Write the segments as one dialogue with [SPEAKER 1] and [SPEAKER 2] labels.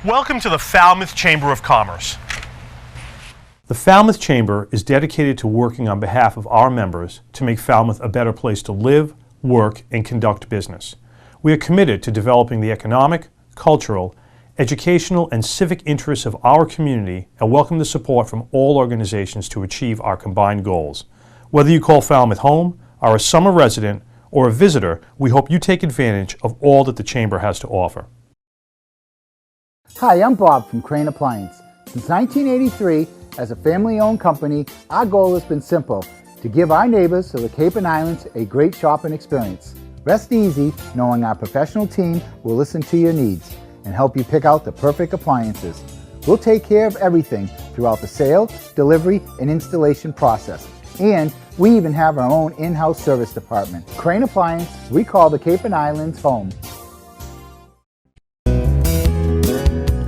[SPEAKER 1] Welcome to the Falmouth Chamber of Commerce.
[SPEAKER 2] The Falmouth Chamber is dedicated to working on behalf of our members to make Falmouth a better place to live, work, and conduct business. We are committed to developing the economic, cultural, educational, and civic interests of our community and welcome the support from all organizations to achieve our combined goals. Whether you call Falmouth home, are a summer resident, or a visitor, we hope you take advantage of all that the Chamber has to offer.
[SPEAKER 3] Hi, I'm Bob from Crane Appliance. Since 1983, as a family-owned company, our goal has been simple: to give our neighbors of the Cape and Islands a great shopping experience. Rest easy knowing our professional team will listen to your needs and help you pick out the perfect appliances. We'll take care of everything throughout the sale, delivery, and installation process. And we even have our own in-house service department. Crane Appliance, we call the Cape and Islands home.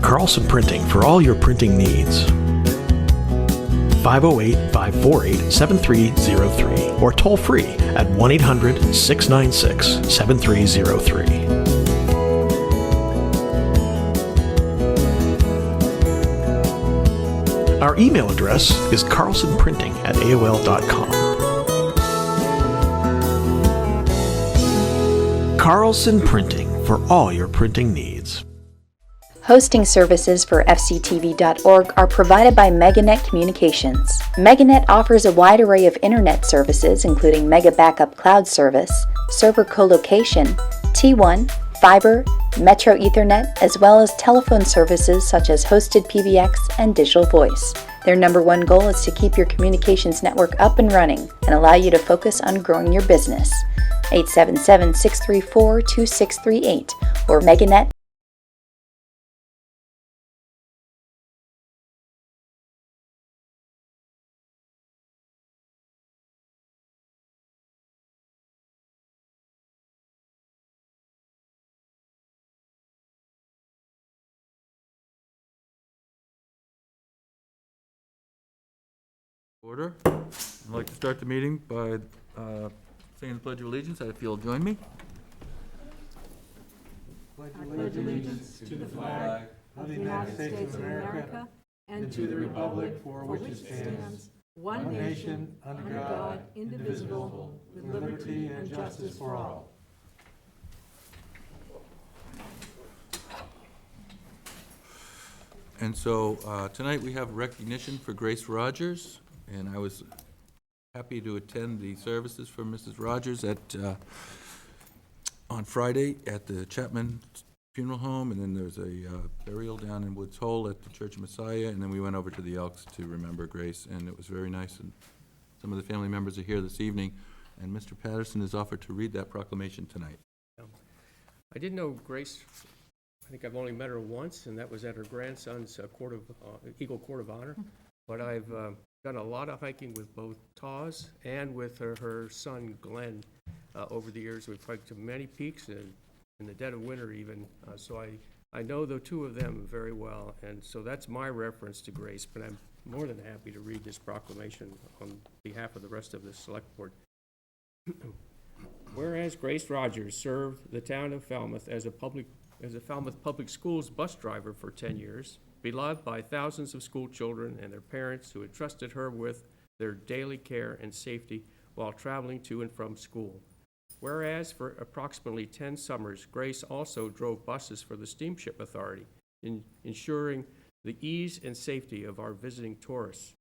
[SPEAKER 4] Carlson Printing for all your printing needs. 508-548-7303 or toll free at 1-800-696-7303. Our email address is carlsonprinting@aol.com. Carlson Printing for all your printing needs.
[SPEAKER 5] Hosting services for fctv.org are provided by MegaNet Communications. MegaNet offers a wide array of internet services including Mega Backup Cloud Service, server co-location, T1, fiber, Metro Ethernet, as well as telephone services such as hosted PBX and digital voice. Their number one goal is to keep your communications network up and running and allow you to focus on growing your business. 877-634-2638 or MegaNet.
[SPEAKER 6] Order. I'd like to start the meeting by saying the Pledge of Allegiance. If you'll join me.
[SPEAKER 7] I pledge allegiance to the flag of the United States of America and to the republic for which it stands, one nation, under God, indivisible, with liberty and justice for all.
[SPEAKER 6] And so tonight we have recognition for Grace Rogers, and I was happy to attend the services for Mrs. Rogers on Friday at the Chapman Funeral Home, and then there's a burial down in Woods Hole at the Church of Messiah, and then we went over to the Elks to remember Grace, and it was very nice. And some of the family members are here this evening, and Mr. Patterson has offered to read that proclamation tonight.
[SPEAKER 8] I didn't know Grace. I think I've only met her once, and that was at her grandson's Eagle Court of Honor. But I've done a lot of hiking with both Taz and with her son Glenn over the years. We've hiked to many peaks in the dead of winter even. So I know the two of them very well, and so that's my reference to Grace. But I'm more than happy to read this proclamation on behalf of the rest of the select board. Whereas Grace Rogers served the town of Falmouth as a Falmouth Public Schools bus driver for 10 years, beloved by thousands of school children and their parents who entrusted her with their daily care and safety while traveling to and from school. Whereas for approximately 10 summers, Grace also drove buses for the Steamship Authority, ensuring the ease and safety of our visiting tourists.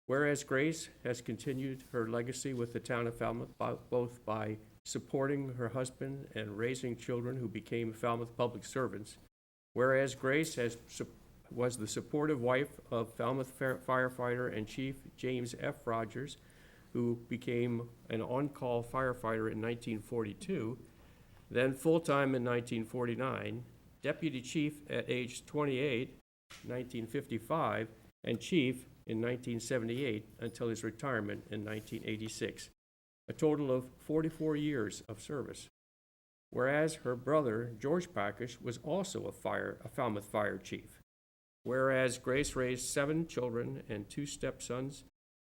[SPEAKER 8] Whereas Grace has continued her legacy with the town of Falmouth both by supporting her husband and raising children who became Falmouth public servants. Whereas Grace was the supportive wife of Falmouth firefighter and Chief James F. Rogers, who became an on-call firefighter in 1942, then full-time in 1949, deputy chief at age 28, 1955, and chief in 1978 until his retirement in 1986. A total of 44 years of service. Whereas her brother, George Packish, was also a Falmouth fire chief. Whereas Grace raised 7 children and 2 stepsons,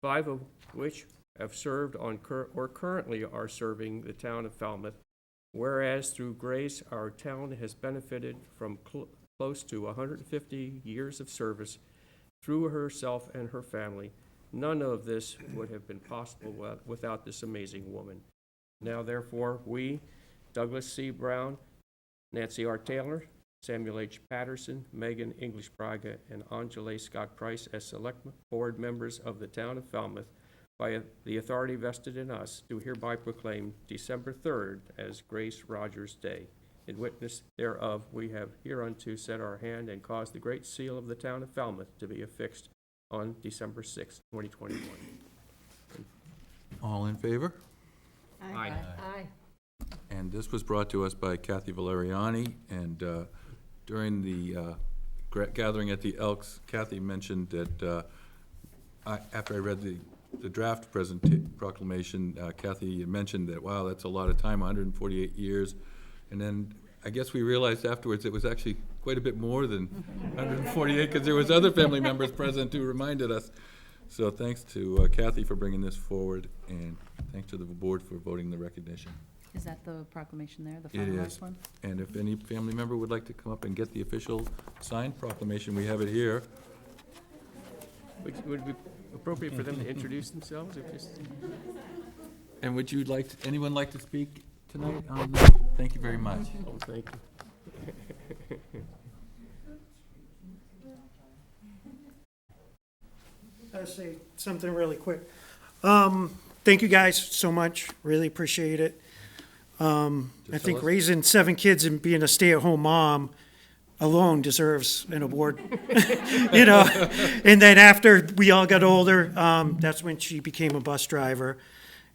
[SPEAKER 8] 5 of which have served on or currently are serving the town of Falmouth. Whereas through Grace, our town has benefited from close to 150 years of service through herself and her family. None of this would have been possible without this amazing woman. Now, therefore, we, Douglas C. Brown, Nancy R. Taylor, Samuel H. Patterson, Megan English Braga, and Angela Scott Price, as select board members of the town of Falmouth, by the authority vested in us, do hereby proclaim December 3rd as Grace Rogers Day. In witness thereof, we have hereunto set our hand and caused the great seal of the town of Falmouth to be affixed on December 6th, 2021.
[SPEAKER 6] All in favor?
[SPEAKER 8] Aye.
[SPEAKER 7] Aye.
[SPEAKER 6] And this was brought to us by Kathy Valeriani, and during the gathering at the Elks, Kathy mentioned that, after I read the draft proclamation, Kathy mentioned that, wow, that's a lot of time, 148 years. And then I guess we realized afterwards it was actually quite a bit more than 148, because there was other family members present who reminded us. So thanks to Kathy for bringing this forward, and thanks to the board for voting the recognition.
[SPEAKER 9] Is that the proclamation there, the
[SPEAKER 6] It
[SPEAKER 9] finalized
[SPEAKER 6] is.
[SPEAKER 9] one?
[SPEAKER 6] And if any family member would like to come up and get the official signed proclamation, we have it here.
[SPEAKER 8] Would it be appropriate for them to introduce themselves? Or just,
[SPEAKER 6] And would you like, anyone like to speak tonight on that? Thank you very much.
[SPEAKER 8] oh, thank you.
[SPEAKER 10] I'll say something really quick. Thank you guys so much. Really appreciate it. I think raising 7 kids and being a stay-at-home mom alone deserves an award. You know, and then after we all got older, that's when she became a bus driver.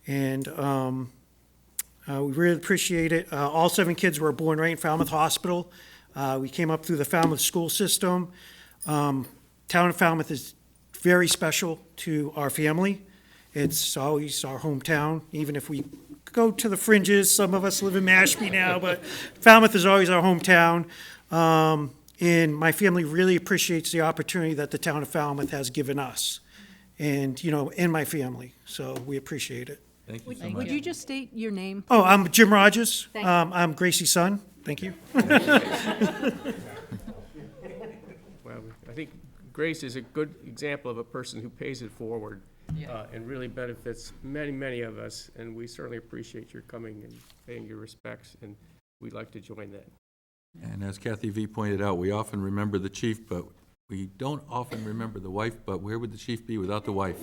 [SPEAKER 10] And we really appreciate it. All 7 kids were born right in Falmouth Hospital. We came up through the Falmouth school system. Town of Falmouth is very special to our family. It's always our hometown, even if we go to the fringes. Some of us live in Mashpee now, but Falmouth is always our hometown. And my family really appreciates the opportunity that the town of Falmouth has given us, and, you know, and my family. So we appreciate it.
[SPEAKER 6] Thank you so
[SPEAKER 7] Would
[SPEAKER 6] much.
[SPEAKER 7] you just state your name?
[SPEAKER 10] Oh, I'm Jim Rogers.
[SPEAKER 7] Thank you.
[SPEAKER 10] I'm Gracie's son. Thank you.
[SPEAKER 8] Well, I think Grace is a good example of a person who pays it forward and really benefits many, many of us, and we certainly appreciate your coming and paying your respects, and we'd like to join that.
[SPEAKER 6] And as Kathy V pointed out, we often remember the chief, but we don't often remember the wife, but where would the chief be without the wife?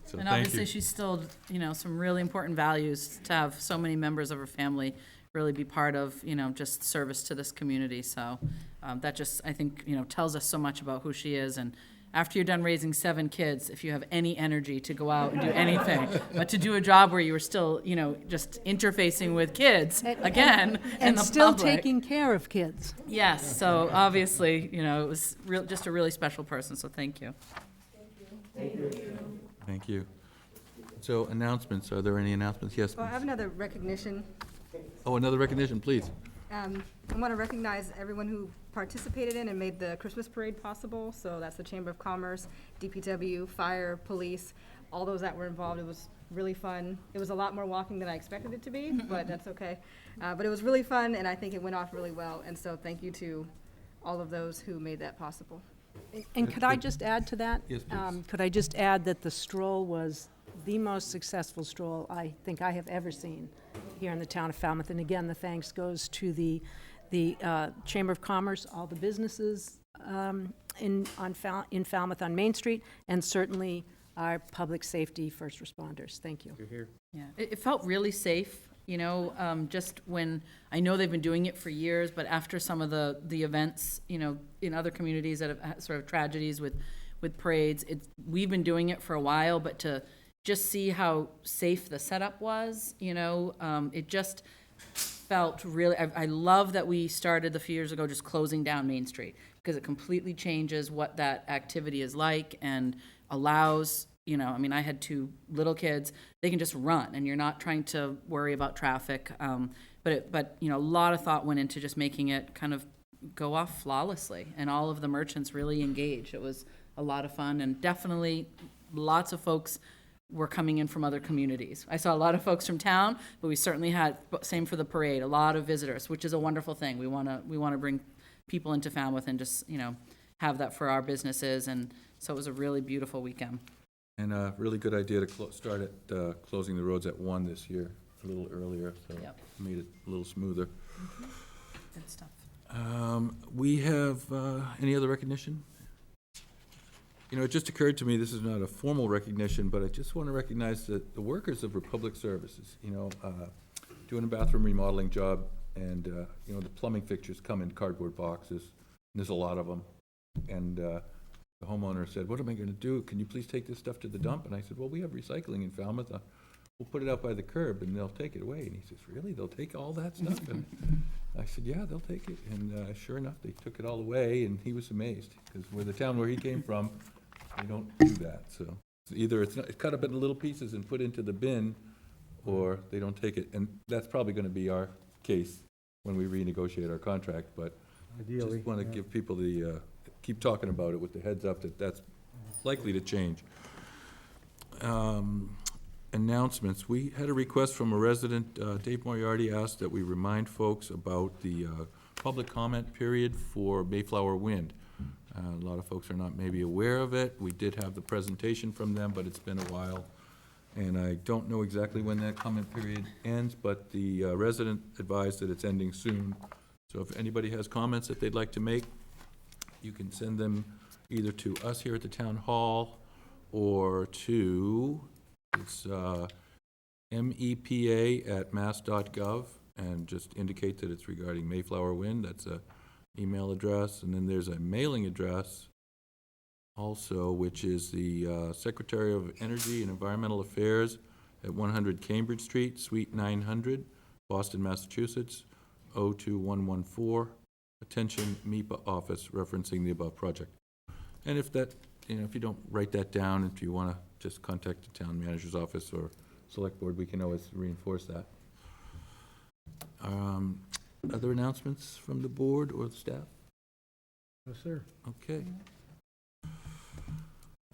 [SPEAKER 6] So
[SPEAKER 9] And
[SPEAKER 6] thank
[SPEAKER 9] obviously,
[SPEAKER 6] you.
[SPEAKER 9] she's still, you know, some really important values to have so many members of her family really be part of, you know, just service to this community. So that just, I think, you know, tells us so much about who she is. And after you're done raising 7 kids, if you have any energy to go out and do anything, but to do a job where you were still, you know, just interfacing with kids, again, in
[SPEAKER 7] And
[SPEAKER 9] the
[SPEAKER 7] still
[SPEAKER 9] public.
[SPEAKER 7] taking care of kids.
[SPEAKER 9] Yes, so obviously, you know, it was just a really special person, so thank you.
[SPEAKER 6] Thank you. So announcements, are there any announcements? Yes,
[SPEAKER 11] Well, I have
[SPEAKER 6] please.
[SPEAKER 11] another recognition.
[SPEAKER 6] Oh, another recognition, please.
[SPEAKER 11] I want to recognize everyone who participated in and made the Christmas parade possible. So that's the Chamber of Commerce, DPW, fire, police, all those that were involved. It was really fun. It was a lot more walking than I expected it to be, but that's okay. But it was really fun, and I think it went off really well. And so thank you to all of those who made that possible.
[SPEAKER 7] And could I just add to that?
[SPEAKER 6] Yes, please.
[SPEAKER 7] Could I just add that the stroll was the most successful stroll I think I have ever seen here in the town of Falmouth. And again, the thanks goes to the Chamber of Commerce, all the businesses in Falmouth on Main Street, and certainly our public safety first responders. Thank you.
[SPEAKER 8] You're here.
[SPEAKER 9] Yeah, it felt really safe, you know, just when, I know they've been doing it for years, but after some of the events, you know, in other communities that have had sort of tragedies with parades, we've been doing it for a while, but to just see how safe the setup was, you know, it just felt really, I love that we started a few years ago just closing down Main Street, because it completely changes what that activity is like and allows, you know, I mean, I had 2 little kids, they can just run, and you're not trying to worry about traffic. But you know, a lot of thought went into just making it kind of go off flawlessly, and all of the merchants really engaged. It was a lot of fun, and definitely lots of folks were coming in from other communities. I saw a lot of folks from town, but we certainly had, same for the parade, a lot of visitors, which is a wonderful thing. We want to bring people into Falmouth and just, have that for our businesses, and so it was a really beautiful weekend.
[SPEAKER 6] And a really good idea to start at closing the roads at 1 this year, a little earlier, so
[SPEAKER 9] Yep.
[SPEAKER 6] made it a little smoother.
[SPEAKER 9] Good stuff.
[SPEAKER 6] We have, any other recognition? It just occurred to me, this is not a formal recognition, but I just want to recognize that the workers of Republic Services, doing a bathroom remodeling job, and, the plumbing fixtures come in cardboard boxes, and there's a lot of them. And the homeowner said, "What am I going to do? Can you please take this stuff to the dump?" And I said, "Well, we have recycling in Falmouth. We'll put it out by the curb, and they'll take it away." And he says, "Really? They'll take all that stuff?" And I said, "Yeah, they'll take it." And sure enough, they took it all away, and he was amazed, because the town where he came from, they don't do that. So either it's cut up into little pieces and put into the bin, or they don't take it. And that's probably going to be our case when we renegotiate our contract. But
[SPEAKER 2] Ideally,
[SPEAKER 6] just want to give people keep talking about it with the heads up that that's likely to change. Announcements. We had a request from a resident, Dave Moriarty asked that we remind folks about the public comment period for Mayflower Wind. A lot of folks are not maybe aware of it. We did have the presentation from them, but it's been a while. And I don't know exactly when that comment period ends, but the resident advised that it's ending soon. So if anybody has comments that they'd like to make, you can send them either to us here at the town hall or to, it's mepa@mass.gov, and just indicate that it's regarding Mayflower Wind. That's a email address. And then there's a mailing address also, which is the Secretary of Energy and Environmental Affairs at 100 Cambridge Street, Suite 900, Boston, Massachusetts, 02114. Attention, MEPA office, referencing the above project. And if that, if you don't write that down, if you want to just contact the town manager's office or select board, we can always reinforce that. Other announcements from the board or the staff?
[SPEAKER 2] Yes, sir.
[SPEAKER 6] Okay.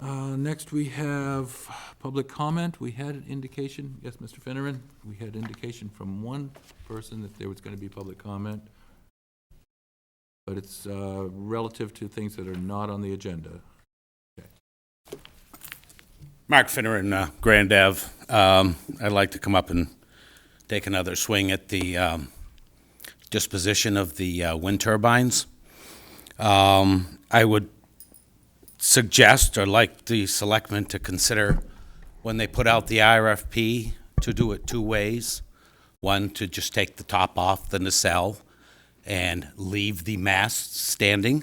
[SPEAKER 6] Next, we have public comment. We had an indication, yes, Mr. Finneran, we had indication from one person that there was going to be public comment, but it's relative to things that are not on the agenda. Okay.
[SPEAKER 12] Mark Finneran, Grand Ave. I'd like to come up and take another swing at the disposition of the wind turbines. I would suggest or like the selectmen to consider, when they put out the RFP, to do it two ways. One, to just take the top off the nacelle and leave the masts standing,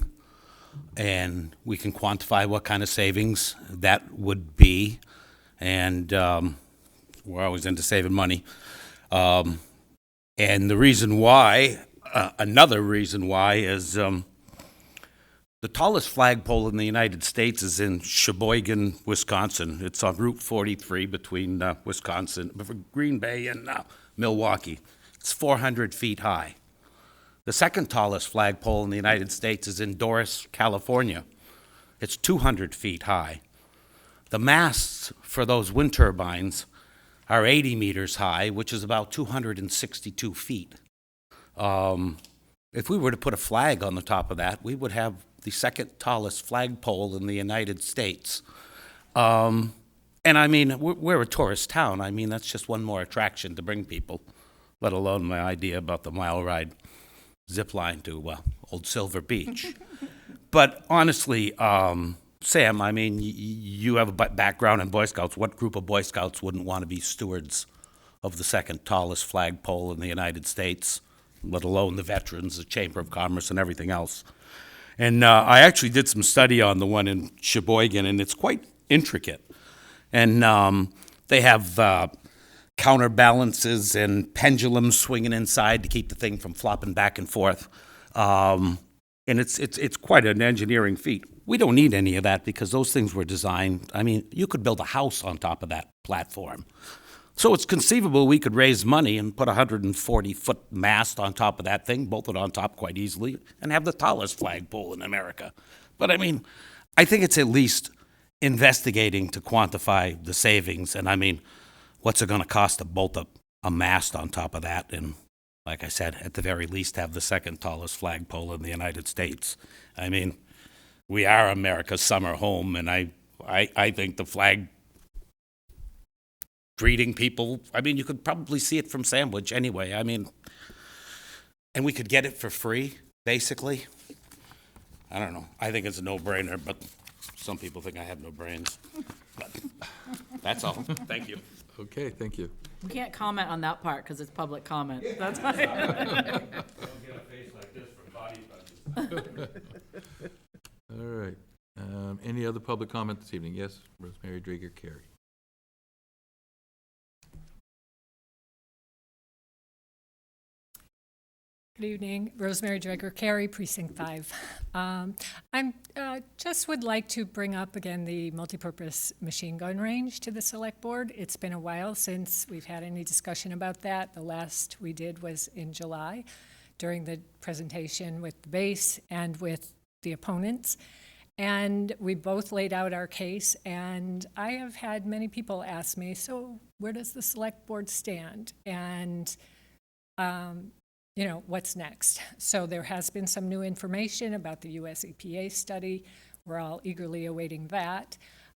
[SPEAKER 12] and we can quantify what kind of savings that would be, and we're always into saving money. And the reason why, another reason why, is the tallest flagpole in the United States is in Sheboygan, Wisconsin. It's on Route 43 between Green Bay and Milwaukee. It's 400 feet high. The second tallest flagpole in the United States is in Doris, California. It's 200 feet high. The masts for those wind turbines are 80 meters high, which is about 262 feet. If we were to put a flag on the top of that, we would have the second tallest flagpole in the United States. And I mean, we're a tourist town. I mean, that's just one more attraction to bring people, let alone my idea about the mile ride zip line to Old Silver Beach. But honestly, Sam, I mean, you have a background in Boy Scouts. What group of Boy Scouts wouldn't want to be stewards of the second tallest flagpole in the United States, let alone the veterans, the Chamber of Commerce, and everything else? And I actually did some study on the one in Sheboygan, and it's quite intricate. And they have counterbalances and pendulums swinging inside to keep the thing from flopping back and forth. And it's quite an engineering feat. We don't need any of that because those things were designed, I mean, you could build a house on top of that platform. So it's conceivable we could raise money and put a 140-foot mast on top of that thing, bolt it on top quite easily, and have the tallest flagpole in America. But I mean, I think it's at least investigating to quantify the savings. And I mean, what's it going to cost to bolt up a mast on top of that? And like I said, at the very least, have the second tallest flagpole in the United States. I mean, we are America's summer home, and I think the flag greeting people, I mean, you could probably see it from Sandwich anyway. I mean, and we could get it for free, basically. I don't know. I think it's a no-brainer, but some people think I have no brains. But that's all. Thank you.
[SPEAKER 6] Okay, thank you.
[SPEAKER 9] We can't comment on that part because it's public comment. That's why.
[SPEAKER 12] Don't get a face like this from body punches.
[SPEAKER 6] All right. Any other public comment this evening? Yes, Rosemary Drager Carey.
[SPEAKER 7] Good evening, Rosemary Drager, Carey, Precinct 5. I'm just would like to bring up again the multipurpose machine gun range to the select board. It's been a while since we've had any discussion about that. The last we did was in July during the presentation with the base and with the opponents. And we both laid out our case, and I have had many people ask me, so where does the select board stand? And you know, what's next? So there has been some new information about the US EPA study. We're all eagerly awaiting that.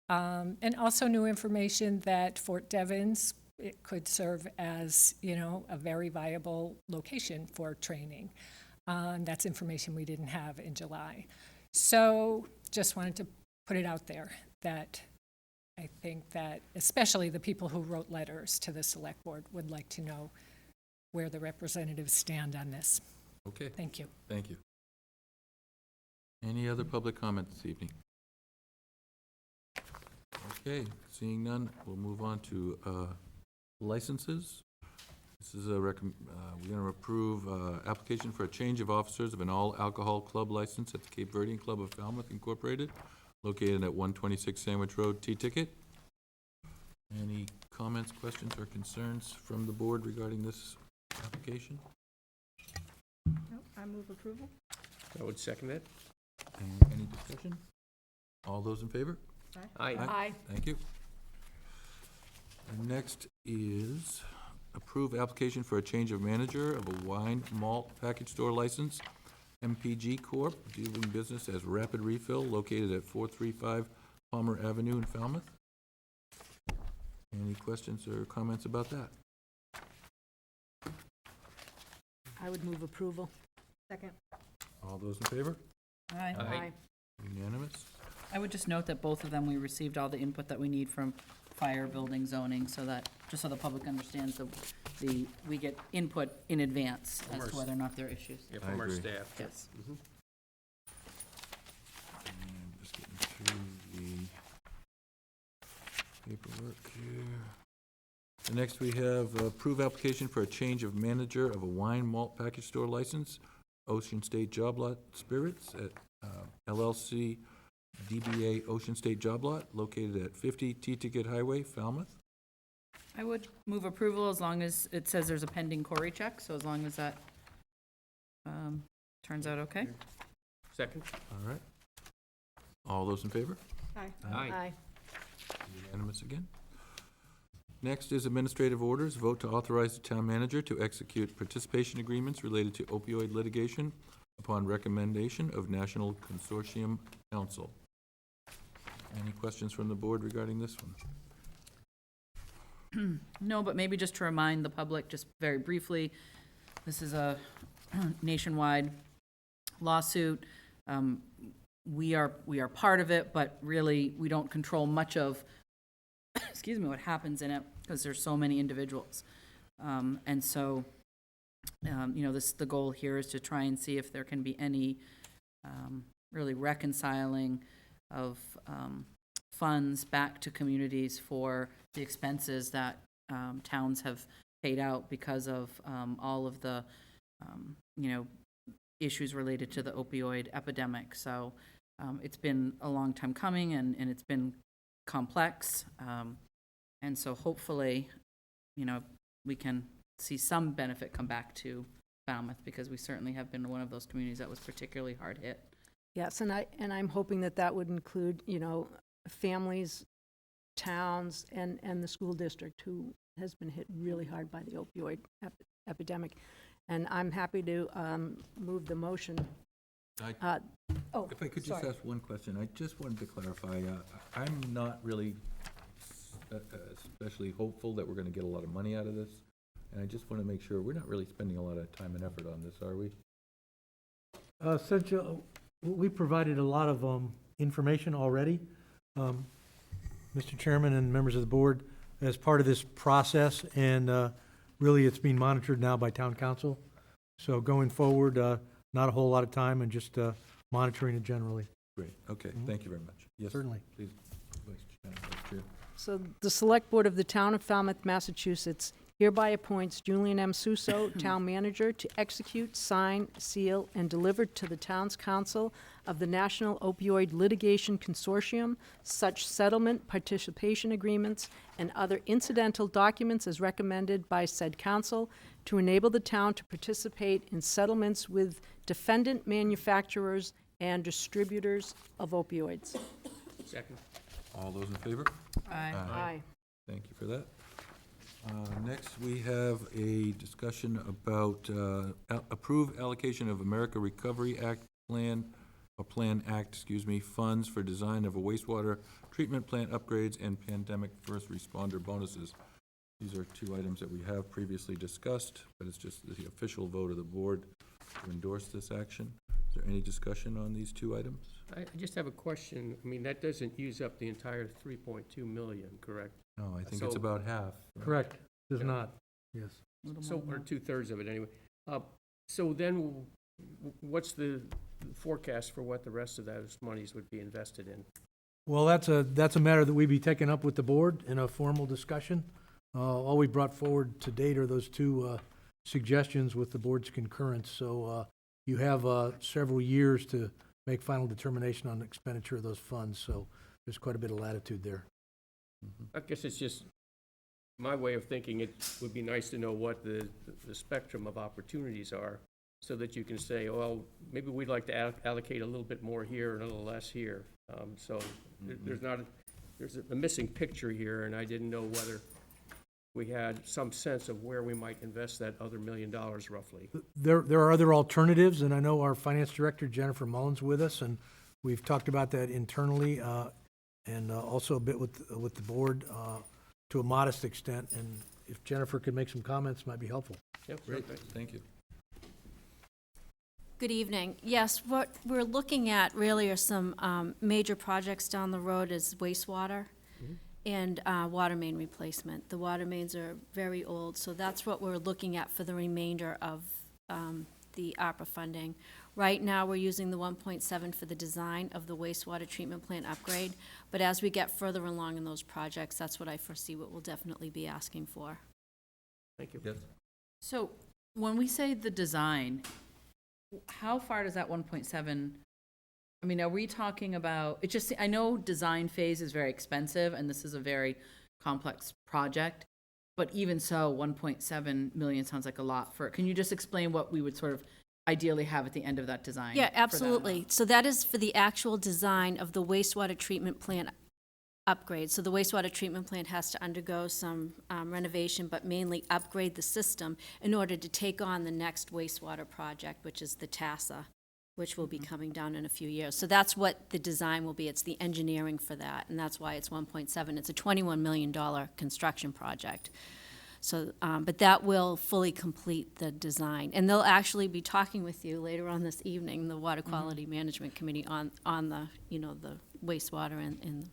[SPEAKER 7] And also new information that Fort Devens, it could serve as, you know, a very viable location for training. That's information we didn't have in July. So just wanted to put it out there that I think that especially the people who wrote letters to the select board would like to know where the representatives stand on this.
[SPEAKER 6] Okay.
[SPEAKER 7] Thank you.
[SPEAKER 6] Thank you. Any other public comment this evening? Okay, seeing none, we'll move on to licenses. This is we're going to approve application for a change of officers of an all-alcohol club license at the Cape Verdean Club of Falmouth Incorporated, located at 126 Sandwich Road, T-Ticket. Any comments, questions, or concerns from the board regarding this application?
[SPEAKER 11] Nope, I move approval.
[SPEAKER 8] I would second it.
[SPEAKER 6] Any discussion? All those in favor?
[SPEAKER 8] Aye.
[SPEAKER 6] Thank you. And next is approve application for a change of manager of a wine malt package store license, MPG Corp., doing business as Rapid Refill, located at 435 Palmer Avenue in Falmouth. Any questions or comments about that?
[SPEAKER 9] I would move approval.
[SPEAKER 11] Second.
[SPEAKER 6] All those in favor?
[SPEAKER 8] Aye.
[SPEAKER 6] Unanimous?
[SPEAKER 9] I would just note that both of them, we received all the input that we need from fire, building, zoning, so that, just so the public understands we get input in advance as to whether or not there are issues.
[SPEAKER 8] Yeah,
[SPEAKER 6] I
[SPEAKER 8] from our
[SPEAKER 6] agree.
[SPEAKER 8] staff.
[SPEAKER 9] Yes.
[SPEAKER 8] Mhm.
[SPEAKER 6] And just getting through the paperwork here. And next we have approve application for a change of manager of a wine malt package store license, Ocean State Job Lot Spirits at LLC DBA Ocean State Job Lot, located at 50 T-Ticket Highway, Falmouth.
[SPEAKER 9] I would move approval as long as it says there's a pending Cory check, so as long as that turns out okay.
[SPEAKER 8] Second.
[SPEAKER 6] All right. All those in favor?
[SPEAKER 11] Aye.
[SPEAKER 8] Aye.
[SPEAKER 6] Unanimous again. Next is administrative orders. Vote to authorize the town manager to execute participation agreements related to opioid litigation upon recommendation of National Consortium Council. Any questions from the board regarding this one?
[SPEAKER 9] No, but maybe just to remind the public, just very briefly, this is a nationwide lawsuit. We are part of it, but really, we don't control much of, excuse me, what happens in it, because there's so many individuals. And so, you know, the goal here is to try and see if there can be any really reconciling of funds back to communities for the expenses that towns have paid out because of all of the, you know, issues related to the opioid epidemic. So it's been a long time coming, and it's been complex. And so hopefully, you know, we can see some benefit come back to Falmouth, because we certainly have been one of those communities that was particularly hard hit.
[SPEAKER 7] Yes, and I'm hoping that would include, you know, families, towns, and the school district who has been hit really hard by the opioid epidemic. And I'm happy to move the motion.
[SPEAKER 6] If I could just ask one question, I just wanted to clarify, I'm not really especially hopeful that we're gonna get a lot of money out of this, and I just wanna make sure, we're not really spending a lot of time and effort on this, are we?
[SPEAKER 13] We provided a lot of information already, Mr. Chairman and members of the board, as part of this process, and really it's being monitored now by town council. So going forward, not a whole lot of time, and just monitoring it generally.
[SPEAKER 6] Great, okay, thank you very much. Yes,
[SPEAKER 13] Certainly.
[SPEAKER 6] please, Vice Chair.
[SPEAKER 7] So the Select Board of the Town of Falmouth, Massachusetts hereby appoints Julian M. Suso, Town Manager, to execute, sign, seal, and deliver to the Town's Council of the National Opioid Litigation Consortium such settlement participation agreements and other incidental documents as recommended by said council to enable the town to participate in settlements with defendant manufacturers and distributors of opioids.
[SPEAKER 8] Second.
[SPEAKER 6] All those in favor?
[SPEAKER 7] Aye.
[SPEAKER 6] Thank you for that. Next, we have a discussion about approve allocation of America Recovery Act Plan Act, funds for design of a wastewater treatment plant upgrades and pandemic first responder bonuses. These are two items that we have previously discussed, but it's just the official vote of the board to endorse this action. Is there any discussion on these two items?
[SPEAKER 8] I just have a question. I mean, that doesn't use up the entire 3.2 million, correct?
[SPEAKER 6] No, I think it's about half.
[SPEAKER 13] Correct, does not, yes.
[SPEAKER 8] So, or 2/3 of it anyway. So then, what's the forecast for what the rest of those monies would be invested in?
[SPEAKER 13] Well, that's a matter that we'd be taking up with the board in a formal discussion. All we brought forward to date are those two suggestions with the board's concurrence. So you have several years to make final determination on the expenditure of those funds. So there's quite a bit of latitude there.
[SPEAKER 8] I guess it's just my way of thinking. It would be nice to know what the spectrum of opportunities are, so that you can say, well, maybe we'd like to allocate a little bit more here and a little less here. There's a missing picture here, and I didn't know whether we had some sense of where we might invest that other $1 million roughly.
[SPEAKER 13] There are other alternatives, and I know our finance director, Jennifer Mullins, with us, and we've talked about that internally, and also a bit with the board to a modest extent. And if Jennifer could make some comments, it might be helpful.
[SPEAKER 8] Yep,
[SPEAKER 6] Great, thank you.
[SPEAKER 14] Good evening. Yes, what we're looking at really are some major projects down the road is wastewater and water main replacement. The water mains are very old, so that's what we're looking at for the remainder of the ARPA funding. Right now, we're using the 1.7 for the design of the wastewater treatment plant upgrade, but as we get further along in those projects, that's what I foresee what we'll definitely be asking for.
[SPEAKER 8] Thank you.
[SPEAKER 6] Yes.
[SPEAKER 9] So when we say the design, how far does that 1.7, I mean, are we talking about, it just, I know design phase is very expensive and this is a very complex project, but even so, 1.7 million sounds like a lot for, can you just explain what we would sort of ideally have at the end of that design?
[SPEAKER 14] Yeah, absolutely. So that is for the actual design of the wastewater treatment plant upgrade. So the wastewater treatment plant has to undergo some renovation, but mainly upgrade the system in order to take on the next wastewater project, which is the TASA, which will be coming down in a few years. So that's what the design will be. It's the engineering for that, and that's why it's 1.7. It's a $21 million construction project. So, but that will fully complete the design. And they'll actually be talking with you later on this evening, the Water Quality Management Committee, on the, the wastewater and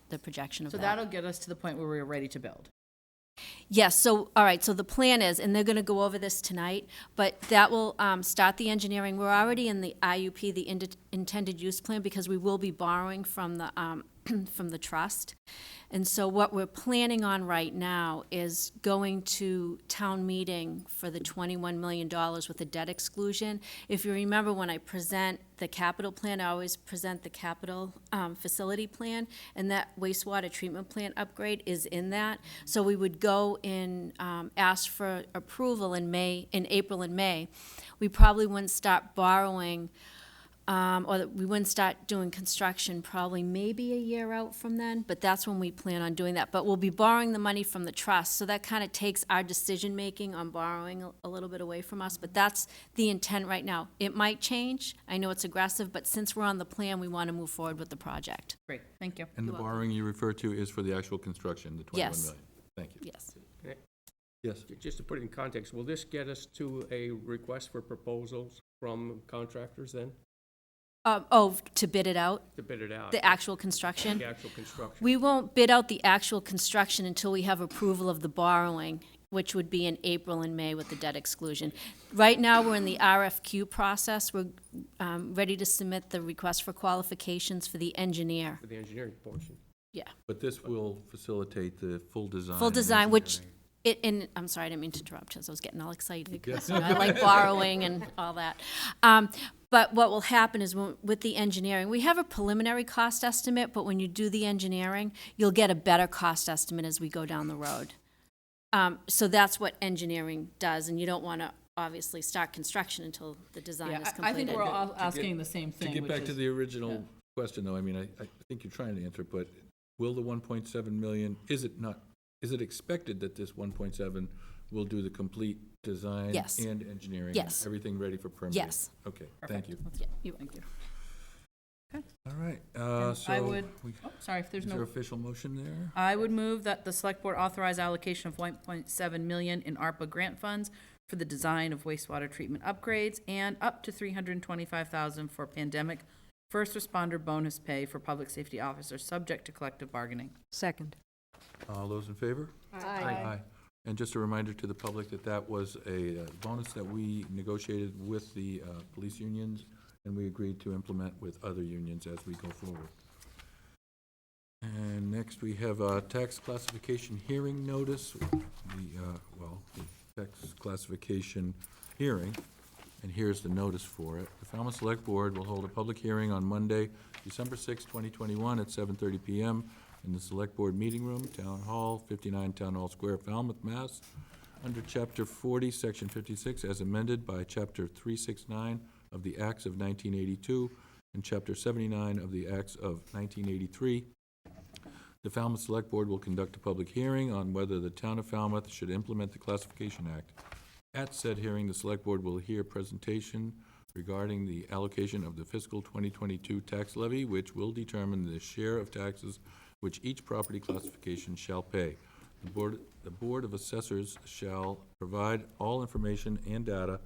[SPEAKER 14] the projection of that.
[SPEAKER 9] So that'll get us to the point where we're ready to build.
[SPEAKER 14] Yes, so, all right, so the plan is, and they're gonna go over this tonight, but that will start the engineering. We're already in the IUP, the intended use plan, because we will be borrowing from the from the trust. And so what we're planning on right now is going to town meeting for the $21 million with the debt exclusion. If you remember, when I present the capital plan, I always present the capital facility plan, and that wastewater treatment plant upgrade is in that. So we would go and ask for approval in April and May. We probably wouldn't start borrowing or that we wouldn't start doing construction probably maybe a year out from then, but that's when we plan on doing that. But we'll be borrowing the money from the trust, so that kind of takes our decision-making on borrowing a little bit away from us, but that's the intent right now. It might change, I know it's aggressive, but since we're on the plan, we want to move forward with the project.
[SPEAKER 9] Great, thank you.
[SPEAKER 6] And the borrowing you refer to is for the actual construction, the 21
[SPEAKER 14] Yes.
[SPEAKER 6] million? Thank you.
[SPEAKER 14] Yes.
[SPEAKER 6] Yes.
[SPEAKER 8] Just to put it in context, will this get us to a request for proposals from contractors then,
[SPEAKER 14] To bid it out,
[SPEAKER 8] to bid it out?
[SPEAKER 14] the actual construction?
[SPEAKER 8] The actual construction.
[SPEAKER 14] We won't bid out the actual construction until we have approval of the borrowing, which would be in April and May with the debt exclusion. Right now, we're in the RFQ process. We're ready to submit the request for qualifications for the engineer.
[SPEAKER 8] For the engineering portion.
[SPEAKER 14] Yeah,
[SPEAKER 6] But this will facilitate the full design.
[SPEAKER 14] full
[SPEAKER 6] and
[SPEAKER 14] design, which,
[SPEAKER 6] engineering.
[SPEAKER 14] I'm sorry, I didn't mean to interrupt, because I was getting all excited, 'cause, you know, I like borrowing and all that. But what will happen is with the engineering, we have a preliminary cost estimate, but when you do the engineering, you'll get a better cost estimate as we go down the road. So that's what engineering does, and you don't want to obviously start construction until the design
[SPEAKER 9] Yeah,
[SPEAKER 14] is
[SPEAKER 9] I
[SPEAKER 14] completed.
[SPEAKER 9] think we're all asking the same
[SPEAKER 6] To
[SPEAKER 9] thing,
[SPEAKER 6] get
[SPEAKER 9] which
[SPEAKER 6] back to
[SPEAKER 9] is,
[SPEAKER 6] the original question, though, I mean, I think you're trying to answer, but will the 1.7 million, is it expected that this 1.7 will do the complete design
[SPEAKER 14] Yes.
[SPEAKER 6] and engineering?
[SPEAKER 14] Yes.
[SPEAKER 6] Everything ready for permitting?
[SPEAKER 14] Yes.
[SPEAKER 6] Okay, thank you.
[SPEAKER 14] Yeah,
[SPEAKER 9] thank you.
[SPEAKER 6] All right,
[SPEAKER 9] I
[SPEAKER 6] so,
[SPEAKER 9] would, sorry, if there's
[SPEAKER 6] is there
[SPEAKER 9] no,
[SPEAKER 6] official motion there?
[SPEAKER 9] I would move that the select board authorize allocation of 1.7 million in ARPA grant funds for the design of wastewater treatment upgrades and up to $325,000 for pandemic first responder bonus pay for public safety officers, subject to collective bargaining.
[SPEAKER 7] Second.
[SPEAKER 6] All those in favor? Aye. And just a reminder to the public that that was a bonus that we negotiated with the police unions, and we agreed to implement with other unions as we go forward. And next, we have a tax classification hearing notice, the tax classification hearing, and here's the notice for it. The Falmouth Select Board will hold a public hearing on Monday, December 6, 2021, at 7:30 PM in the Select Board Meeting Room, Town Hall, 59 Town Hall Square, Falmouth, Mass., under Chapter 40, Section 56, as amended by Chapter 369 of the Acts of 1982 and Chapter 79 of the Acts of 1983. The Falmouth Select Board will conduct a public hearing on whether the Town of Falmouth should implement the Classification Act. At said hearing, the Select Board will hear presentation regarding the allocation of the fiscal 2022 tax levy, which will determine the share of taxes which each property classification shall pay. The Board of Assessors shall provide all information and data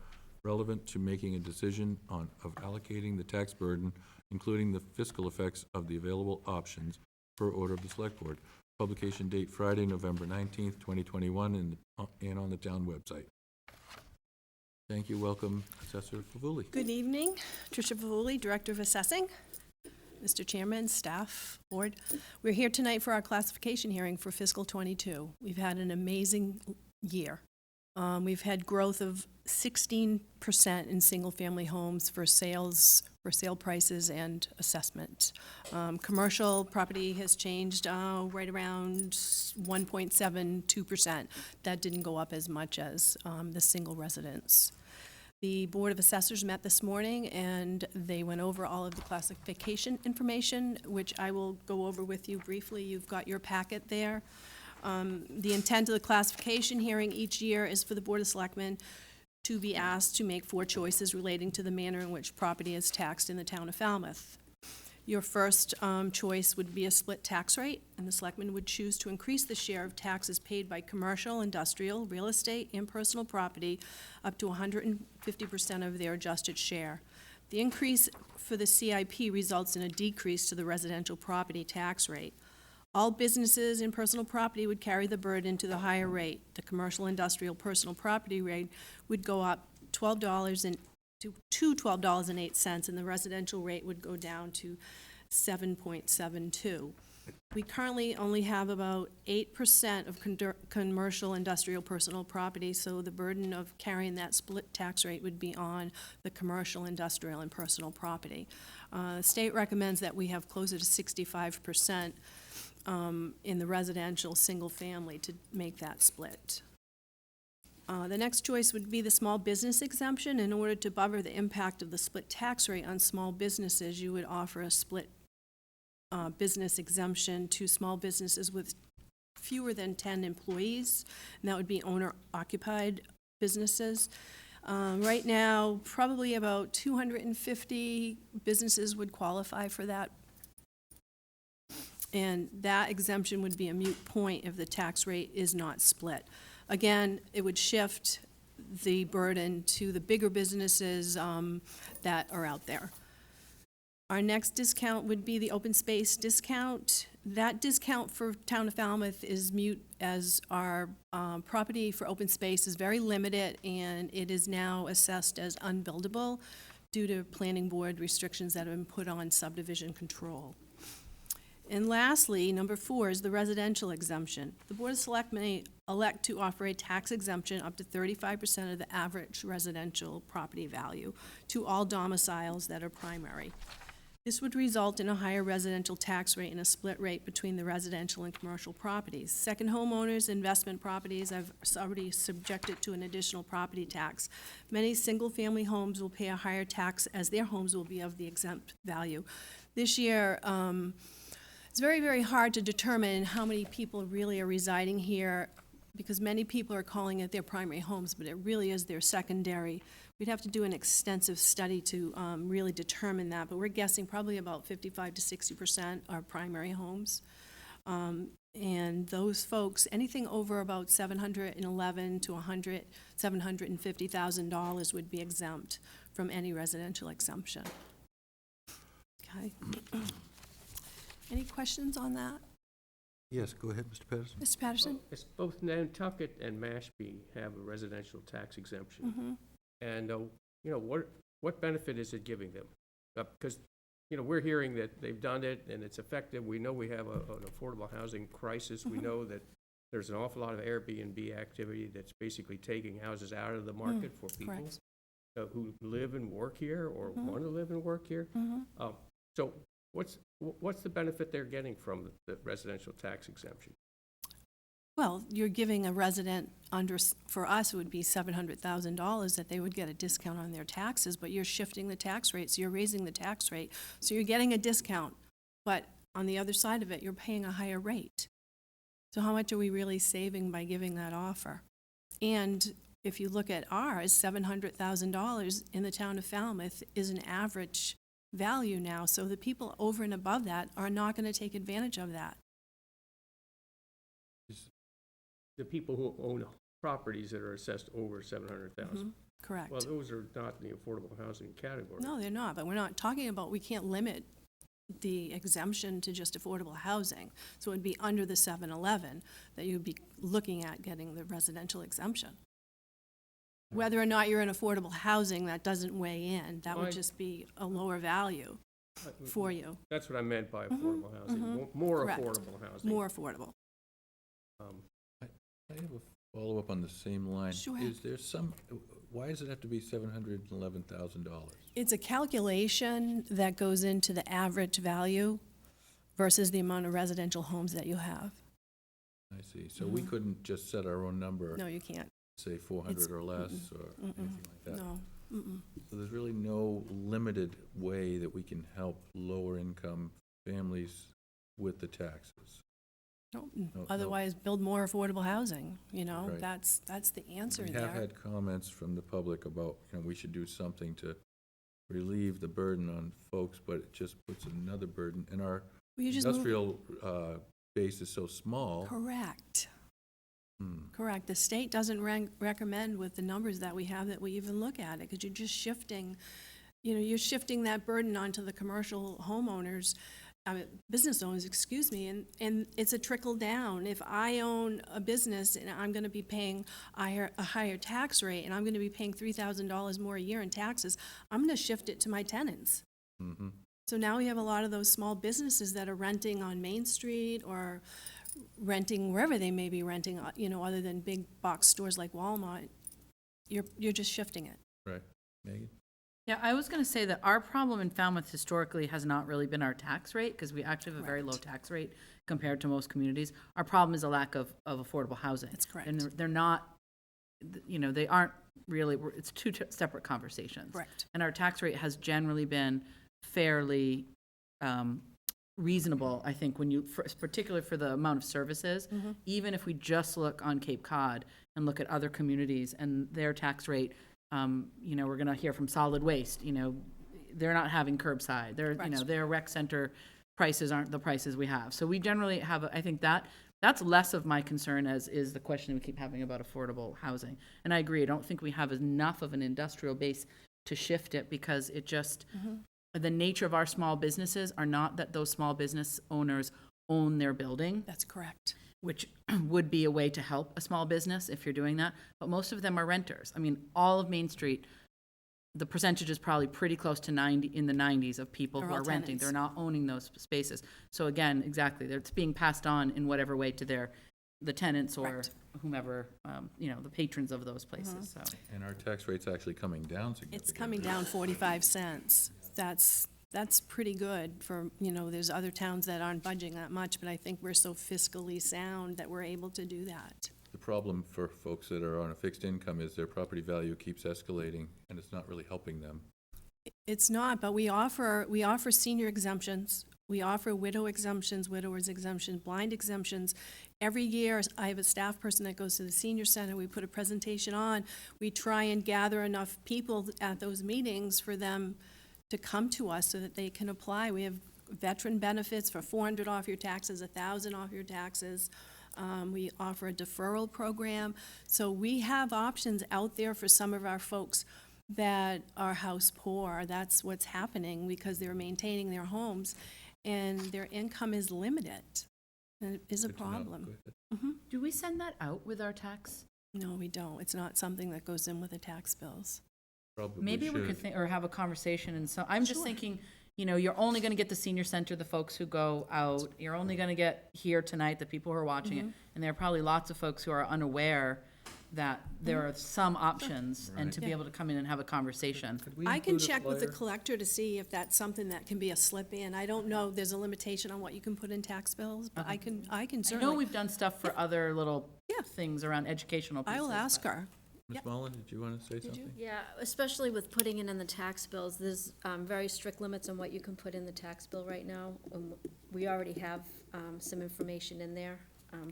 [SPEAKER 6] relevant to making a decision of allocating the tax burden, including the fiscal effects of the available options, per order of the Select Board. Publication date Friday, November 19th, 2021, and on the town website. Thank you. Welcome, Assessor Favuli.
[SPEAKER 15] Good evening. Tricia Favuli, Director of Assessing. Mr. Chairman, staff, board. We're here tonight for our classification hearing for fiscal '22. We've had an amazing year. We've had growth of 16% in single-family homes for sales, for sale prices and assessment. Commercial property has changed right around 1.72%. That didn't go up as much as the single residence. The Board of Assessors met this morning, and they went over all of the classification information, which I will go over with you briefly. You've got your packet there. The intent of the classification hearing each year is for the Board of Selectmen to be asked to make 4 choices relating to the manner in which property is taxed in the town of Falmouth. Your first choice would be a split tax rate, and the Selectmen would choose to increase the share of taxes paid by commercial, industrial, real estate, and personal property up to 150% of their adjusted share. The increase for the CIP results in a decrease to the residential property tax rate. All businesses and personal property would carry the burden to the higher rate. The commercial, industrial, personal property rate would go up $12 to $12.08, and the residential rate would go down to 7.72. We currently only have about 8% of commercial, industrial, personal property, so the burden of carrying that split tax rate would be on the commercial, industrial, and personal property. The state recommends that we have closer to 65% in the residential single family to make that split. The next choice would be the small business exemption. In order to buffer the impact of the split tax rate on small businesses, you would offer a split business exemption to small businesses with fewer than 10 employees, and that would be owner-occupied businesses. Right now, probably about 250 businesses would qualify for that. And that exemption would be a moot point if the tax rate is not split. Again, it would shift the burden to the bigger businesses that are out there. Our next discount would be the open space discount. That discount for Town of Falmouth is moot as our property for open space is very limited and it is now assessed as unbuildable due to planning board restrictions that have been put on subdivision control. And lastly, number 4 is the residential exemption. The Board of Selectmen may elect to offer a tax exemption up to 35% of the average residential property value to all domiciles that are primary. This would result in a higher residential tax rate and a split rate between the residential and commercial properties. Second homeowners, investment properties, I've already subjected to an additional property tax. Many single-family homes will pay a higher tax as their homes will be of the exempt value. This year, it's very, very hard to determine how many people really are residing here because many people are calling it their primary homes, but it really is their secondary. We'd have to do an extensive study to really determine that, but we're guessing probably about 55 to 60% are primary homes. And those folks, anything over about $711,000 to $750,000 would be exempt from any residential exemption. Okay. Any questions on that?
[SPEAKER 6] Yes, go ahead, Mr. Patterson.
[SPEAKER 15] Mr. Patterson?
[SPEAKER 8] It's both Nantucket and Mashpee have a residential tax exemption.
[SPEAKER 15] Mm-hmm.
[SPEAKER 8] And, you know, what benefit is it giving them? Because, you know, we're hearing that they've done it and it's effective. We know we have an affordable housing crisis. We know that there's an awful lot of Airbnb activity that's basically taking houses out of the market for people who live and work here or want to live and work here. So what's the benefit they're getting from the residential tax exemption?
[SPEAKER 15] Well, you're giving a resident under, for us, it would be $700,000 that they would get a discount on their taxes, but you're shifting the tax rate, so you're raising the tax rate. So you're getting a discount, but on the other side of it, you're paying a higher rate. So how much are we really saving by giving that offer? And if you look at ours, $700,000 in the town of Falmouth is an average value now, so the people over and above that are not going to take advantage of that.
[SPEAKER 8] The people who own properties that are assessed over $700,000.
[SPEAKER 15] Correct.
[SPEAKER 8] Well, those are not in the affordable housing category.
[SPEAKER 15] No, they're not, but we're not talking about, we can't limit the exemption to just affordable housing. So it would be under the 711 that you'd be looking at getting the residential exemption. Whether or not you're in affordable housing, that doesn't weigh in. That would just be a lower value for you.
[SPEAKER 8] That's what I meant by affordable housing, more
[SPEAKER 15] Correct.
[SPEAKER 8] affordable housing.
[SPEAKER 15] More affordable.
[SPEAKER 6] I have a follow-up on the same line.
[SPEAKER 15] Sure.
[SPEAKER 6] Is there some, why does it have to be $711,000?
[SPEAKER 15] It's a calculation that goes into the average value versus the amount of residential homes that you have.
[SPEAKER 6] I see. So we couldn't just set our own number?
[SPEAKER 15] No, you can't.
[SPEAKER 6] Say 400 or less or anything like that?
[SPEAKER 15] No.
[SPEAKER 6] So there's really no limited way that we can help lower-income families with the taxes?
[SPEAKER 15] No.
[SPEAKER 6] No.
[SPEAKER 15] Otherwise, build more affordable housing, you know?
[SPEAKER 6] Right.
[SPEAKER 15] That's the answer
[SPEAKER 6] We
[SPEAKER 15] there.
[SPEAKER 6] have had comments from the public about, you know, we should do something to relieve the burden on folks, but it just puts another burden. And our
[SPEAKER 15] Well, you just
[SPEAKER 6] industrial base is so small.
[SPEAKER 15] Correct. Correct. The state doesn't recommend with the numbers that we have that we even look at it, because you're just shifting, you know, you're shifting that burden onto the commercial homeowners, business owners, excuse me, and it's a trickle down. If I own a business and I'm going to be paying a higher tax rate and I'm going to be paying $3,000 more a year in taxes, I'm going to shift it to my tenants. So now we have a lot of those small businesses that are renting on Main Street or renting wherever they may be renting, you know, other than big box stores like Walmart. You're just shifting it.
[SPEAKER 6] Right. Megan?
[SPEAKER 9] Yeah, I was going to say that our problem in Falmouth historically has not really been our tax rate, because we actually have a very low tax rate compared to most communities. Our problem is a lack of affordable housing.
[SPEAKER 15] That's correct.
[SPEAKER 9] And they're not you know, they aren't really, it's two separate conversations.
[SPEAKER 15] Correct.
[SPEAKER 9] And our tax rate has generally been fairly reasonable, I think, when you, particularly for the amount of services, even if we just look on Cape Cod and look at other communities and their tax rate, you know, we're going to hear from solid waste, you know, they're not having curbside. They're, you know, their rec center prices aren't the prices we have. So we generally have, I think that's less of my concern as is the question we keep having about affordable housing. And I agree, I don't think we have enough of an industrial base to shift it because it just, the nature of our small businesses are not that those small business owners own their building.
[SPEAKER 15] That's correct.
[SPEAKER 9] Which would be a way to help a small business if you're doing that. But most of them are renters. I mean, all of Main Street, the percentage is probably pretty close to 90, in the 90s of people
[SPEAKER 15] They're
[SPEAKER 9] who
[SPEAKER 15] all
[SPEAKER 9] are renting.
[SPEAKER 15] tenants.
[SPEAKER 9] They're not owning those spaces. So again, exactly, it's being passed on in whatever way to the tenants or
[SPEAKER 15] Correct.
[SPEAKER 9] whomever, you know, the patrons of those places, so.
[SPEAKER 6] And our tax rate's actually coming down significantly.
[SPEAKER 15] It's coming down 45 cents. That's pretty good for, you know, there's other towns that aren't budging that much, but I think we're so fiscally sound that we're able to do that.
[SPEAKER 6] The problem for folks that are on a fixed income is their property value keeps escalating, and it's not really helping them.
[SPEAKER 15] It's not, but we offer senior exemptions. We offer widow exemptions, widowers exemptions, blind exemptions. Every year, I have a staff person that goes to the senior center. We put a presentation on. We try and gather enough people at those meetings for them to come to us so that they can apply. We have veteran benefits for $400 off your taxes, $1,000 off your taxes. We offer a deferral program. So we have options out there for some of our folks that are house poor. That's what's happening because they're maintaining their homes and their income is limited. And it is a
[SPEAKER 6] Good to know.
[SPEAKER 15] problem.
[SPEAKER 6] Good.
[SPEAKER 9] Do we send that out with our tax?
[SPEAKER 15] No, we don't. It's not something that goes in with the tax bills.
[SPEAKER 6] Probably
[SPEAKER 9] Maybe we could
[SPEAKER 6] should.
[SPEAKER 9] think, or have a conversation, and so, I'm just
[SPEAKER 15] Sure.
[SPEAKER 9] thinking, you know, you're only gonna get the senior center, the folks who go out, you're only gonna get here tonight, the people who are watching it, and there are probably lots of folks who are unaware that there are some options, and to be able to come in and have a conversation.
[SPEAKER 15] I can check with the collector to see if that's something that can be a slip in. I don't know, there's a limitation on what you can put in tax bills, but I can
[SPEAKER 9] I know
[SPEAKER 15] certainly,
[SPEAKER 9] we've done stuff for other little
[SPEAKER 15] Yeah.
[SPEAKER 9] things around educational pieces.
[SPEAKER 15] I will ask her.
[SPEAKER 6] Ms. Mullen, did you want to say something?
[SPEAKER 14] Yeah, especially with putting it in the tax bills, there's very strict limits on what you can put in the tax bill right now. We already have some information in there,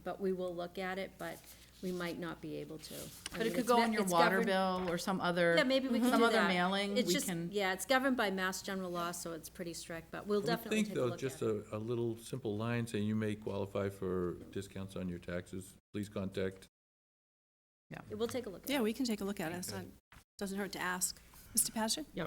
[SPEAKER 14] but we will look at it, but we might not be able to.
[SPEAKER 9] But it could go on your water bill or some other.
[SPEAKER 14] Yeah, maybe we can do that.
[SPEAKER 9] Some other mailing,
[SPEAKER 14] It's
[SPEAKER 9] we
[SPEAKER 14] just-
[SPEAKER 9] can.
[SPEAKER 14] Yeah, it's governed by Mass General Law, so it's pretty strict, but we'll definitely take a look at it.
[SPEAKER 6] I think, though, just a little simple line saying you may qualify for discounts on your taxes. Please contact.
[SPEAKER 14] We'll take a look at it.
[SPEAKER 15] Yeah, we can take a look at it. It's not, doesn't hurt to ask. Mr. Patrick?
[SPEAKER 8] Yeah,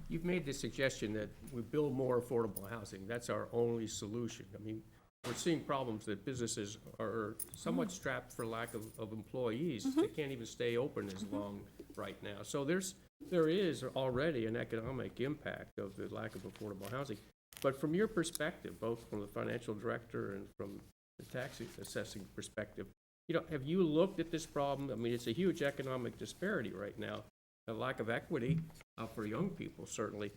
[SPEAKER 8] you've made the suggestion that we build more affordable housing. That's our only solution. I mean, we're seeing problems that businesses are somewhat strapped for lack of employees. They can't even stay open as long right now. So there is already an economic impact of the lack of affordable housing. But from your perspective, both from the financial director and from the tax assessing perspective, you know, have you looked at this problem? I mean, it's a huge economic disparity right now, a lack of equity for young people, certainly.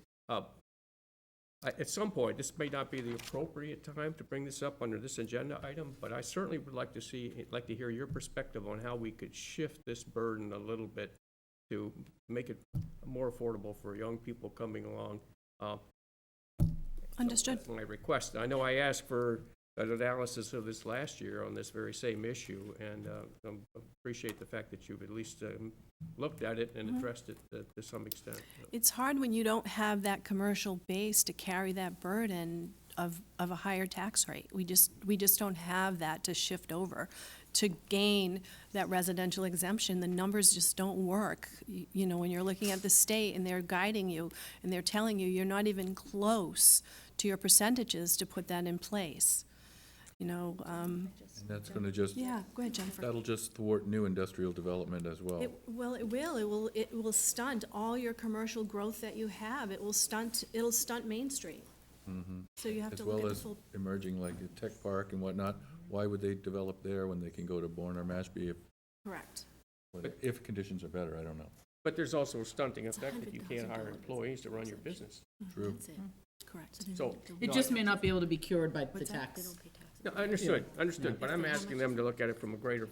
[SPEAKER 8] At some point, this may not be the appropriate time to bring this up under this agenda item, but I certainly would like to hear your perspective on how we could shift this burden a little bit to make it more affordable for young people coming along.
[SPEAKER 15] Understood.
[SPEAKER 8] So that's my request. I know I asked for an analysis of this last year on this very same issue, and appreciate the fact that you've at least looked at it and addressed it to some extent.
[SPEAKER 15] It's hard when you don't have that commercial base to carry that burden of a higher tax rate. We just don't have that to shift over. To gain that residential exemption, the numbers just don't work. You know, when you're looking at the state and they're guiding you and they're telling you you're not even close to your percentages to put that in place. You know,
[SPEAKER 6] And that's going to just,
[SPEAKER 15] yeah, go ahead, Jennifer.
[SPEAKER 6] that'll just thwart new industrial development as well.
[SPEAKER 15] It will stunt all your commercial growth that you have. It'll stunt Main Street. So you have to look at the
[SPEAKER 6] As well
[SPEAKER 15] full.
[SPEAKER 6] as emerging like a tech park and whatnot. Why would they develop there when they can go to Bourne or Mashpee
[SPEAKER 15] Correct.
[SPEAKER 6] if conditions are better? I don't know.
[SPEAKER 8] But there's also a stunting effect if you can't hire employees to run your business.
[SPEAKER 6] True.
[SPEAKER 15] Correct.
[SPEAKER 8] So,
[SPEAKER 9] It just may not be able to be cured by the
[SPEAKER 15] What's that?
[SPEAKER 9] tax.
[SPEAKER 8] No, understood, but I'm asking them to look at it from a greater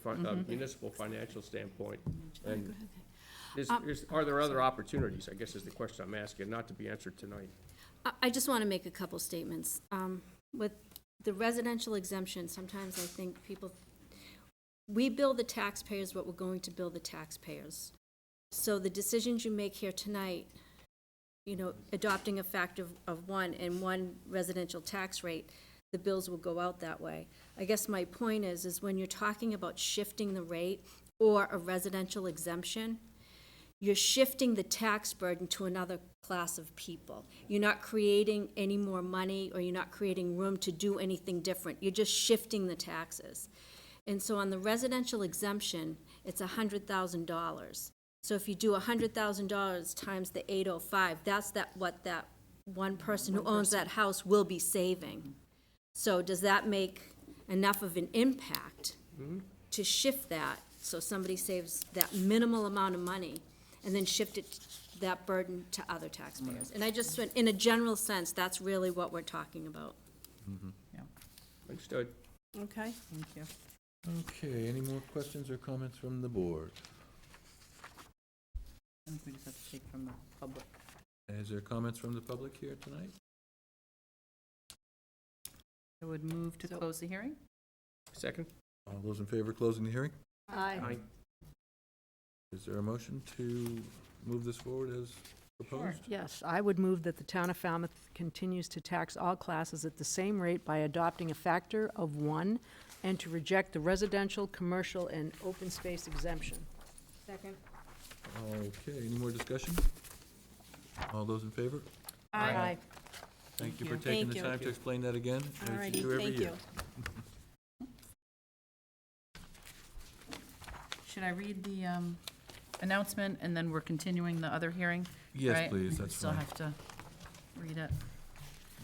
[SPEAKER 8] municipal financial standpoint. And are there other opportunities, I guess is the question I'm asking, not to be answered tonight.
[SPEAKER 14] I just want to make a couple statements. With the residential exemption, sometimes I think we bill the taxpayers what we're going to bill the taxpayers. So the decisions you make here tonight, adopting a factor of one and one residential tax rate, the bills will go out that way. I guess my point is when you're talking about shifting the rate or a residential exemption, you're shifting the tax burden to another class of people. You're not creating any more money, or you're not creating room to do anything different. You're just shifting the taxes. And so on the residential exemption, it's $100,000. So if you do $100,000 times the 805, that's what that one person who owns that house will be saving. So does that make enough of an impact to shift that, so somebody saves that minimal amount of money, and then shift that burden to other taxpayers? And I just, in a general sense, that's really what we're talking about.
[SPEAKER 8] Understood.
[SPEAKER 15] Okay.
[SPEAKER 9] Thank you.
[SPEAKER 6] Okay, any more questions or comments from the board?
[SPEAKER 9] I think we just have to take from the public.
[SPEAKER 6] Is there comments from the public here tonight?
[SPEAKER 9] I would move to close the hearing.
[SPEAKER 8] Second?
[SPEAKER 6] All those in favor of closing the hearing?
[SPEAKER 7] Aye.
[SPEAKER 6] Is there a motion to move this forward as proposed?
[SPEAKER 7] Yes, I would move that the town of Falmouth continues to tax all classes at the same rate by adopting a factor of 1 and to reject the residential, commercial, and open space exemption.
[SPEAKER 11] Second.
[SPEAKER 6] Okay, any more discussion? All those in favor?
[SPEAKER 7] Aye.
[SPEAKER 6] Thank you for taking the time to explain that again. as you
[SPEAKER 15] Alrighty,
[SPEAKER 6] do every
[SPEAKER 15] thank
[SPEAKER 6] year.
[SPEAKER 15] you.
[SPEAKER 9] Should I read the announcement, and then we're continuing the other hearing?
[SPEAKER 6] Yes,
[SPEAKER 9] right?
[SPEAKER 6] please, that's
[SPEAKER 9] Still
[SPEAKER 6] fine.
[SPEAKER 9] have to read it.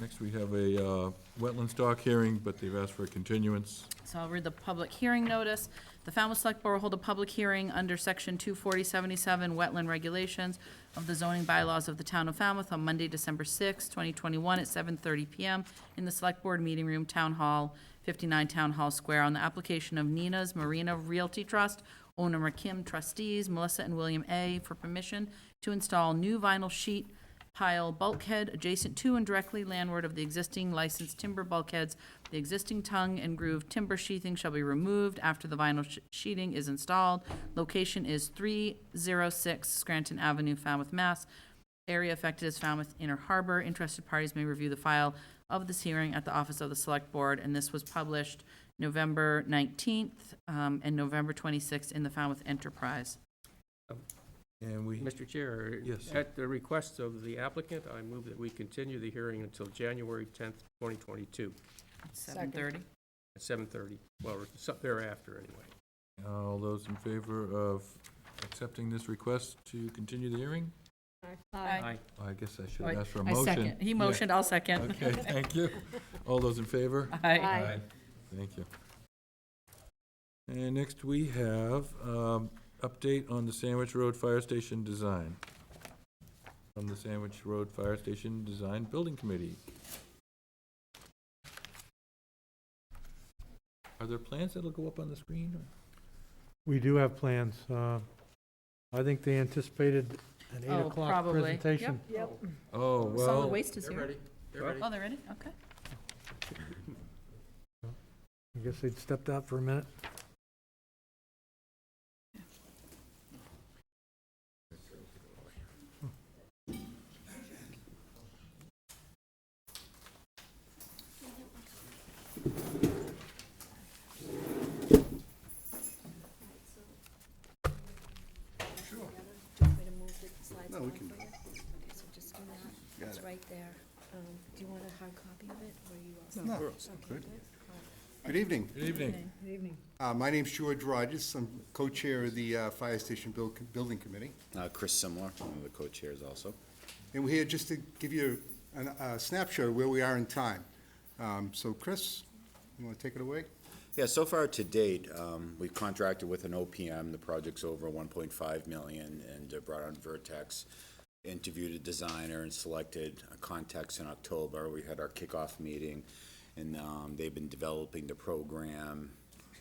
[SPEAKER 6] Next, we have a wetland stock hearing, but they've asked for a continuance.
[SPEAKER 9] So I'll read the public hearing notice. The Falmouth Select Board will hold a public hearing under Section 24077 Wetland Regulations of the zoning bylaws of the town of Falmouth on Monday, December 6, 2021, at 7:30 PM in the Select Board Meeting Room, Town Hall, 59 Town Hall Square, on the application of Nina's Marina Realty Trust, owner Kim, trustees Melissa and William A., for permission to install new vinyl sheet pile bulkhead adjacent to and directly landward of the existing licensed timber bulkheads. The existing tongue and groove timber sheathing shall be removed after the vinyl sheeting is installed. Location is 306 Scranton Avenue, Falmouth, Mass. Area affected is Falmouth Inner Harbor. Interested parties may review the file of this hearing at the office of the Select Board, and this was published November 19th and November 26th in the Falmouth Enterprise.
[SPEAKER 6] And we,
[SPEAKER 8] Mr. Chair,
[SPEAKER 6] Yes.
[SPEAKER 8] at the request of the applicant, I move that we continue the hearing until January 10th, 2022,
[SPEAKER 9] 7:30.
[SPEAKER 8] at 7:30, well, it's up thereafter anyway.
[SPEAKER 6] all those in favor of accepting this request to continue the hearing?
[SPEAKER 9] Aye.
[SPEAKER 6] I guess I should
[SPEAKER 9] Aye.
[SPEAKER 6] ask for a
[SPEAKER 9] I
[SPEAKER 6] motion.
[SPEAKER 9] second. He motioned, I'll second.
[SPEAKER 6] Okay, thank you. All those in favor?
[SPEAKER 9] Aye.
[SPEAKER 6] Thank you. And next we have update on the Sandwich Road Fire Station design from the Sandwich Road Fire Station Design Building Committee. Are there plans that'll go up on the screen? Or?
[SPEAKER 13] We do have plans. I think they anticipated an 8 o'clock
[SPEAKER 9] probably.
[SPEAKER 13] presentation.
[SPEAKER 7] Yep.
[SPEAKER 6] Oh,
[SPEAKER 9] Solid
[SPEAKER 6] well,
[SPEAKER 9] waste is here.
[SPEAKER 8] They're ready.
[SPEAKER 9] Oh, they're ready? Okay.
[SPEAKER 13] I guess they'd stepped out for a minute.
[SPEAKER 14] No, we can. Okay, so just do that. It's right there. Do you want a hard copy of it, or you also?
[SPEAKER 16] No, good. Good evening.
[SPEAKER 6] good evening.
[SPEAKER 7] Good evening.
[SPEAKER 16] My name's George Rogers. I'm co-chair of the Fire Station Building Committee.
[SPEAKER 17] Chris Simler, one of the co-chairs also.
[SPEAKER 16] And we're here just to give you a snapshot of where we are in time. So Chris, you want to take it away?
[SPEAKER 17] Yeah, so far to date, we've contracted with an OPM. The project's over $1.5 million, and brought on Vertex, interviewed a designer, and selected a context in October. We had our kickoff meeting, And they've been developing the program,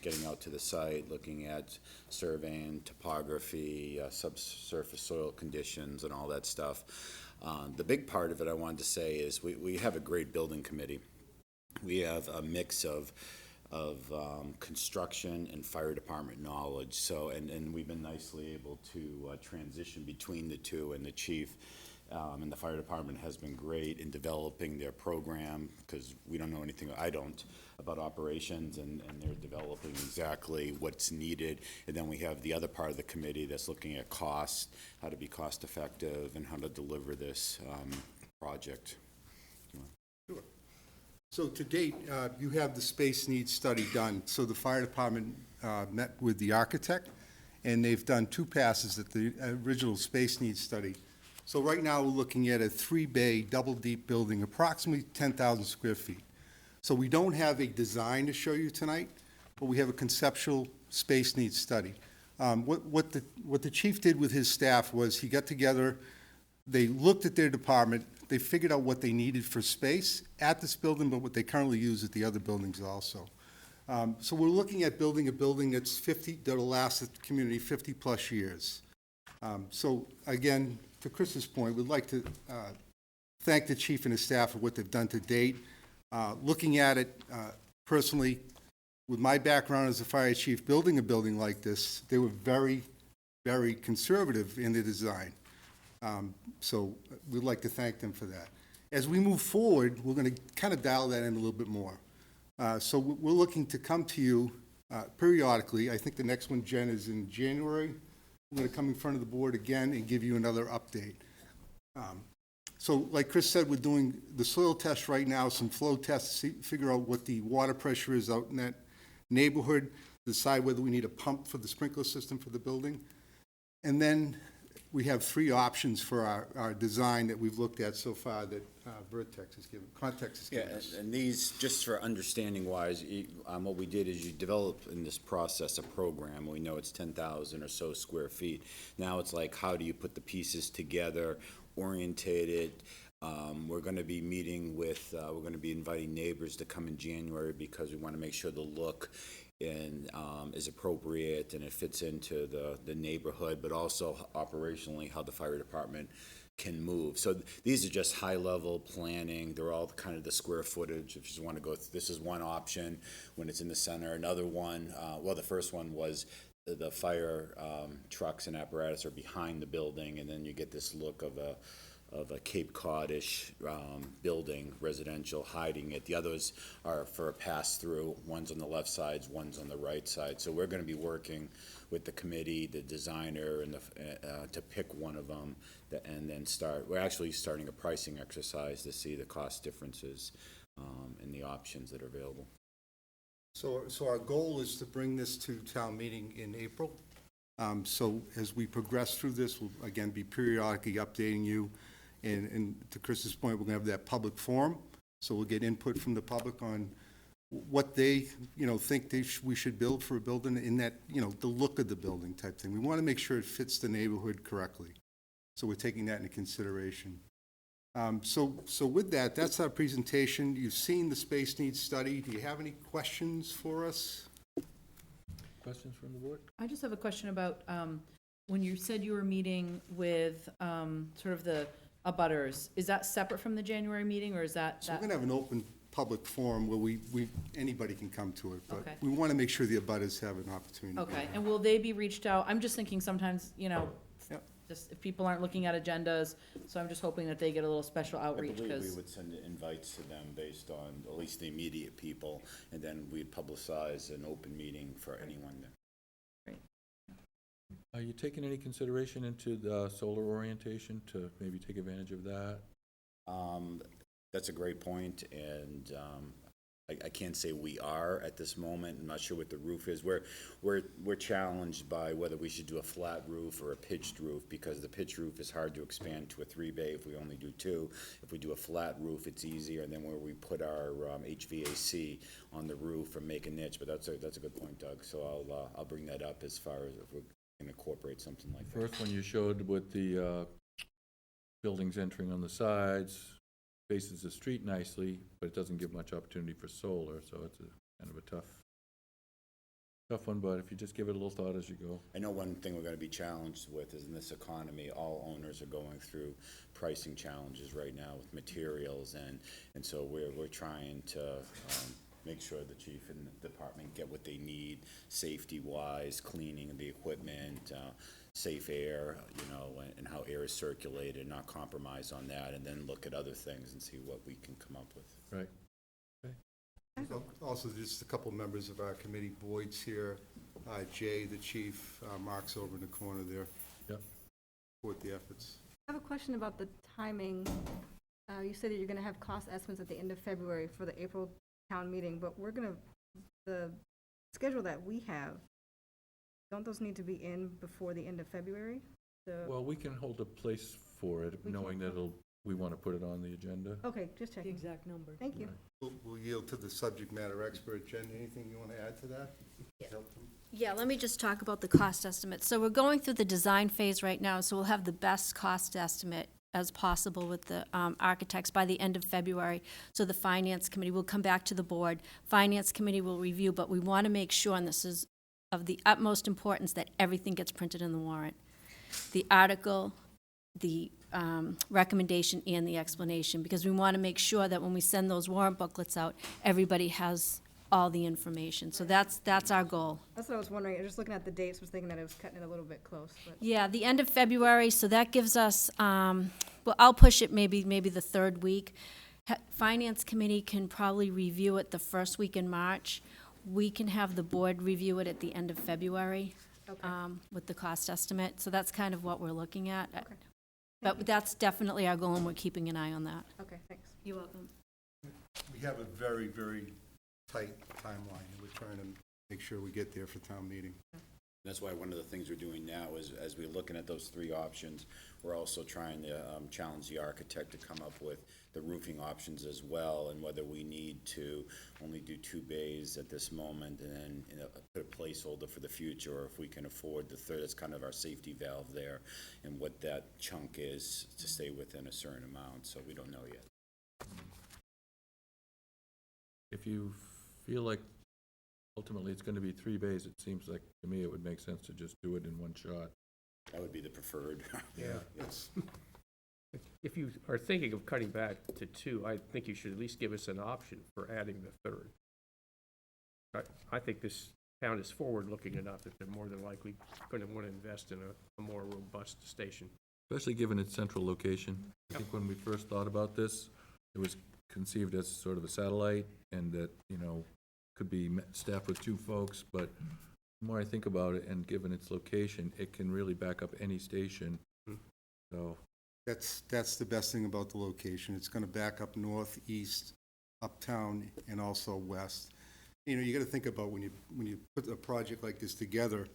[SPEAKER 17] getting out to the site, looking at surveying, topography, subsurface soil conditions, and all that stuff. The big part of it I wanted to say is we have a great building committee. We have a mix of construction and fire department knowledge. So, and we've been nicely able to transition between the two, and the chief and the fire department has been great in developing their program, because we don't know anything, I don't, about operations, and they're developing exactly what's needed. And then we have the other part of the committee that's looking at cost, how to be cost effective, and how to deliver this project.
[SPEAKER 16] Sure. So to date, you have the space needs study done. So the fire department met with the architect, and they've done 2 passes at the original space needs study. So right now, we're looking at a 3-bay, double-deep building, approximately 10,000 square feet. So we don't have a design to show you tonight, but we have a conceptual space needs study. What the chief did with his staff was he got together, they looked at their department, they figured out what they needed for space at this building, but what they currently use at the other buildings also. So we're looking at building a building that'll last the community 50-plus years. So again, to Chris's point, we'd like to thank the chief and his staff for what they've done to date. Looking at it personally, with my background as a fire chief, building a building like this, they were very, very conservative in the design. So we'd like to thank them for that. As we move forward, we're going to kind of dial that in a little bit more. So we're looking to come to you periodically. I think the next one, Jen, is in January. We're going to come in front of the board again and give you another update. So like Chris said, we're doing the soil test right now, some flow tests to figure out what the water pressure is out in that neighborhood, decide whether we need a pump for the sprinkler system for the building. And then we have 3 options for our design that we've looked at so far that Vertex has given, Context has given us.
[SPEAKER 17] And these, just for understanding wise, what we did is you develop in this process a program. We know it's 10,000 or so square feet. Now it's like, how do you put the pieces together, orientate it? We're going to be meeting with, we're going to be inviting neighbors to come in January, because we want to make sure the look and is appropriate and it fits into the neighborhood, but also operationally how the fire department can move. So these are just high-level planning. They're all kind of the square footage. If you just want to go through, this is one option when it's in the center. Another one, well, the first one was the fire trucks and apparatus are behind the building, and then you get this look of a Cape Cod-ish building, residential, hiding it. The others are for a pass-through. One's on the left side, one's on the right side. So we're going to be working with the committee, the designer, and to pick one of them, and then start. We're actually starting a pricing exercise to see the cost differences and the options that are available.
[SPEAKER 16] So our goal is to bring this to town meeting in April. So as we progress through this, we'll again be periodically updating you. And to Chris's point, we're going to have that public forum. So we'll get input from the public on what they, think we should build for a building in that, the look of the building type thing. We want to make sure it fits the neighborhood correctly. So we're taking that into consideration. So with that, that's our presentation. You've seen the space needs study. Do you have any questions for us?
[SPEAKER 6] Questions from the board?
[SPEAKER 9] I just have a question about when you said you were meeting with sort of the abutters. Is that separate from the January meeting, or is that?
[SPEAKER 16] So we're going to have an open public forum where anybody can come to it, but
[SPEAKER 9] Okay.
[SPEAKER 16] we want to make sure the abutters have an opportunity.
[SPEAKER 9] Okay, and will they be reached out? I'm just thinking sometimes,
[SPEAKER 16] Yep.
[SPEAKER 9] just if people aren't looking at agendas, so I'm just hoping that they get a little special
[SPEAKER 17] I
[SPEAKER 9] outreach,
[SPEAKER 17] believe we
[SPEAKER 9] because,
[SPEAKER 17] would send invites to them based on at least the immediate people, and then we'd publicize an open meeting for anyone there.
[SPEAKER 6] Are you taking any consideration into the solar orientation to maybe take advantage of that?
[SPEAKER 17] That's a great point, and I can't say we are at this moment. I'm not sure what the roof is. We're challenged by whether we should do a flat roof or a pitched roof, because the pitched roof is hard to expand to a 3-bay if we only do 2. If we do a flat roof, it's easier, and then where we put our HVAC on the roof or make a niche. But that's a good point, Doug. So I'll bring that up as far as if we're going to incorporate something like that.
[SPEAKER 6] First one you showed with the buildings entering on the sides, faces the street nicely, but it doesn't give much opportunity for solar, so it's kind of a tough one, but if you just give it a little thought as you go.
[SPEAKER 17] I know one thing we're gonna be challenged with is in this economy, all owners are going through pricing challenges right now with materials, and so we're trying to, make sure the chief and the department get what they need, safety-wise, cleaning of the equipment, safe air, and how air is circulated, not compromise on that, and then look at other things and see what we can come up with.
[SPEAKER 6] Right.
[SPEAKER 16] Also, just a couple members of our committee, Boyd's here, Jay, the chief, Mark's over in the corner there.
[SPEAKER 6] Yep.
[SPEAKER 16] Support the efforts.
[SPEAKER 11] I have a question about the timing. You said that you're gonna have cost estimates at the end of February for the April town meeting, but the schedule that we have, don't those need to be in before the end of February?
[SPEAKER 6] Well, we can hold a place for it, knowing that we want to put it on the agenda.
[SPEAKER 11] Okay, just checking.
[SPEAKER 7] The exact number.
[SPEAKER 11] Thank you.
[SPEAKER 16] We'll yield to the subject matter expert. Jen, anything you want to add to that?
[SPEAKER 14] Yeah, let me just talk about the cost estimate. So we're going through the design phase right now, so we'll have the best cost estimate as possible with the architects by the end of February. So the Finance Committee will come back to the board. Finance Committee will review, but we want to make sure, and this is of the utmost importance, that everything gets printed in the warrant. The article, the recommendation, and the explanation, because we want to make sure that when we send those warrant booklets out, everybody has all the information. So that's our goal.
[SPEAKER 11] That's what I was wondering. Just looking at the dates, was thinking that it was cutting it a little bit close, but.
[SPEAKER 14] Yeah, the end of February, so that gives us, well, I'll push it maybe the third week. Finance Committee can probably review it the first week in March. We can have the board review it at the end of February.
[SPEAKER 11] Okay.
[SPEAKER 14] With the cost estimate. So that's kind of what we're looking at.
[SPEAKER 11] Okay.
[SPEAKER 14] But that's definitely our goal, and we're keeping an eye on that.
[SPEAKER 11] Okay, thanks.
[SPEAKER 14] You're welcome.
[SPEAKER 16] We have a very, very tight timeline, and we're trying to make sure we get there for town meeting.
[SPEAKER 17] That's why one of the things we're doing now is, as we're looking at those three options, we're also trying to challenge the architect to come up with the roofing options as well, and whether we need to only do 2 bays at this moment and then put a placeholder for the future, or if we can afford the third. That's kind of our safety valve there, and what that chunk is to stay within a certain amount, so we don't know yet.
[SPEAKER 6] If you feel like ultimately it's going to be 3 bays, it seems like, to me, it would make sense to just do it in one shot.
[SPEAKER 17] That would be the preferred.
[SPEAKER 6] Yeah.
[SPEAKER 16] Yes.
[SPEAKER 8] If you are thinking of cutting back to 2, I think you should at least give us an option for adding the third. I think this town is forward-looking enough that they're more than likely going to want to invest in a more robust station.
[SPEAKER 6] Especially given its central location. I think when we first thought about this, it was conceived as sort of a satellite, and that, could be staffed with 2 folks, but the more I think about it, and given its location, it can really back up any station. So
[SPEAKER 16] That's the best thing about the location. It's going to back up north, east, uptown, and also west. You got to think about when you put a project like this together,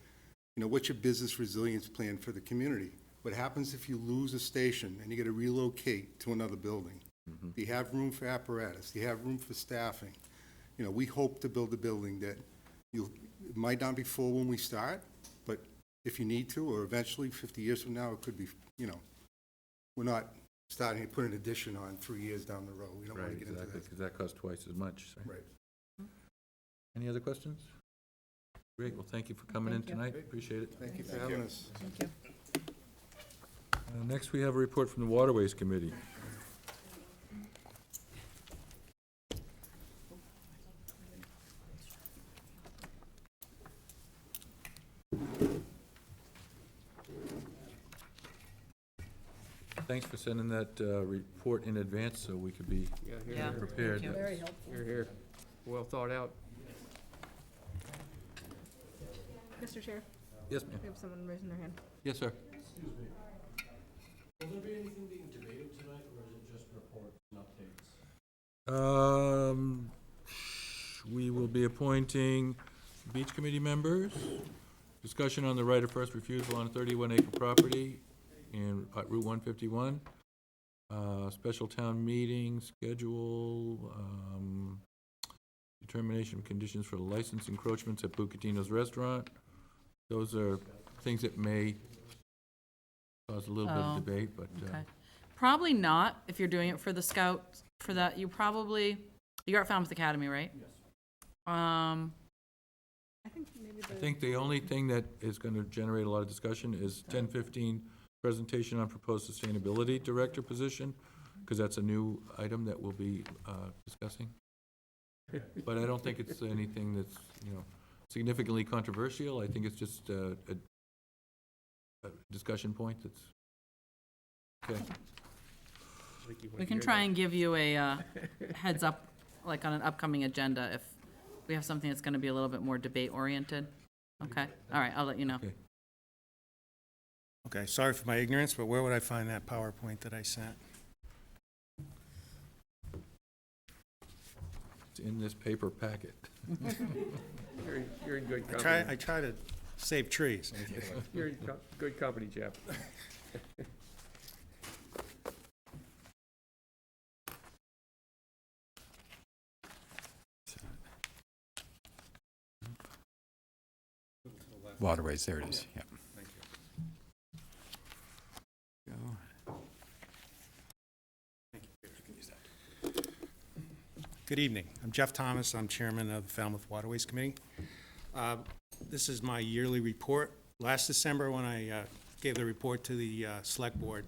[SPEAKER 16] what's your business resilience plan for the community? What happens if you lose a station and you got to relocate to another building?
[SPEAKER 6] Mm-hmm.
[SPEAKER 16] Do you have room for apparatus? Do you have room for staffing? We hope to build a building that it might not be full when we start, but if you need to, or eventually 50 years from now, it could be, we're not starting to put an addition on 3 years down the road. We don't want to get into that.
[SPEAKER 6] Because that costs twice as much. So.
[SPEAKER 16] Right.
[SPEAKER 6] Any other questions? Great, well, thank you for coming in tonight, appreciate it.
[SPEAKER 16] Thank you for having us.
[SPEAKER 9] Thank you.
[SPEAKER 6] Next, we have a report from the Waterways Committee. Thanks for sending that report in advance so we could be
[SPEAKER 9] Yeah,
[SPEAKER 6] prepared.
[SPEAKER 9] thank you.
[SPEAKER 7] Very helpful.
[SPEAKER 8] Here, well thought out.
[SPEAKER 11] Mr. Chair,
[SPEAKER 6] Yes, ma'am.
[SPEAKER 11] we have someone raising their hand.
[SPEAKER 6] Yes, sir.
[SPEAKER 13] Will there be anything being debated tonight, or is it just reports and updates?
[SPEAKER 6] We will be appointing beach committee members. Discussion on the right of first refusal on a 31-acre property at Route 151. Special town meeting schedule. Determination of conditions for license encroachments at Bucatino's Restaurant. Those are things that may cause a little bit of debate, but.
[SPEAKER 9] Okay. probably not, if you're doing it for the Scout, for that, you're at Falmouth Academy, right? Yes.
[SPEAKER 11] I think maybe
[SPEAKER 6] I think the only thing that is going to generate a lot of discussion is 10:15, presentation on proposed sustainability director position, because that's a new item that we'll be discussing. But I don't think it's anything that's, significantly controversial. I think it's just a discussion point that's, okay.
[SPEAKER 9] We can try and give you a heads up, like on an upcoming agenda, if we have something that's gonna be a little bit more debate-oriented. Okay, all right, I'll let you know.
[SPEAKER 6] Okay.
[SPEAKER 10] Okay, sorry for my ignorance, but where would I find that PowerPoint that I sent?
[SPEAKER 6] It's in this paper packet.
[SPEAKER 8] You're in good company.
[SPEAKER 10] I try to save trees.
[SPEAKER 8] You're in good company, Jeff.
[SPEAKER 18] Waterways, there it is, yeah.
[SPEAKER 10] Thank you. Good evening. I'm Jeff Thomas. I'm chairman of the Falmouth Waterways Committee. This is my yearly report. Last December, when I gave the report to the select board,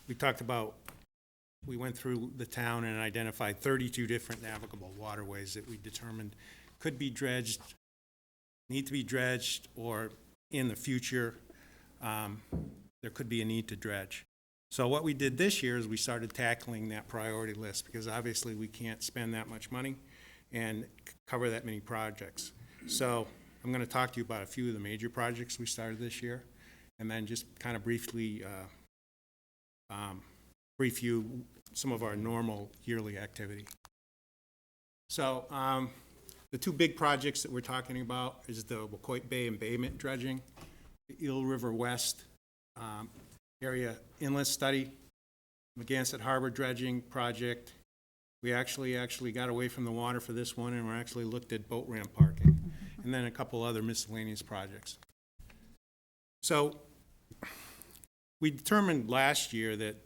[SPEAKER 10] we went through the town and identified 32 different navigable waterways that we determined could be dredged, need to be dredged, or in the future, there could be a need to dredge. So what we did this year is we started tackling that priority list, because obviously we can't spend that much money and cover that many projects. So I'm going to talk to you about a few of the major projects we started this year, and then just kind of briefly brief you some of our normal yearly activity. So the two big projects that we're talking about is the Wacoit Bay embayment dredging, the Eel River West area inlet study, Magansett Harbor dredging project. We actually got away from the water for this one, and we actually looked at boat ramp parking, and then a couple other miscellaneous projects. So we determined last year that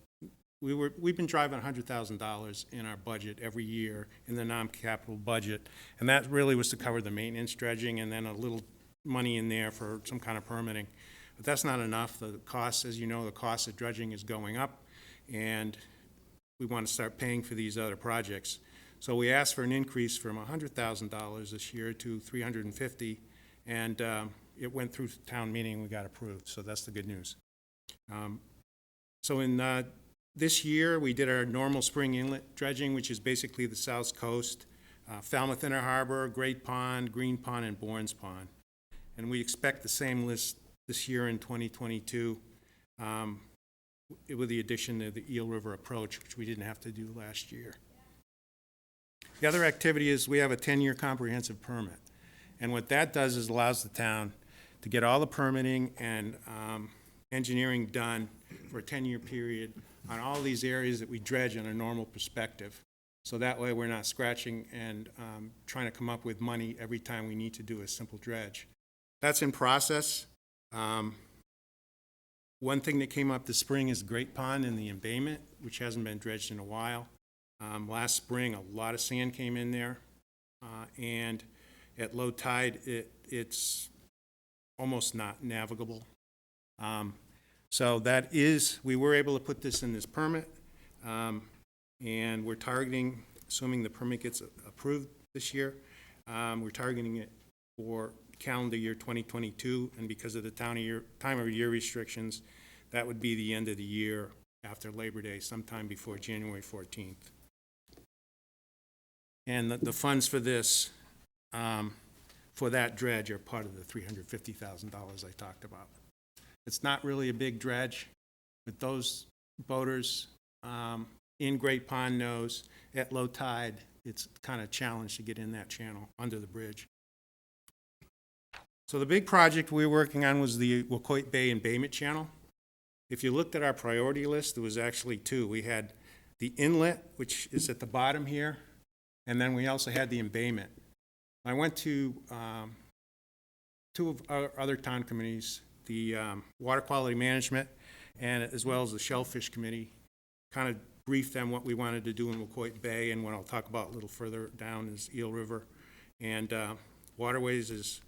[SPEAKER 10] we've been driving $100,000 in our budget every year in the non-capital budget, and that really was to cover the maintenance dredging and then a little money in there for some kind of permitting. But that's not enough. The cost, as you know, the cost of dredging is going up, and we want to start paying for these other projects. So we asked for an increase from $100,000 this year to $350,000, and it went through town meeting and we got approved, so that's the good news. So in this year, we did our normal spring inlet dredging, which is basically the south coast, Falmouth Inner Harbor, Great Pond, Green Pond, and Bournes Pond. And we expect the same list this year in 2022, with the addition of the Eel River approach, which we didn't have to do last year. The other activity is we have a 10-year comprehensive permit. And what that does is allows the town to get all the permitting and engineering done for a 10-year period on all these areas that we dredge on a normal perspective. So that way we're not scratching and trying to come up with money every time we need to do a simple dredge. That's in process. One thing that came up this spring is Great Pond and the embayment, which hasn't been dredged in a while. Last spring, a lot of sand came in there, and at low tide, it's almost not navigable. So that is, we were able to put this in this permit, and we're targeting, assuming the permit gets approved this year, we're targeting it for calendar year 2022, and because of the time of year restrictions, that would be the end of the year after Labor Day, sometime before January 14th. And the funds for this, for that dredge, are part of the $350,000 I talked about. It's not really a big dredge, but those boaters in Great Pond knows at low tide, it's kind of challenged to get in that channel under the bridge. So the big project we were working on was the Wacoit Bay embayment channel. If you looked at our priority list, there was actually two. We had the inlet, which is at the bottom here, and then we also had the embayment. I went to two of our other town committees, the Water Quality Management, and as well as the Shellfish Committee, kind of briefed them what we wanted to do in Wacoit Bay, and what I'll talk about a little further down is Eel River. And Waterways is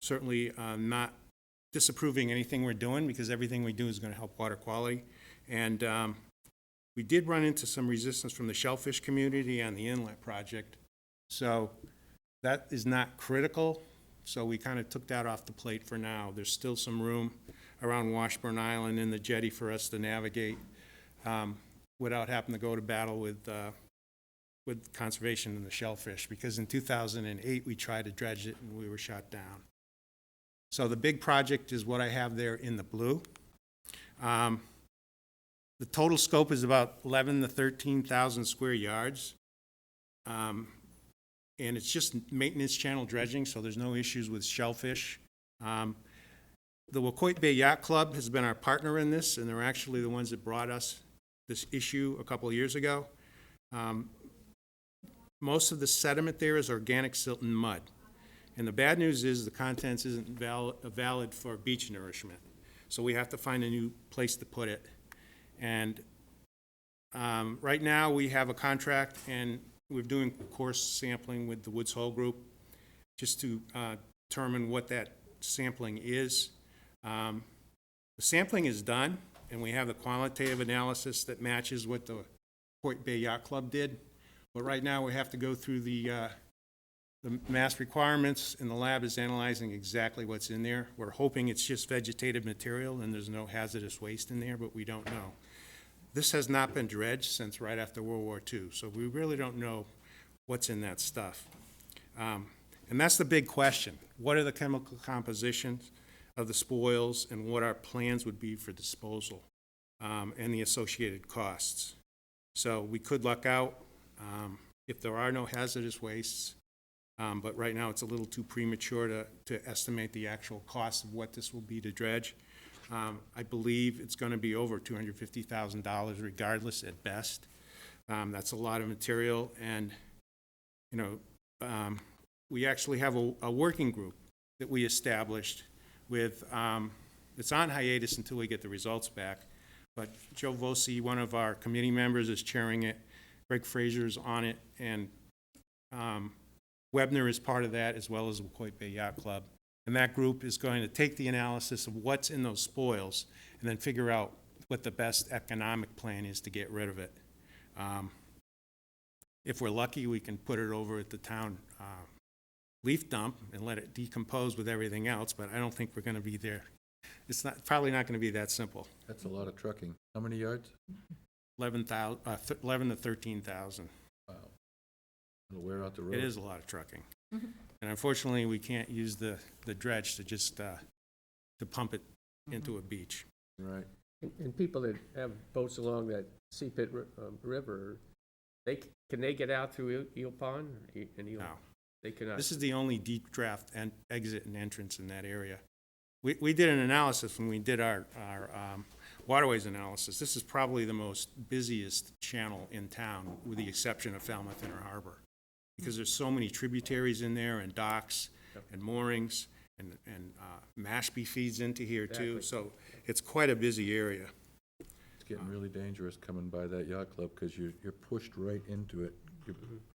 [SPEAKER 10] certainly not disapproving anything we're doing, because everything we do is going to help water quality. And we did run into some resistance from the shellfish community on the inlet project. So that is not critical, so we kind of took that off the plate for now. There's still some room around Washburn Island in the jetty for us to navigate without having to go to battle with conservation and the shellfish, because in 2008 we tried to dredge it and we were shot down. So the big project is what I have there in the blue. The total scope is about 11 to 13,000 square yards. And it's just maintenance channel dredging, so there's no issues with shellfish. The Wacoit Bay Yacht Club has been our partner in this, and they're actually the ones that brought us this issue a couple of years ago. Most of the sediment there is organic silt and mud. And the bad news is the contents isn't valid for beach nourishment. So we have to find a new place to put it. And right now we have a contract, and we're doing course sampling with the Woods Hole Group just to determine what that sampling is. The sampling is done, and we have the qualitative analysis that matches what the Wacoit Bay Yacht Club did. But right now we have to go through the mass requirements, and the lab is analyzing exactly what's in there. We're hoping it's just vegetative material and there's no hazardous waste in there, but we don't know. This has not been dredged since right after World War II, so we really don't know what's in that stuff. And that's the big question. What are the chemical compositions of the spoils, and what our plans would be for disposal, and the associated costs? So we could luck out if there are no hazardous wastes, but right now it's a little too premature to estimate the actual cost of what this will be to dredge. I believe it's going to be over $250,000 regardless at best. That's a lot of material, and we actually have a working group that we established with, it's on hiatus until we get the results back, but Joe Vosi, one of our committee members, is chairing it. Greg Fraser is on it, and Webner is part of that, as well as the Wacoit Bay Yacht Club. And that group is going to take the analysis of what's in those spoils and then figure out what the best economic plan is to get rid of it. If we're lucky, we can put it over at the town leaf dump and let it decompose with everything else, but I don't think we're going to be there. It's probably not going to be that simple.
[SPEAKER 6] That's a lot of trucking. How many yards?
[SPEAKER 10] 11 to 13,000.
[SPEAKER 6] Wow. It'll wear out the road.
[SPEAKER 10] It is a lot of trucking. And unfortunately, we can't use the dredge to just to pump it into a beach.
[SPEAKER 6] Right.
[SPEAKER 8] And people that have boats along that Sea Pit River, can they get out through Eel Pond?
[SPEAKER 10] No.
[SPEAKER 8] They cannot.
[SPEAKER 10] This is the only deep draft exit and entrance in that area. We did an analysis when we did our waterways analysis. This is probably the most busiest channel in town, with the exception of Falmouth Inner Harbor, because there's so many tributaries in there, and docks and moorings, and Mashpee feeds into here too. So it's quite a busy area.
[SPEAKER 6] It's getting really dangerous coming by that yacht club, because you're pushed right into it.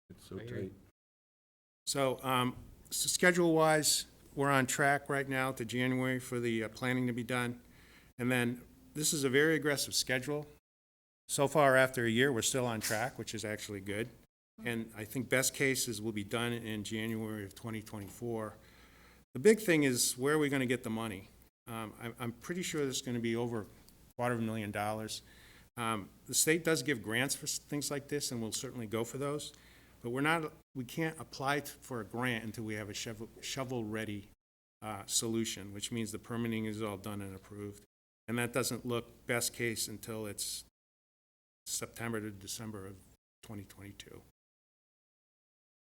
[SPEAKER 6] It's so tight.
[SPEAKER 10] So schedule-wise, we're on track right now to January for the planning to be done. And then this is a very aggressive schedule. So far, after a year, we're still on track, which is actually good. And I think best cases will be done in January of 2024. The big thing is, where are we going to get the money? I'm pretty sure this is going to be over $250,000. The state does give grants for things like this, and we'll certainly go for those. But we can't apply for a grant until we have a shovel-ready solution, which means the permitting is all done and approved. And that doesn't look best case until it's September to December of 2022.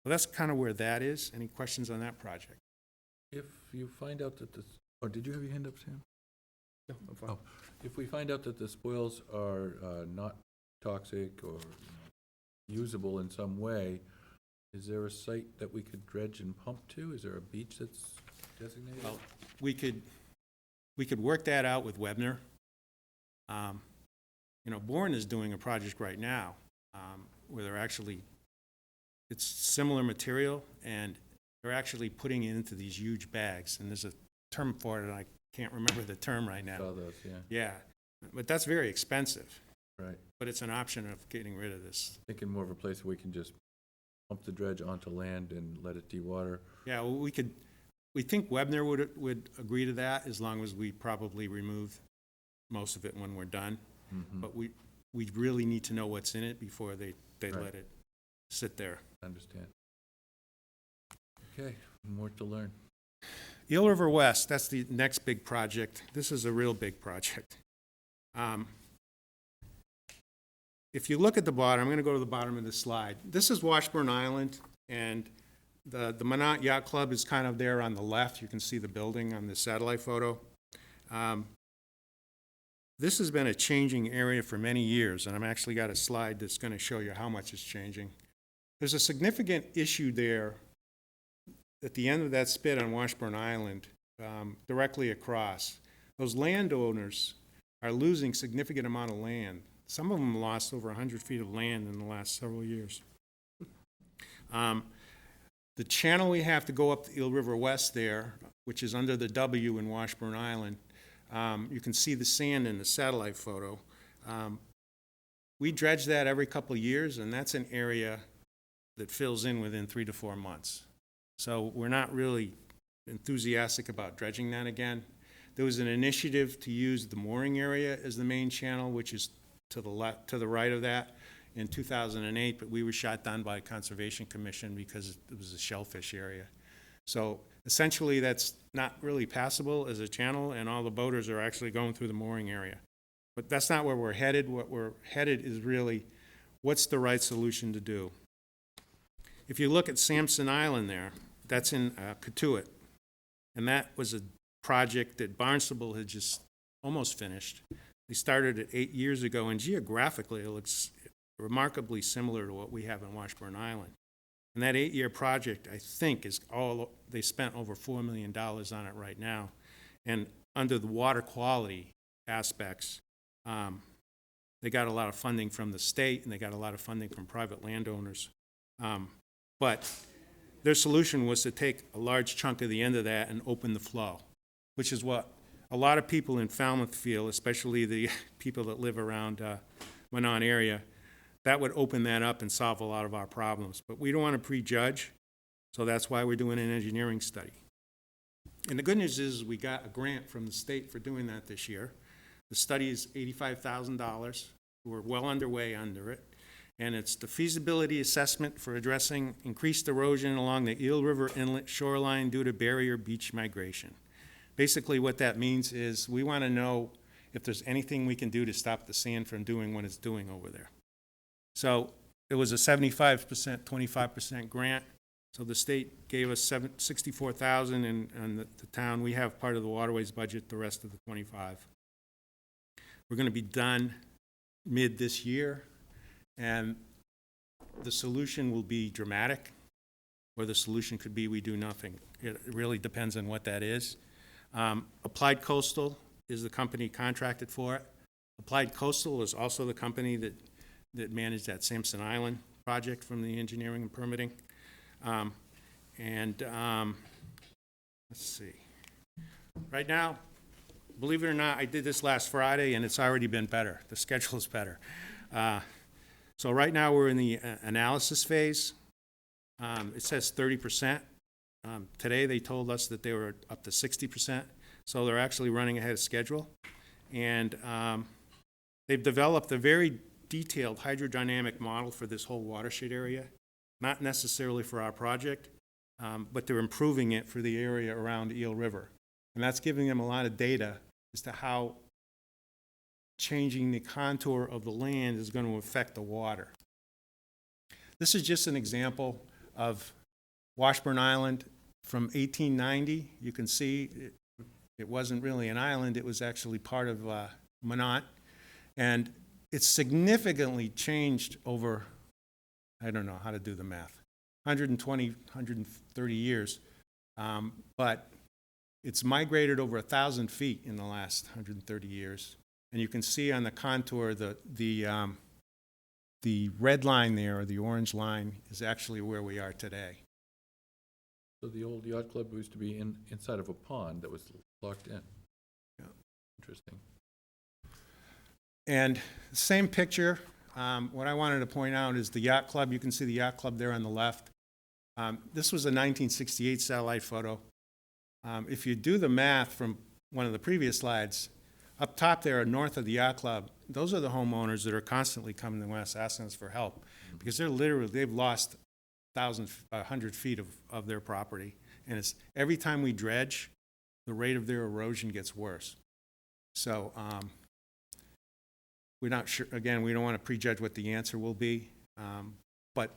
[SPEAKER 10] Well, that's kind of where that is. Any questions on that project?
[SPEAKER 6] If you find out that did you have your hand up, Sam?
[SPEAKER 8] No, I'm fine.
[SPEAKER 6] Oh, if we find out that the spoils are not toxic or usable in some way, is there a site that we could dredge and pump to? Is there a beach that's designated?
[SPEAKER 10] Well, we could work that out with Webner.
[SPEAKER 2] Bourne is doing a project right now where they're actually, it's similar material, and they're actually putting it into these huge bags. And there's a term for it, and I can't remember the term right now.
[SPEAKER 6] Saw those, yeah.
[SPEAKER 2] Yeah, but that's very expensive.
[SPEAKER 6] Right.
[SPEAKER 2] But it's an option of getting rid of this.
[SPEAKER 6] Thinking more of a place where we can just pump the dredge onto land and let it dewater.
[SPEAKER 2] Yeah, well, we think Webner would agree to that, as long as we probably remove most of it when we're done.
[SPEAKER 6] Mhm.
[SPEAKER 2] But we really need to know what's in it before they
[SPEAKER 6] Right.
[SPEAKER 2] let it sit there.
[SPEAKER 6] Understand. Okay, more to learn.
[SPEAKER 2] Eel River West, that's the next big project. This is a real big project. If you look at the bottom, I'm going to go to the bottom of the slide. This is Washburn Island, and the Minot Yacht Club is kind of there on the left. You can see the building on the satellite photo. This has been a changing area for many years, and I've actually got a slide that's going to show you how much it's changing. There's a significant issue there at the end of that spit on Washburn Island, directly across. Those landowners are losing significant amount of land. Some of them lost over 100 feet of land in the last several years. The channel we have to go up the Eel River West there, which is under the W in Washburn Island, you can see the sand in the satellite photo. We dredge that every couple of years, and that's an area that fills in within 3 to 4 months. So we're not really enthusiastic about dredging that again. There was an initiative to use the mooring area as the main channel, which is to the left, to the right of that, in 2008, but we were shot down by Conservation Commission because it was a shellfish area. So essentially, that's not really passable as a channel, and all the boaters are actually going through the mooring area. But that's not where we're headed. What we're headed is really, what's the right solution to do? If you look at Sampson Island there, that's in Katuitt, and that was a project that Barnstable had just almost finished. They started it 8 years ago, and geographically it looks remarkably similar to what we have in Washburn Island. And that 8-year project, I think, is all, they spent over $4 million on it right now. And under the water quality aspects, they got a lot of funding from the state, and they got a lot of funding from private landowners. But their solution was to take a large chunk of the end of that and open the flow, which is what a lot of people in Falmouth feel, especially the people that live around Minot area. That would open that up and solve a lot of our problems. But we don't want to prejudge, so that's why we're doing an engineering study. And the good news is we got a grant from the state for doing that this year. The study is $85,000. We're well underway under it. And it's the feasibility assessment for addressing increased erosion along the Eel River Inlet shoreline due to barrier beach migration. Basically what that means is we want to know if there's anything we can do to stop the sand from doing what it's doing over there. So it was a 75%, 25% grant. So the state gave us $64,000, and the town, we have part of the waterways budget, the rest of the 25. We're going to be done mid this year, and the solution will be dramatic, or the solution could be we do nothing. It really depends on what that is. Applied Coastal is the company contracted for it. Applied Coastal is also the company that managed that Sampson Island project from the engineering and permitting. Let's see. Right now, believe it or not, I did this last Friday, and it's already been better. The schedule is better. So right now, we're in the analysis phase. It says 30%. Today, they told us that they were up to 60%, so they're actually running ahead of schedule. And they've developed a very detailed hydrodynamic model for this whole watershed area, not necessarily for our project, but they're improving it for the area around Eel River. And that's giving them a lot of data as to how changing the contour of the land is going to affect the water. This is just an example of Washburn Island from 1890. You can see it wasn't really an island, it was actually part of Minot. And it's significantly changed over, I don't know how to do the math, 120, 130 years. But it's migrated over 1,000 feet in the last 130 years. And you can see on the contour the red line there, or the orange line, is actually where we are today.
[SPEAKER 6] So the old yacht club used to be inside of a pond that was locked in.
[SPEAKER 2] Yeah.
[SPEAKER 6] Interesting.
[SPEAKER 2] And same picture, what I wanted to point out is the yacht club. You can see the yacht club there on the left. This was a 1968 satellite photo. If you do the math from one of the previous slides, up top there, north of the yacht club, those are the homeowners that are constantly coming to us asking us for help, because they've lost 100 feet of their property. And it's every time we dredge, the rate of their erosion gets worse. So we're not sure, again, we don't want to prejudge what the answer will be, but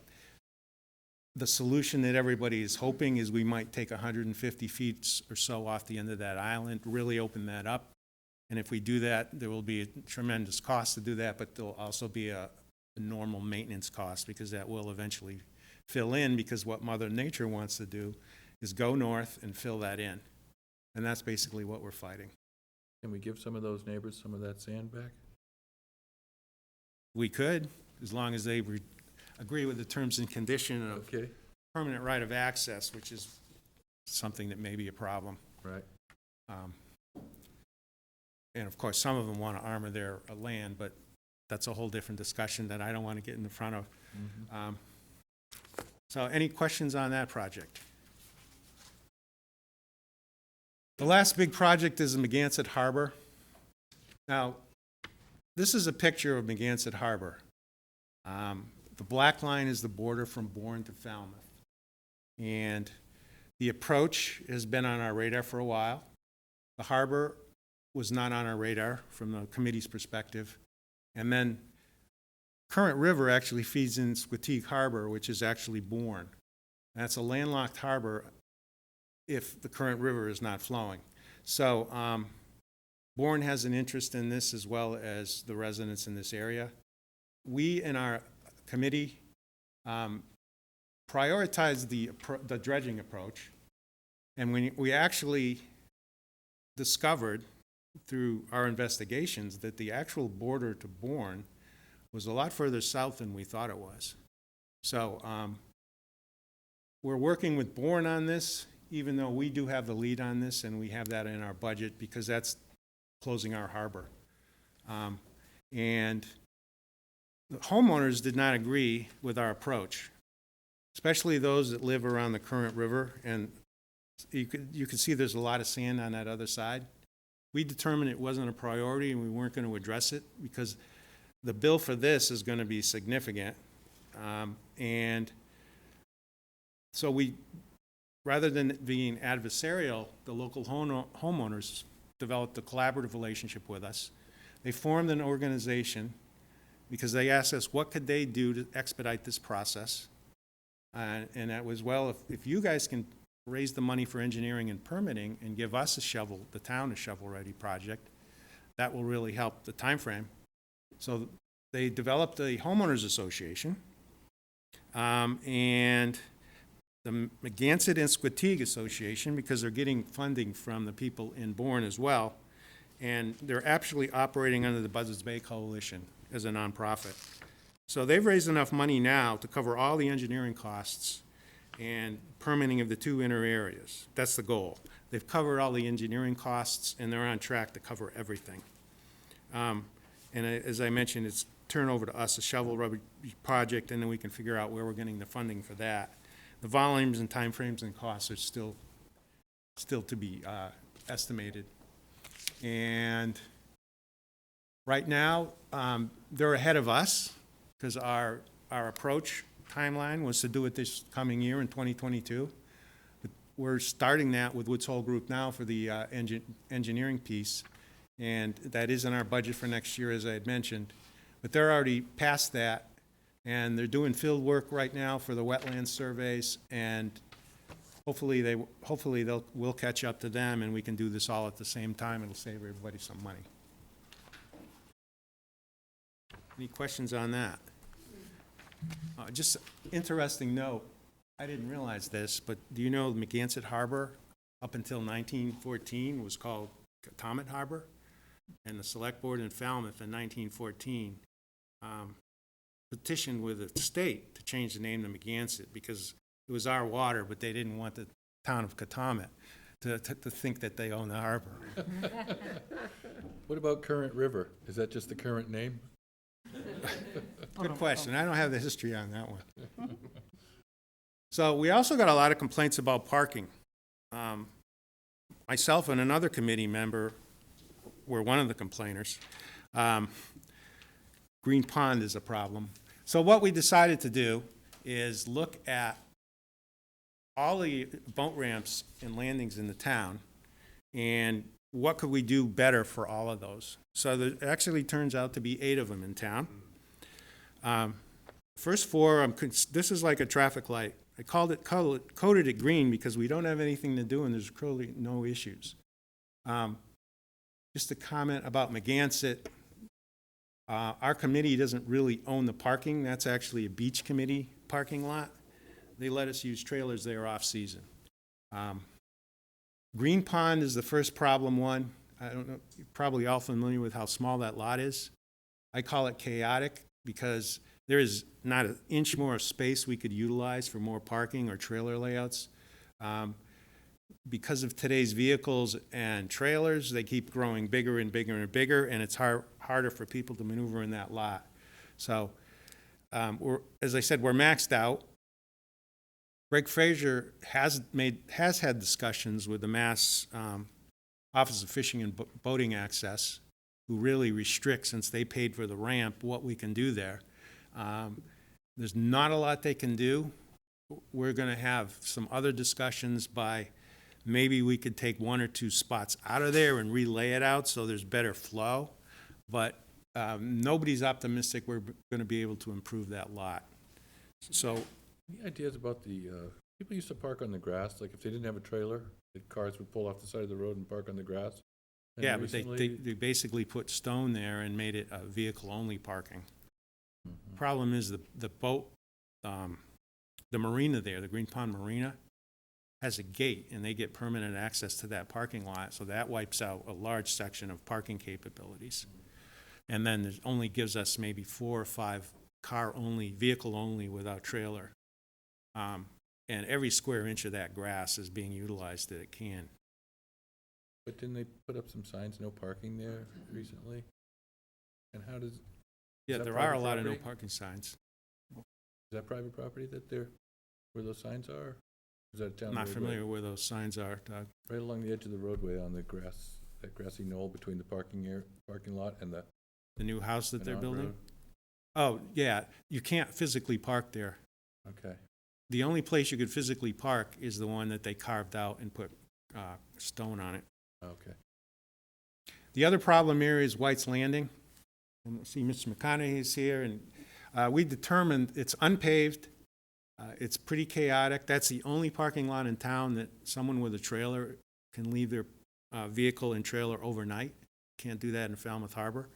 [SPEAKER 2] the solution that everybody is hoping is we might take 150 feet or so off the end of that island, really open that up. And if we do that, there will be a tremendous cost to do that, but there'll also be a normal maintenance cost, because that will eventually fill in, because what Mother Nature wants to do is go north and fill that in. And that's basically what we're fighting.
[SPEAKER 6] Can we give some of those neighbors some of that sand back?
[SPEAKER 2] We could, as long as they agree with the terms and condition of permanent right of access, which is something that may be a problem.
[SPEAKER 6] Right.
[SPEAKER 2] And of course, some of them want to armor their land, but that's a whole different discussion that I don't want to get in the front of. So any questions on that project? The last big project is the Megansett Harbor. Now, this is a picture of Megansett Harbor. The black line is the border from Bourne to Falmouth. And the approach has been on our radar for a while. The harbor was not on our radar from the committee's perspective. And then Current River actually feeds in Squatigue Harbor, which is actually Bourne. That's a landlocked harbor if the Current River is not flowing. So Bourne has an interest in this, as well as the residents in this area. We, in our committee, prioritized the dredging approach. And when we actually discovered through our investigations that the actual border to Bourne was a lot further south than we thought it was. So we're working with Bourne on this, even though we do have the lead on this, and we have that in our budget, because that's closing our harbor. And the homeowners did not agree with our approach, especially those that live around the Current River. And you can see there's a lot of sand on that other side. We determined it wasn't a priority, and we weren't going to address it, because the bill for this is going to be significant. And so we, rather than being adversarial, the local homeowners developed a collaborative relationship with us. They formed an organization because they asked us what could they do to expedite this process. And that was, well, if you guys can raise the money for engineering and permitting and give us the town a shovel-ready project, that will really help the time frame. So they developed a homeowners association, and the Megansett and Squatigue Association, because they're getting funding from the people in Bourne as well, and they're actually operating under the Buzzards Bay Coalition as a nonprofit. So they've raised enough money now to cover all the engineering costs and permitting of the two inner areas. That's the goal. They've covered all the engineering costs, and they're on track to cover everything. And as I mentioned, it's turned over to us, a shovel-ready project, and then we can figure out where we're getting the funding for that. The volumes and timeframes and costs are still to be estimated. And right now, they're ahead of us, because our approach timeline was to do it this coming year in 2022. But we're starting that with Woods Hole Group now for the engineering piece, and that is in our budget for next year, as I had mentioned. But they're already past that, and they're doing field work right now for the wetland surveys, and hopefully we'll catch up to them, and we can do this all at the same time. It'll save everybody some money. Any questions on that? Just interesting note, I didn't realize this, but do you know Megansett Harbor, up until 1914, was called Comet Harbor?
[SPEAKER 18] and the Select Board in Falmouth in 1914 petitioned with the state to change the name to Megansett because it was our water, but they didn't want the town of Katamet to think that they own the harbor.
[SPEAKER 6] What about Current River? Is that just the current name?
[SPEAKER 18] Good question. I don't have the history on that one. So we also got a lot of complaints about parking. Myself and another committee member were one of the complainers. Green Pond is a problem. So what we decided to do is look at all the boat ramps and landings in the town and what could we do better for all of those. So there actually turns out to be 8 of them in town. First 4, this is like a traffic light. I coded it green because we don't have anything to do and there's really no issues. Just a comment about Megansett. Our committee doesn't really own the parking. That's actually a beach committee parking lot. They let us use trailers there off-season. Green Pond is the first problem one. I don't know, you're probably all familiar with how small that lot is. I call it chaotic because there is not an inch more of space we could utilize for more parking or trailer layouts. Because of today's vehicles and trailers, they keep growing bigger and bigger and bigger, and it's harder for people to maneuver in that lot. So, as I said, we're maxed out. Greg Frazier has had discussions with the Mass Office of Fishing and Boating Access, who really restricts, since they paid for the ramp, what we can do there. There's not a lot they can do. We're going to have some other discussions by maybe we could take 1 or 2 spots out of there and relay it out so there's better flow. But nobody's optimistic we're going to be able to improve that lot. So,
[SPEAKER 6] any ideas about the, people used to park on the grass, like if they didn't have a trailer, the cars would pull off the side of the road and park on the grass? And
[SPEAKER 18] yeah, but
[SPEAKER 6] recently,
[SPEAKER 18] they basically put stone there and made it a vehicle-only parking. Problem is the boat, the marina there, the Green Pond Marina, has a gate, and they get permanent access to that parking lot, so that wipes out a large section of parking capabilities. And then it only gives us maybe 4 or 5 car-only, vehicle-only without trailer. And every square inch of that grass is being utilized that it can.
[SPEAKER 6] But didn't they put up some signs, no parking there recently? And how does?
[SPEAKER 18] Yeah, there are a lot of no parking signs.
[SPEAKER 6] Is that private property that where those signs are? Is that a town roadway?
[SPEAKER 18] Not familiar where those signs are, Doug.
[SPEAKER 6] Right along the edge of the roadway on the grass, that grassy knoll between the parking lot and the
[SPEAKER 18] new house that they're
[SPEAKER 6] Canal
[SPEAKER 18] building?
[SPEAKER 6] Road.
[SPEAKER 18] Oh, yeah, you can't physically park there.
[SPEAKER 6] Okay.
[SPEAKER 18] The only place you could physically park is the one that they carved out and put stone on it.
[SPEAKER 6] Okay.
[SPEAKER 18] The other problem area is White's Landing. And I see Mr. McConaughey is here, and we determined it's unpaved. It's pretty chaotic. That's the only parking lot in town that someone with a trailer can leave their vehicle and trailer overnight. Can't do that in Falmouth Harbor.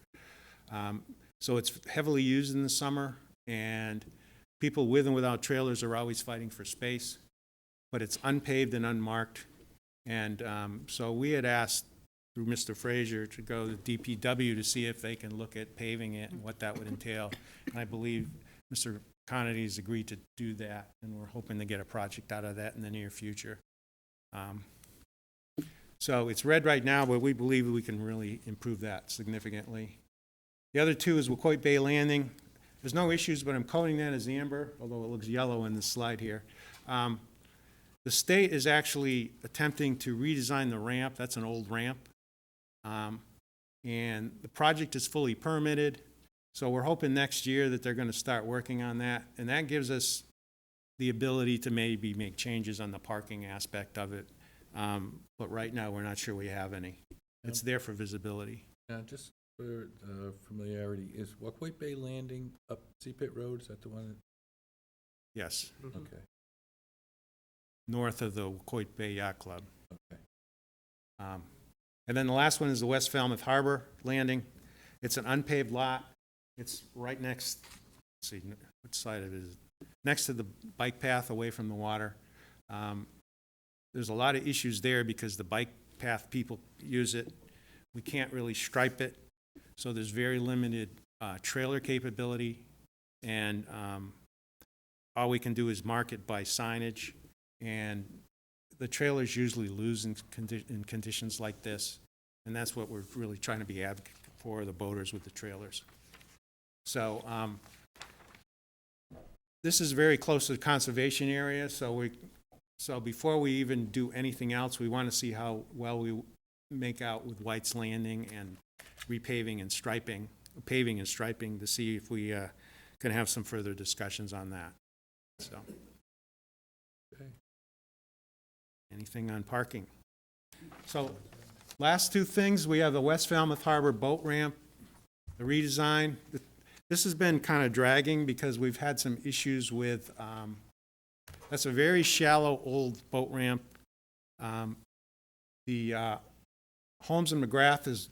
[SPEAKER 18] So it's heavily used in the summer, and people with and without trailers are always fighting for space, but it's unpaved and unmarked. And so we had asked through Mr. Frazier to go to DPW to see if they can look at paving it and what that would entail. And I believe Mr. Connedy's agreed to do that, and we're hoping to get a project out of that in the near future. So it's red right now, but we believe we can really improve that significantly. The other 2 is Wacoit Bay Landing. There's no issues, but I'm coding that as amber, although it looks yellow in the slide here. The state is actually attempting to redesign the ramp. That's an old ramp. And the project is fully permitted. So we're hoping next year that they're going to start working on that. And that gives us the ability to maybe make changes on the parking aspect of it. But right now, we're not sure we have any. It's there for visibility.
[SPEAKER 6] Just for familiarity, is Wacoit Bay Landing up Sea Pit Road? Is that the one?
[SPEAKER 18] Yes.
[SPEAKER 6] Okay.
[SPEAKER 18] North of the Wacoit Bay Yacht Club.
[SPEAKER 6] Okay.
[SPEAKER 18] And then the last one is the West Falmouth Harbor Landing. It's an unpaved lot. It's right next, let's see, what side of it is it? Next to the bike path away from the water. There's a lot of issues there because the bike path people use it. We can't really stripe it, so there's very limited trailer capability, and all we can do is mark it by signage, and the trailers usually lose in conditions like this, and that's what we're really trying to be advocate for, the boaters with the trailers. So this is very close to the conservation area, so before we even do anything else, we want to see how well we make out with White's Landing and repaving and striping, paving and striping, to see if we can have some further discussions on that. So,
[SPEAKER 6] Okay.
[SPEAKER 18] anything on parking? So, last two things, we have the West Falmouth Harbor boat ramp, the redesign. This has been kind of dragging because we've had some issues with, that's a very shallow old boat ramp. The Holmes and McGrath has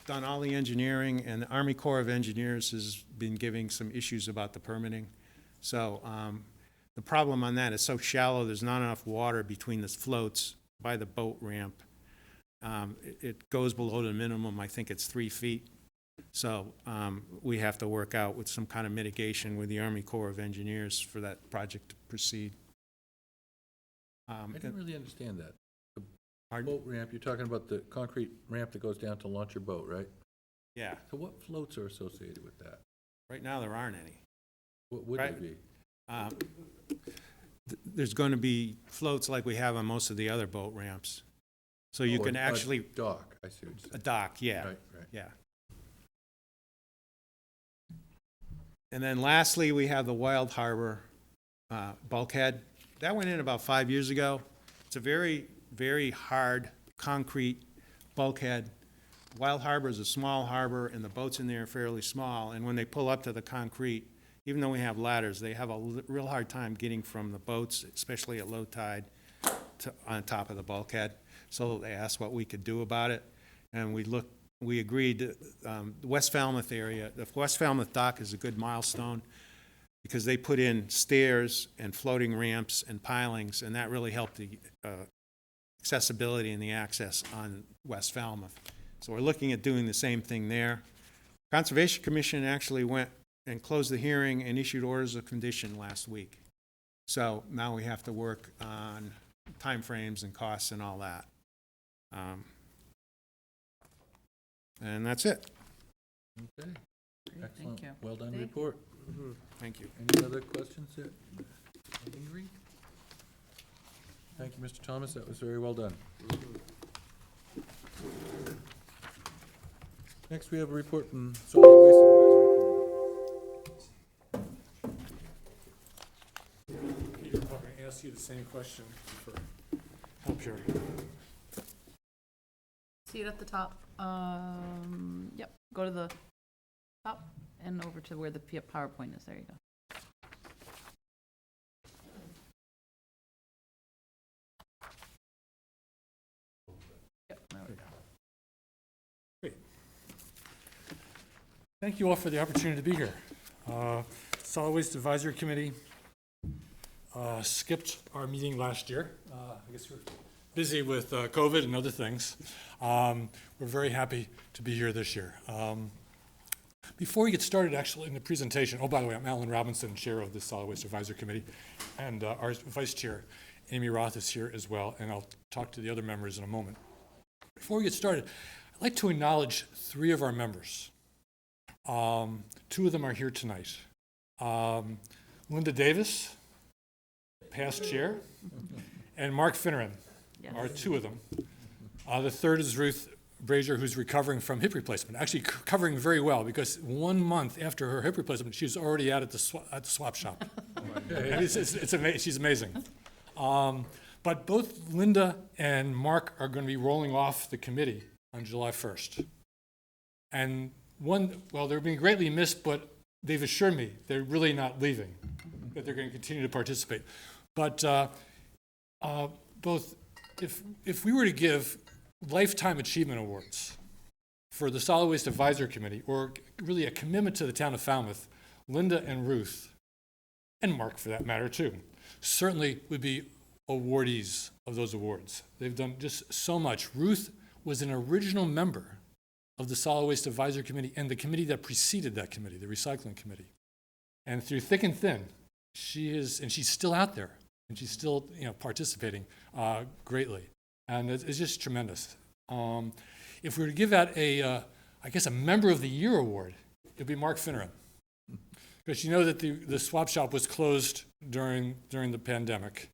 [SPEAKER 18] done all the engineering, and the Army Corps of Engineers has been giving some issues about the permitting. So the problem on that is so shallow, there's not enough water between the floats by the boat ramp. It goes below the minimum, I think it's 3 feet. So we have to work out with some kind of mitigation with the Army Corps of Engineers for that project to proceed.
[SPEAKER 6] I didn't really understand that. The boat ramp, you're talking about the concrete ramp that goes down to launch your boat, right?
[SPEAKER 18] Yeah.
[SPEAKER 6] So what floats are associated with that?
[SPEAKER 18] Right now, there aren't any.
[SPEAKER 6] What would
[SPEAKER 18] Right.
[SPEAKER 6] they be?
[SPEAKER 18] There's going to be floats like we have on most of the other boat ramps. So you can actually...
[SPEAKER 6] dock, I see what you're saying.
[SPEAKER 18] A dock, yeah.
[SPEAKER 6] Right, right.
[SPEAKER 18] Yeah. And then lastly, we have the Wild Harbor bulkhead. That went in about 5 years ago. It's a very, very hard concrete bulkhead. Wild Harbor is a small harbor, and the boats in there are fairly small. And when they pull up to the concrete, even though we have ladders, they have a real hard time getting from the boats, especially at low tide, to on top of the bulkhead. So they asked what we could do about it, and we agreed that the West Falmouth area, the West Falmouth dock is a good milestone because they put in stairs and floating ramps and pilings, and that really helped the accessibility and the access on West Falmouth. So we're looking at doing the same thing there. Conservation Commission actually went and closed the hearing and issued orders of condition last week. So now we have to work on timeframes and costs and all that. And that's it.
[SPEAKER 6] Okay. Excellent.
[SPEAKER 9] you.
[SPEAKER 6] Well done
[SPEAKER 9] Thank you.
[SPEAKER 6] report.
[SPEAKER 18] Thank you.
[SPEAKER 6] Any other questions there? Ingrid? Thank you, Mr. Thomas. That was very well done. Next, we have a report from Solid Waste Advisory
[SPEAKER 19] Peter, I'm going to ask you the same question for help here.
[SPEAKER 9] See it at the top. Yep, go to the top and over to where the PowerPoint is. There you go. Yep, there we go.
[SPEAKER 19] Great. Thank you all for the opportunity to be here. Solid Waste Advisory Committee skipped our meeting last year. I guess we're busy with COVID and other things. We're very happy to be here this year. Before we get started actually in the presentation, oh, by the way, I'm Alan Robinson, Chair of the Solid Waste Advisory Committee, and our Vice Chair, Amy Roth, is here as well, and I'll talk to the other members in a moment. Before we get started, I'd like to acknowledge 3 of our members. 2 of them are here tonight. Linda Davis, past chair, and Mark Finneran are 2 of them. The third is Ruth Brazier, who's recovering from hip replacement, actually recovering very well because 1 month after her hip replacement, she's already out at the swap shop. She's amazing. But both Linda and Mark are going to be rolling off the committee on July 1st. And they're being greatly missed, but they've assured me they're really not leaving, that they're going to continue to participate. But if we were to give Lifetime Achievement Awards for the Solid Waste Advisory Committee, or really a commitment to the town of Falmouth, Linda and Ruth, and Mark for that matter too, certainly would be awardees of those awards. They've done just so much. Ruth was an original member of the Solid Waste Advisory Committee and the committee that preceded that committee, the Recycling Committee. And through thick and thin, she's still out there, and she's still participating greatly. And it's just tremendous. If we were to give out a Member of the Year award, it would be Mark Finneran. Because you know that the swap shop was closed during the pandemic,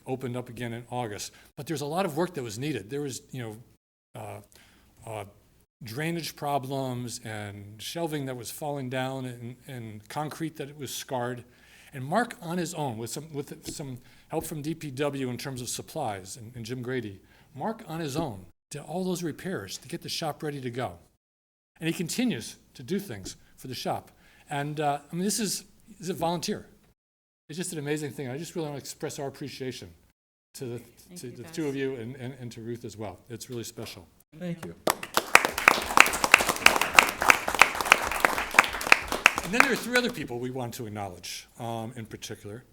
[SPEAKER 19] opened up again in August. But there's a lot of work that was needed. There was, drainage problems and shelving that was falling down and concrete that was scarred. And Mark on his own, with some help from DPW in terms of supplies and Jim Grady, Mark on his own did all those repairs to get the shop ready to go. And he continues to do things for the shop. And this is a volunteer. It's just an amazing thing. I just really want to express our appreciation to the two of you and to Ruth as well. It's really special.
[SPEAKER 6] Thank you.
[SPEAKER 19] And then there are three other people we want to acknowledge in particular,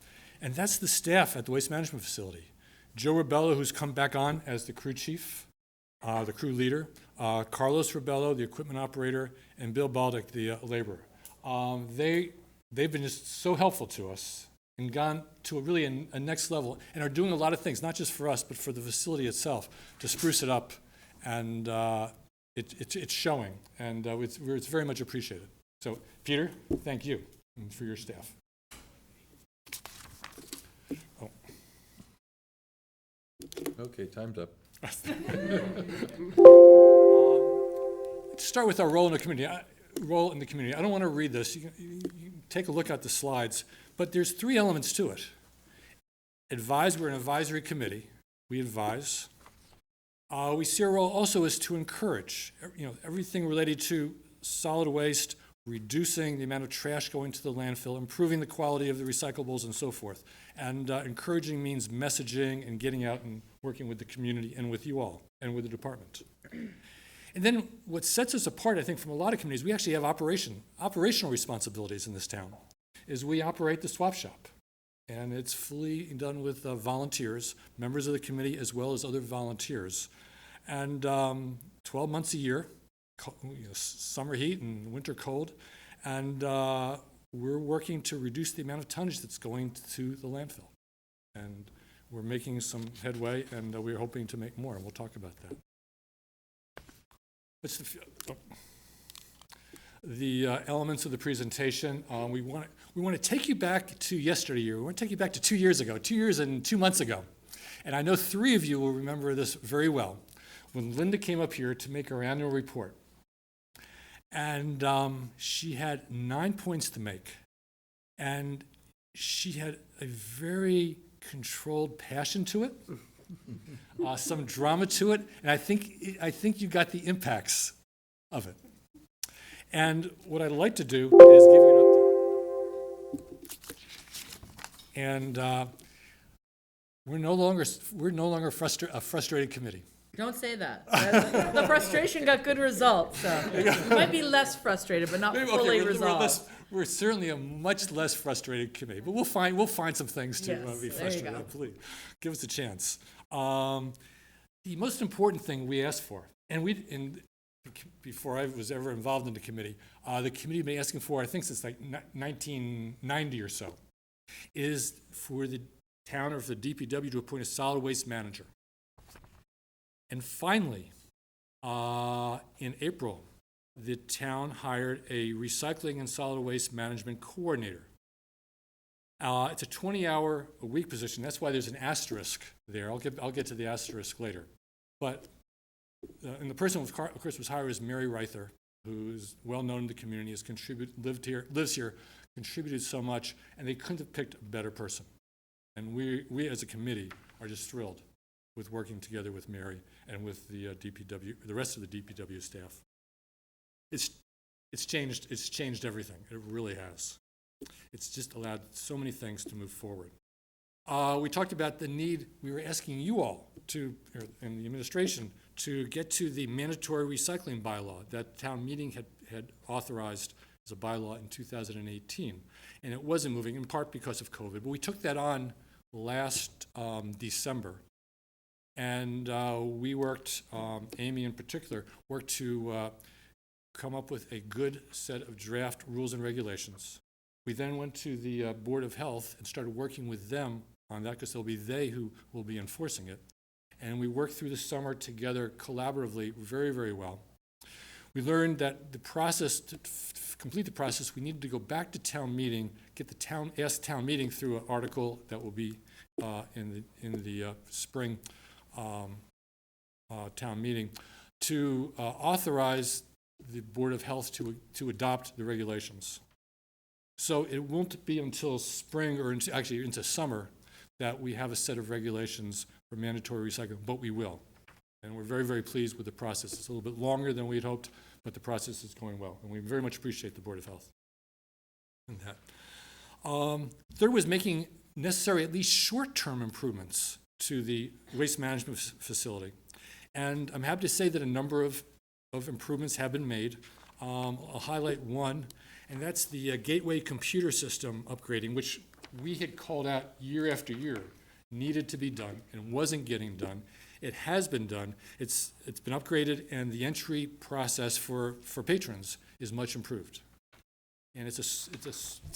[SPEAKER 19] and that's the staff at the Waste Management Facility. Joe Ribello, who's come back on as the crew chief, the crew leader, Carlos Ribello, the equipment operator, and Bill Baldick, the laborer. They've been just so helpful to us and gone to a next level and are doing a lot of things, not just for us, but for the facility itself, to spruce it up. And it's showing, and it's very much appreciated. So, Peter, thank you for your staff. Oh.
[SPEAKER 6] Okay, time's up.
[SPEAKER 19] Let's start with our role in the community. I don't want to read this. You can take a look at the slides, but there's three elements to it. We're an advisory committee. We advise. We see our role also is to encourage, everything related to solid waste, reducing the amount of trash going to the landfill, improving the quality of the recyclables and so forth. And encouraging means messaging and getting out and working with the community and with you all and with the department. And then what sets us apart, I think, from a lot of communities, we actually have operational responsibilities in this town, is we operate the swap shop. And it's fully done with volunteers, members of the committee, as well as other volunteers. And 12 months a year, summer heat and winter cold. And we're working to reduce the amount of tonnage that's going to the landfill. And we're making some headway, and we're hoping to make more, and we'll talk about that. The elements of the presentation. We want to take you back to yesteryear. We want to take you back to 2 years ago, 2 years and 2 months ago. And I know three of you will remember this very well. When Linda came up here to make her annual report, and she had 9 points to make, and she had a very controlled passion to it. Some drama to it, and I think you got the impacts of it. And what I'd like to do is give you an update. And we're no longer a frustrated committee.
[SPEAKER 9] Don't say that. The frustration got good results. So it might be less frustrated, but not fully resolved.
[SPEAKER 19] We're certainly a much less frustrated committee, but we'll find some things to be frustrated with. Please give us a chance. The most important thing we asked for, and before I was ever involved in the committee had been asking for, I think since like 1990 or so, is for the town or for the DPW to appoint a solid waste manager. And finally, in April, the town hired a recycling and solid waste management coordinator. It's a 20-hour-a-week position. That's why there's an asterisk there. I'll get to the asterisk later. But and the person, of course, was hired as Mary Reither, who's well known in the community, has lives here, contributed so much, and they couldn't have picked a better person. And we as a committee are just thrilled with working together with Mary and with the DPW, the rest of the DPW staff. It's changed everything. It really has. It's just allowed so many things to move forward. We talked about the need. We were asking you all in the administration to get to the mandatory recycling bylaw that town meeting had authorized as a bylaw in 2018, and it wasn't moving in part because of COVID. But we took that on last December. And we worked, Amy in particular, worked to come up with a good set of draft rules and regulations. We then went to the Board of Health and started working with them on that, because it'll be they who will be enforcing it. And we worked through the summer together collaboratively very, very well. We learned that the process, to complete the process, we needed to go back to town meeting, ask town meeting through an article that will be in the spring town meeting to authorize the Board of Health to adopt the regulations. So it won't be until spring, or into summer, that we have a set of regulations for mandatory recycling, but we will. And we're very, very pleased with the process. It's a little bit longer than we had hoped, but the process is going well. And we very much appreciate the Board of Health in that. Third was making necessary, at least short-term improvements to the waste management facility. And I'm happy to say that a number of improvements have been made. I'll highlight one, and that's the gateway computer system upgrading, which we had called out year after year needed to be done and wasn't getting done. It has been done. It's been upgraded, and the entry process for patrons is much improved. And it's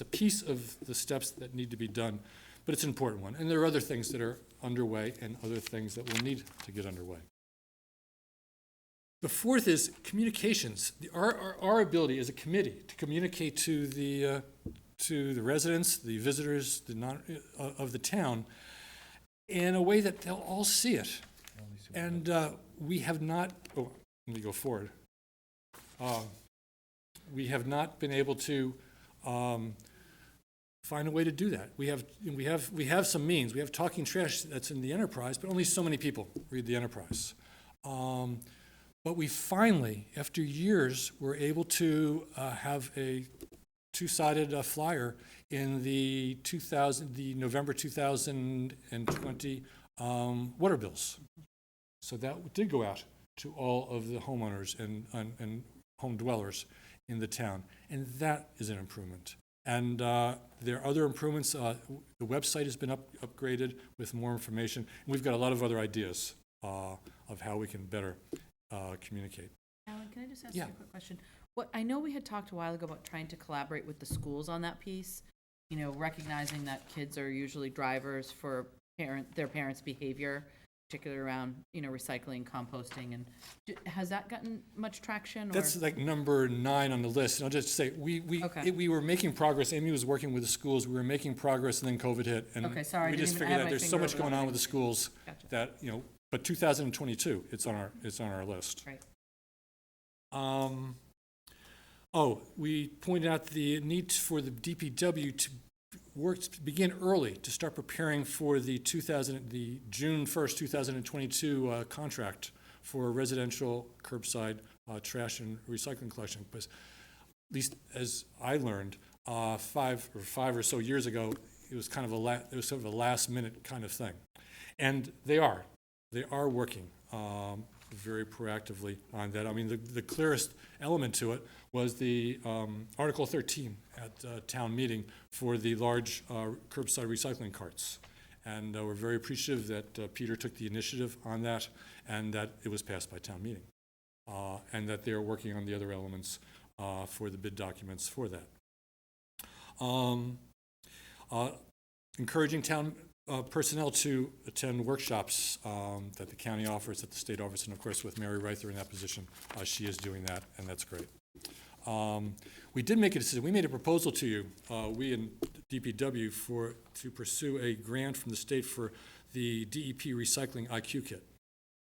[SPEAKER 19] a piece of the steps that need to be done, but it's an important one. And there are other things that are underway and other things that will need to get underway. The fourth is communications. Our ability as a committee to communicate to the residents, the visitors, of the town in a way that they'll all see it. And we have not, let me go forward. We have not been able to find a way to do that. We have some means. We have Talking Trash that's in the Enterprise, but only so many people read the Enterprise. But we finally, after years, were able to have a two-sided flyer in the November 2020 water bills. So that did go out to all of the homeowners and home dwellers in the town, and that is an improvement. And there are other improvements. The website has been upgraded with more information. And we've got a lot of other ideas of how we can better communicate.
[SPEAKER 9] Alan, can I just ask
[SPEAKER 19] Yeah.
[SPEAKER 9] you a quick question? I know we had talked a while ago about trying to collaborate with the schools on that piece, recognizing that kids are usually drivers for their parents' behavior, particularly around, recycling, composting, and has that gotten much traction?
[SPEAKER 19] That's like number 9 on the list. And I'll just say, we were making progress. Amy was working with the schools. We were making progress, and then COVID hit. And
[SPEAKER 9] okay, sorry,
[SPEAKER 19] we just figured out there's so much going on with the schools that, but 2022, it's on our list.
[SPEAKER 9] Right.
[SPEAKER 19] We pointed out the need for the DPW to begin early to start preparing for the June 1st, 2022 contract for residential curbside trash and recycling collection. Because at least as I learned, 5 or so years ago, it was kind of a last minute kind of thing, and they are working very proactively on that. I mean, the clearest element to it was the Article 13 at town meeting for the large curbside recycling carts. And we're very appreciative that Peter took the initiative on that and that it was passed by town meeting. And that they're working on the other elements for the bid documents for that. Encouraging town personnel to attend workshops that the county offers, that the state offers, and of course with Mary Reither in that position, she is doing that, and that's great. We did make a decision. We made a proposal to you, we in DPW, to pursue a grant from the state for the DEP recycling IQ kit.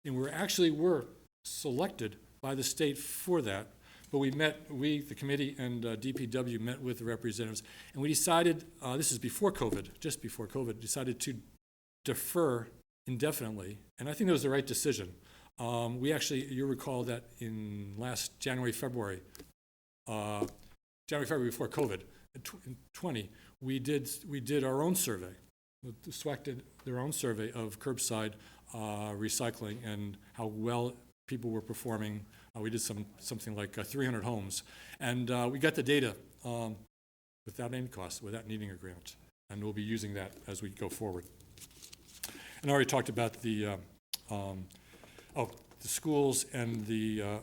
[SPEAKER 19] And we're selected by the state for that, but the committee and DPW met with the representatives, and we decided, this is before COVID, just before COVID, decided to defer indefinitely, and I think that was the right decision. You recall that in last January, February before COVID, in 20, we did our own survey. The SWAC did their own survey of curbside recycling and how well people were performing. We did something like 300 homes, and we got the data without any cost, without needing a grant, and we'll be using that as we go forward. And I already talked about the schools and the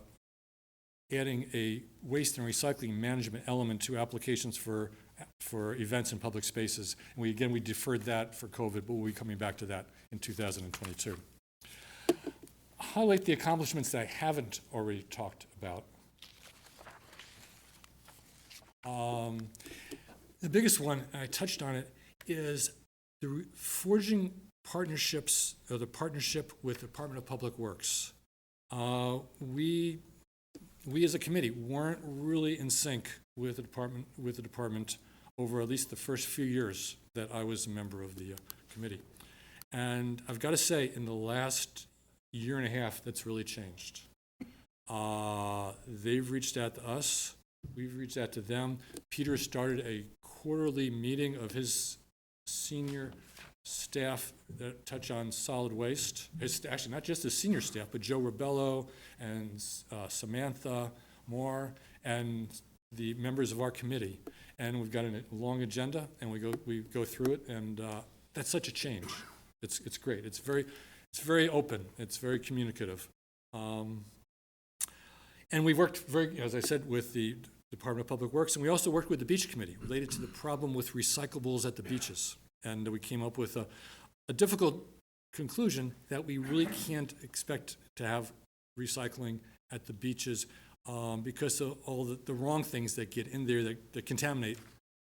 [SPEAKER 19] adding a waste and recycling management element to applications for events in public spaces. And we deferred that for COVID, but we'll be coming back to that in 2022. Highlight the accomplishments that I haven't already talked about. The biggest one, and I touched on it, is forging partnerships, or the partnership with the Department of Public Works. We as a committee weren't really in sync with the department over at least the first few years that I was a member of the committee. And I've got to say, in the last year and a half, that's really changed. They've reached out to us. We've reached out to them. Peter started a quarterly meeting of his senior staff that touch on solid waste. It's actually not just the senior staff, but Joe Rebello and Samantha Moore and the members of our committee. And we've got a long agenda, and we go through it, and that's such a change. It's great. It's very open. It's very communicative. And we've worked as I said, with the Department of Public Works, and we also worked with the Beach Committee related to the problem with recyclables at the beaches. And we came up with a difficult conclusion that we really can't expect to have recycling at the beaches because of all the wrong things that get in there that contaminate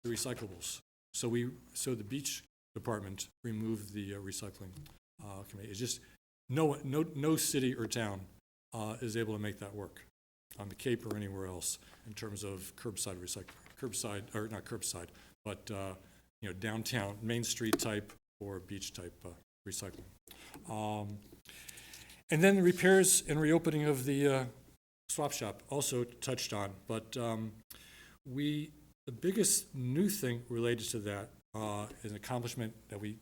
[SPEAKER 19] the recyclables. So the beach department removed the recycling committee. It's just no city or town is able to make that work on the Cape or anywhere else in terms of curbside recycling, or not curbside, but downtown, Main Street type or beach type recycling. And then the repairs and reopening of the swap shop also touched on, but the biggest new thing related to that is an accomplishment that we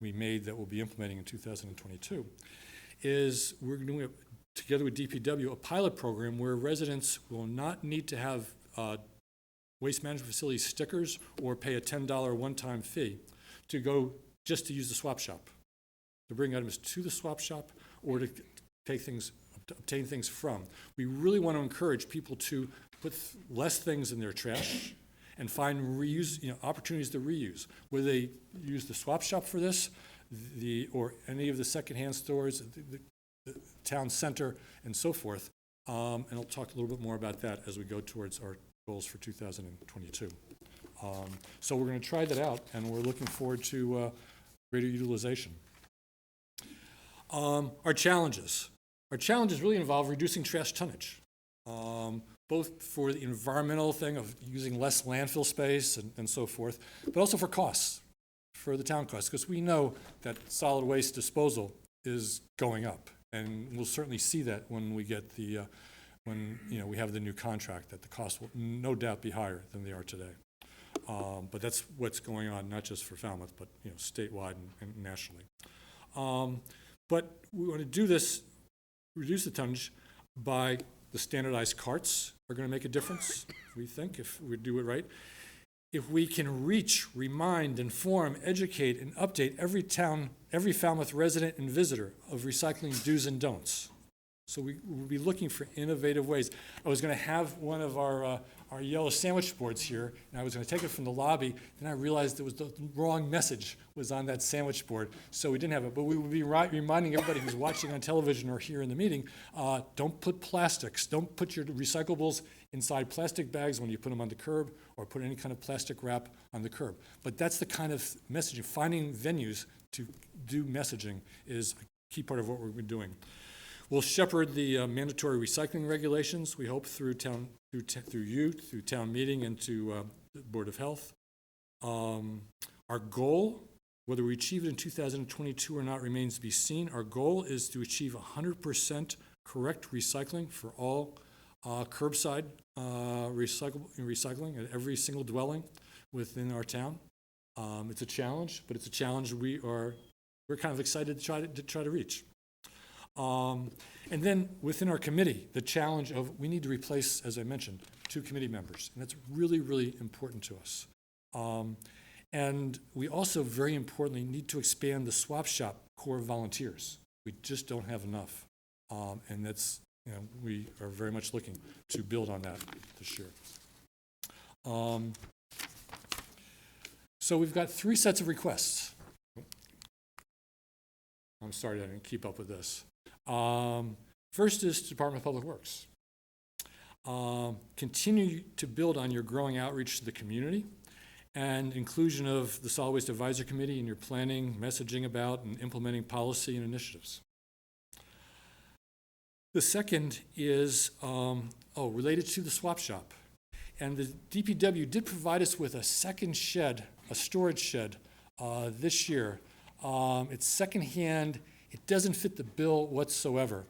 [SPEAKER 19] made that we'll be implementing in 2022 is we're doing together with DPW, a pilot program where residents will not need to have waste management facility stickers or pay a $10 one-time fee to use the swap shop, to bring items to the swap shop or to obtain things from. We really want to encourage people to put less things in their trash and find opportunities to reuse. Whether they use the swap shop for this, or any of the secondhand stores, the town center, and so forth. And I'll talk a little bit more about that as we go towards our goals for 2022. So we're going to try that out, and we're looking forward to greater utilization. Our challenges really involve reducing trash tonnage, both for the environmental thing of using less landfill space and so forth, but also for costs, for the town costs, because we know that solid waste disposal is going up. And we'll certainly see that when we get when we have the new contract, that the costs will no doubt be higher than they are today. But that's what's going on, not just for Falmouth, but statewide and nationally. But we want to do this, reduce the tonnage by the standardized carts are going to make a difference, we think, if we do it right. If we can reach, remind, inform, educate, and update every Falmouth resident and visitor of recycling do's and don'ts. So we'll be looking for innovative ways. I was going to have one of our yellow sandwich boards here, and I was going to take it from the lobby, then I realized it was the wrong message was on that sandwich board, so we didn't have it. But we will be reminding everybody who's watching on television or here in the meeting, don't put plastics, don't put your recyclables inside plastic bags when you put them on the curb, or put any kind of plastic wrap on the curb. But that's the kind of messaging. Finding venues to do messaging is a key part of what we've been doing. We'll shepherd the mandatory recycling regulations, we hope, through town meeting, and to the Board of Health. Our goal, whether we achieve it in 2022 or not, remains to be seen. Our goal is to achieve 100% correct recycling for all curbside recycling at every single dwelling within our town. It's a challenge, but it's a challenge we're kind of excited to try to reach. And then within our committee, the challenge of we need to replace, as I mentioned, 2 committee members, and that's really, really important to us. And we also, very importantly, need to expand the swap shop core volunteers. We just don't have enough, and that's we are very much looking to build on that this year. So we've got 3 sets of requests. I'm sorry I didn't keep up with this. First is Department of Public Works. Continue to build on your growing outreach to the community and inclusion of the Solid Waste Advisory Committee in your planning, messaging about, and implementing policy and initiatives. The second is related to the swap shop. And the DPW did provide us with a second shed, a storage shed, this year. It's secondhand. It doesn't fit the bill whatsoever.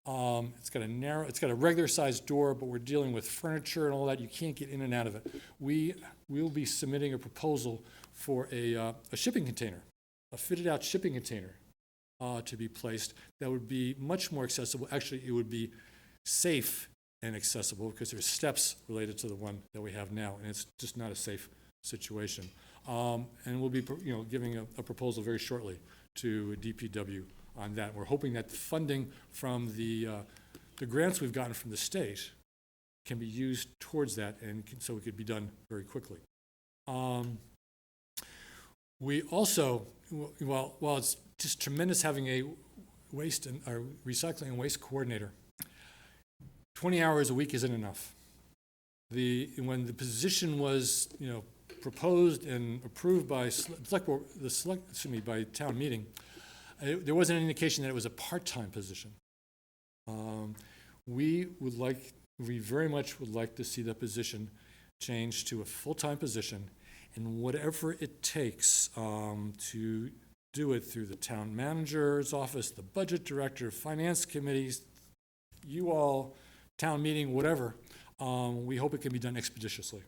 [SPEAKER 19] It's got a regular sized door, but we're dealing with furniture and all that. You can't get in and out of it. We'll be submitting a proposal for a shipping container, a fitted out shipping container to be placed that would be much more accessible. Actually, it would be safe and accessible because there's steps related to the one that we have now, and it's just not a safe situation. And we'll be giving a proposal very shortly to DPW on that. We're hoping that the funding from the grants we've gotten from the state can be used towards that, and so it could be done very quickly. We also, while it's just tremendous having a recycling and waste coordinator, 20 hours a week isn't enough. When the position was proposed and approved by by town meeting, there wasn't an indication that it was a part-time position. We very much would like to see that position changed to a full-time position, and whatever it takes to do it through the town manager's office, the budget director, finance committees, you all, town meeting, whatever, we hope it can be done expeditiously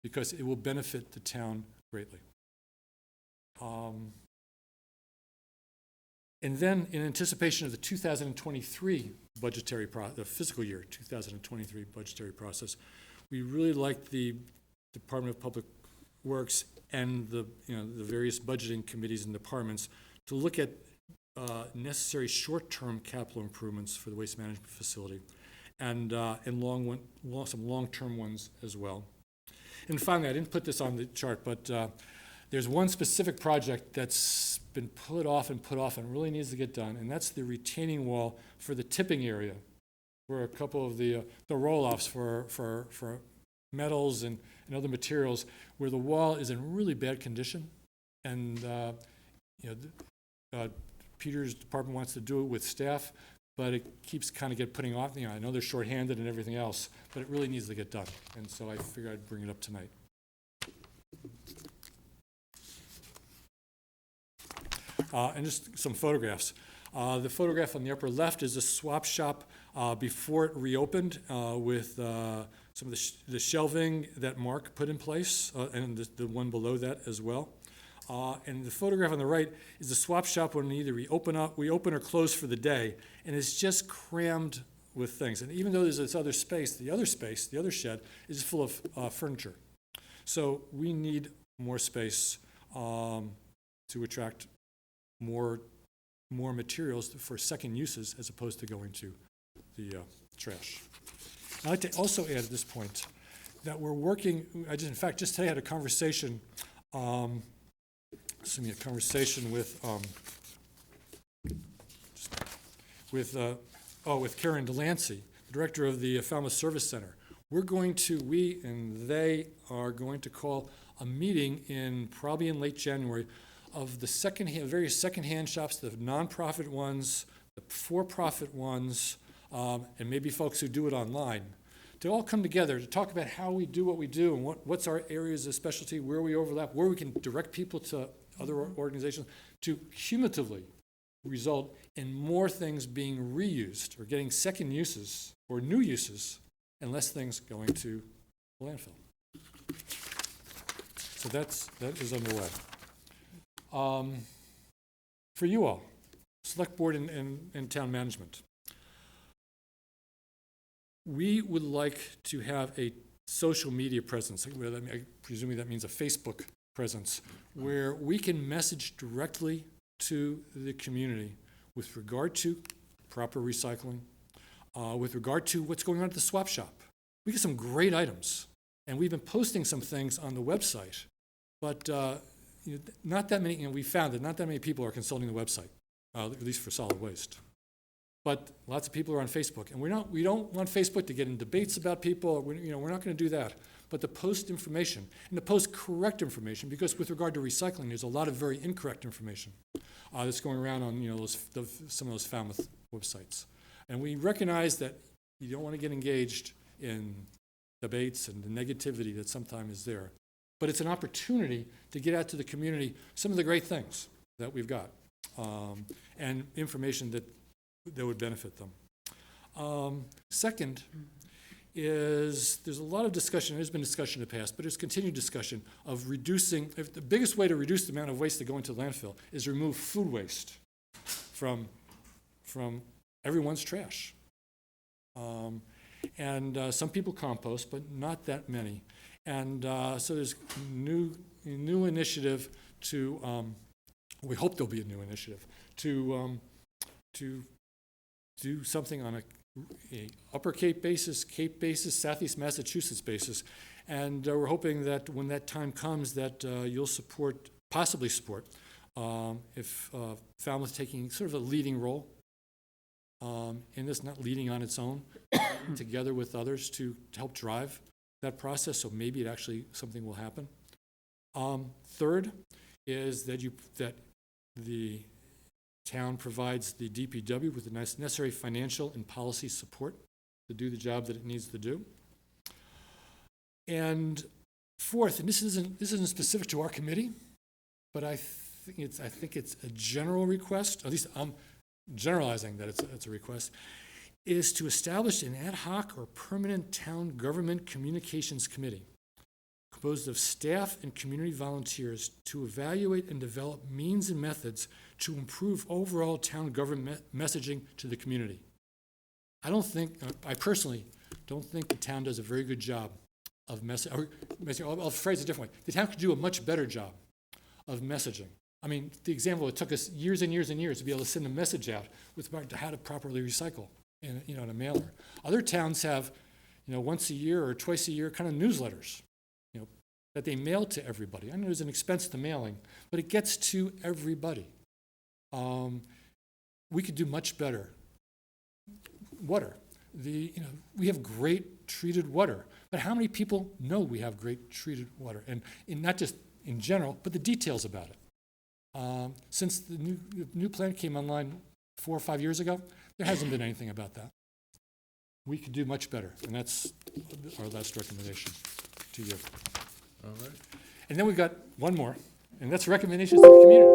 [SPEAKER 19] because it will benefit the town greatly. And then, in anticipation of the 2023 the fiscal year 2023 budgetary process, we really like the Department of Public Works and the various budgeting committees and departments to look at necessary short-term capital improvements for the waste management facility, and some long-term ones as well. And finally, I didn't put this on the chart, but there's one specific project that's been put off and really needs to get done, and that's the retaining wall for the tipping area, where a couple of the roll-offs for metals and other materials, where the wall is in really bad condition, and Peter's department wants to do it with staff, but it keeps kind of putting off. I know they're shorthanded and everything else, but it really needs to get done, and so I figured I'd bring it up tonight. And just some photographs. The photograph on the upper left is a swap shop before it reopened with some of the shelving that Mark put in place, and the one below that as well. And the photograph on the right is the swap shop when we open or close for the day, and it's just crammed with things. And even though there's this other space, the other shed, is full of furniture. So we need more space to attract more materials for second uses as opposed to going to the trash. I'd like to also add at this point that we're working, in fact, just today I had a conversation, with Karen Delancey, the director of the Falmouth Service Center. We and they are going to call a meeting probably in late January of the various secondhand shops, the nonprofit ones, the for-profit ones, and maybe folks who do it online, to all come together to talk about how we do what we do and what's our areas of specialty, where we overlap, where we can direct people to other organizations, to cumulatively result in more things being reused or getting second uses or new uses and less things going to the landfill. So that is underway. For you all, select board and town management, we would like to have a social media presence. Presumably that means a Facebook presence, where we can message directly to the community with regard to proper recycling, with regard to what's going on at the swap shop. We get some great items, and we've been posting some things on the website, but not that many, we found that not that many people are consulting the website, at least for solid waste. But lots of people are on Facebook, and we don't want Facebook to get in debates about people. We're not going to do that. But to post information, and to post correct information, because with regard to recycling, there's a lot of very incorrect information that's going around on some of those Falmouth websites. And we recognize that you don't want to get engaged in debates and the negativity that sometimes is there. But it's an opportunity to get out to the community some of the great things that we've got, and information that would benefit them. Second is there's a lot of discussion, there's been discussion in the past, but there's continued discussion of reducing, the biggest way to reduce the amount of waste that go into landfill is remove food waste from everyone's trash. Some people compost, but not that many. And so there's new initiative to, we hope there'll be a new initiative to do something on a Upper Cape basis, Southeast Massachusetts basis, and we're hoping that when that time comes that you'll possibly support, if Falmouth taking sort of a leading role in this, not leading on its own, together with others to help drive that process, so maybe it actually, something will happen. Third is that the town provides the DPW with the necessary financial and policy support to do the job that it needs to do. And fourth, and this isn't specific to our committee, but I think it's a general request, at least I'm generalizing that it's a request, is to establish an ad hoc or permanent town government communications committee composed of staff and community volunteers to evaluate and develop means and methods to improve overall town government messaging to the community. I personally don't think the town does a very good job of messaging. I'll phrase it a different way. The town could do a much better job of messaging. I mean, the example, it took us years and years and years to be able to send a message out with regard to how to properly recycle in a mailer. Other towns have, once a year or twice a year kind of newsletters, that they mail to everybody. I know there's an expense to mailing, but it gets to everybody. We could do much better. Water. We have great treated water, but how many people know we have great treated water? And not just in general, but the details about it. Since the new plant came online 4 or 5 years ago, there hasn't been anything about that. We could do much better, and that's our last recommendation to you.
[SPEAKER 6] All right.
[SPEAKER 19] And then we've got one more, and that's recommendations to the community.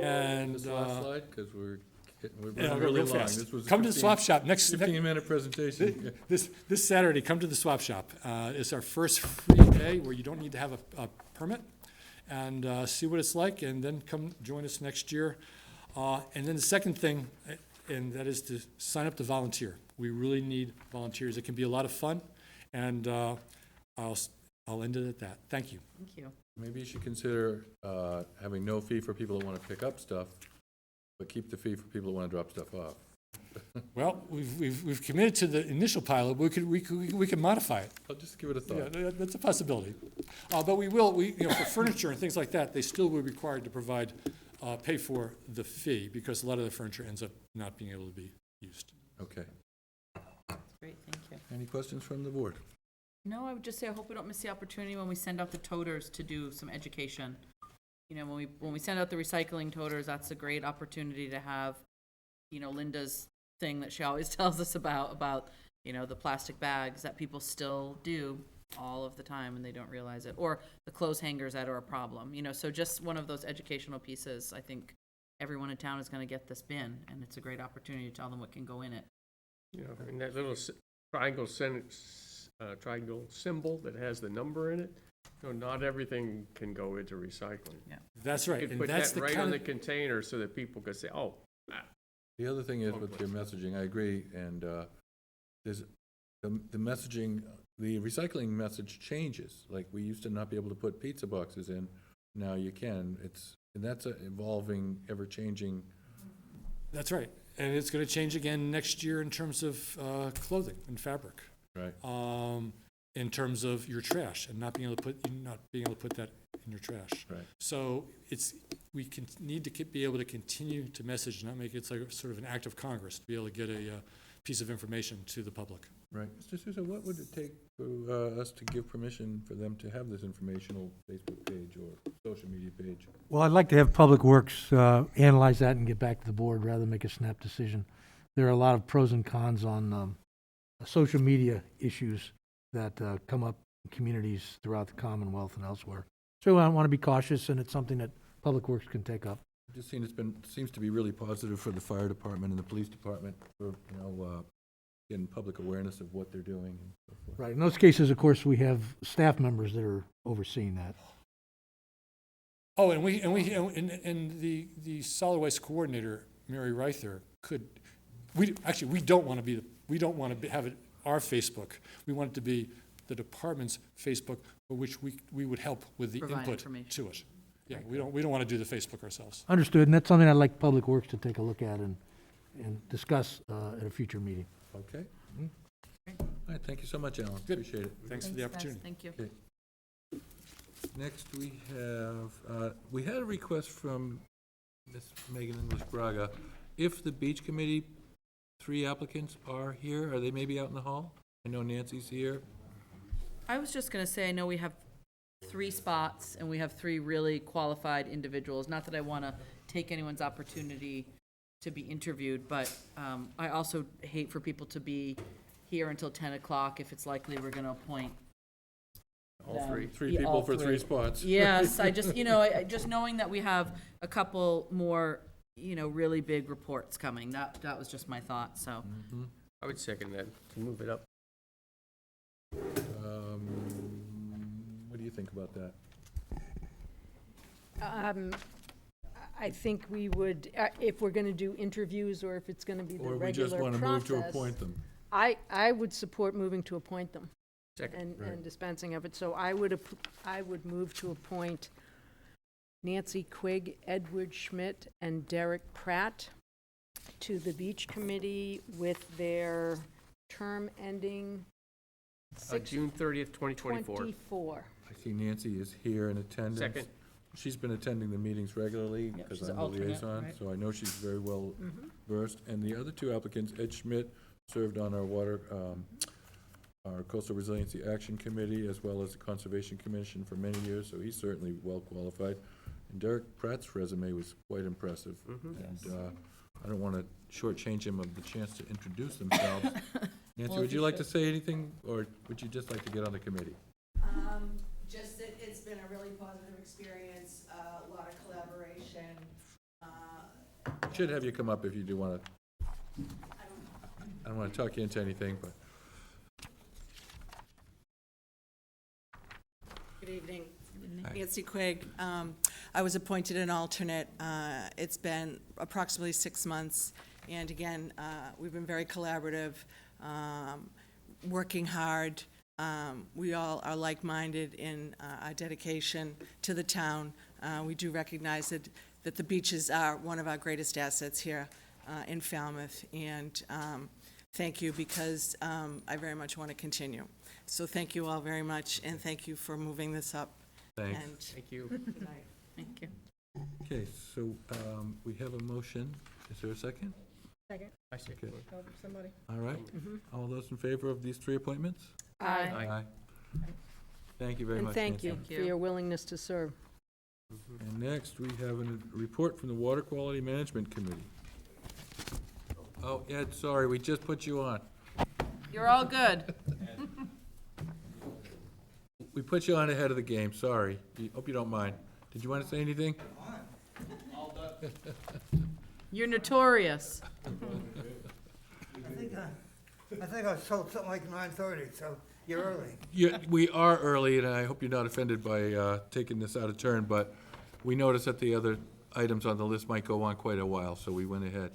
[SPEAKER 19] And
[SPEAKER 6] this last slide, because we're
[SPEAKER 19] running
[SPEAKER 6] really
[SPEAKER 19] real
[SPEAKER 6] long.
[SPEAKER 19] fast.
[SPEAKER 6] This was
[SPEAKER 19] Come to the swap shop next
[SPEAKER 6] 15-minute presentation.
[SPEAKER 19] This Saturday, come to the swap shop. It's our first free day where you don't need to have a permit, and see what it's like, and then come join us next year. And then the second thing, and that is to sign up to volunteer. We really need volunteers. It can be a lot of fun, and I'll end it at that. Thank you.
[SPEAKER 9] Thank you.
[SPEAKER 6] Maybe you should consider having no fee for people that want to pick up stuff, but keep the fee for people that want to drop stuff off.
[SPEAKER 19] Well, we've committed to the initial pilot. We could modify it.
[SPEAKER 6] I'll just give it a thought.
[SPEAKER 19] Yeah, that's a possibility. But we will. For furniture and things like that, they still will be required to provide pay for the fee, because a lot of the furniture ends up not being able to be used.
[SPEAKER 6] Okay.
[SPEAKER 9] Great, thank you.
[SPEAKER 6] Any questions from the board?
[SPEAKER 9] No, I would just say I hope we don't miss the opportunity when we send out the toters to do some education. When we send out the recycling toters, that's a great opportunity to have, Linda's thing that she always tells us about, the plastic bags that people still do all of the time and they don't realize it, or the clothes hangers that are a problem, so just one of those educational pieces. I think everyone in town is going to get this bin, and it's a great opportunity to tell them what can go in it.
[SPEAKER 8] And that little triangle symbol that has the number in it, not everything can go into recycling.
[SPEAKER 19] Yeah, that's right.
[SPEAKER 8] You could
[SPEAKER 19] and
[SPEAKER 8] put
[SPEAKER 19] that's
[SPEAKER 8] that
[SPEAKER 19] the
[SPEAKER 8] right on the container so that people could say, oh.
[SPEAKER 6] The other thing is with your messaging, I agree, and there's the messaging, the recycling message changes. Like, we used to not be able to put pizza boxes in, now you can. And that's an evolving, ever-changing.
[SPEAKER 19] That's right. And it's gonna change again next year in terms of clothing and fabric.
[SPEAKER 6] Right.
[SPEAKER 19] In terms of your trash and not being able to put that in your trash.
[SPEAKER 6] Right.
[SPEAKER 19] So we need to be able to continue to message, not make it like sort of an act of Congress, to be able to get a piece of information to the public.
[SPEAKER 6] Right. Mr. Sousa, what would it take for us to give permission for them to have this informational Facebook page or social media page?
[SPEAKER 13] Well, I'd like to have Public Works analyze that and get back to the board rather than make a snap decision. There are a lot of pros and cons on social media issues that come up in communities throughout the Commonwealth and elsewhere. So I want to be cautious, and it's something that Public Works can take up.
[SPEAKER 6] I've just seen seems to be really positive for the fire department and the police department for, getting public awareness of what they're doing and so forth.
[SPEAKER 13] Right. In those cases, of course, we have staff members that are overseeing that.
[SPEAKER 19] Oh, and the solid waste coordinator, Mary Reither, we don't want to have it our Facebook. We want it to be the department's Facebook, for which we would help with the
[SPEAKER 9] Provide
[SPEAKER 19] input
[SPEAKER 9] information.
[SPEAKER 19] to it. Yeah, we don't want to do the Facebook ourselves.
[SPEAKER 13] Understood, and that's something I'd like Public Works to take a look at and discuss at a future meeting.
[SPEAKER 6] Okay. All right, thank you so much, Alan. Appreciate it.
[SPEAKER 19] Thanks for the opportunity.
[SPEAKER 9] Thank you.
[SPEAKER 6] Okay. Next, we had a request from Ms. Megan English Braga. If the beach committee 3 applicants are here, are they maybe out in the hall? I know Nancy's here.
[SPEAKER 9] I was just gonna say, I know we have 3 spots, and we have 3 really qualified individuals. Not that I want to take anyone's opportunity to be interviewed, but I also hate for people to be here until 10 o'clock if it's likely we're going to appoint
[SPEAKER 6] All
[SPEAKER 9] them.
[SPEAKER 6] three
[SPEAKER 9] Yeah,
[SPEAKER 6] people
[SPEAKER 9] all
[SPEAKER 6] for 3 spots.
[SPEAKER 9] Yes, I just, just knowing that we have a couple more, really big reports coming, that was just my thought, so.
[SPEAKER 8] I would second that, to move it up.
[SPEAKER 6] What do you think about that?
[SPEAKER 7] I think we would, if we're going to do interviews or if it's going to be the
[SPEAKER 6] Or
[SPEAKER 7] regular
[SPEAKER 6] we just want to move to
[SPEAKER 7] process,
[SPEAKER 6] appoint them?
[SPEAKER 7] I would support moving to appoint them
[SPEAKER 8] Second.
[SPEAKER 7] and dispensing of it. So I would move to appoint Nancy Quigg, Edward Schmidt, and Derek Pratt to the Beach Committee with their term ending
[SPEAKER 8] June 30th, 2024.
[SPEAKER 7] 24.
[SPEAKER 6] I see Nancy is here in attendance.
[SPEAKER 8] Second.
[SPEAKER 6] She's been attending the meetings regularly because
[SPEAKER 9] she's
[SPEAKER 6] I'm
[SPEAKER 9] an
[SPEAKER 6] the
[SPEAKER 9] alternate,
[SPEAKER 6] liaison,
[SPEAKER 9] right?
[SPEAKER 6] so I know she's very well versed. And the other 2 applicants, Ed Schmidt served on our Coastal Resiliency Action Committee as well as the Conservation Commission for many years, so he's certainly well qualified. And Derek Pratt's resume was quite impressive. And I don't want to shortchange him of the chance to introduce themselves. Nancy,
[SPEAKER 9] Well,
[SPEAKER 6] would
[SPEAKER 9] if
[SPEAKER 6] you
[SPEAKER 9] you
[SPEAKER 6] like to
[SPEAKER 9] should.
[SPEAKER 6] say anything, or would you just like to get on the committee?
[SPEAKER 20] Just that it's been a really positive experience, a lot of collaboration.
[SPEAKER 6] Should have you come up if you do want to. I don't want to talk you into anything, but.
[SPEAKER 20] Good evening. Nancy Quigg. I was appointed an alternate. It's been approximately 6 months, and again, we've been very collaborative, working hard. We all are like-minded in our dedication to the town. We do recognize that the beaches are one of our greatest assets here in Falmouth, and thank you, because I very much want to continue. So thank you all very much, and thank you for moving this up.
[SPEAKER 6] Thanks.
[SPEAKER 20] And
[SPEAKER 8] Thank you.
[SPEAKER 20] good night.
[SPEAKER 9] Thank you.
[SPEAKER 6] Okay, so we have a motion. Is there a second?
[SPEAKER 7] Second.
[SPEAKER 8] I second.
[SPEAKER 6] Okay.
[SPEAKER 7] Somebody.
[SPEAKER 6] All right. All those in favor of these 3 appointments?
[SPEAKER 7] Aye.
[SPEAKER 6] Thank you very
[SPEAKER 7] And
[SPEAKER 6] much,
[SPEAKER 7] thank you
[SPEAKER 6] Nancy.
[SPEAKER 7] for your willingness to serve.
[SPEAKER 6] And next, we have a report from the Water Quality Management Committee. Oh, Ed, sorry, we just put you on.
[SPEAKER 9] You're all good.
[SPEAKER 6] We put you on ahead of the game, sorry. Hope you don't mind. Did you want to say anything?
[SPEAKER 9] You're notorious.
[SPEAKER 21] I think I was told something like 9:30, so you're early.
[SPEAKER 6] Yeah, we are early, and I hope you're not offended by taking this out of turn, but we noticed that the other items on the list might go on quite a while, so we went ahead.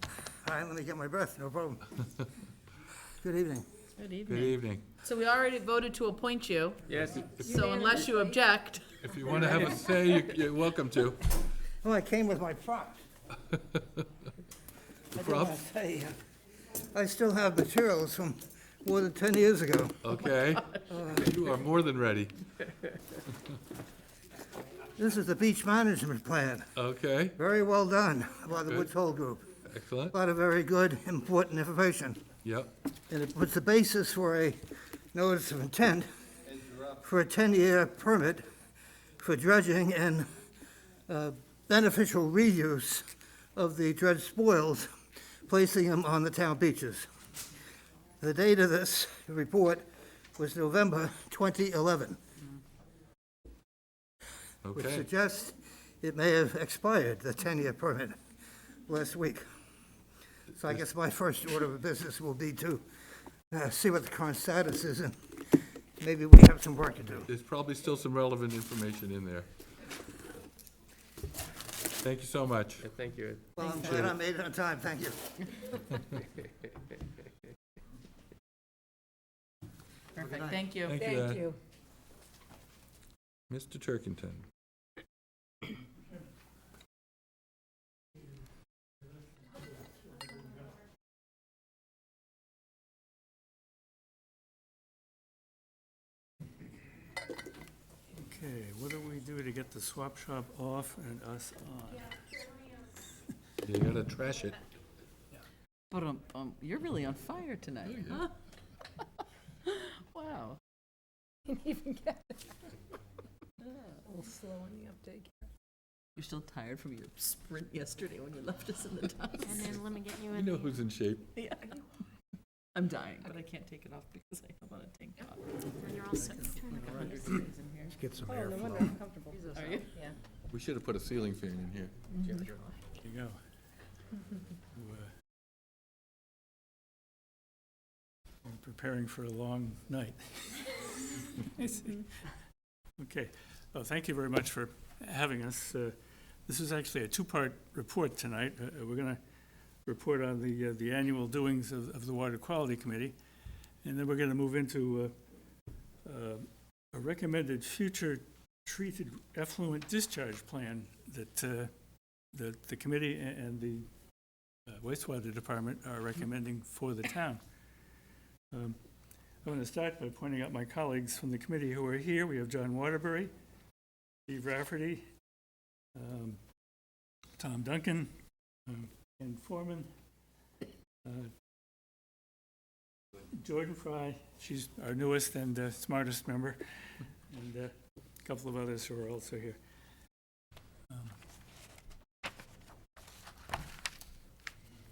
[SPEAKER 21] All right, let me get my breath, no problem. Good evening.
[SPEAKER 9] Good evening.
[SPEAKER 6] Good evening.
[SPEAKER 9] So we already voted to appoint you.
[SPEAKER 8] Yes.
[SPEAKER 9] So unless you object.
[SPEAKER 6] If you want to have a say, you're welcome to.
[SPEAKER 21] Well, I came with my props.
[SPEAKER 6] The
[SPEAKER 21] I
[SPEAKER 6] prop?
[SPEAKER 21] do want to say, I still have materials from more than 10 years ago.
[SPEAKER 6] Okay. You are more than ready.
[SPEAKER 21] This is the beach management plan.
[SPEAKER 6] Okay,
[SPEAKER 21] Very well done by the
[SPEAKER 6] Good.
[SPEAKER 21] Woods Hole Group.
[SPEAKER 6] excellent.
[SPEAKER 21] A lot of very good, important information.
[SPEAKER 6] Yep,
[SPEAKER 21] And it puts the basis for a notice of intent for a 10-year permit for dredging and beneficial reuse of the dredged spoils, placing them on the town beaches. The date of this report was November 2011, which
[SPEAKER 6] okay.
[SPEAKER 21] suggests it may have expired, the 10-year permit, last week. So I guess my first order of business will be to see what the current status is, and maybe we have some work to do.
[SPEAKER 6] There's probably still some relevant information in there. Thank you so much.
[SPEAKER 8] Yeah, thank you.
[SPEAKER 21] Well, I'm glad I made it on time, thank you.
[SPEAKER 9] Perfect, thank you.
[SPEAKER 6] Thank you, Ed. Mr. Turkington.
[SPEAKER 1] Okay, what do we do to get the swap shop off and us on?
[SPEAKER 6] You gotta trash it.
[SPEAKER 9] But you're really on fire tonight, huh? Wow.
[SPEAKER 7] Didn't even get it. A little slow in the uptake.
[SPEAKER 9] You're still tired from your sprint yesterday when you left us in the dust.
[SPEAKER 14] And then let me get you
[SPEAKER 6] You
[SPEAKER 14] in.
[SPEAKER 6] know who's in shape.
[SPEAKER 9] Yeah. I'm dying, but I can't take it off because I have on a tank top.
[SPEAKER 14] And you're all set.
[SPEAKER 9] Like 100 degrees in here.
[SPEAKER 13] Let's get some
[SPEAKER 7] Oh, no wonder
[SPEAKER 13] airflow.
[SPEAKER 7] I'm comfortable.
[SPEAKER 9] Are you?
[SPEAKER 7] Yeah.
[SPEAKER 6] We should have put a ceiling fan in here.
[SPEAKER 1] There you go. I'm preparing for a long night. I see. Okay, well, thank you very much for having us. This is actually a two-part report tonight. We're going to report on the annual doings of the Water Quality Committee, and then we're going to move into a recommended future treated effluent discharge plan that the committee and the wastewater department are recommending for the town. I want to start by pointing out my colleagues from the committee who are here. We have John Waterbury, Steve Rafferty, Tom Duncan, Ken Foreman, Jordan Fry, she's our newest and smartest member, and a couple of others who are also here.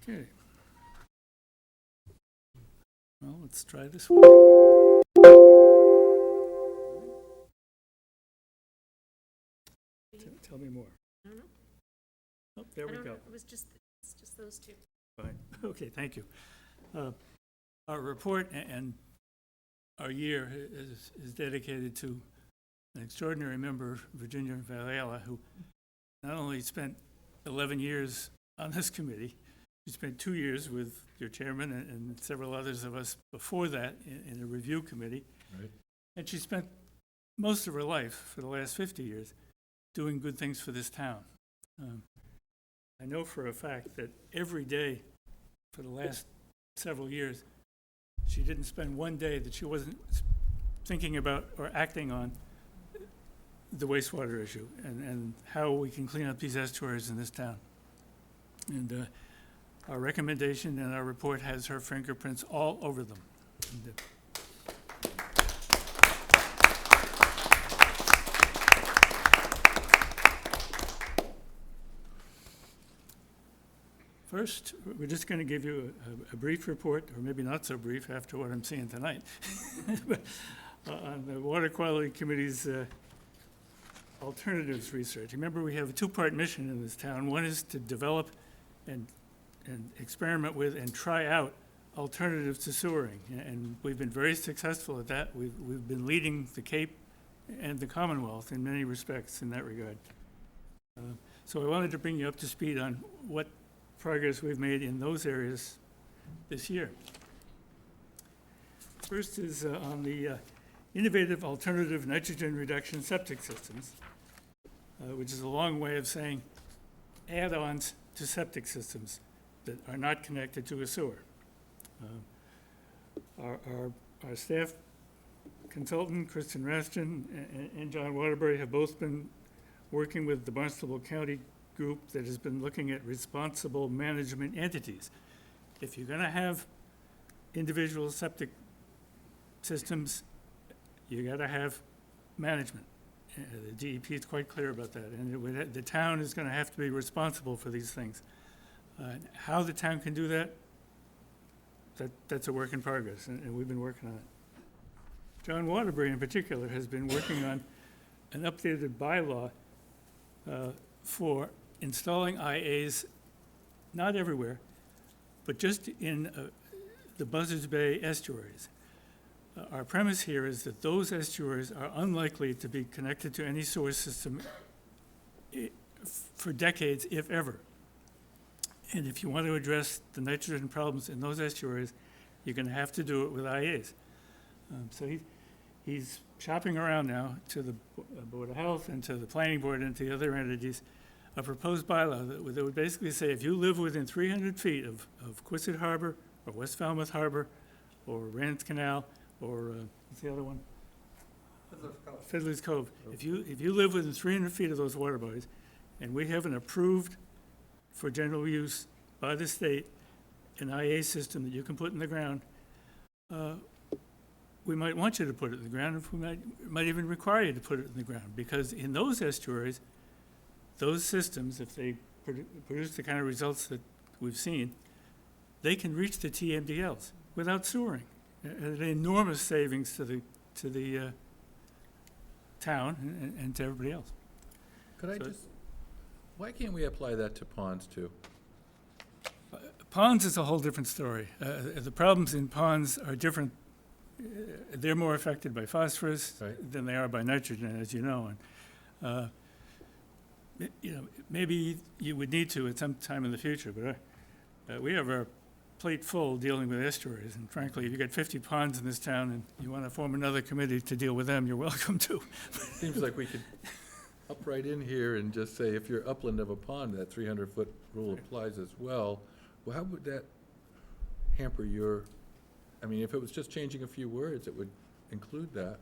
[SPEAKER 1] Okay. Well, let's try this one. Tell me more.
[SPEAKER 14] I don't know.
[SPEAKER 1] Oh, there
[SPEAKER 14] I
[SPEAKER 1] we
[SPEAKER 14] don't
[SPEAKER 1] go.
[SPEAKER 14] know. It's just those two.
[SPEAKER 1] Fine. Okay, thank you. Our report and our year is dedicated to an extraordinary member, Virginia Vallela, who not only spent 11 years on this committee, she spent 2 years with your chairman and several others of us before that in the review committee.
[SPEAKER 6] Right.
[SPEAKER 1] And she spent most of her life, for the last 50 years, doing good things for this town. I know for a fact that every day for the last several years, she didn't spend one day that she wasn't thinking about or acting on the wastewater issue and how we can clean up these estuaries in this town. And our recommendation and our report has her fingerprints all over them. And, first, we're just going to give you a brief report, or maybe not so brief after what I'm seeing tonight, on the Water Quality Committee's alternatives research. Remember, we have a two-part mission in this town. One is to develop and experiment with and try out alternatives to sewering, and we've been very successful at that. We've been leading the Cape and the Commonwealth in many respects in that regard. So I wanted to bring you up to speed on what progress we've made in those areas this year. First is on the innovative alternative nitrogen reduction septic systems, which is a long way of saying add-ons to septic systems. that are not connected to a sewer. Our staff consultant, Kristen Raston, and John Waterbury have both been working with the Barnstable County group that has been looking at responsible management entities. If you're gonna have individual septic systems, you gotta have management. The DEP is quite clear about that, and the town is gonna have to be responsible for these things. How the town can do that, that's a work in progress, and we've been working on it. John Waterbury in particular has been working on an updated bylaw for installing IAs, not everywhere, but just in the Buzzards Bay estuaries. Our premise here is that those estuaries are unlikely to be connected to any sewer system for decades, if ever. And if you want to address the nitrogen problems in those estuaries, you're going to have to do it with IAs. So he's shopping around now to the Board of Health and to the Planning Board and to the other entities, a proposed bylaw that would basically say if you live within 300 feet of Quistit Harbor or West Falmouth Harbor or Rand's Canal or what's the other one? Fiddler's Cove. If you live within 300 feet of those water bodies, and we have an approved for general use by the state, an IA system that you can put in the ground, we might want you to put it in the ground, if we might even require you to put it in the ground, because in those estuaries, those systems, if they produce the kind of results that we've seen, they can reach the TMDLs without sewering, at an enormous savings to the town and to everybody else.
[SPEAKER 6] Why can't we apply that to ponds too?
[SPEAKER 1] Ponds is a whole different story. The problems in ponds are different. They're more affected by phosphorus than they are by nitrogen, as you know. And, maybe you would need to at some time in the future, but we have our plate full dealing with estuaries. And frankly, if you got 50 ponds in this town and you want to form another committee to deal with them, you're welcome to.
[SPEAKER 6] Seems like we could up right in here and just say, if you're upland of a pond, that 300-foot rule applies as well. Well, how would that hamper your, if it was just changing a few words, it would include that.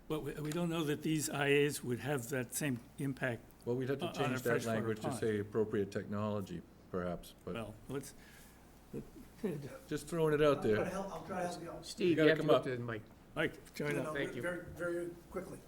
[SPEAKER 1] Well, we don't know that these IAs would have that same impact.
[SPEAKER 6] Well, we'd have to change that language to say appropriate technology, perhaps, but.
[SPEAKER 1] Well, let's.
[SPEAKER 6] Just throwing it out there.
[SPEAKER 21] I'll try to help you out.
[SPEAKER 8] Steve,
[SPEAKER 6] gotta
[SPEAKER 8] you have to
[SPEAKER 6] come
[SPEAKER 8] go
[SPEAKER 6] up.
[SPEAKER 8] to the mic.
[SPEAKER 1] Mike, join up.
[SPEAKER 8] Thank you.
[SPEAKER 21] Very, very quickly.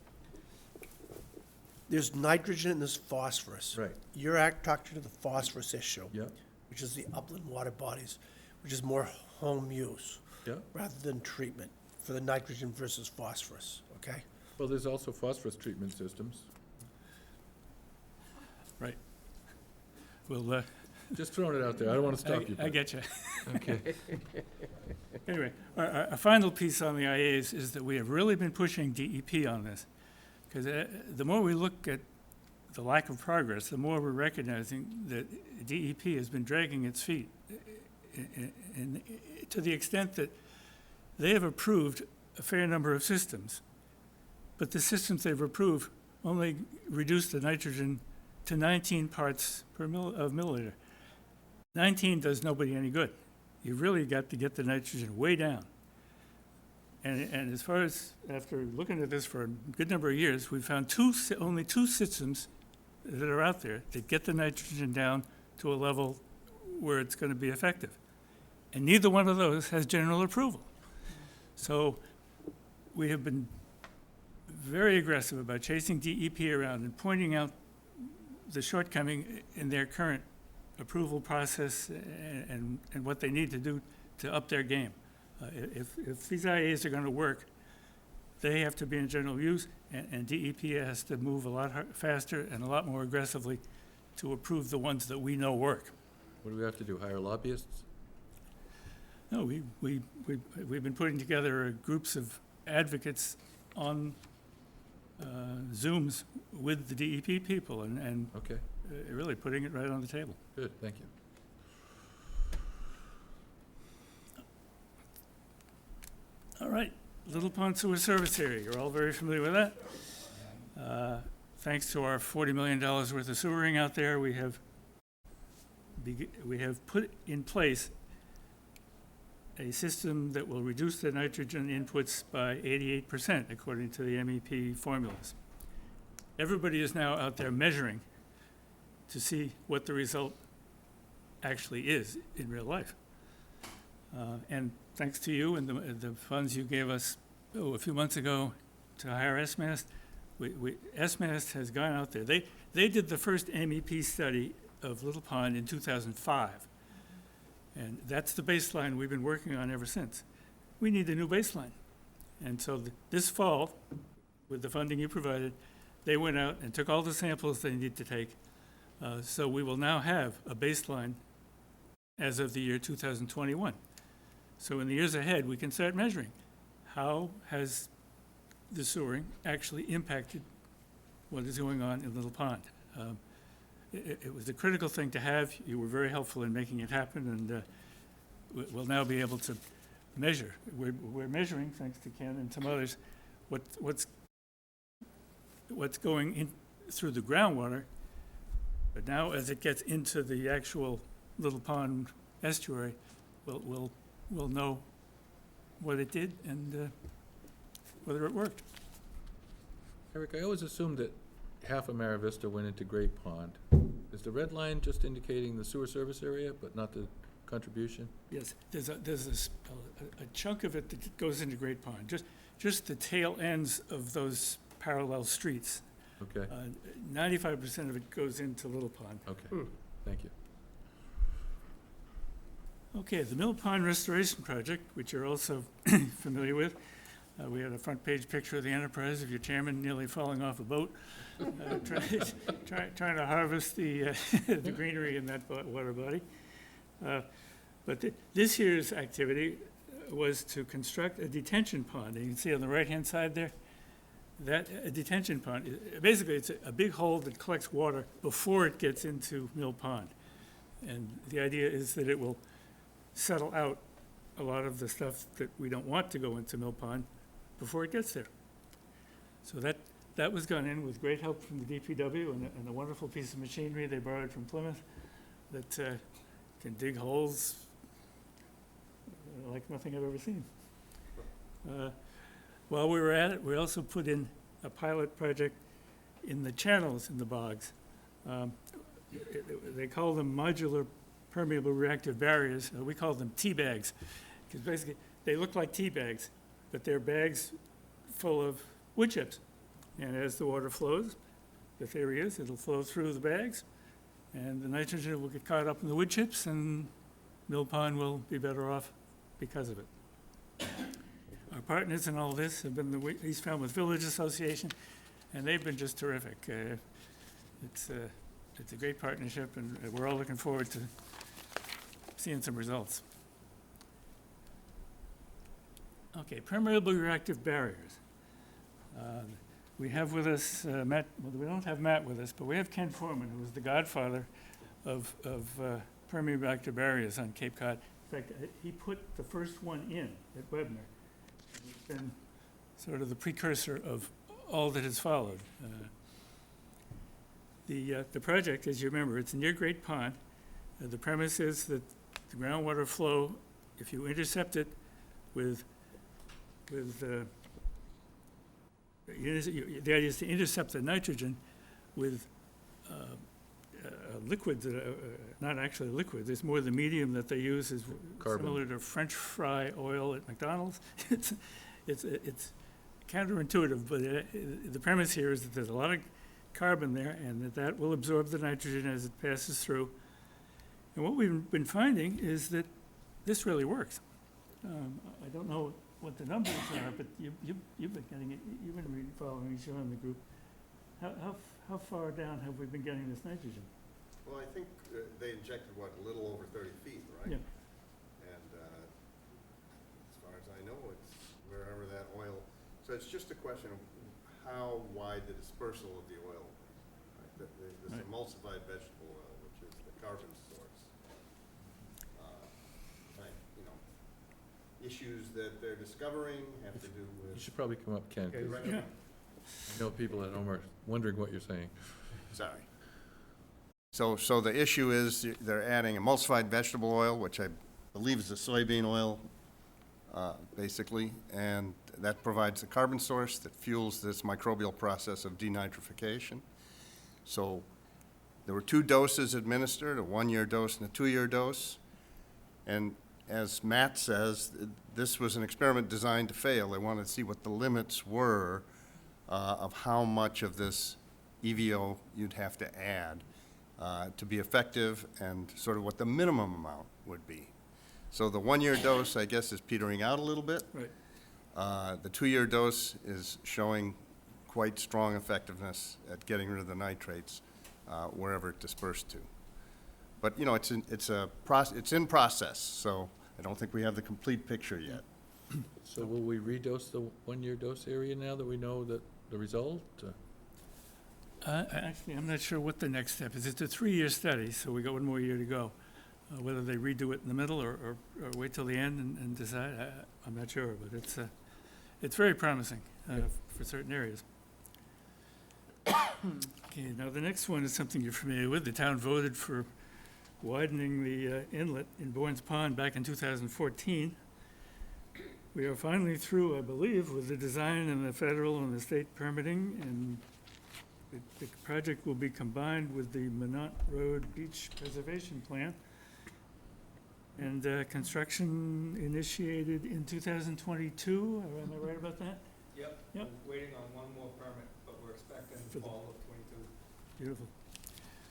[SPEAKER 3] There's nitrogen and there's phosphorus.
[SPEAKER 6] Right.
[SPEAKER 3] You're talking to the phosphorus issue.
[SPEAKER 6] Yep.
[SPEAKER 3] Which is the upland water bodies, which is more home use.
[SPEAKER 6] Yep.
[SPEAKER 3] Rather than treatment for the nitrogen versus phosphorus, okay?
[SPEAKER 6] Well, there's also phosphorus treatment systems.
[SPEAKER 1] Right. Well,
[SPEAKER 6] just throwing it out there. I don't want to stop you.
[SPEAKER 1] I get you.
[SPEAKER 6] Okay.
[SPEAKER 1] Anyway, our final piece on the IAs is that we have really been pushing DEP on this. Because the more we look at the lack of progress, the more we're recognizing that DEP has been dragging its feet. And to the extent that they have approved a fair number of systems, but the systems they've approved only reduce the nitrogen to 19 parts per milliliter. 19 does nobody any good. You've really got to get the nitrogen way down. And as far as, after looking at this for a good number of years, we've found only two systems that are out there that get the nitrogen down to a level where it's going to be effective. And neither one of those has general approval. So we have been very aggressive about chasing DEP around and pointing out the shortcoming in their current approval process and what they need to do to up their game. If these IAs are going to work, they have to be in general use, and DEP has to move a lot faster and a lot more aggressively to approve the ones that we know work.
[SPEAKER 6] What do we have to do, hire lobbyists?
[SPEAKER 1] No, we've been putting together groups of advocates on Zooms with the DEP people and
[SPEAKER 6] okay.
[SPEAKER 1] Really putting it right on the table.
[SPEAKER 6] Good, thank you.
[SPEAKER 1] All right, Little Pond Sewer Service Area, you're all very familiar with that. Thanks to our $40 million worth of sewering out there, we have we have put in place a system that will reduce the nitrogen inputs by 88%, according to the MEP formulas. Everybody is now out there measuring to see what the result actually is in real life. And thanks to you and the funds you gave us a few months ago to hire SMAST, SMAST has gone out there. They did the first MEP study of Little Pond in 2005. And that's the baseline we've been working on ever since. We need a new baseline. And so this fall, with the funding you provided, they went out and took all the samples they need to take. So we will now have a baseline as of the year 2021. So in the years ahead, we can start measuring how has the sewering actually impacted what is going on in Little Pond. It was a critical thing to have. You were very helpful in making it happen, and we'll now be able to measure. We're measuring, thanks to Ken and some others, what's going in through the groundwater. But now, as it gets into the actual Little Pond estuary, we'll know what it did and whether it worked.
[SPEAKER 6] Eric, I always assumed that half of Mara Vista went into Great Pond. Is the red line just indicating the sewer service area, but not the contribution?
[SPEAKER 1] Yes, there's a chunk of it that goes into Great Pond, just the tail ends of those parallel streets.
[SPEAKER 6] Okay.
[SPEAKER 1] 95% of it goes into Little Pond.
[SPEAKER 6] Okay, thank you.
[SPEAKER 1] Okay, the Mill Pond Restoration Project, which you're also familiar with. We had a front page picture of the Enterprise of your chairman nearly falling off a boat, trying to harvest the greenery in that water body. But this year's activity was to construct a detention pond. And you can see on the right-hand side there, that a detention pond, basically it's a big hole that collects water before it gets into Mill Pond. And the idea is that it will settle out a lot of the stuff that we don't want to go into Mill Pond before it gets there. So that was gone in with great help from the DPW and a wonderful piece of machinery they borrowed from Plymouth that can dig holes like nothing I've ever seen. While we were at it, we also put in a pilot project in the channels in the bogs. They call them modular permeable reactive barriers. We call them tea bags, because basically they look like tea bags, but they're bags full of wood chips. And as the water flows, the theory is it'll flow through the bags, and the nitrogen will get caught up in the wood chips, and Mill Pond will be better off because of it. Our partners in all this have been the East Falmouth Village Association, and they've been just terrific. It's a great partnership, and we're all looking forward to seeing some results. Okay, permeable reactive barriers. We have with us Matt, well, we don't have Matt with us, but we have Ken Foreman, who was the godfather of permeable reactive barriers on Cape Cod. In fact, he put the first one in at Webner. It's been sort of the precursor of all that has followed. The project, as you remember, it's near Great Pond. The premise is that the groundwater flow, if you intercept it with the idea is to intercept the nitrogen with liquids, not actually liquids. It's more the medium that they use is
[SPEAKER 6] Carbon.
[SPEAKER 1] Similar to French fry oil at McDonald's. It's counterintuitive, but the premise here is that there's a lot of carbon there, and that will absorb the nitrogen as it passes through. And what we've been finding is that this really works. I don't know what the numbers are, but you've been getting it. You've been following each other in the group. How far down have we been getting this nitrogen?
[SPEAKER 4] Well, I think they injected, what, a little over 30 feet, right?
[SPEAKER 1] Yeah.
[SPEAKER 4] And as far as I know, it's wherever that oil. So it's just a question of how wide the dispersal of the oil, right? This
[SPEAKER 1] Right.
[SPEAKER 4] emulsified vegetable oil, which is the carbon source. Issues that they're discovering have to do with.
[SPEAKER 6] You should probably come up, Ken, 'cause
[SPEAKER 1] Yeah.
[SPEAKER 6] I know people at home are wondering what you're saying.
[SPEAKER 4] Sorry. So the issue is they're adding emulsified vegetable oil, which I believe is a soybean oil, basically, and that provides a carbon source that fuels this microbial process of denitrification. So there were 2 doses administered, a 1-year dose and a 2-year dose. And as Matt says, this was an experiment designed to fail. They wanted to see what the limits were of how much of this EVO you'd have to add to be effective, and sort of what the minimum amount would be. So the 1-year dose, I guess, is petering out a little bit.
[SPEAKER 1] Right.
[SPEAKER 4] The 2-year dose is showing quite strong effectiveness at getting rid of the nitrates wherever it dispersed to. But, you know, it's in process, so I don't think we have the complete picture yet.
[SPEAKER 6] So will we redose the 1-year dose area now that we know that the result?
[SPEAKER 1] Actually, I'm not sure what the next step is. It's a 3-year study, so we got 1 more year to go. Whether they redo it in the middle or wait till the end and decide, I'm not sure, but it's very promising for certain areas. Okay, now the next one is something you're familiar with. The town voted for widening the inlet in Bourne's Pond back in 2014. We are finally through, I believe, with the design and the federal and the state permitting, and the project will be combined with the Minot Road Beach Preservation Plan. And construction initiated in 2022, am I right about that?
[SPEAKER 5] Yep.
[SPEAKER 1] Yep.
[SPEAKER 5] We're waiting on 1 more permit, but we're expecting fall of '22.
[SPEAKER 1] Beautiful.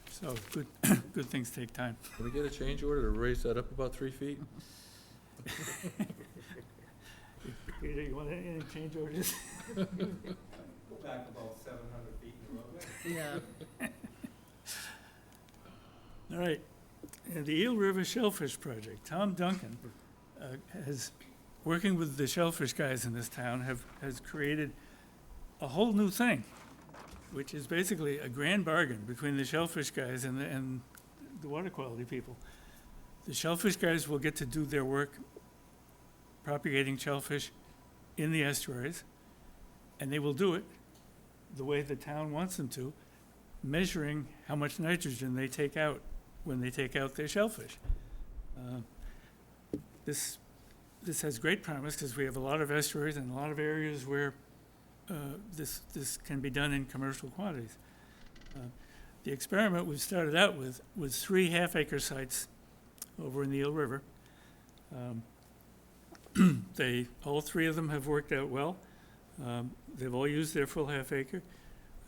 [SPEAKER 1] So good things take time.
[SPEAKER 6] Can we get a change order to raise that up about 3 feet?
[SPEAKER 1] Peter, you want any change orders?
[SPEAKER 5] Go back about 700 feet in the roadway.
[SPEAKER 9] Yeah.
[SPEAKER 1] All right. And the Eel River Shellfish Project, Tom Duncan has, working with the shellfish guys in this town, has created a whole new thing, which is basically a grand bargain between the shellfish guys and the water quality people. The shellfish guys will get to do their work propagating shellfish in the estuaries, and they will do it the way the town wants them to, measuring how much nitrogen they take out when they take out their shellfish. This has great promise because we have a lot of estuaries and a lot of areas where this can be done in commercial quantities. The experiment we started out with was 3 half-acre sites over in the Eel River. All 3 of them have worked out well. They've all used their full half-acre.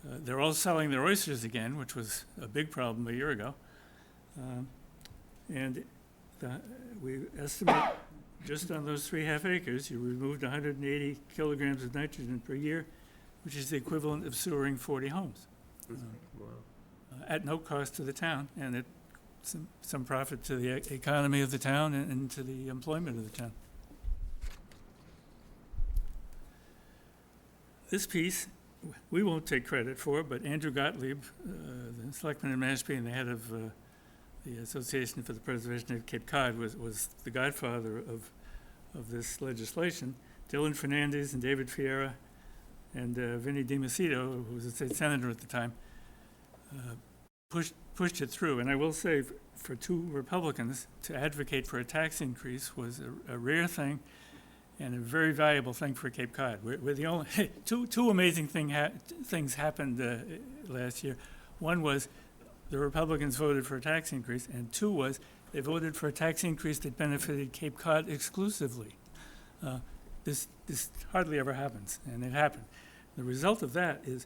[SPEAKER 1] They're all selling their oysters again, which was a big problem a year ago. And we estimate just on those 3 half-acres, you removed 180 kilograms of nitrogen per year, which is the equivalent of sewering 40 homes. At no cost to the town, and at some profit to the economy of the town and to the employment of the town. This piece, we won't take credit for, but Andrew Gottlieb, the selectman in Mashpee and the head of the Association for the Preservation of Cape Cod, was the godfather of this legislation. Dylan Fernandez and David Fiera and Vinnie DiMacedo, who was a state senator at the time, pushed it through. And I will say, for 2 Republicans, to advocate for a tax increase was a rare thing and a very valuable thing for Cape Cod. We're the only two amazing things happened last year. One was the Republicans voted for a tax increase, and 2 was they voted for a tax increase that benefited Cape Cod exclusively. This hardly ever happens, and it happened. The result of that is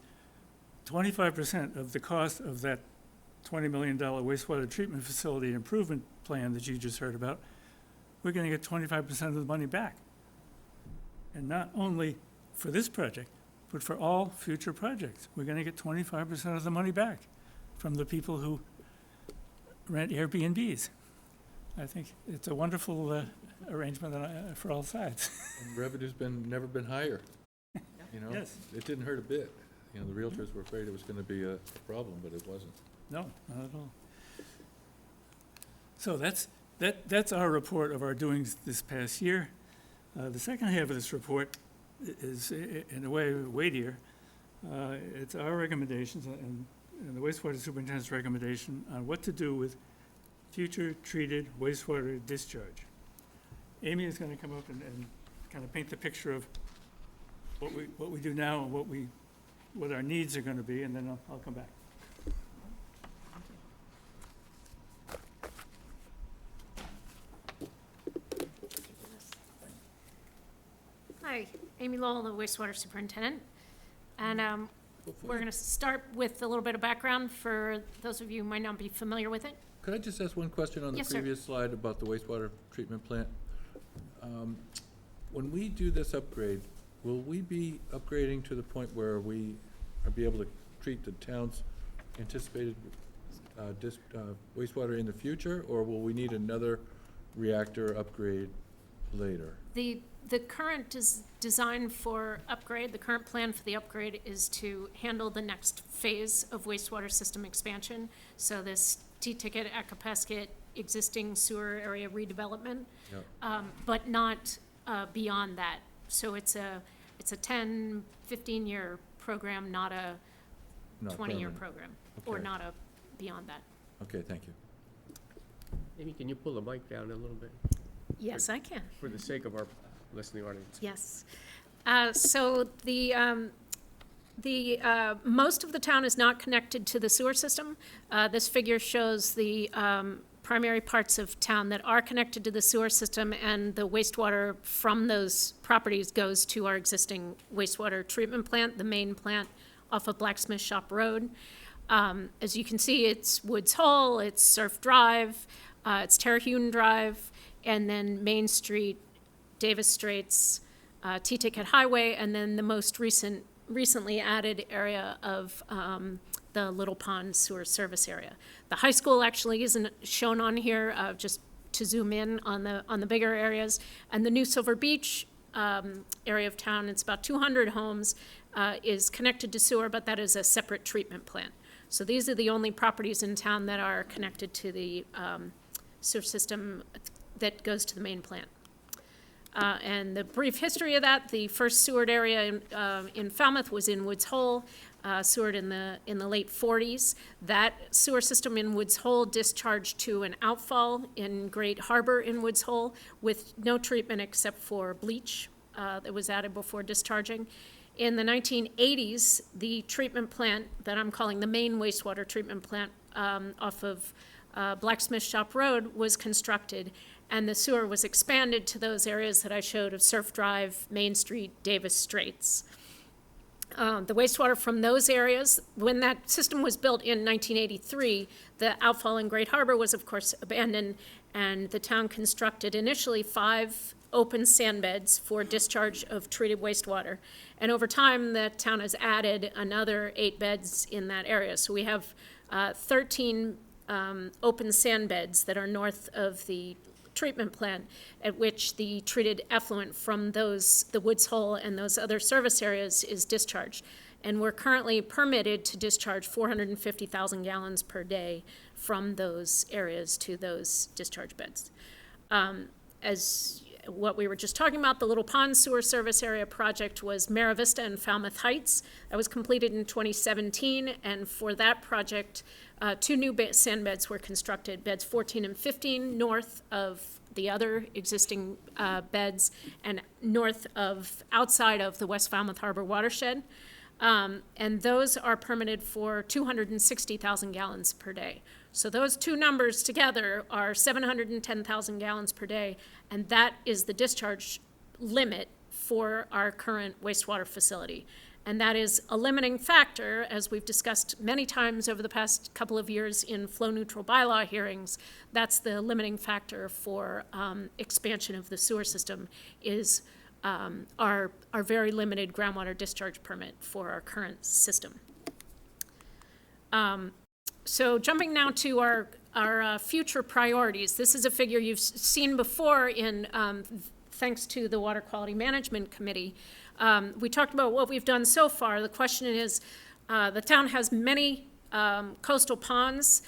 [SPEAKER 1] 25% of the cost of that $20 million wastewater treatment facility improvement plan that you just heard about, we're going to get 25% of the money back. And not only for this project, but for all future projects. We're going to get 25% of the money back from the people who rent Airbnbs. I think it's a wonderful arrangement for all sides.
[SPEAKER 6] And revenue's never been higher, you know?
[SPEAKER 1] Yes.
[SPEAKER 6] It didn't hurt a bit. You know, the realtors were afraid it was gonna be a problem, but it wasn't.
[SPEAKER 1] No, not at all. So that's our report of our doings this past year. The second half of this report is, in a way, weightier. It's our recommendations, and the wastewater superintendent's recommendation on what to do with future treated wastewater discharge. Amy is going to come up and kind of paint the picture of what we do now and what our needs are going to be, and then I'll come back.
[SPEAKER 12] Hi, Amy Lowell, the wastewater superintendent. And we're going to start with a little bit of background for those of you who might not be familiar with it.
[SPEAKER 6] Could I just ask one question on the
[SPEAKER 12] Yes, sir.
[SPEAKER 6] previous slide about the wastewater treatment plant? When we do this upgrade, will we be upgrading to the point where we are be able to treat the town's anticipated wastewater in the future, or will we need another reactor upgrade later?
[SPEAKER 12] The current design for upgrade, the current plan for the upgrade is to handle the next phase of wastewater system expansion. So this T-ticket, Acapesket, existing sewer area redevelopment, but not beyond that. So it's a 10, 15-year program, not a 20-year program, or
[SPEAKER 6] Okay.
[SPEAKER 12] not a beyond that.
[SPEAKER 6] Okay, thank you.
[SPEAKER 8] Amy, can you pull the mic down a little bit?
[SPEAKER 12] Yes, I can.
[SPEAKER 8] For the sake of our listening audience.
[SPEAKER 12] Yes. So the most of the town is not connected to the sewer system. This figure shows the primary parts of town that are connected to the sewer system, and the wastewater from those properties goes to our existing wastewater treatment plant, the main plant off of Blacksmith Shop Road. As you can see, it's Woods Hole, it's Surf Drive, it's Terhune Drive, and then Main Street, Davis Straits, T-Ticket Highway, and then the most recently added area of the Little Pond Sewer Service Area. The high school actually isn't shown on here, just to zoom in on the bigger areas. And the new Silver Beach area of town, it's about 200 homes, is connected to sewer, but that is a separate treatment plant. So these are the only properties in town that are connected to the sewer system that goes to the main plant. And the brief history of that, the first sewered area in Falmouth was in Woods Hole, sewered in the late 40s. That sewer system in Woods Hole discharged to an outfall in Great Harbor in Woods Hole with no treatment except for bleach that was added before discharging. In the 1980s, the treatment plant that I'm calling the main wastewater treatment plant off of Blacksmith Shop Road was constructed, and the sewer was expanded to those areas that I showed of Surf Drive, Main Street, Davis Straits. The wastewater from those areas, when that system was built in 1983, the outfall in Great Harbor was of course abandoned, and the town constructed initially 5 open sand beds for discharge of treated wastewater. And over time, the town has added another 8 beds in that area. So we have 13 open sand beds that are north of the treatment plant, at which the treated effluent from the Woods Hole and those other service areas is discharged. And we're currently permitted to discharge 450,000 gallons per day from those areas to those discharge beds. As what we were just talking about, the Little Pond Sewer Service Area project was Mara Vista and Falmouth Heights. That was completed in 2017, and for that project, 2 new sand beds were constructed, beds 14 and 15 north of the other existing beds and outside of the West Falmouth Harbor watershed. And those are permitted for 260,000 gallons per day. So those two numbers together are 710,000 gallons per day, and that is the discharge limit for our current wastewater facility. And that is a limiting factor, as we've discussed many times over the past couple of years in flow-neutral bylaw hearings. That's the limiting factor for expansion of the sewer system, is our very limited groundwater discharge permit for our current system. So jumping now to our future priorities. This is a figure you've seen before in thanks to the Water Quality Management Committee. We talked about what we've done so far. The question is, the town has many coastal ponds,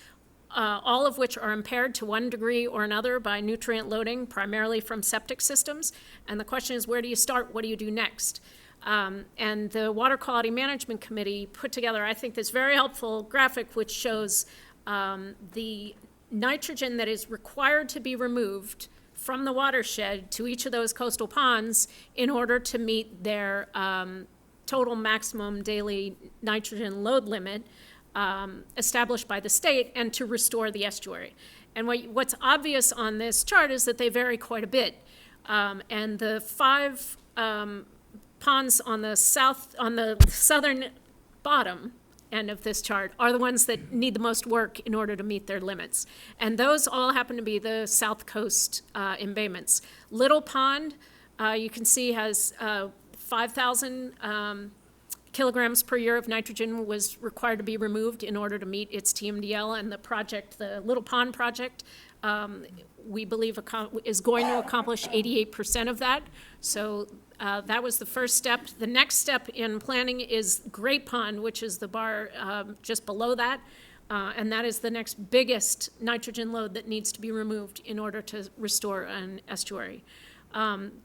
[SPEAKER 12] all of which are impaired to one degree or another by nutrient loading, primarily from septic systems. And the question is, where do you start? What do you do next? And the Water Quality Management Committee put together, I think, this very helpful graphic which shows the nitrogen that is required to be removed from the watershed to each of those coastal ponds in order to meet their total maximum daily nitrogen load limit established by the state and to restore the estuary. And what's obvious on this chart is that they vary quite a bit. And the 5 ponds on the southern bottom end of this chart are the ones that need the most work in order to meet their limits. And those all happen to be the South Coast embayments. Little Pond, you can see, has 5,000 kilograms per year of nitrogen was required to be removed in order to meet its TMDL, and the project, the Little Pond project, we believe is going to accomplish 88% of that. So that was the first step. The next step in planning is Great Pond, which is the bar just below that, and that is the next biggest nitrogen load that needs to be removed in order to restore an estuary.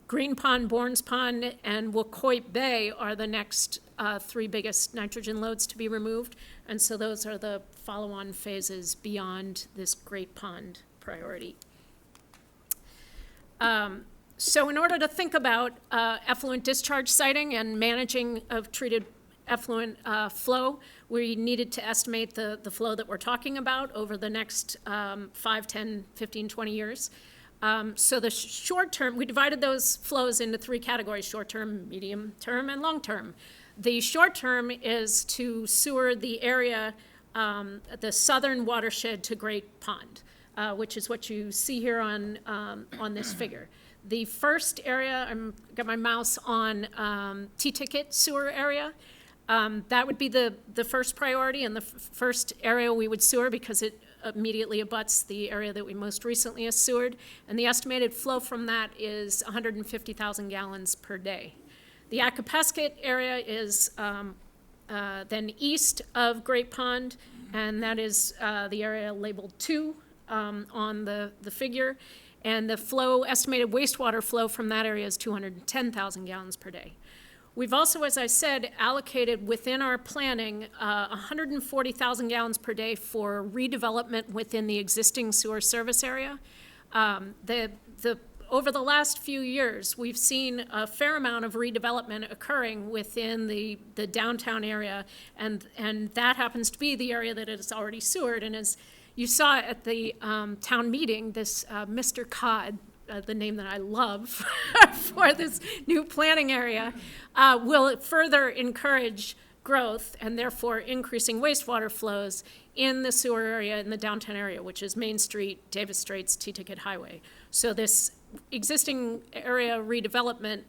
[SPEAKER 12] Green Pond, Bournes Pond, and Wacoit Bay are the next 3 biggest nitrogen loads to be removed, and so those are the follow-on phases beyond this Great Pond priority. So in order to think about effluent discharge siting and managing of treated effluent flow, we needed to estimate the flow that we're talking about over the next 5, 10, 15, 20 years. So the short term, we divided those flows into 3 categories: short term, medium term, and long term. The short term is to sewer the area, the southern watershed to Great Pond, which is what you see here on this figure. The first area, I've got my mouse on T-ticket sewer area. That would be the first priority and the first area we would sewer because it immediately abuts the area that we most recently sewered. And the estimated flow from that is 150,000 gallons per day. The Acapesket area is then east of Great Pond, and that is the area labeled 2 on the figure. And the estimated wastewater flow from that area is 210,000 gallons per day. We've also, as I said, allocated within our planning 140,000 gallons per day for redevelopment within the existing sewer service area. Over the last few years, we've seen a fair amount of redevelopment occurring within the downtown area, and that happens to be the area that is already sewered. And as you saw at the town meeting, this Mr. Cod, the name that I love for this new planning area, will further encourage growth and therefore increasing wastewater flows in the sewer area in the downtown area, which is Main Street, Davis Straits, T-Ticket Highway. So this existing area redevelopment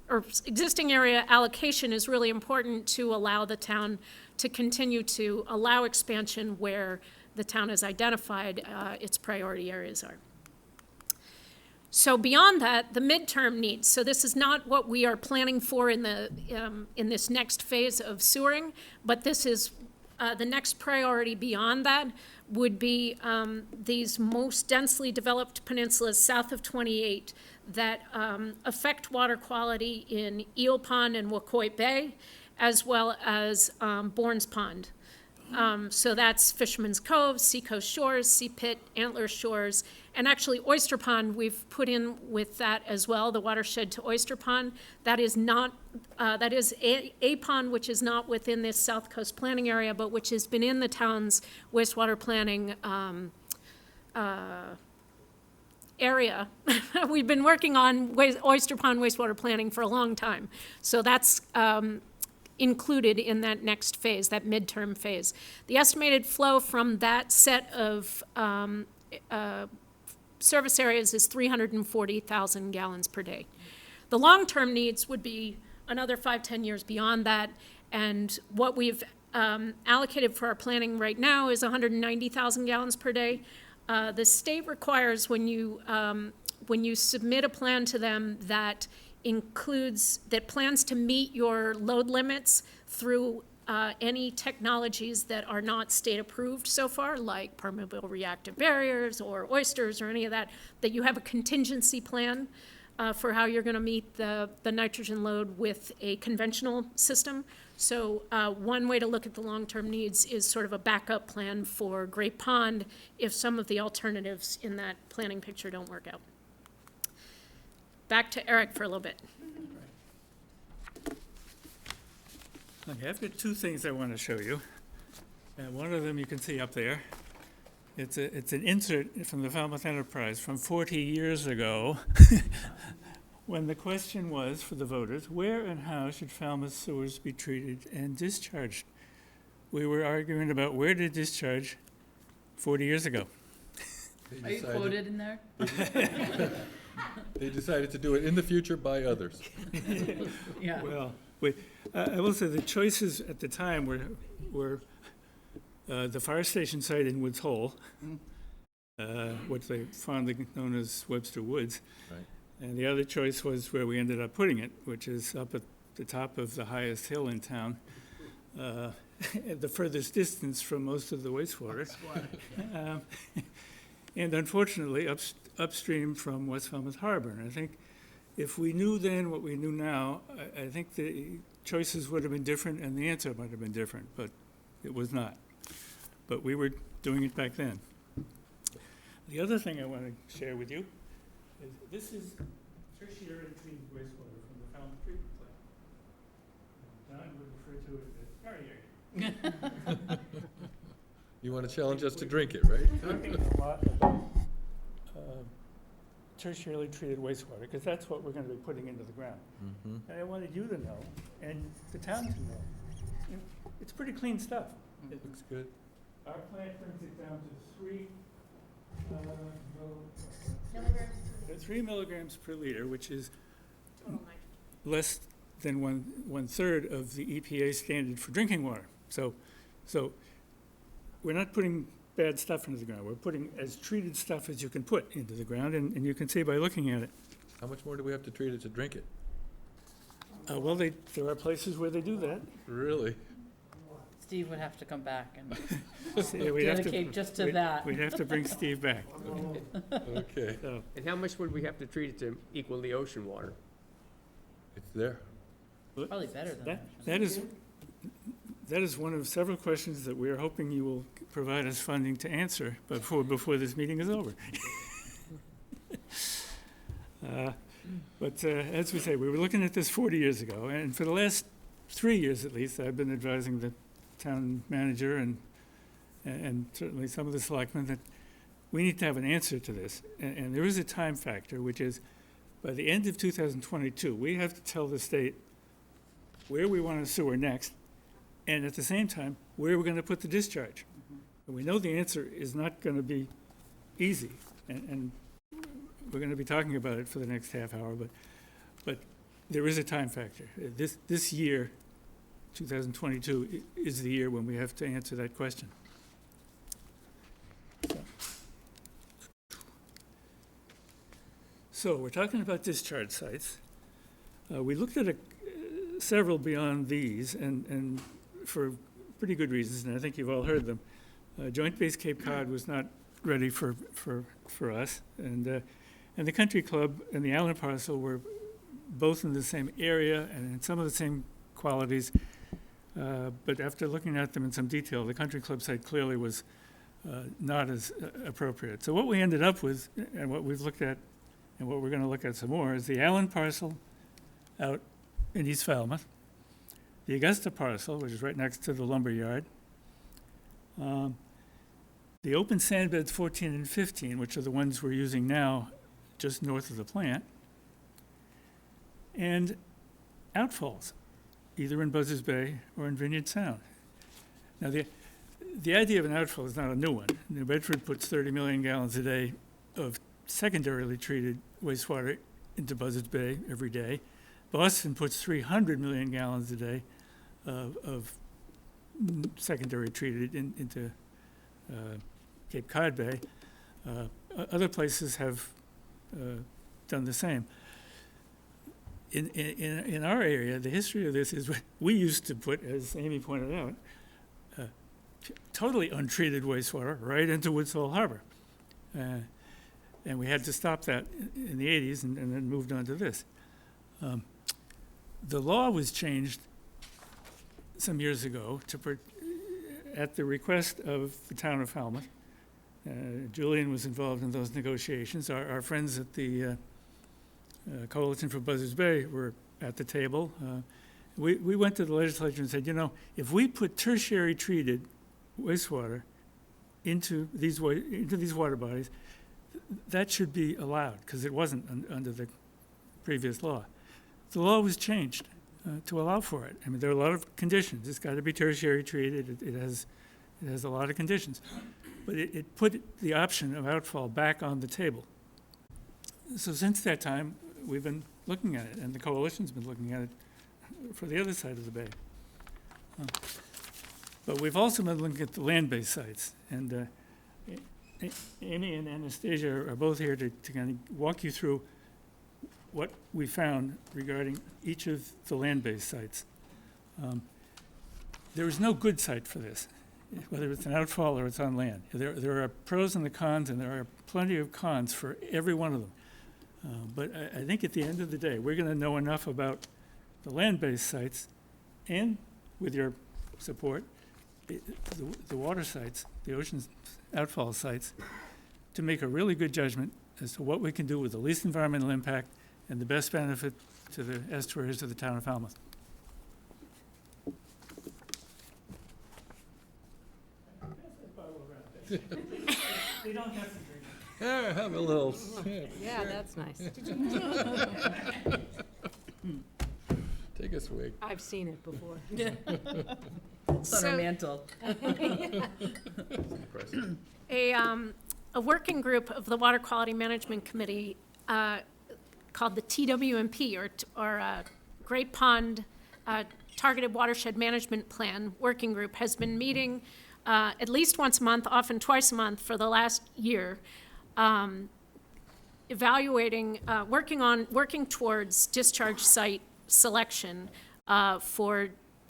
[SPEAKER 12] or existing area allocation is really important to allow the town to continue to allow expansion where the town has identified its priority areas are. So beyond that, the midterm needs. So this is not what we are planning for in this next phase of sewering, but this is the next priority beyond that would be these most densely developed peninsulas south of 28 that affect water quality in Eel Pond and Wacoit Bay, as well as Bournes Pond. So that's Fisherman's Cove, Seacoast Shores, Sea Pit, Antler Shores, and actually Oyster Pond we've put in with that as well, the watershed to Oyster Pond. That is not, that is a pond which is not within this South Coast planning area, but which has been in the town's wastewater planning area. We've been working on Oyster Pond wastewater planning for a long time. So that's included in that next phase, that midterm phase. The estimated flow from that set of service areas is 340,000 gallons per day. The long-term needs would be another 5-10 years beyond that, and what we've allocated for our planning right now is 190,000 gallons per day. The state requires when you submit a plan to them that plans to meet your load limits through any technologies that are not state approved so far, like permeable reactive barriers or oysters or any of that, that you have a contingency plan for how you're going to meet the nitrogen load with a conventional system. So one way to look at the long-term needs is sort of a backup plan for Great Pond if some of the alternatives in that planning picture don't work out. Back to Eric for a little bit.
[SPEAKER 1] Okay, I've got two things I want to show you. One of them you can see up there. It's an insert from the Falmouth Enterprise from 40 years ago, when the question was for the voters, where and how should Falmouth sewers be treated and discharged? We were arguing about where to discharge 40 years ago.
[SPEAKER 9] Are you quoted in there?
[SPEAKER 6] They decided to do it in the future by others.
[SPEAKER 9] Yeah.
[SPEAKER 1] Well, I will say the choices at the time were the fire station site in Woods Hole, which they fondly known as Webster Woods.
[SPEAKER 6] Right.
[SPEAKER 1] And the other choice was where we ended up putting it, which is up at the top of the highest hill in town, at the furthest distance from most of the wastewater. And unfortunately, upstream from West Falmouth Harbor. And I think if we knew then what we knew now, I think the choices would have been different and the answer might have been different, but it was not. But we were doing it back then. The other thing I want to share with you is this is tertiary treated wastewater from the Falmouth treatment plant. John would refer to it as tertiary.
[SPEAKER 6] You want to challenge us to drink it, right?
[SPEAKER 1] Talking a lot about tertiarily treated wastewater, because that's what we're going to be putting into the ground.
[SPEAKER 6] Mhm.
[SPEAKER 1] And I wanted you to know, and the town to know, it's pretty clean stuff.
[SPEAKER 6] It looks good.
[SPEAKER 1] Our plant brings it down to 3 milligrams per liter, which is less than one third of the EPA standard for drinking water. So we're not putting bad stuff into the ground. We're putting as treated stuff as you can put into the ground, and you can see by looking at it.
[SPEAKER 6] How much more do we have to treat it to drink it?
[SPEAKER 1] Well, there are places where they do that.
[SPEAKER 6] Really?
[SPEAKER 9] Steve would have to come back and
[SPEAKER 1] We'd have
[SPEAKER 9] dedicate just to that.
[SPEAKER 1] We'd have to bring Steve back.
[SPEAKER 6] Okay.
[SPEAKER 1] So,
[SPEAKER 8] And how much would we have to treat it to equal the ocean water?
[SPEAKER 6] It's there.
[SPEAKER 9] Probably better than that.
[SPEAKER 1] That is one of several questions that we are hoping you will provide us funding to answer before this meeting is over. But as we say, we were looking at this 40 years ago, and for the last 3 years at least, I've been advising the town manager and certainly some of the selectmen that we need to have an answer to this. And there is a time factor, which is by the end of 2022, we have to tell the state where we want a sewer next, and at the same time, where we're going to put the discharge. And we know the answer is not going to be easy, and we're going to be talking about it for the next half hour, but there is a time factor. This year, 2022, is the year when we have to answer that question. So we're talking about discharge sites. We looked at several beyond these, and for pretty good reasons, and I think you've all heard them. Joint Base Cape Cod was not ready for us, and the Country Club and the Allen parcel were both in the same area and in some of the same qualities, but after looking at them in some detail, the Country Club site clearly was not as appropriate. So what we ended up with, and what we've looked at, and what we're going to look at some more, is the Allen parcel out in East Falmouth, the Augusta parcel, which is right next to the lumber yard, the open sand beds 14 and 15, which are the ones we're using now just north of the plant, and outfalls, either in Buzzards Bay or in Vineyard Sound. Now, the idea of an outfall is not a new one. New Bedford puts 30 million gallons a day of secondarily treated wastewater into Buzzards Bay every day. Boston puts 300 million gallons a day of secondary treated into Cape Cod Bay. Other places have done the same. In our area, the history of this is we used to put, as Amy pointed out, totally untreated wastewater right into Woods Hole Harbor. And we had to stop that in the 80s and then moved on to this. The law was changed some years ago at the request of the town of Falmouth. Julian was involved in those negotiations. Our friends at the Coalition for Buzzards Bay were at the table. We went to the legislature and said, you know, if we put tertiary treated wastewater into these water bodies, that should be allowed, because it wasn't under the previous law. The law was changed to allow for it. I mean, there are a lot of conditions. It's got to be tertiary treated. It has a lot of conditions. But it put the option of outfall back on the table. So since that time, we've been looking at it, and the coalition's been looking at it for the other side of the bay. But we've also been looking at the land-based sites, and Amy and Anastasia are both here to kind of walk you through what we found regarding each of the land-based sites. There is no good site for this, whether it's an outfall or it's on land. There are pros and the cons, and there are plenty of cons for every one of them. But I think at the end of the day, we're going to know enough about the land-based sites, and with your support, the water sites, the ocean outfall sites, to make a really good judgment as to what we can do with the least environmental impact and the best benefit to the estuaries of the town of Falmouth. They don't have to drink.
[SPEAKER 6] Yeah, have a little sip.
[SPEAKER 7] Yeah, that's nice.
[SPEAKER 6] Take a swig.
[SPEAKER 7] I've seen it before.
[SPEAKER 9] It's on her mantle.
[SPEAKER 12] A working group of the Water Quality Management Committee called the TWMP, or Great Pond Targeted Watershed Management Plan Working Group, has been meeting at least once a month, often twice a month for the last year, evaluating, working towards discharge site selection for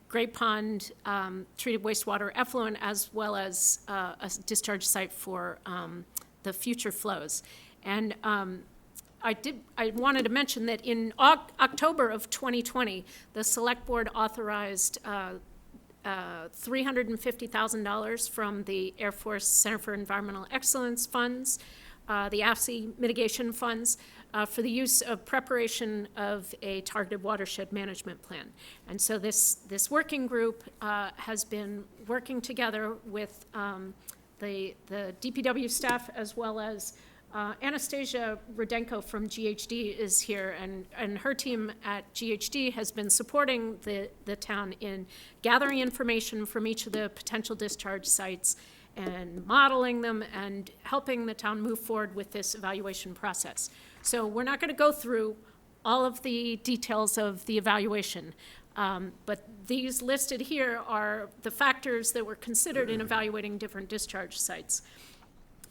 [SPEAKER 12] Great Pond treated wastewater effluent, as well as a discharge site for the future flows. And I wanted to mention that in October of 2020, the Select Board authorized $350,000 from the Air Force Center for Environmental Excellence funds, the AFSI mitigation funds, for the use of preparation of a targeted watershed management plan. And so this working group has been working together with the DPW staff, as well as Anastasia Rudenko from GHD is here, and her team at GHD has been supporting the town in gathering information from each of the potential discharge sites and modeling them and helping the town move forward with this evaluation process. So we're not going to go through all of the details of the evaluation, but these listed here are the factors that were considered in evaluating different discharge sites.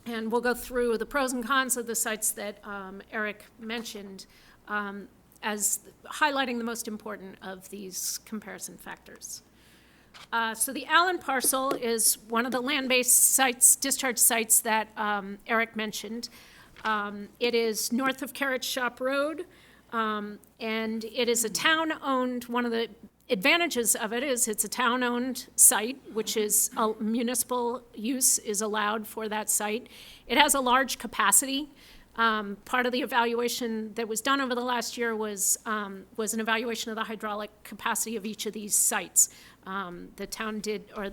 [SPEAKER 12] And we'll go through the pros and cons of the sites that Eric mentioned as highlighting the most important of these comparison factors. So the Allen parcel is one of the land-based sites, discharge sites that Eric mentioned. It is north of Carrot Shop Road, and it is a town-owned, one of the advantages of it is it's a town-owned site, which is a municipal use is allowed for that site. It has a large capacity. Part of the evaluation that was done over the last year was an evaluation of the hydraulic capacity of each of these sites. The town did, or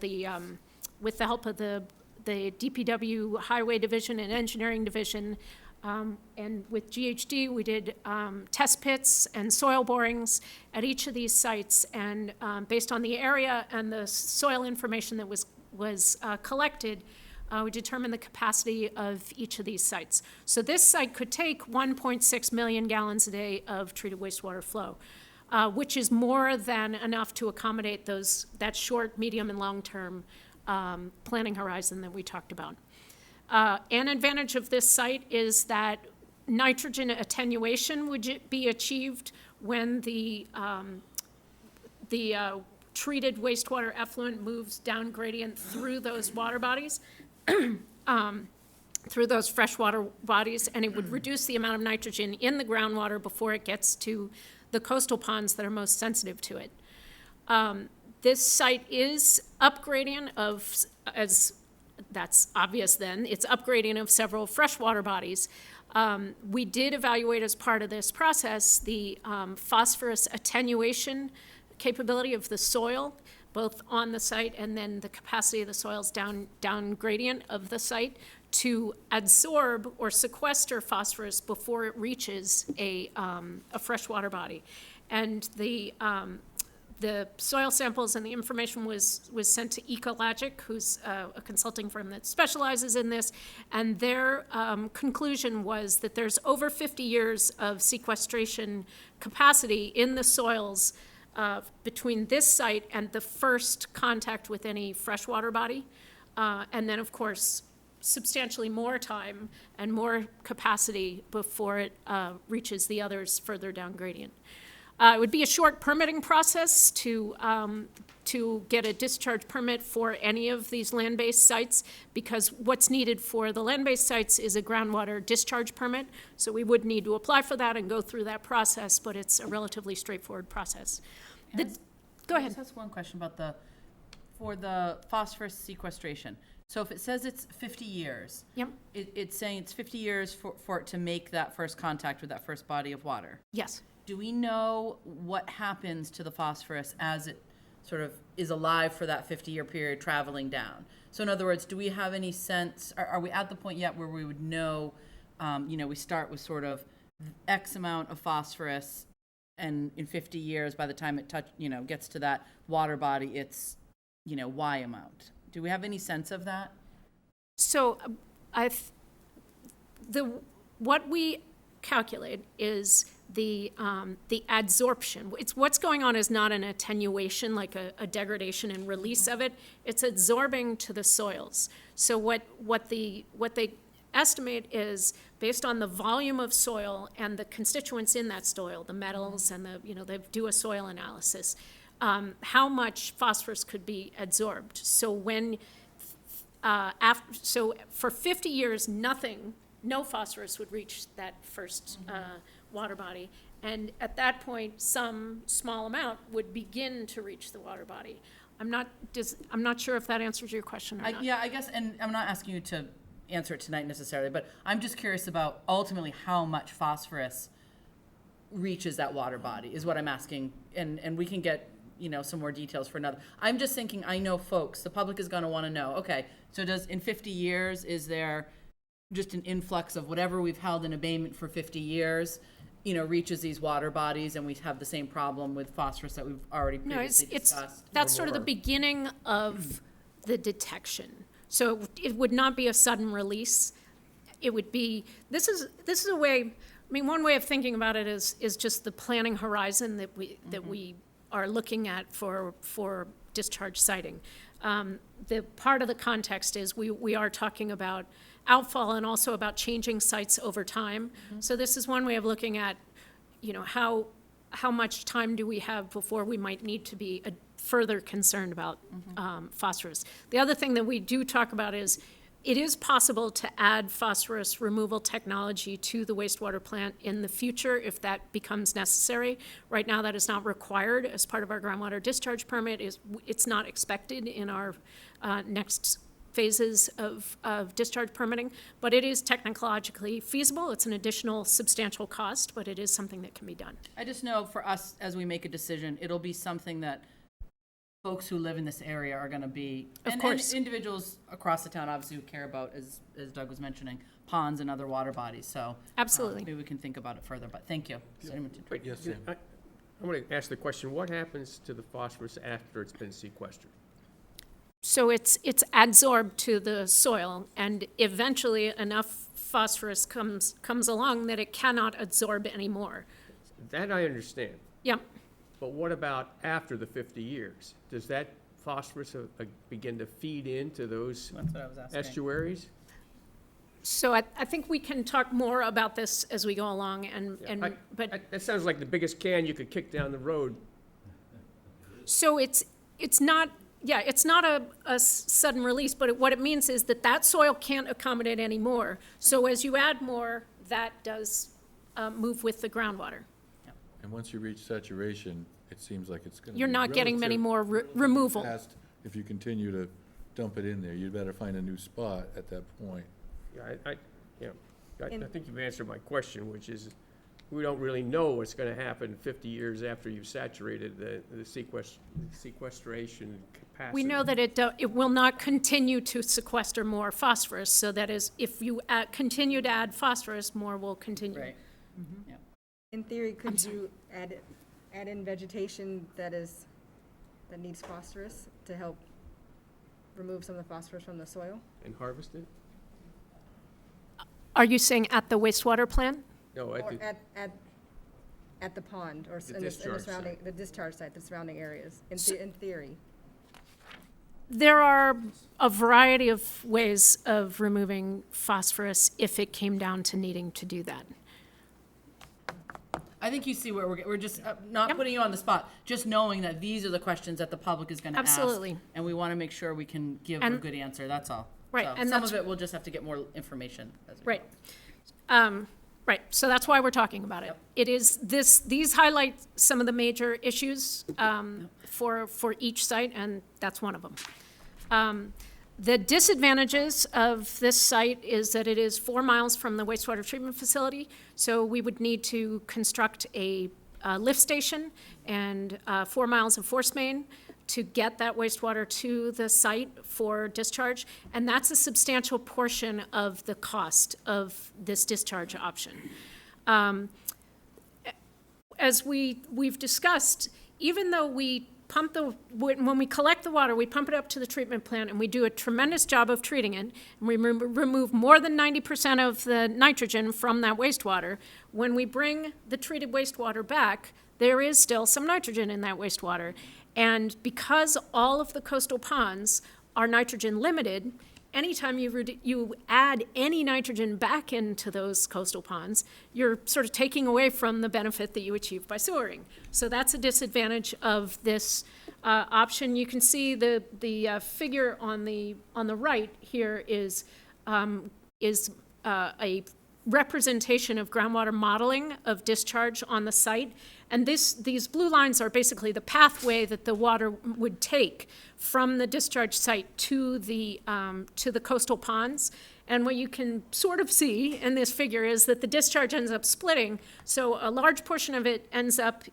[SPEAKER 12] with the help of the DPW Highway Division and Engineering Division, and with GHD, we did test pits and soil borings at each of these sites, and based on the area and the soil information that was collected, we determined the capacity of each of these sites. So this site could take 1.6 million gallons a day of treated wastewater flow, which is more than enough to accommodate that short, medium, and long-term planning horizon that we talked about. An advantage of this site is that nitrogen attenuation would be achieved when the treated wastewater effluent moves down gradient through those water bodies. through those freshwater bodies, and it would reduce the amount of nitrogen in the groundwater before it gets to the coastal ponds that are most sensitive to it. This site is upgrading of, as that's obvious then, it's upgrading of several freshwater bodies. We did evaluate as part of this process the phosphorus attenuation capability of the soil, both on the site and then the capacity of the soils down gradient of the site to absorb or sequester phosphorus before it reaches a freshwater body. And the soil samples and the information was sent to Ecologic, who's a consulting firm that specializes in this, and their conclusion was that there's over 50 years of sequestration capacity in the soils between this site and the first contact with any freshwater body. And then, of course, substantially more time and more capacity before it reaches the others further down gradient. It would be a short permitting process to get a discharge permit for any of these land-based sites, because what's needed for the land-based sites is a groundwater discharge permit. So we would need to apply for that and go through that process, but it's a relatively straightforward process. Go ahead.
[SPEAKER 9] I just ask one question about for the phosphorus sequestration. So if it says it's 50 years,
[SPEAKER 12] yep.
[SPEAKER 9] It's saying it's 50 years for it to make that first contact with that first body of water.
[SPEAKER 12] Yes.
[SPEAKER 9] Do we know what happens to the phosphorus as it sort of is alive for that 50-year period traveling down? So in other words, do we have any sense, are we at the point yet where we would know, we start with sort of X amount of phosphorus, and in 50 years, by the time it gets to that water body, it's, Y amount? Do we have any sense of that?
[SPEAKER 12] So what we calculate is the adsorption. It's what's going on is not an attenuation, like a degradation and release of it. It's absorbing to the soils. So what they estimate is based on the volume of soil and the constituents in that soil, the metals and they do a soil analysis, how much phosphorus could be absorbed. So so for 50 years, no phosphorus would reach that first water body. And at that point, some small amount would begin to reach the water body. I'm not sure if that answers your question or not.
[SPEAKER 9] Yeah, I guess, and I'm not asking you to answer it tonight necessarily, but I'm just curious about ultimately how much phosphorus reaches that water body is what I'm asking. And we can get, some more details for another. I'm just thinking, I know folks, the public is going to want to know, okay, so in 50 years, is there just an influx of whatever we've held in abatement for 50 years, reaches these water bodies, and we have the same problem with phosphorus that we've already previously discussed?
[SPEAKER 12] That's sort of the beginning of the detection. So it would not be a sudden release. It would be, this is a way, one way of thinking about it is just the planning horizon that we are looking at for discharge siting. The part of the context is we are talking about outfall and also about changing sites over time. So this is one way of looking at, how much time do we have before we might need to be further concerned about phosphorus. The other thing that we do talk about is it is possible to add phosphorus removal technology to the wastewater plant in the future if that becomes necessary. Right now, that is not required as part of our groundwater discharge permit. It's not expected in our next phases of discharge permitting, but it is technologically feasible. It's an additional substantial cost, but it is something that can be done.
[SPEAKER 9] I just know for us, as we make a decision, it'll be something that folks who live in this area are going to be,
[SPEAKER 12] of course,
[SPEAKER 9] and individuals across the town obviously who care about, as Doug was mentioning, ponds and other water bodies. So
[SPEAKER 12] absolutely,
[SPEAKER 9] maybe we can think about it further. But thank you.
[SPEAKER 8] Wait, yes, Sam. I'm going to ask the question: what happens to the phosphorus after it's been sequestered?
[SPEAKER 12] So it's adsorbed to the soil, and eventually enough phosphorus comes along that it cannot absorb anymore.
[SPEAKER 8] That I understand.
[SPEAKER 12] Yep.
[SPEAKER 8] But what about after the 50 years? Does that phosphorus begin to feed into those estuaries?
[SPEAKER 12] So I think we can talk more about this as we go along, but
[SPEAKER 8] that sounds like the biggest can you could kick down the road.
[SPEAKER 12] So it's not Yeah, it's not a sudden release, but what it means is that that soil can't accommodate any more. So as you add more, that does move with the groundwater.
[SPEAKER 6] And once you reach saturation, it seems like it's gonna be
[SPEAKER 12] You're not getting many
[SPEAKER 6] relative-
[SPEAKER 12] more removal.
[SPEAKER 6] fast if you continue to dump it in there. You'd better find a new spot at that point.
[SPEAKER 8] Yeah, I think you've answered my question, which is, we don't really know what's gonna happen 50 years after you've saturated the sequestration capacity.
[SPEAKER 12] We know that it will not continue to sequester more phosphorus, so that is, if you continue to add phosphorus, more will continue.
[SPEAKER 9] Right.
[SPEAKER 11] In theory, could you add in vegetation that needs phosphorus to help remove some of the phosphorus from the soil?
[SPEAKER 8] And harvest it?
[SPEAKER 12] Are you saying at the wastewater plant?
[SPEAKER 8] No,
[SPEAKER 11] Or at the pond, or in the
[SPEAKER 8] discharge
[SPEAKER 11] surrounding, the discharge site, the surrounding areas, in theory?
[SPEAKER 12] There are a variety of ways of removing phosphorus if it came down to needing to do that.
[SPEAKER 9] I think you see where we're just not putting you on the spot, just knowing that these are the questions that the public is going to ask.
[SPEAKER 12] Absolutely.
[SPEAKER 9] And we want to make sure we can give a good answer, that's all.
[SPEAKER 12] Right,
[SPEAKER 9] So
[SPEAKER 12] and
[SPEAKER 9] some
[SPEAKER 12] that's-
[SPEAKER 9] of it, we'll just have to get more information. As we
[SPEAKER 12] Right.
[SPEAKER 9] go.
[SPEAKER 12] Right, so that's why we're talking about it. It is these highlight some of the major issues for each site, and that's one of them. The disadvantages of this site is that it is 4 miles from the wastewater treatment facility, so we would need to construct a lift station and 4 miles of force main to get that wastewater to the site for discharge, and that's a substantial portion of the cost of this discharge option. As we've discussed, even though we when we collect the water, we pump it up to the treatment plant, and we do a tremendous job of treating it, and we remove more than 90% of the nitrogen from that wastewater. When we bring the treated wastewater back, there is still some nitrogen in that wastewater. And because all of the coastal ponds are nitrogen limited, anytime you add any nitrogen back into those coastal ponds, you're sort of taking away from the benefit that you achieve by sewering. So that's a disadvantage of this option. You can see the figure on the right here is a representation of groundwater modeling of discharge on the site. And these blue lines are basically the pathway that the water would take from the discharge site to the coastal ponds. And what you can sort of see in this figure is that the discharge ends up splitting. So a large portion of it ends up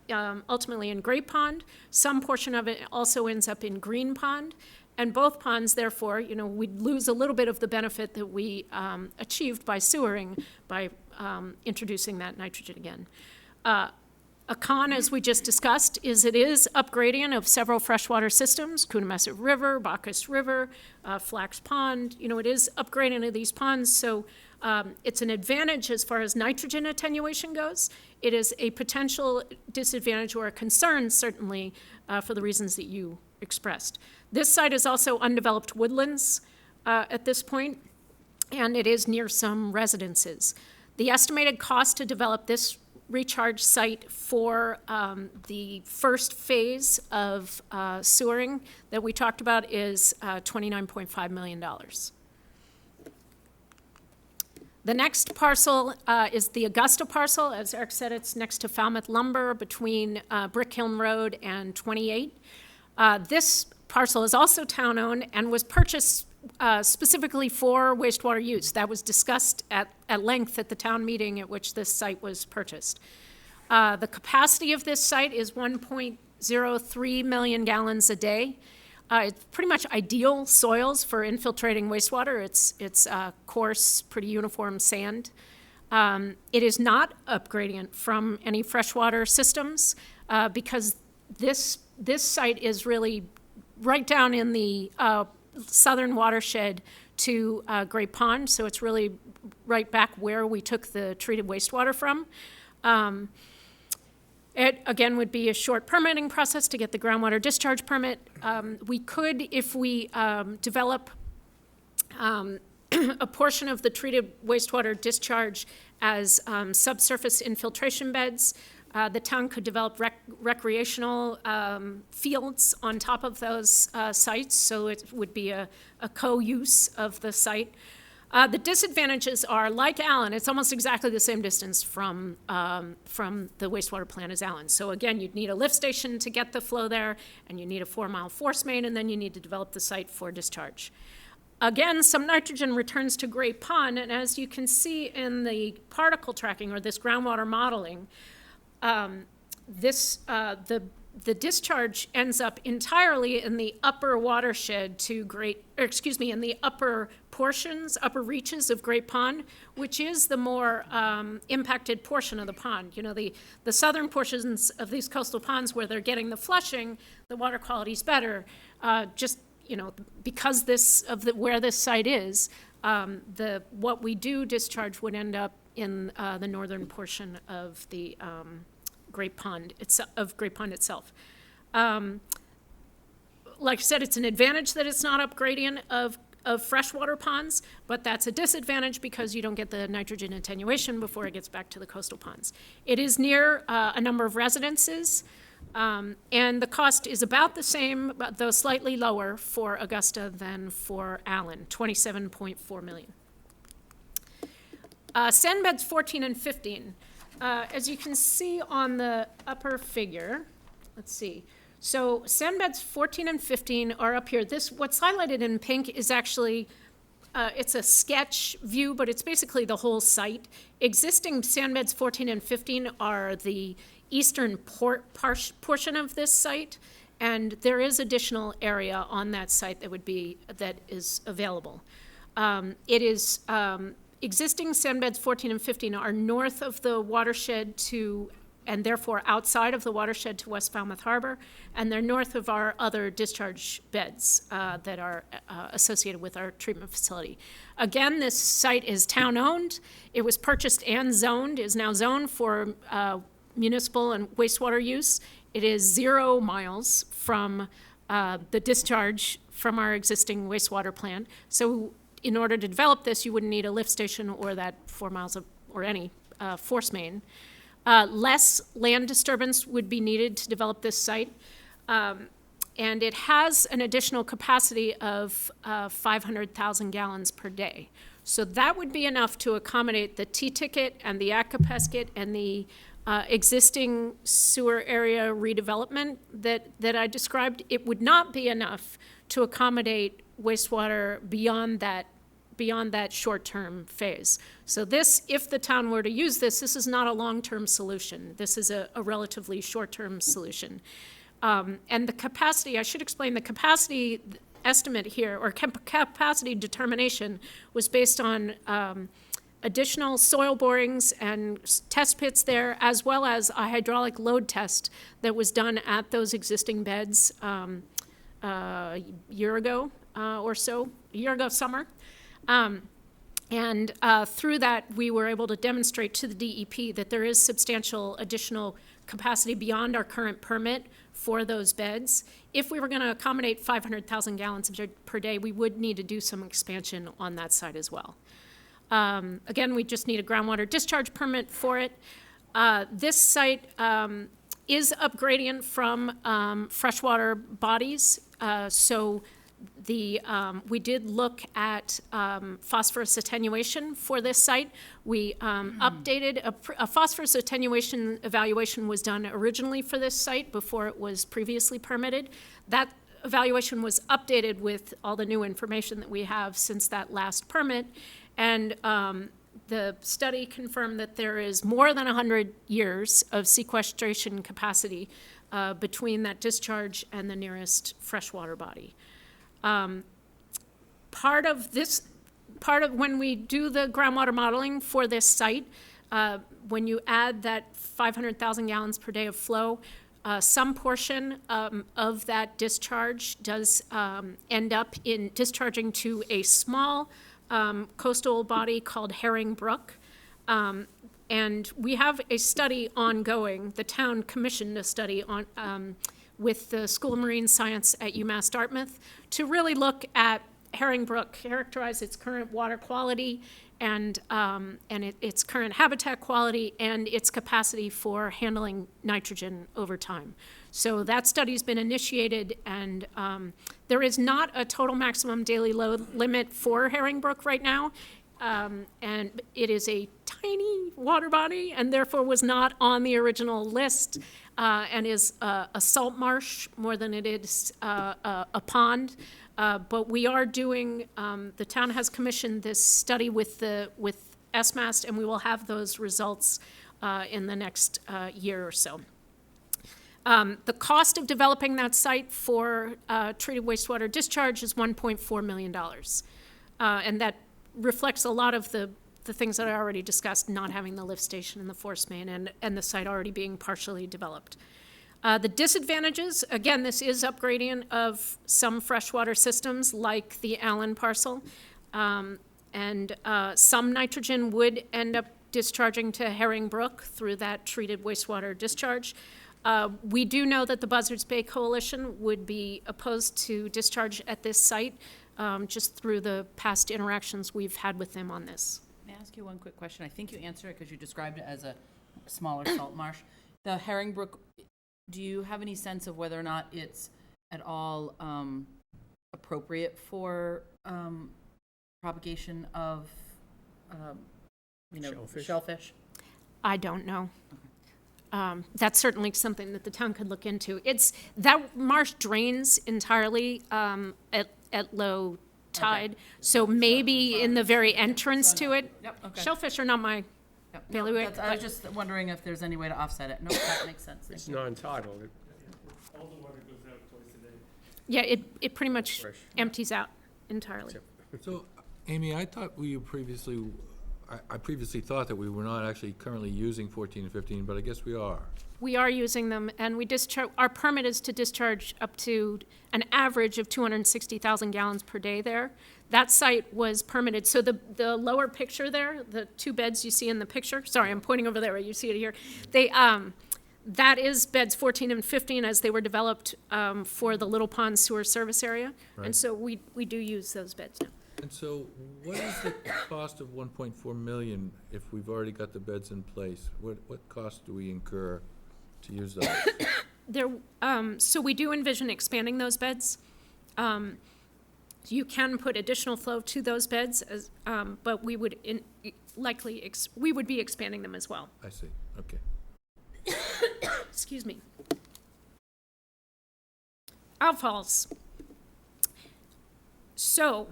[SPEAKER 12] ultimately in Gray Pond. Some portion of it also ends up in Green Pond. And both ponds, therefore, we'd lose a little bit of the benefit that we achieved by sewering by introducing that nitrogen again. A con, as we just discussed, is it is upgrading of several freshwater systems, Coonamessett River, Bacchus River, Flax Pond. It is upgrading of these ponds, so it's an advantage as far as nitrogen attenuation goes. It is a potential disadvantage or a concern, certainly, for the reasons that you expressed. This site is also undeveloped woodlands at this point, and it is near some residences. The estimated cost to develop this recharge site for the first phase of sewering that we talked about is $29.5 million. The next parcel is the Augusta parcel. As Eric said, it's next to Falmouth Lumber between Brick Hill Road and 28. This parcel is also town-owned and was purchased specifically for wastewater use. That was discussed at length at the town meeting at which this site was purchased. The capacity of this site is 1.03 million gallons a day. It's pretty much ideal soils for infiltrating wastewater. It's coarse, pretty uniform sand. It is not upgradient from any freshwater systems because this site is really right down in the southern watershed to Great Pond, so it's really right back where we took the treated wastewater from. It, again, would be a short permitting process to get the groundwater discharge permit. We could, if we develop a portion of the treated wastewater discharge as subsurface infiltration beds, The town could develop recreational fields on top of those sites, so it would be a co-use of the site. The disadvantages are, like Allen, it's almost exactly the same distance from the wastewater plant as Allen. So again, you'd need a lift station to get the flow there, and you need a 4-mile force main, and then you need to develop the site for discharge. Again, some nitrogen returns to Great Pond, and as you can see in the particle tracking or this groundwater modeling, the discharge ends up entirely in the upper watershed in the upper reaches of Great Pond, which is the more impacted portion of the pond. You know, the southern portions of these coastal ponds where they're getting the flushing, the water quality is better. Because where this site is, what we do discharge would end up in the northern portion of the Great Pond itself. Like I said, it's an advantage that it's not up gradient of freshwater ponds, but that's a disadvantage because you don't get the nitrogen attenuation before it gets back to the coastal ponds. It is near a number of residences, and the cost is about the same, though slightly lower for Augusta than for Allen, $27.4 million. Sand beds 14 and 15. As you can see on the upper figure, let's see. So sand beds 14 and 15 are up here. What's highlighted in pink is actually, it's a sketch view, but it's basically the whole site. Existing sand beds 14 and 15 are the eastern portion of this site, and there is additional area on that site that is available. Existing sand beds 14 and 15 are north of the watershed and therefore outside of the watershed to West Falmouth Harbor, and they're north of our other discharge beds that are associated with our treatment facility. Again, this site is town-owned. It was purchased and is now zoned for municipal and wastewater use. It is 0 miles from the discharge from our existing wastewater plant. So in order to develop this, you wouldn't need a lift station or that 4 miles or any force main. Less land disturbance would be needed to develop this site. And it has an additional capacity of 500,000 gallons per day. So that would be enough to accommodate the T-ticket and the Acapesket and the existing sewer area redevelopment that I described. It would not be enough to accommodate wastewater beyond that short-term phase. So this, if the town were to use this is not a long-term solution. This is a relatively short-term solution. And the capacity, I should explain, the capacity estimate here, or capacity determination, was based on additional soil borings and test pits there, as well as a hydraulic load test that was done at those existing beds a year ago summer. Through that, we were able to demonstrate to the DEP that there is substantial additional capacity beyond our current permit for those beds. If we were going to accommodate 500,000 gallons per day, we would need to do some expansion on that site as well. Again, we just need a groundwater discharge permit for it. This site is up gradient from freshwater bodies, so we did look at phosphorus attenuation for this site. We updated, a phosphorus attenuation evaluation was done originally for this site before it was previously permitted. That evaluation was updated with all the new information that we have since that last permit, and the study confirmed that there is more than 100 years of sequestration capacity between that discharge and the nearest freshwater body. Part of when we do the groundwater modeling for this site, when you add that 500,000 gallons per day of flow, some portion of that discharge does end up in discharging to a small coastal body called Herring Brook. And we have a study ongoing. The town commissioned a study on with the School of Marine Science at UMass Dartmouth to really look at Herring Brook, characterize its current water quality, and its current habitat quality and its capacity for handling nitrogen over time. So that study's been initiated, and there is not a total maximum daily load limit for Herringbrook right now. And it is a tiny water body and therefore was not on the original list, and is a salt marsh more than it is a pond. But we are doing, the town has commissioned this study with SMAST, and we will have those results in the next year or so. The cost of developing that site for treated wastewater discharge is $1.4 million. And that reflects a lot of the things that I already discussed, not having the lift station and the force main, and the site already being partially developed. The disadvantages, again, this is upgrading of some freshwater systems like the Allen parcel. And some nitrogen would end up discharging to Herringbrook through that treated wastewater discharge. We do know that the Buzzards Bay Coalition would be opposed to discharge at this site, just through the past interactions we've had with them on this.
[SPEAKER 9] May I ask you one quick question? I think you answered it because you described it as a smaller salt marsh. The Herringbrook, do you have any sense of whether or not it's at all appropriate for propagation of, shellfish?
[SPEAKER 12] I don't know. That's certainly something that the town could look into. That marsh drains entirely at low tide, so maybe in the very entrance to it.
[SPEAKER 9] Yep, okay.
[SPEAKER 12] Shellfish are not my bailiwick.
[SPEAKER 9] I was just wondering if there's any way to offset it. No, that makes sense.
[SPEAKER 8] It's non-tidal.
[SPEAKER 1] All the water goes out twice a day.
[SPEAKER 12] Yeah, it pretty much empties out entirely.
[SPEAKER 6] So, Amy, I thought I previously thought that we were not actually currently using 14 and 15, but I guess we are.
[SPEAKER 12] We are using them, and our permit is to discharge up to an average of 260,000 gallons per day there. That site was permitted, so the lower picture there, the two beds you see in the picture, sorry, I'm pointing over there, you see it here. That is beds 14 and 15 as they were developed for the Little Pond Sewer Service Area.
[SPEAKER 6] Right.
[SPEAKER 12] And so we do use those beds now.
[SPEAKER 6] And so what is the cost of 1.4 million if we've already got the beds in place? What cost do we incur to use those?
[SPEAKER 12] So we do envision expanding those beds. You can put additional flow to those beds, but we would we would be expanding them as well.
[SPEAKER 6] I see, okay.
[SPEAKER 12] Excuse me. Outfalls. So,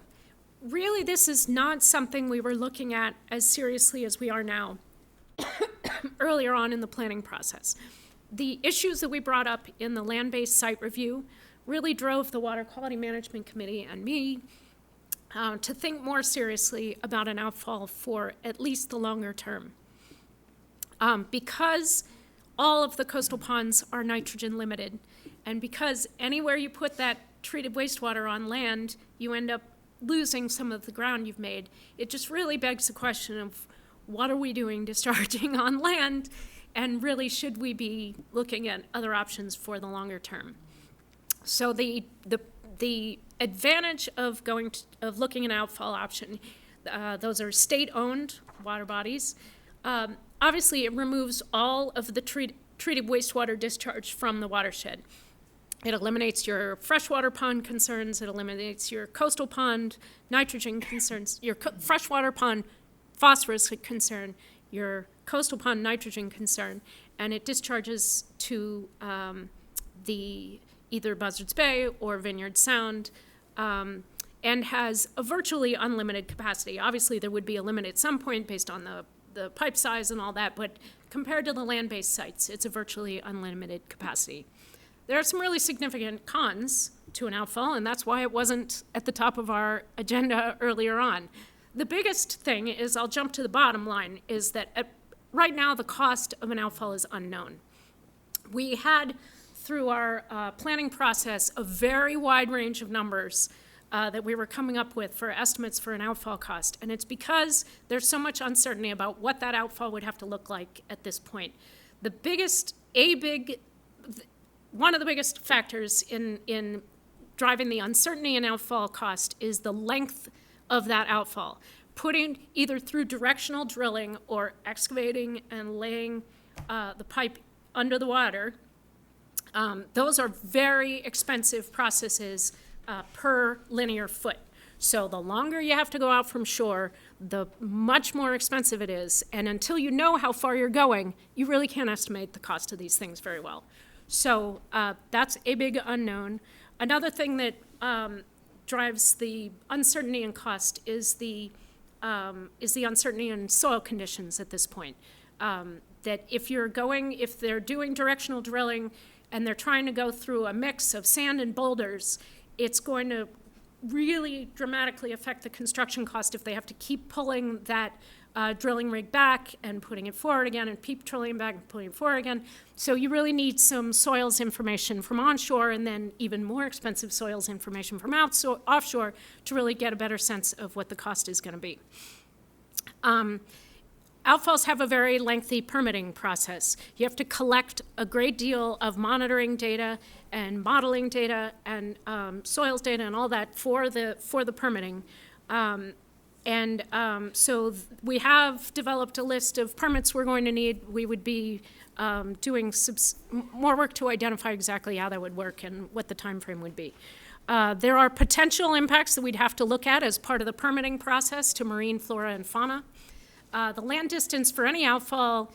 [SPEAKER 12] really, this is not something we were looking at as seriously as we are now earlier on in the planning process. The issues that we brought up in the land-based site review really drove the Water Quality Management Committee and me to think more seriously about an outfall for at least the longer term. Because all of the coastal ponds are nitrogen limited, and because anywhere you put that treated wastewater on land, you end up losing some of the ground you've made, it just really begs the question of what are we doing discharging on land, and really should we be looking at other options for the longer term? So the advantage of looking at an outfall option, those are state-owned water bodies. Obviously, it removes all of the treated wastewater discharge from the watershed. It eliminates your freshwater pond concerns, it eliminates your coastal pond nitrogen concerns, your freshwater pond phosphorus concern, your coastal pond nitrogen concern, and it discharges to the either Buzzards Bay or Vineyard Sound, and has a virtually unlimited capacity. Obviously, there would be a limit at some point based on the pipe size and all that, but compared to the land-based sites, it's a virtually unlimited capacity. There are some really significant cons to an outfall, and that's why it wasn't at the top of our agenda earlier on. The biggest thing is, I'll jump to the bottom line, is that right now the cost of an outfall is unknown. We had, through our planning process, a very wide range of numbers that we were coming up with for estimates for an outfall cost, and it's because there's so much uncertainty about what that outfall would have to look like at this point. One of the biggest factors in driving the uncertainty in outfall cost is the length of that outfall. putting, either through directional drilling or excavating and laying the pipe under the water, those are very expensive processes per linear foot. So the longer you have to go out from shore, the much more expensive it is. And until you know how far you're going, you really can't estimate the cost of these things very well. So that's a big unknown. Another thing that drives the uncertainty in cost is the uncertainty in soil conditions at this point. That if they're doing directional drilling and they're trying to go through a mix of sand and boulders, it's going to really dramatically affect the construction cost if they have to keep pulling that drilling rig back and putting it forward again and keep drilling back and putting it forward again. So you really need some soils information from onshore and then even more expensive soils information from offshore to really get a better sense of what the cost is going to be. Outfalls have a very lengthy permitting process. You have to collect a great deal of monitoring data and modeling data and soils data and all that for the permitting. So we have developed a list of permits we're going to need. We would be doing more work to identify exactly how that would work and what the time frame would be. There are potential impacts that we'd have to look at as part of the permitting process to marine flora and fauna. The land distance for any outfall,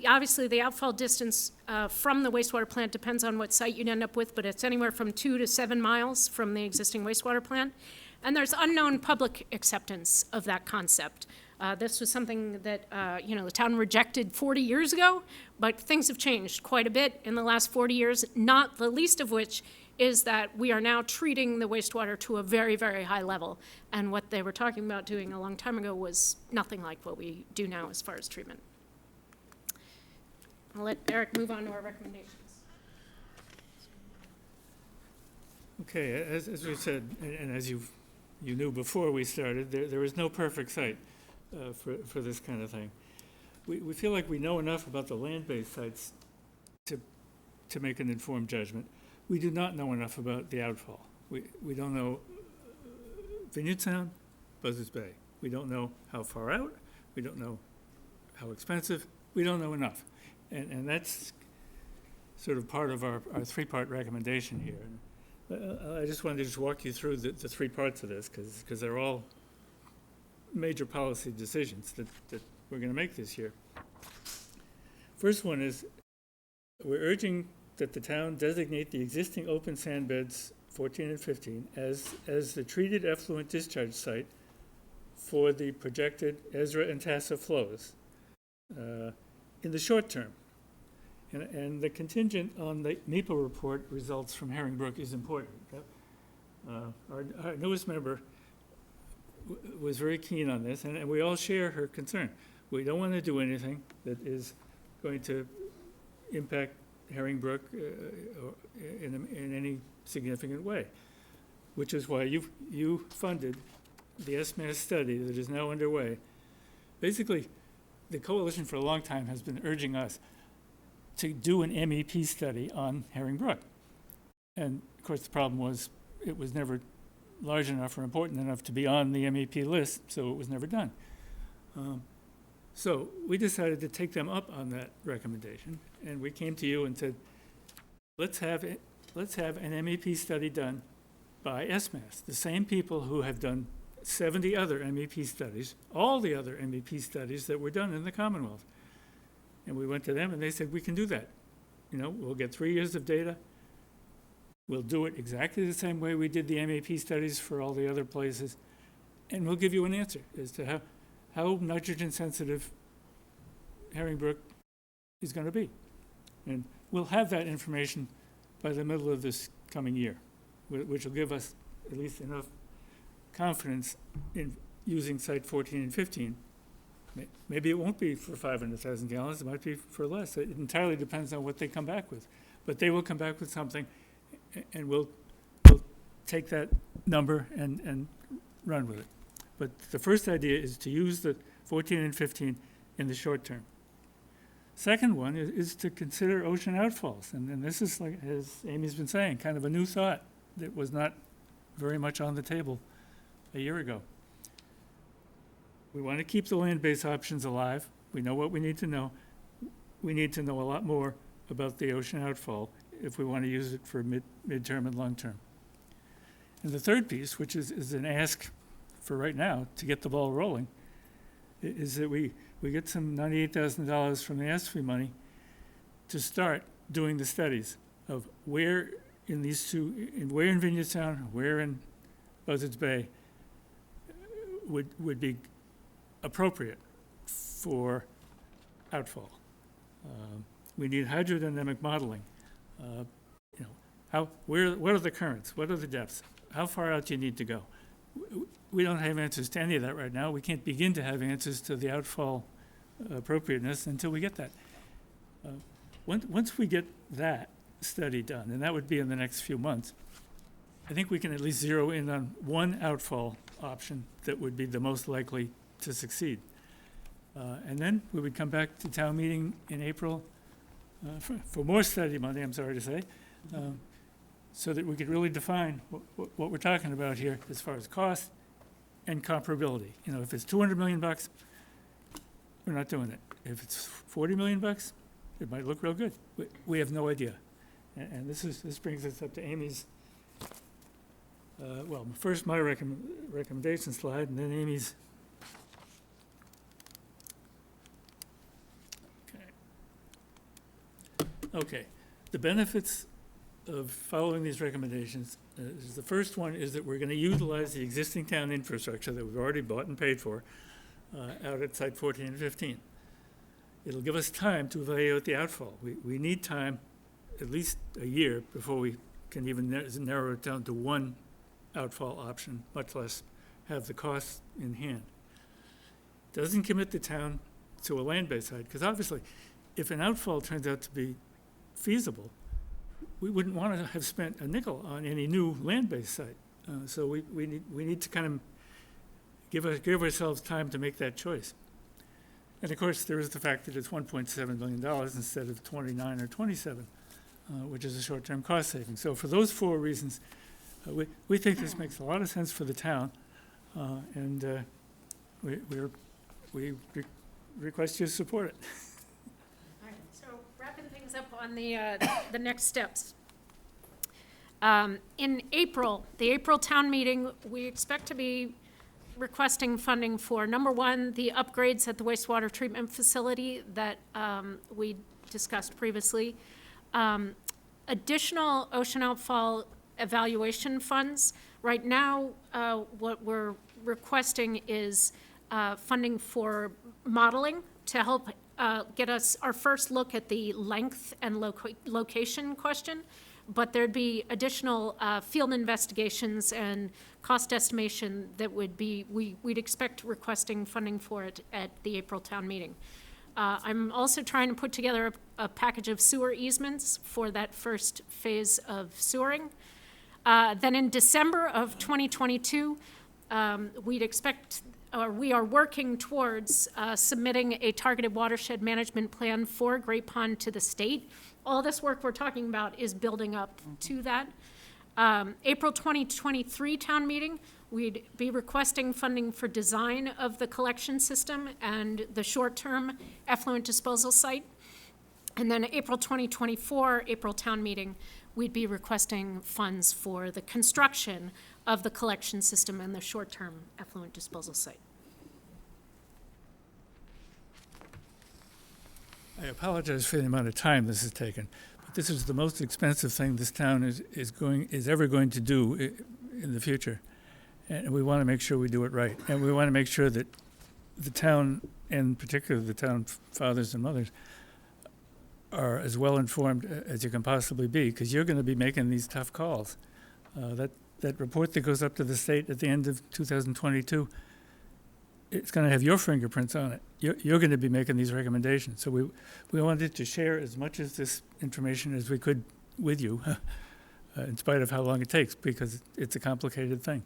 [SPEAKER 12] obviously the outfall distance from the wastewater plant depends on what site you'd end up with, but it's anywhere from 2 to 7 miles from the existing wastewater plant. And there's unknown public acceptance of that concept. This was something that the town rejected 40 years ago, but things have changed quite a bit in the last 40 years, not the least of which is that we are now treating the wastewater to a very, very high level. And what they were talking about doing a long time ago was nothing like what we do now as far as treatment. I'll let Eric move on to our recommendations.
[SPEAKER 1] Okay, as we said, and as you knew before we started, there is no perfect site for this kind of thing. We feel like we know enough about the land-based sites to make an informed judgment. We do not know enough about the outfall. We don't know Vineyard Sound, Buzzards Bay. We don't know how far out. We don't know how expensive. We don't know enough. And that's sort of part of our three-part recommendation here. I just wanted to just walk you through the three parts of this because they're all major policy decisions that we're going to make this year. First one is we're urging that the town designate the existing open sand beds 14 and 15 as the treated effluent discharge site for the projected Ezra and Tassa flows in the short term. And the contingent on the NEPA report results from Herringbrook is important. Our newest member was very keen on this, and we all share her concern. We don't want to do anything that is going to impact Herringbrook in any significant way, which is why you funded the SMAS study that is now underway. Basically, the coalition for a long time has been urging us to do an MEP study on Herringbrook. And of course the problem was it was never large enough or important enough to be on the MEP list, so it was never done. So we decided to take them up on that recommendation, and we came to you and said, let's have an MEP study done by SMAS, the same people who have done 70 other MEP studies, all the other MEP studies that were done in the Commonwealth. And we went to them and they said, we can do that. We'll get 3 years of data. We'll do it exactly the same way we did the MEP studies for all the other places. And we'll give you an answer as to how nitrogen sensitive Herringbrook is going to be. And we'll have that information by the middle of this coming year, which will give us at least enough confidence in using site 14 and 15. Maybe it won't be for 500,000 gallons, it might be for less. It entirely depends on what they come back with. But they will come back with something, and we'll take that number and run with it. But the first idea is to use the 14 and 15 in the short term. Second one is to consider ocean outfalls. And this is, like, as Amy's been saying, kind of a new thought that was not very much on the table a year ago. We want to keep the land-based options alive. We know what we need to know. We need to know a lot more about the ocean outfall if we want to use it for midterm and long-term. And the third piece, which is an ask for right now to get the ball rolling, is that we get some $98,000 from the ASFI money to start doing the studies of where in these two, where in Vineyardstown, where in Buzzards Bay would be appropriate for outfall. We need hydrodynamic modeling. What are the currents? What are the depths? How far out do you need to go? We don't have answers to any of that right now. We can't begin to have answers to the outfall appropriateness until we get that. Once we get that study done, and that would be in the next few months, I think we can at least zero in on one outfall option that would be the most likely to succeed. And then we would come back to town meeting in April for more study money, I'm sorry to say, so that we could really define what we're talking about here as far as cost and comparability. If it's $200 million, we're not doing it. If it's $40 million, it might look real good. We have no idea. And this brings us up to Amy's, first my recommendation slide, and then Amy's. Okay, the benefits of following these recommendations, the first one is that we're going to utilize the existing town infrastructure that we've already bought and paid for out at Site 14 and 15. It'll give us time to evaluate the outfall. We need time, at least a year, before we can even narrow it down to one outfall option, much less have the costs in hand. Doesn't commit the town to a land-based site, because obviously, if an outfall turns out to be feasible, we wouldn't want to have spent a nickel on any new land-based site. So we need to kind of give ourselves time to make that choice. And of course, there is the fact that it's $1.7 million instead of 29 or 27, which is a short-term cost saving. So for those four reasons, we think this makes a lot of sense for the town, and we request you support it.
[SPEAKER 12] All right, so wrapping things up on the next steps. In April, the April town meeting, we expect to be requesting funding for, number one, the upgrades at the wastewater treatment facility that we discussed previously. Additional ocean outfall evaluation funds. Right now, what we're requesting is funding for modeling to help get us our first look at the length and location question. But there'd be additional field investigations and cost estimation that would be, we'd expect requesting funding for it at the April town meeting. I'm also trying to put together a package of sewer easements for that first phase of sewering. Then in December of 2022, we'd expect, or we are working towards submitting a targeted watershed management plan for Great Pond to the state. All this work we're talking about is building up to that. April 2023 town meeting, we'd be requesting funding for design of the collection system and the short-term effluent disposal site. And then April 2024, April town meeting, we'd be requesting funds for the construction of the collection system and the short-term effluent disposal site.
[SPEAKER 1] I apologize for the amount of time this has taken, but this is the most expensive thing this town is ever going to do in the future. And we want to make sure we do it right. And we want to make sure that the town, and particularly the town fathers and mothers, are as well informed as you can possibly be, because you're going to be making these tough calls. That report that goes up to the state at the end of 2022, it's going to have your fingerprints on it. You're going to be making these recommendations. So we wanted to share as much of this information as we could with you, in spite of how long it takes, because it's a complicated thing.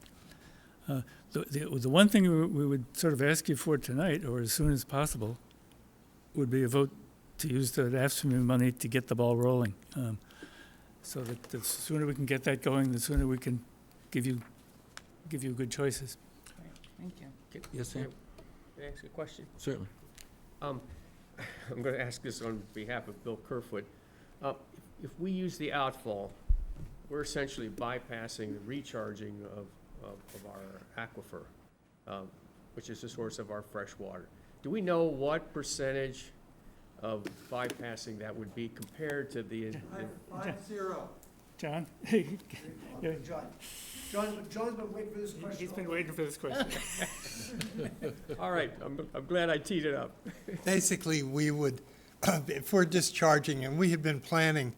[SPEAKER 1] The one thing we would sort of ask you for tonight, or as soon as possible, would be a vote to use the AFSCME money to get the ball rolling. So that the sooner we can get that going, the sooner we can give you good choices.
[SPEAKER 9] Thank you.
[SPEAKER 6] Yes, Sam?
[SPEAKER 8] Can I ask a question?
[SPEAKER 6] Certainly.
[SPEAKER 8] I'm going to ask this on behalf of Bill Kerfoot. If we use the outfall, we're essentially bypassing the recharging of our aquifer, which is the source of our fresh water. Do we know what percentage of bypassing that would be compared to the
[SPEAKER 3] 5-0.
[SPEAKER 1] John?
[SPEAKER 3] John's been waiting for this question.
[SPEAKER 1] He's been waiting for this question.
[SPEAKER 8] All right, I'm glad I teed it up.
[SPEAKER 15] Basically, we would, if we're discharging, and we have been planning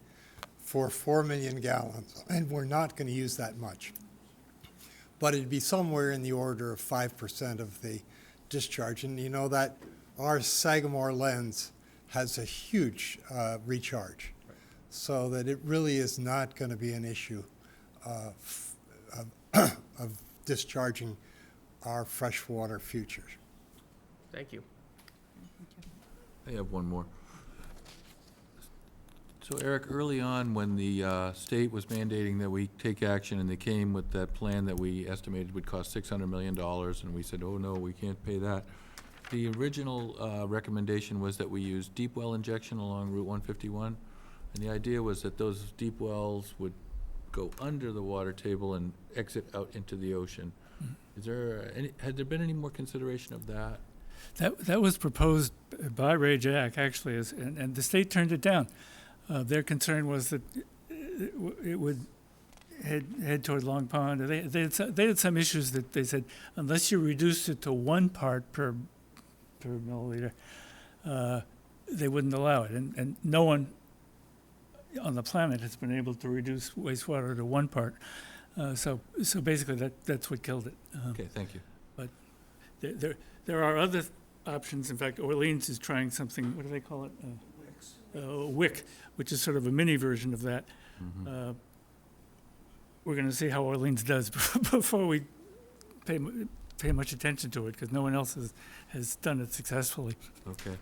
[SPEAKER 15] for 4 million gallons, and we're not going to use that much. But it'd be somewhere in the order of 5% of the discharge. And you know that our Sagamore lens has a huge recharge, so that it really is not going to be an issue of discharging our freshwater futures.
[SPEAKER 8] Thank you.
[SPEAKER 6] I have one more. So Eric, early on, when the state was mandating that we take action, and they came with that plan that we estimated would cost $600 million, and we said, oh no, we can't pay that. The original recommendation was that we use deep well injection along Route 151, and the idea was that those deep wells would go under the water table and exit out into the ocean. Is there had there been any more consideration of that?
[SPEAKER 1] That was proposed by Ray Jack, actually, and the state turned it down. Their concern was that it would head toward Long Pond. They had some issues that they said, unless you reduce it to 1 part per milliliter, they wouldn't allow it. And no one on the planet has been able to reduce wastewater to 1 part. So basically that's what killed it.
[SPEAKER 6] Okay, thank you.
[SPEAKER 1] But there are other options. In fact, Orleans is trying something, what do they call it? WIC, which is sort of a mini version of that. We're going to see how Orleans does before we pay much attention to it, because no one else has done it successfully.
[SPEAKER 6] Okay.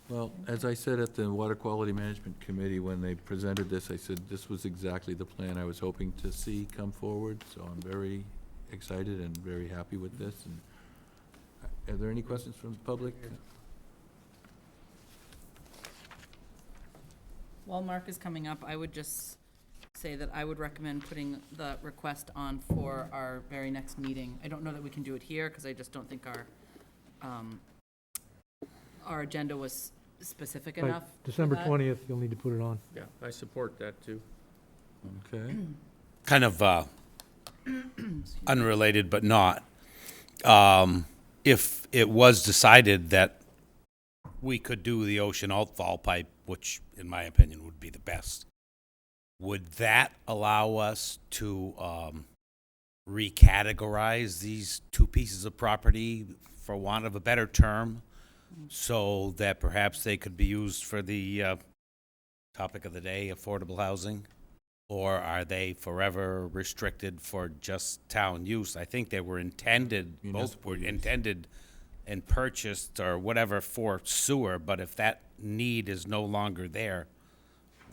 [SPEAKER 6] Well, as I said at the Water Quality Management Committee when they presented this, I said this was exactly the plan I was hoping to see come forward, so I'm very excited and very happy with this. And are there any questions from the public?
[SPEAKER 9] While Mark is coming up, I would just say that I would recommend putting the request on for our very next meeting. I don't know that we can do it here, because I just don't think our agenda was specific
[SPEAKER 13] Right,
[SPEAKER 9] enough.
[SPEAKER 13] December
[SPEAKER 9] for that.
[SPEAKER 13] 20th, you'll need to put it on.
[SPEAKER 8] Yeah, I support that too.
[SPEAKER 6] Okay.
[SPEAKER 22] Kind of unrelated, but not. If it was decided that we could do the ocean outfall pipe, which in my opinion would be the best, would that allow us to recategorize these 2 pieces of property, for want of a better term, so that perhaps they could be used for the topic of the day, affordable housing? Or are they forever restricted for just town use? I think they were intended, both were intended and purchased or whatever for sewer, but if that need is no longer there,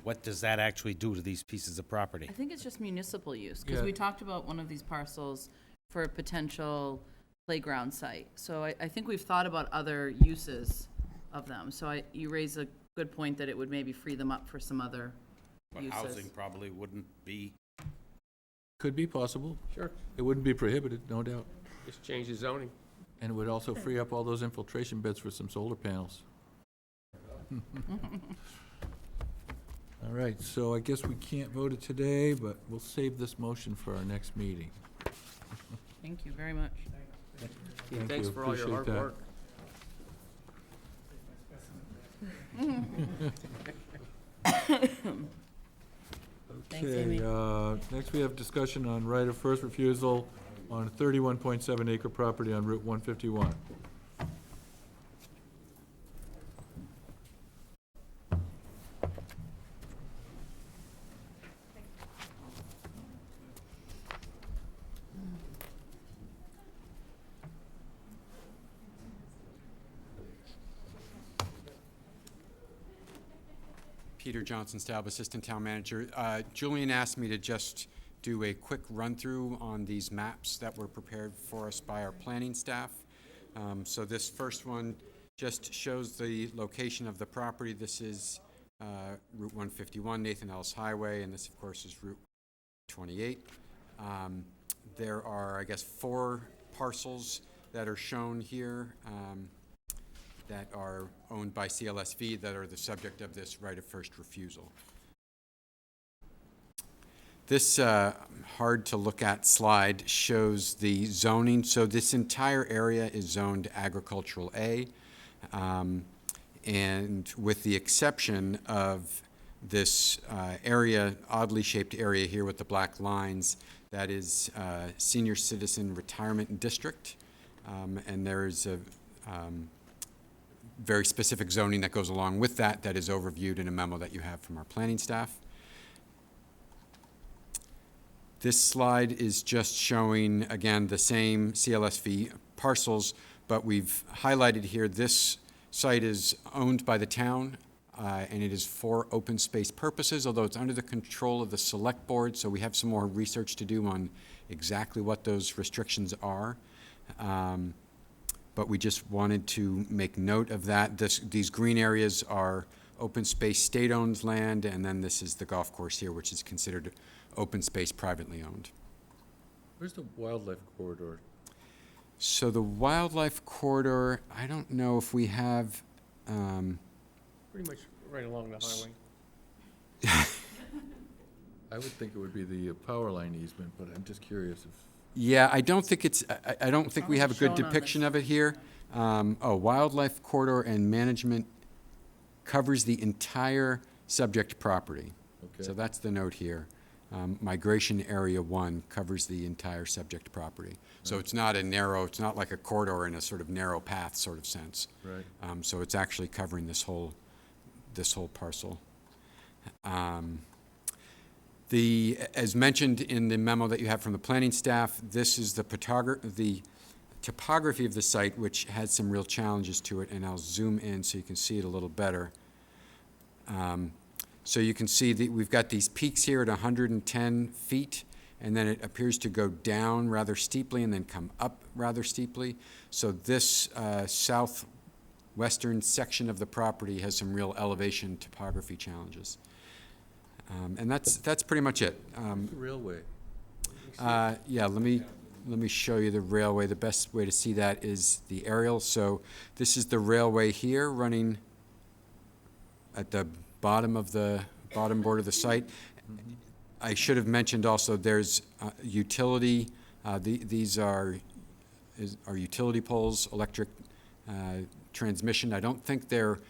[SPEAKER 22] what does that actually do to these pieces of property?
[SPEAKER 9] I think it's just municipal use, because
[SPEAKER 6] Yeah.
[SPEAKER 9] we talked about one of these parcels for a potential playground site. So I think we've thought about other uses of them. So you raise a good point that it would maybe free them up for some other
[SPEAKER 22] But
[SPEAKER 9] uses.
[SPEAKER 22] housing probably wouldn't be.
[SPEAKER 6] Could be possible.
[SPEAKER 8] Sure.
[SPEAKER 6] It wouldn't be prohibited, no doubt.
[SPEAKER 8] Just change the zoning.
[SPEAKER 6] And it would also free up all those infiltration beds for some solar panels. All right, so I guess we can't vote it today, but we'll save this motion for our next meeting.
[SPEAKER 9] Thank you very much.
[SPEAKER 6] Thank
[SPEAKER 8] Thanks
[SPEAKER 6] you,
[SPEAKER 8] for all your hard
[SPEAKER 6] appreciate
[SPEAKER 8] work.
[SPEAKER 9] Thanks, Amy.
[SPEAKER 6] Okay, next we have discussion on right of first refusal on a 31.7 acre property on Route 151.
[SPEAKER 23] Peter Johnson, Staub, Assistant Town Manager. Julian asked me to just do a quick run-through on these maps that were prepared for us by our planning staff. So this first one just shows the location of the property. This is Route 151, Nathan Ellis Highway, and this, of course, is Route 28. There are, I guess, 4 parcels that are shown here that are owned by CLSV that are the subject of this right of first refusal. This hard-to-look-at slide shows the zoning. So this entire area is zoned Agricultural A, and with the exception of this area, oddly shaped area here with the black lines, that is Senior Citizen Retirement District, and there is a very specific zoning that goes along with that that is overviewed in a memo that you have from our planning staff. This slide is just showing, again, the same CLSV parcels, but we've highlighted here this site is owned by the town, and it is for open space purposes, although it's under the control of the select board, so we have some more research to do on exactly what those restrictions are. But we just wanted to make note of that. These green areas are open space state-owned land, and then this is the golf course here, which is considered open space privately owned.
[SPEAKER 6] Where's the wildlife corridor?
[SPEAKER 23] So the wildlife corridor, I don't know if we have,
[SPEAKER 8] Pretty much right along the highway.
[SPEAKER 6] I would think it would be the power line easement, but I'm just curious if.
[SPEAKER 23] yeah, I don't think it's, I don't think we have a good
[SPEAKER 9] Shown on
[SPEAKER 23] depiction
[SPEAKER 9] this.
[SPEAKER 23] of it here. Wildlife corridor and management covers the entire subject property.
[SPEAKER 6] Okay.
[SPEAKER 23] So that's the note here. Migration Area 1 covers the entire subject property. So it's not a narrow, it's not like a corridor in a sort of narrow path sort of sense.
[SPEAKER 6] Right.
[SPEAKER 23] So it's actually covering this whole parcel. As mentioned in the memo that you have from the planning staff, this is the topography of the site, which has some real challenges to it, and I'll zoom in so you can see it a little better. So you can see that we've got these peaks here at 110 feet, and then it appears to go down rather steeply and then come up rather steeply. So this southwestern section of the property has some real elevation topography challenges. And that's pretty much it.
[SPEAKER 6] The railway.
[SPEAKER 23] Yeah, let me show you the railway. The best way to see that is the aerial. So this is the railway here running at the bottom board of the site. I should have mentioned also there's utility. These are utility poles, electric transmission. I don't think they're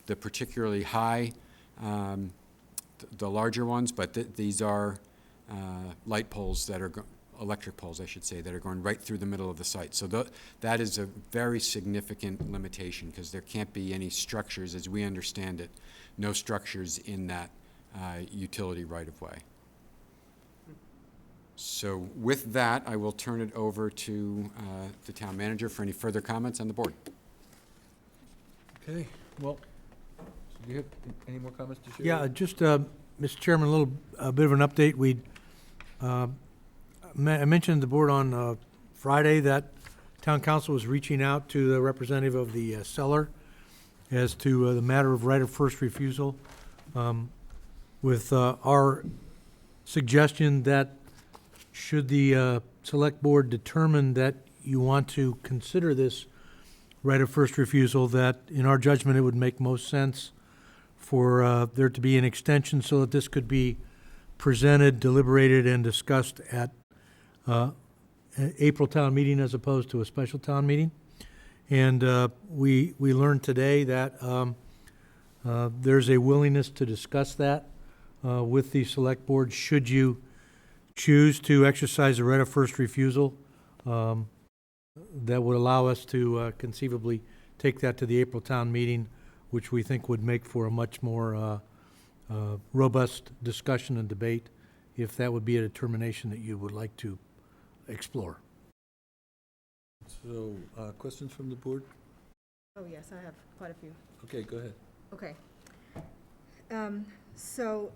[SPEAKER 23] the particularly high, the larger ones, but these are light poles that are electric poles, I should say, that are going right through the middle of the site. So that is a very significant limitation because there can't be any structures, as we understand it, no structures in that utility right-of-way. So with that, I will turn it over to the town manager for any further comments on the board.
[SPEAKER 6] Okay, well, so do you have any more comments to share?
[SPEAKER 13] Yeah, just, Mr. Chairman, a bit of an update. I mentioned to the board on Friday that town council was reaching out to the representative of the seller as to the matter of right of first refusal, with our suggestion that should the select board determine that you want to consider this right of first refusal, that in our judgment it would make most sense for there to be an extension so that this could be presented, deliberated, and discussed at an April town meeting as opposed to a special town meeting. And we learned today that there's a willingness to discuss that with the select board should you choose to exercise the right of first refusal. That would allow us to conceivably take that to the April town meeting, which we think would make for a much more robust discussion and debate, if that would be a determination that you would like to explore.
[SPEAKER 6] So, questions from the board?
[SPEAKER 11] Oh, yes, I have quite a few.
[SPEAKER 6] Okay, go ahead.
[SPEAKER 11] Okay. So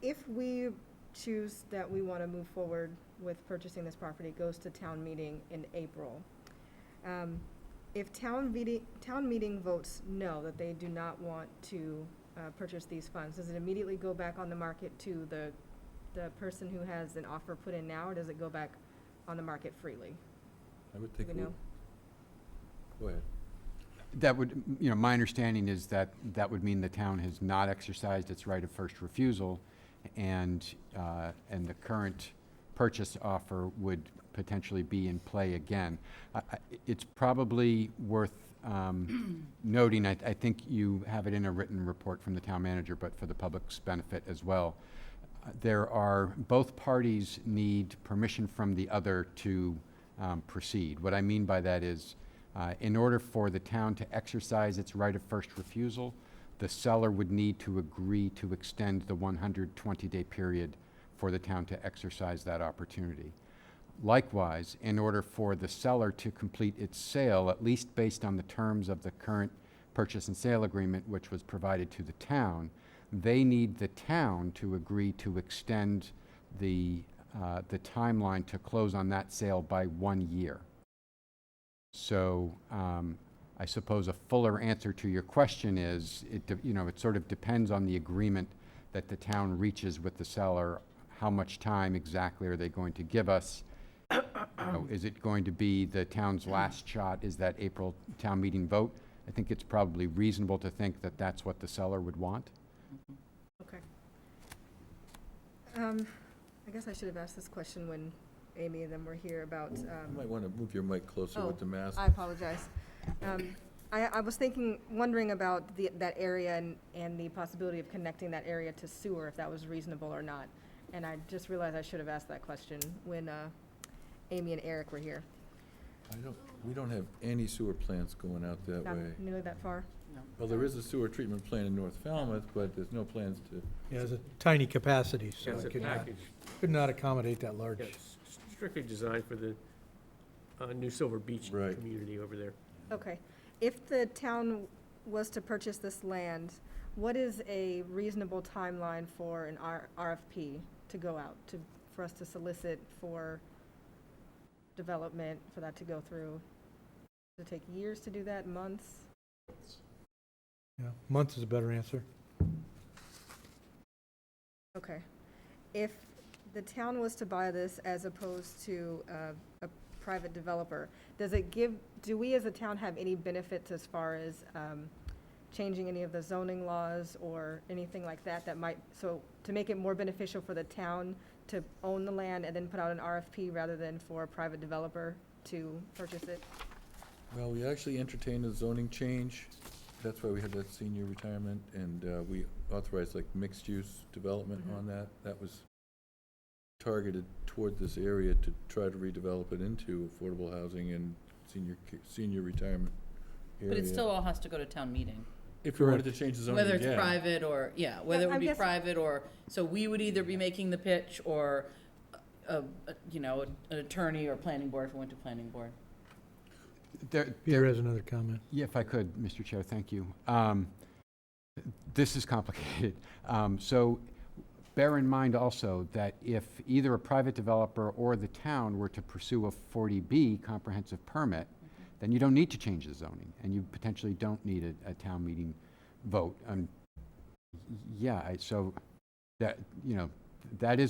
[SPEAKER 11] if we choose that we want to move forward with purchasing this property, it goes to town meeting in April. if town meeting votes no, that they do not want to purchase these funds, does it immediately go back on the market to the person who has an offer put in now, or does it go back on the market freely?
[SPEAKER 6] I would think
[SPEAKER 11] Do
[SPEAKER 6] it
[SPEAKER 11] we
[SPEAKER 6] would.
[SPEAKER 11] know?
[SPEAKER 6] Go ahead.
[SPEAKER 23] That would, my understanding is that that would mean the town has not exercised its right of first refusal, and the current purchase offer would potentially be in play again. It's probably worth noting, I think you have it in a written report from the town manager, but for the public's benefit as well. Both parties need permission from the other to proceed. What I mean by that is, in order for the town to exercise its right of first refusal, the seller would need to agree to extend the 120-day period for the town to exercise that opportunity. Likewise, in order for the seller to complete its sale, at least based on the terms of the current purchase and sale agreement which was provided to the town, they need the town to agree to extend the timeline to close on that sale by 1 year. So I suppose a fuller answer to your question is, it sort of depends on the agreement that the town reaches with the seller. How much time exactly are they going to give us? Is it going to be the town's last shot? Is that April town meeting vote? I think it's probably reasonable to think that that's what the seller would want.
[SPEAKER 11] Okay. I guess I should have asked this question when Amy and them were here about.
[SPEAKER 6] You might want to move your mic closer with the mask.
[SPEAKER 11] I apologize. I was wondering about that area and the possibility of connecting that area to sewer, if that was reasonable or not. And I just realized I should have asked that question when Amy and Eric were here.
[SPEAKER 6] We don't have any sewer plants going out that
[SPEAKER 11] Not
[SPEAKER 6] way.
[SPEAKER 11] nearly that far?
[SPEAKER 6] Well, there is a sewer treatment plant in North Falmouth, but there's no plans to.
[SPEAKER 13] Yeah, it's a tiny capacity, so
[SPEAKER 8] It's a
[SPEAKER 13] it
[SPEAKER 8] package.
[SPEAKER 13] could not accommodate that large.
[SPEAKER 8] Yeah, it's strictly designed for the New Silver Beach
[SPEAKER 6] Right.
[SPEAKER 8] community over there.
[SPEAKER 11] Okay. If the town was to purchase this land, what is a reasonable timeline for an RFP to go out, for us to solicit for development, for that to go through? Does it take years to do that, months?
[SPEAKER 13] Yeah, months is a better answer.
[SPEAKER 11] Okay. If the town was to buy this as opposed to a private developer, do we as a town have any benefits as far as changing any of the zoning laws or anything like that so to make it more beneficial for the town to own the land and then put out an RFP rather than for a private developer to purchase it?
[SPEAKER 6] Well, we actually entertained a zoning change. That's why we had that senior retirement, and we authorized like mixed-use development on that. That was targeted toward this area to try to redevelop it into affordable housing and senior retirement area.
[SPEAKER 9] But it still all has to go to town meeting.
[SPEAKER 6] If you wanted to change the zoning,
[SPEAKER 9] Whether it's
[SPEAKER 6] yeah.
[SPEAKER 9] private or, whether it would
[SPEAKER 11] I
[SPEAKER 9] be
[SPEAKER 11] guess-
[SPEAKER 9] private or, so we would either be making the pitch or, an attorney or planning board if we went to planning board.
[SPEAKER 13] Peter has another comment.
[SPEAKER 23] Yeah, if I could, Mr. Chair, thank you. This is complicated. So bear in mind also that if either a private developer or the town were to pursue a 40B comprehensive permit, then you don't need to change the zoning, and you potentially don't need a town meeting vote. So that,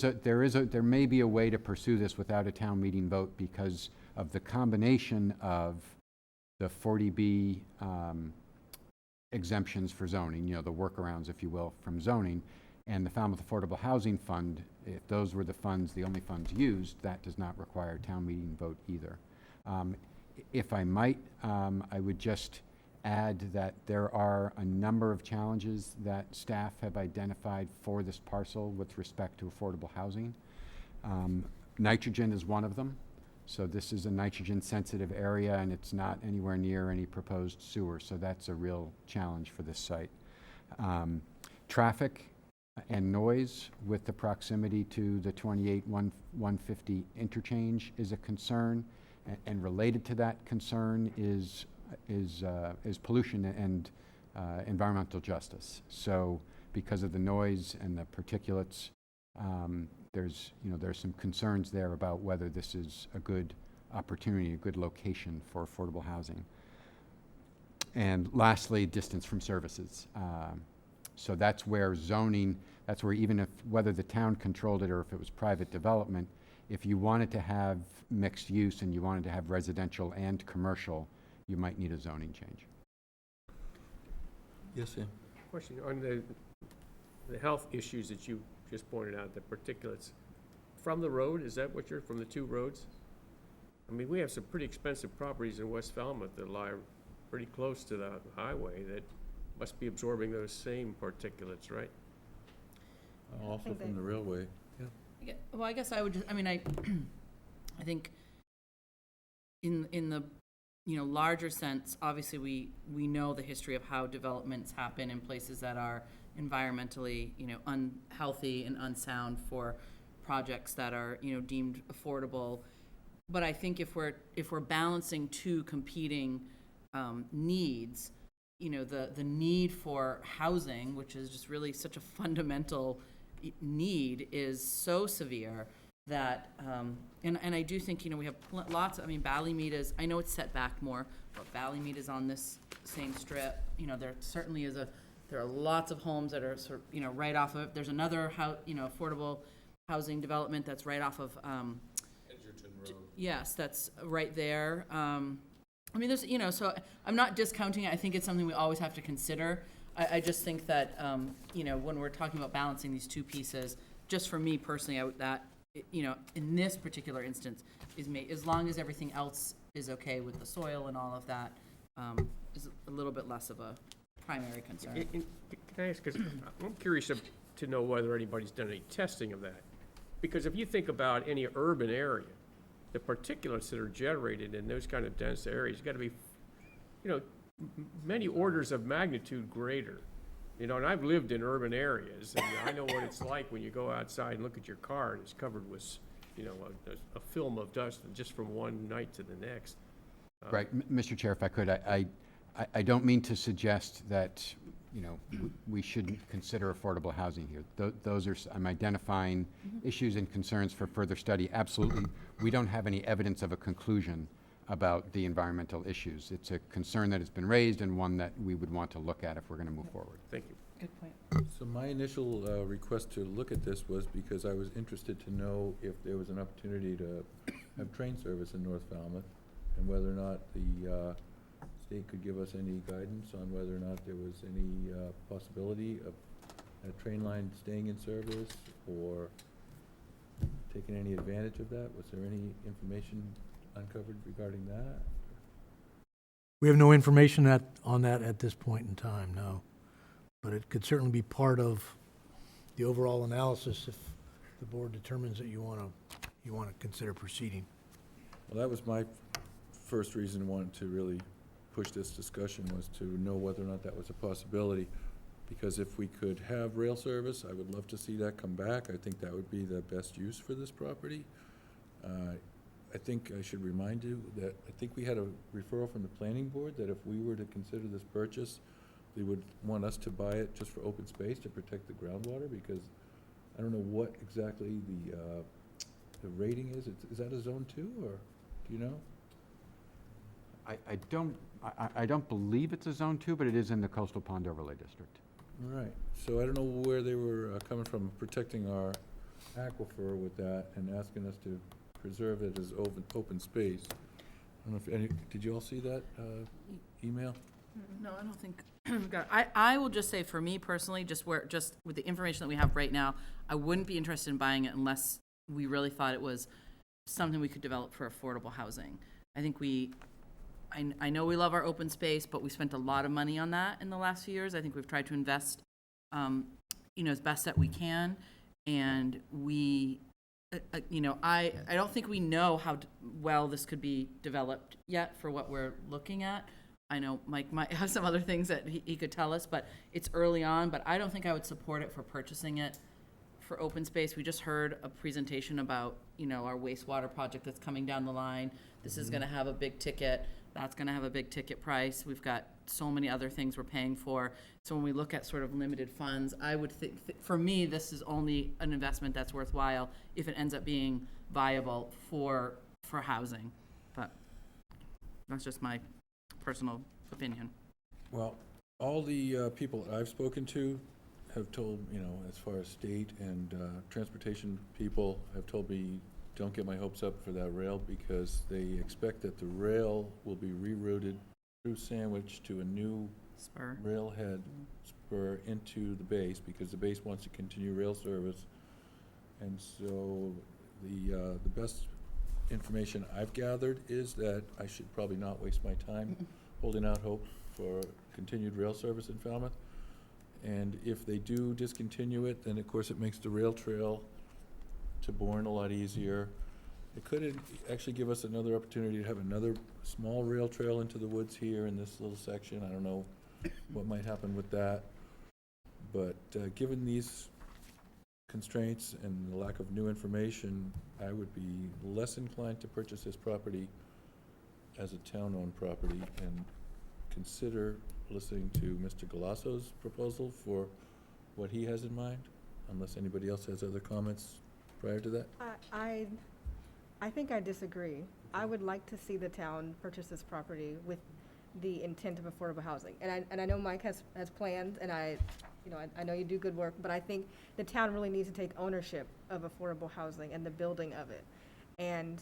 [SPEAKER 23] there may be a way to pursue this without a town meeting vote because of the combination of the 40B exemptions for zoning, the workarounds, if you will, from zoning, and the Falmouth Affordable Housing Fund. If those were the only funds used, that does not require a town meeting vote either. If I might, I would just add that there are a number of challenges that staff have identified for this parcel with respect to affordable housing. Nitrogen is one of them. So this is a nitrogen-sensitive area, and it's not anywhere near any proposed sewer, so that's a real challenge for this site. Traffic and noise with the proximity to the 28-150 interchange is a concern, and related to that concern is pollution and environmental justice. So because of the noise and the particulates, there's some concerns there about whether this is a good opportunity, a good location for affordable housing. And lastly, distance from services. So that's where zoning, that's where even if, whether the town controlled it or if it was private development, if you wanted to have mixed use and you wanted to have residential and commercial, you might need a zoning change.
[SPEAKER 6] Yes, Sam?
[SPEAKER 8] Question on the health issues that you just pointed out, the particulates. From the road, is that what you're, from the two roads? I mean, we have some pretty expensive properties in West Falmouth that lie pretty close to the highway that must be absorbing those same particulates, right?
[SPEAKER 6] Also from the railway.
[SPEAKER 9] Yeah, well, I guess I would just, I mean, I think in the, larger sense, obviously we know the history of how developments happen in places that are environmentally, unhealthy and unsound for projects that are, deemed affordable. But I think if we're balancing two competing needs, the need for housing, which is just really such a fundamental need, is so severe that, and I do think, we have lots, Ballymead is, I know it's set back more, but Ballymead is on this same strip. There certainly is there are lots of homes that are sort of, right off of it. There's another affordable housing development that's right off of,
[SPEAKER 6] Edgerton Road.
[SPEAKER 9] yes, that's right there. There's, so I'm not discounting it. I think it's something we always have to consider. I just think that, when we're talking about balancing these two pieces, just for me personally, in this particular instance, as long as everything else is okay with the soil and all of that, is a little bit less of a primary concern.
[SPEAKER 8] Can I ask, because I'm curious to know whether anybody's done any testing of that. Because if you think about any urban area, the particulates that are generated in those kind of dense areas got to be, many orders of magnitude greater. And I've lived in urban areas, and I know what it's like when you go outside and look at your car and it's covered with, a film of dust just from one night to the next.
[SPEAKER 23] Right, Mr. Chair, if I could, I don't mean to suggest that, we shouldn't consider affordable housing here. Those are, I'm identifying issues and concerns for further study. Absolutely, we don't have any evidence of a conclusion about the environmental issues. It's a concern that has been raised and one that we would want to look at if we're going to move forward.
[SPEAKER 8] Thank you.
[SPEAKER 9] Good point.
[SPEAKER 6] So my initial request to look at this was because I was interested to know if there was an opportunity to have train service in North Falmouth, and whether or not the state could give us any guidance on whether or not there was any possibility of a train line staying in service or taking any advantage of that. Was there any information uncovered regarding that?
[SPEAKER 13] We have no information on that at this point in time, no. But it could certainly be part of the overall analysis if the board determines that you want to consider proceeding.
[SPEAKER 6] Well, that was my first reason wanted to really push this discussion, was to know whether or not that was a possibility. Because if we could have rail service, I would love to see that come back. I think that would be the best use for this property. I think I should remind you that I think we had a referral from the planning board that if we were to consider this purchase, they would want us to buy it just for open space to protect the groundwater, because I don't know what exactly the rating is. Is that a zone 2, or do you know?
[SPEAKER 23] I don't believe it's a zone 2, but it is in the Coastal Pond Overlay District.
[SPEAKER 6] All right, so I don't know where they were coming from, protecting our aquifer with that and asking us to preserve it as open space. I don't know if did you all see that email?
[SPEAKER 9] No, I don't think. I will just say, for me personally, just with the information that we have right now, I wouldn't be interested in buying it unless we really thought it was something we could develop for affordable housing. I think I know we love our open space, but we spent a lot of money on that in the last few years. I think we've tried to invest, as best that we can, and I don't think we know how well this could be developed yet for what we're looking at. I know Mike might have some other things that he could tell us, but it's early on. But I don't think I would support it for purchasing it for open space. We just heard a presentation about, our wastewater project that's coming down the line. This is going to have a big ticket. That's going to have a big ticket price. We've got so many other things we're paying for. So when we look at sort of limited funds, I would think, for me, this is only an investment that's worthwhile if it ends up being viable for housing. But that's just my personal opinion.
[SPEAKER 6] Well, all the people that I've spoken to have told, as far as state and transportation people have told me, don't get my hopes up for that rail, because they expect that the rail will be rerouted through Sandwich to a new
[SPEAKER 9] Spur.
[SPEAKER 6] railhead spur into the base, because the base wants to continue rail service. And so the best information I've gathered is that I should probably not waste my time holding out hope for continued rail service in Falmouth. And if they do discontinue it, then of course it makes the rail trail to Bourne a lot easier. It could actually give us another opportunity to have another small rail trail into the woods here in this little section. I don't know what might happen with that. But given these constraints and the lack of new information, I would be less inclined to purchase this property as a town-owned property and consider listening to Mr. Galasso's proposal for what he has in mind, unless anybody else has other comments prior to that.
[SPEAKER 11] I think I disagree. I would like to see the town purchase this property with the intent of affordable housing. And I know Mike has plans, and I know you do good work, but I think the town really needs to take ownership of affordable housing and the building of it. And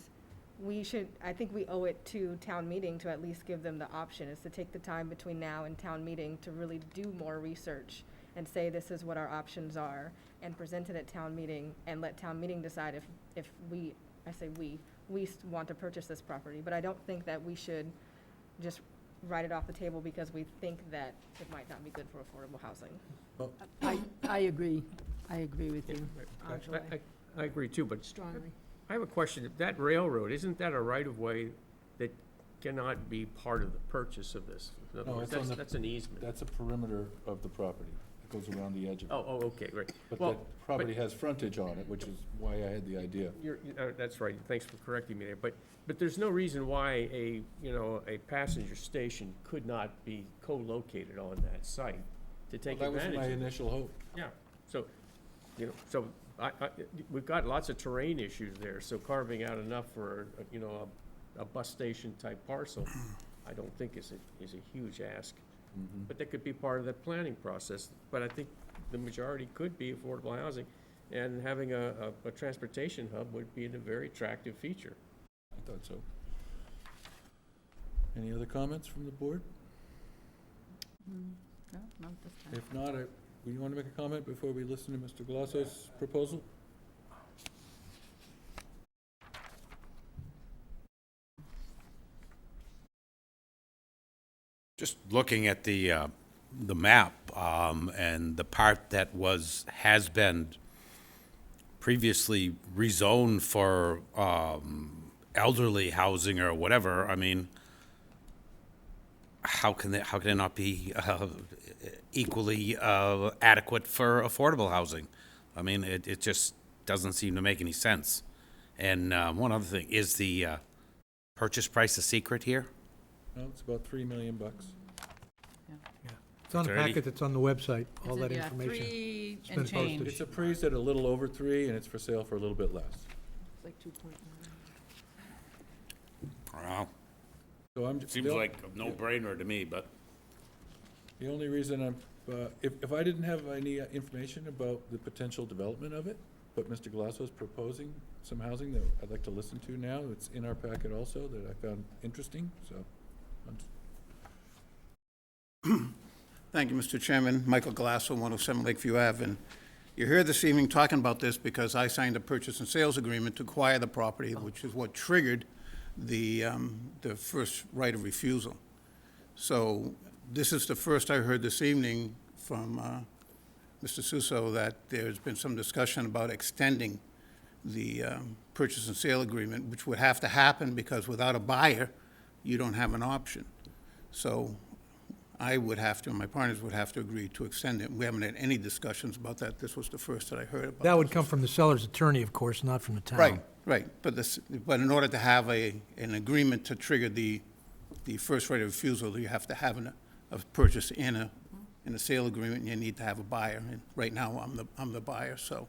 [SPEAKER 11] I think we owe it to town meeting to at least give them the option, is to take the time between now and town meeting to really do more research and say this is what our options are, and present it at town meeting, and let town meeting decide if we want to purchase this property. But I don't think that we should just write it off the table because we think that it might not be good for affordable housing.
[SPEAKER 6] Well,
[SPEAKER 7] I agree. I agree with you.
[SPEAKER 8] I agree too, but
[SPEAKER 7] Strongly.
[SPEAKER 8] I have a question. That railroad, isn't that a right-of-way that cannot be part of the purchase of this? In other
[SPEAKER 6] No,
[SPEAKER 8] words,
[SPEAKER 6] it's on the-
[SPEAKER 8] that's an easement.
[SPEAKER 6] That's a perimeter of the property. It goes around the edge of it.
[SPEAKER 8] Oh, okay, great.
[SPEAKER 6] But
[SPEAKER 8] Well,
[SPEAKER 6] that property has frontage on it, which is why I had the idea.
[SPEAKER 8] That's right. Thanks for correcting me there. But there's no reason why a passenger station could not be co-located on that site to take
[SPEAKER 6] Well, that was
[SPEAKER 8] advantage of
[SPEAKER 6] my
[SPEAKER 8] it.
[SPEAKER 6] initial hope.
[SPEAKER 8] Yeah, so, we've got lots of terrain issues there, so carving out enough for, a bus station type parcel, I don't think is a huge ask. But that could be part of that planning process. But I think the majority could be affordable housing, and having a transportation hub would be a very attractive feature.
[SPEAKER 6] I thought so. Any other comments from the board?
[SPEAKER 9] No, not this time.
[SPEAKER 6] If not, would you want to make a comment before we listen to Mr. Galasso's proposal?
[SPEAKER 22] Just looking at the map, and the part that has been previously rezoned for elderly housing or whatever, I mean, how can it not be equally adequate for affordable housing? I mean, it just doesn't seem to make any sense. And one other thing, is the purchase price a secret here?
[SPEAKER 6] No, it's about $3 million.
[SPEAKER 13] It's on the
[SPEAKER 22] 30.
[SPEAKER 13] packet that's on the website, all
[SPEAKER 9] Is
[SPEAKER 13] that
[SPEAKER 9] it, yeah,
[SPEAKER 13] information.
[SPEAKER 9] 3
[SPEAKER 13] It's
[SPEAKER 9] and
[SPEAKER 13] been posted.
[SPEAKER 9] change.
[SPEAKER 6] It's appraised at a little over 3, and it's for sale for a little bit less.
[SPEAKER 7] It's like 2.9.
[SPEAKER 22] Wow.
[SPEAKER 6] So
[SPEAKER 22] Seems like a no-brainer to me, but
[SPEAKER 6] the only reason I'm, if I didn't have any information about the potential development of it, but Mr. Galasso's proposing some housing that I'd like to listen to now, it's in our packet also, that I found interesting, so.
[SPEAKER 10] Thank you, Mr. Chairman. Michael Galasso, 107 Lakeview Ave. And you're here this evening talking about this because I signed a purchase and sales agreement to acquire the property, which is what triggered the first right of refusal. So this is the first I heard this evening from Mr. Suso that there's been some discussion about extending the purchase and sale agreement, which would have to happen because without a buyer, you don't have an option. So I would have to, and my partners would have to agree to extend it. We haven't had any discussions about that. This was the first that I heard about.
[SPEAKER 13] That would come from the seller's attorney, of course, not from the town.
[SPEAKER 10] Right. But in order to have an agreement to trigger the first right of refusal, you have to have a purchase in a sale agreement, and you need to have a buyer. And right now, I'm the buyer, so.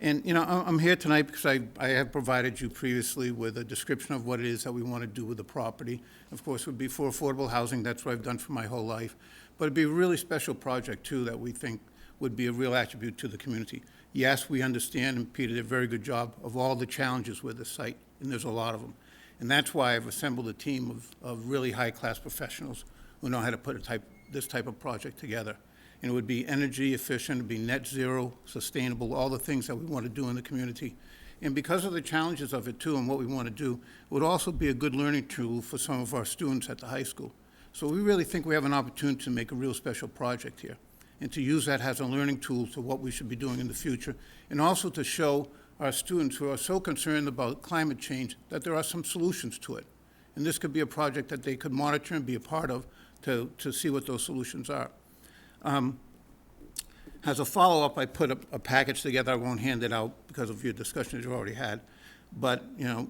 [SPEAKER 10] And, I'm here tonight because I have provided you previously with a description of what it is that we want to do with the property. Of course, it would be for affordable housing, that's what I've done for my whole life. But it'd be a really special project, too, that we think would be a real attribute to the community. Yes, we understand, and Peter did a very good job, of all the challenges with the site, and there's a lot of them. And that's why I've assembled a team of really high-class professionals who know how to put this type of project together. And it would be energy efficient, it'd be net zero, sustainable, all the things that we want to do in the community. And because of the challenges of it too, and what we want to do, it would also be a good learning tool for some of our students at the high school. So we really think we have an opportunity to make a real special project here, and to use that as a learning tool to what we should be doing in the future, and also to show our students who are so concerned about climate change that there are some solutions to it. And this could be a project that they could monitor and be a part of to see what those solutions are. As a follow-up, I put a package together. I won't hand it out because of your discussions you already had. But,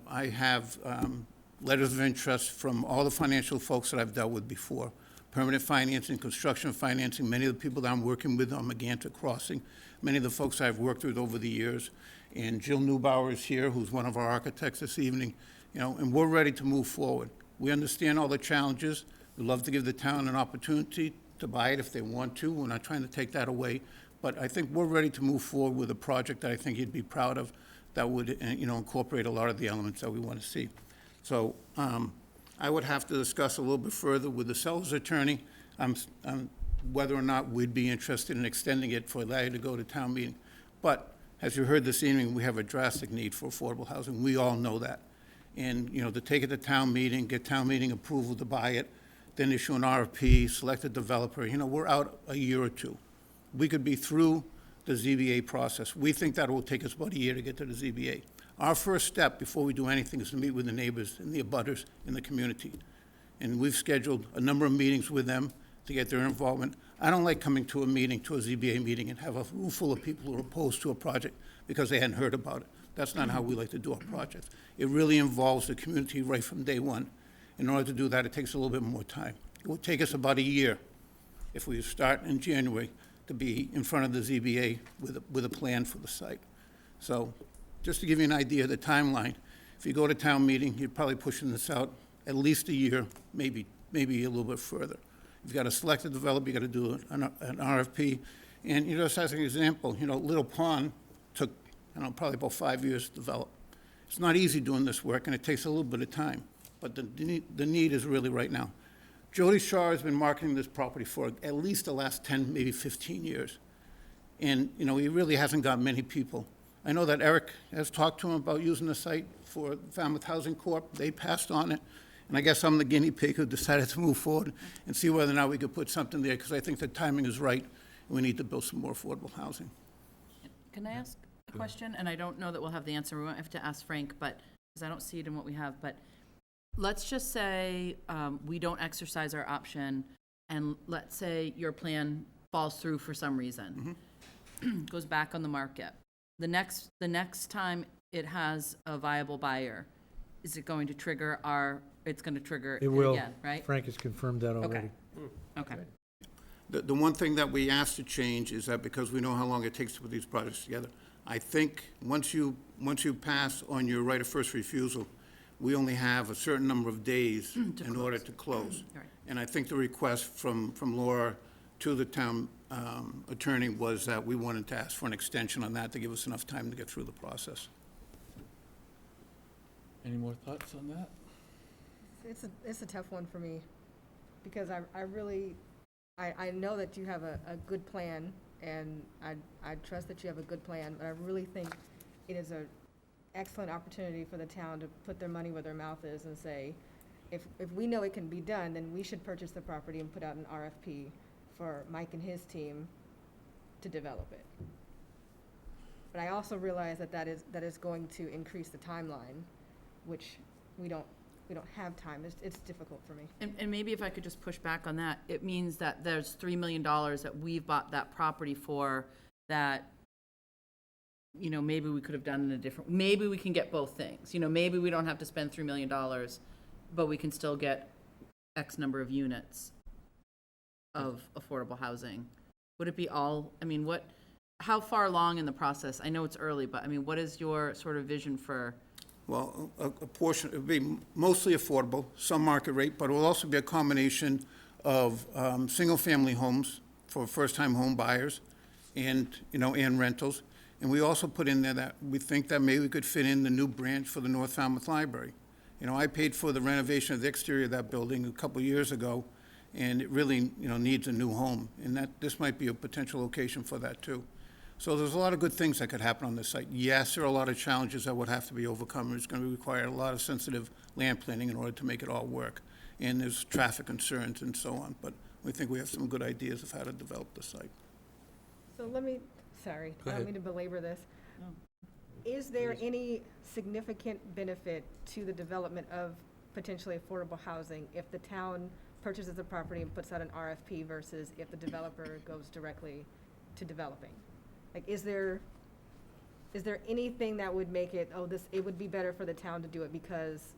[SPEAKER 10] I have letters of interest from all the financial folks that I've dealt with before. Permanent financing, construction financing, many of the people that I'm working with on Megantic Crossing, many of the folks I've worked with over the years. And Jill Neubauer is here, who's one of our architects this evening, and we're ready to move forward. We understand all the challenges. We'd love to give the town an opportunity to buy it if they want to. We're not trying to take that away. But I think we're ready to move forward with a project that I think you'd be proud of, that would, incorporate a lot of the elements that we want to see. So I would have to discuss a little bit further with the seller's attorney whether or not we'd be interested in extending it for that to go to town meeting. But as you heard this evening, we have a drastic need for affordable housing. We all know that. And, to take it to town meeting, get town meeting approval to buy it, then issue an RFP, select a developer, we're out a year or two. We could be through the ZBA process. We think that will take us about a year to get to the ZBA. Our first step before we do anything is to meet with the neighbors and the abutters in the community. And we've scheduled a number of meetings with them to get their involvement. I don't like coming to a meeting, to a ZBA meeting, and have a room full of people who are opposed to a project because they hadn't heard about it. That's not how we like to do our projects. It really involves the community right from day one. In order to do that, it takes a little bit more time. It would take us about a year if we start in January to be in front of the ZBA with a plan for the site. So just to give you an idea of the timeline, if you go to town meeting, you're probably pushing this out at least a year, maybe a little bit further. You've got to select a developer, you've got to do an RFP. And, just as an example, Little Pond took, probably about 5 years to develop. It's not easy doing this work, and it takes a little bit of time. But the need is really right now. Jody Shaw has been marketing this property for at least the last 10, maybe 15 years. And, he really hasn't got many people. I know that Eric has talked to him about using the site for Falmouth Housing Corp. They passed on it. And I guess I'm the guinea pig who decided to move forward and see whether or not we could put something there, because I think the timing is right, and we need to build some more affordable housing.
[SPEAKER 9] Can I ask a question? And I don't know that we'll have the answer. We won't have to ask Frank, but, because I don't see it in what we have, but let's just say we don't exercise our option, and let's say your plan falls through for some reason, goes back on the market. The next time it has a viable buyer, is it going to trigger it's going to trigger it
[SPEAKER 13] will.
[SPEAKER 9] Again, right?
[SPEAKER 13] Frank has confirmed that already.
[SPEAKER 9] Okay.
[SPEAKER 10] The one thing that we asked to change is that because we know how long it takes to put these projects together, I think once you pass on your right of first refusal, we only have a certain number of days in order to close.
[SPEAKER 9] Right.
[SPEAKER 10] And I think the request from Laura to the town attorney was that we wanted to ask for an extension on that to give us enough time to get through the process.
[SPEAKER 6] Any more thoughts on that?
[SPEAKER 11] It's a tough one for me, because I know that you have a good plan, and I trust that you have a good plan, but I really think it is an excellent opportunity for the town to put their money where their mouth is and say, if we know it can be done, then we should purchase the property and put out an RFP for Mike and his team to develop it. But I also realize that is going to increase the timeline, which we don't have time. It's difficult for me.
[SPEAKER 9] And maybe if I could just push back on that, it means that there's $3 million that we've bought that property for that, maybe we could have done in a different, maybe we can get both things. Maybe we don't have to spend $3 million, but we can still get X number of units of affordable housing. Would it be all, how far along in the process? I know it's early, but I mean, what is your sort of vision for?
[SPEAKER 10] Well, a portion, it would be mostly affordable, some market rate, but it will also be a combination of single-family homes for first-time home buyers and, and rentals. And we also put in there that we think that maybe we could fit in the new branch for the North Falmouth Library. I paid for the renovation of the exterior of that building a couple years ago, and it really, needs a new home. And this might be a potential location for that, too. So there's a lot of good things that could happen on this site. Yes, there are a lot of challenges that would have to be overcome. It's going to require a lot of sensitive land planning in order to make it all work. And there's traffic concerns and so on. But we think we have some good ideas of how to develop the site.
[SPEAKER 11] So sorry, I don't
[SPEAKER 6] ahead.
[SPEAKER 11] mean to belabor this. Is there any significant benefit to the development of potentially affordable housing if the town purchases the property and puts out an RFP versus if the developer goes directly to developing? Like, is there anything that would make it, it would be better for the town to do it because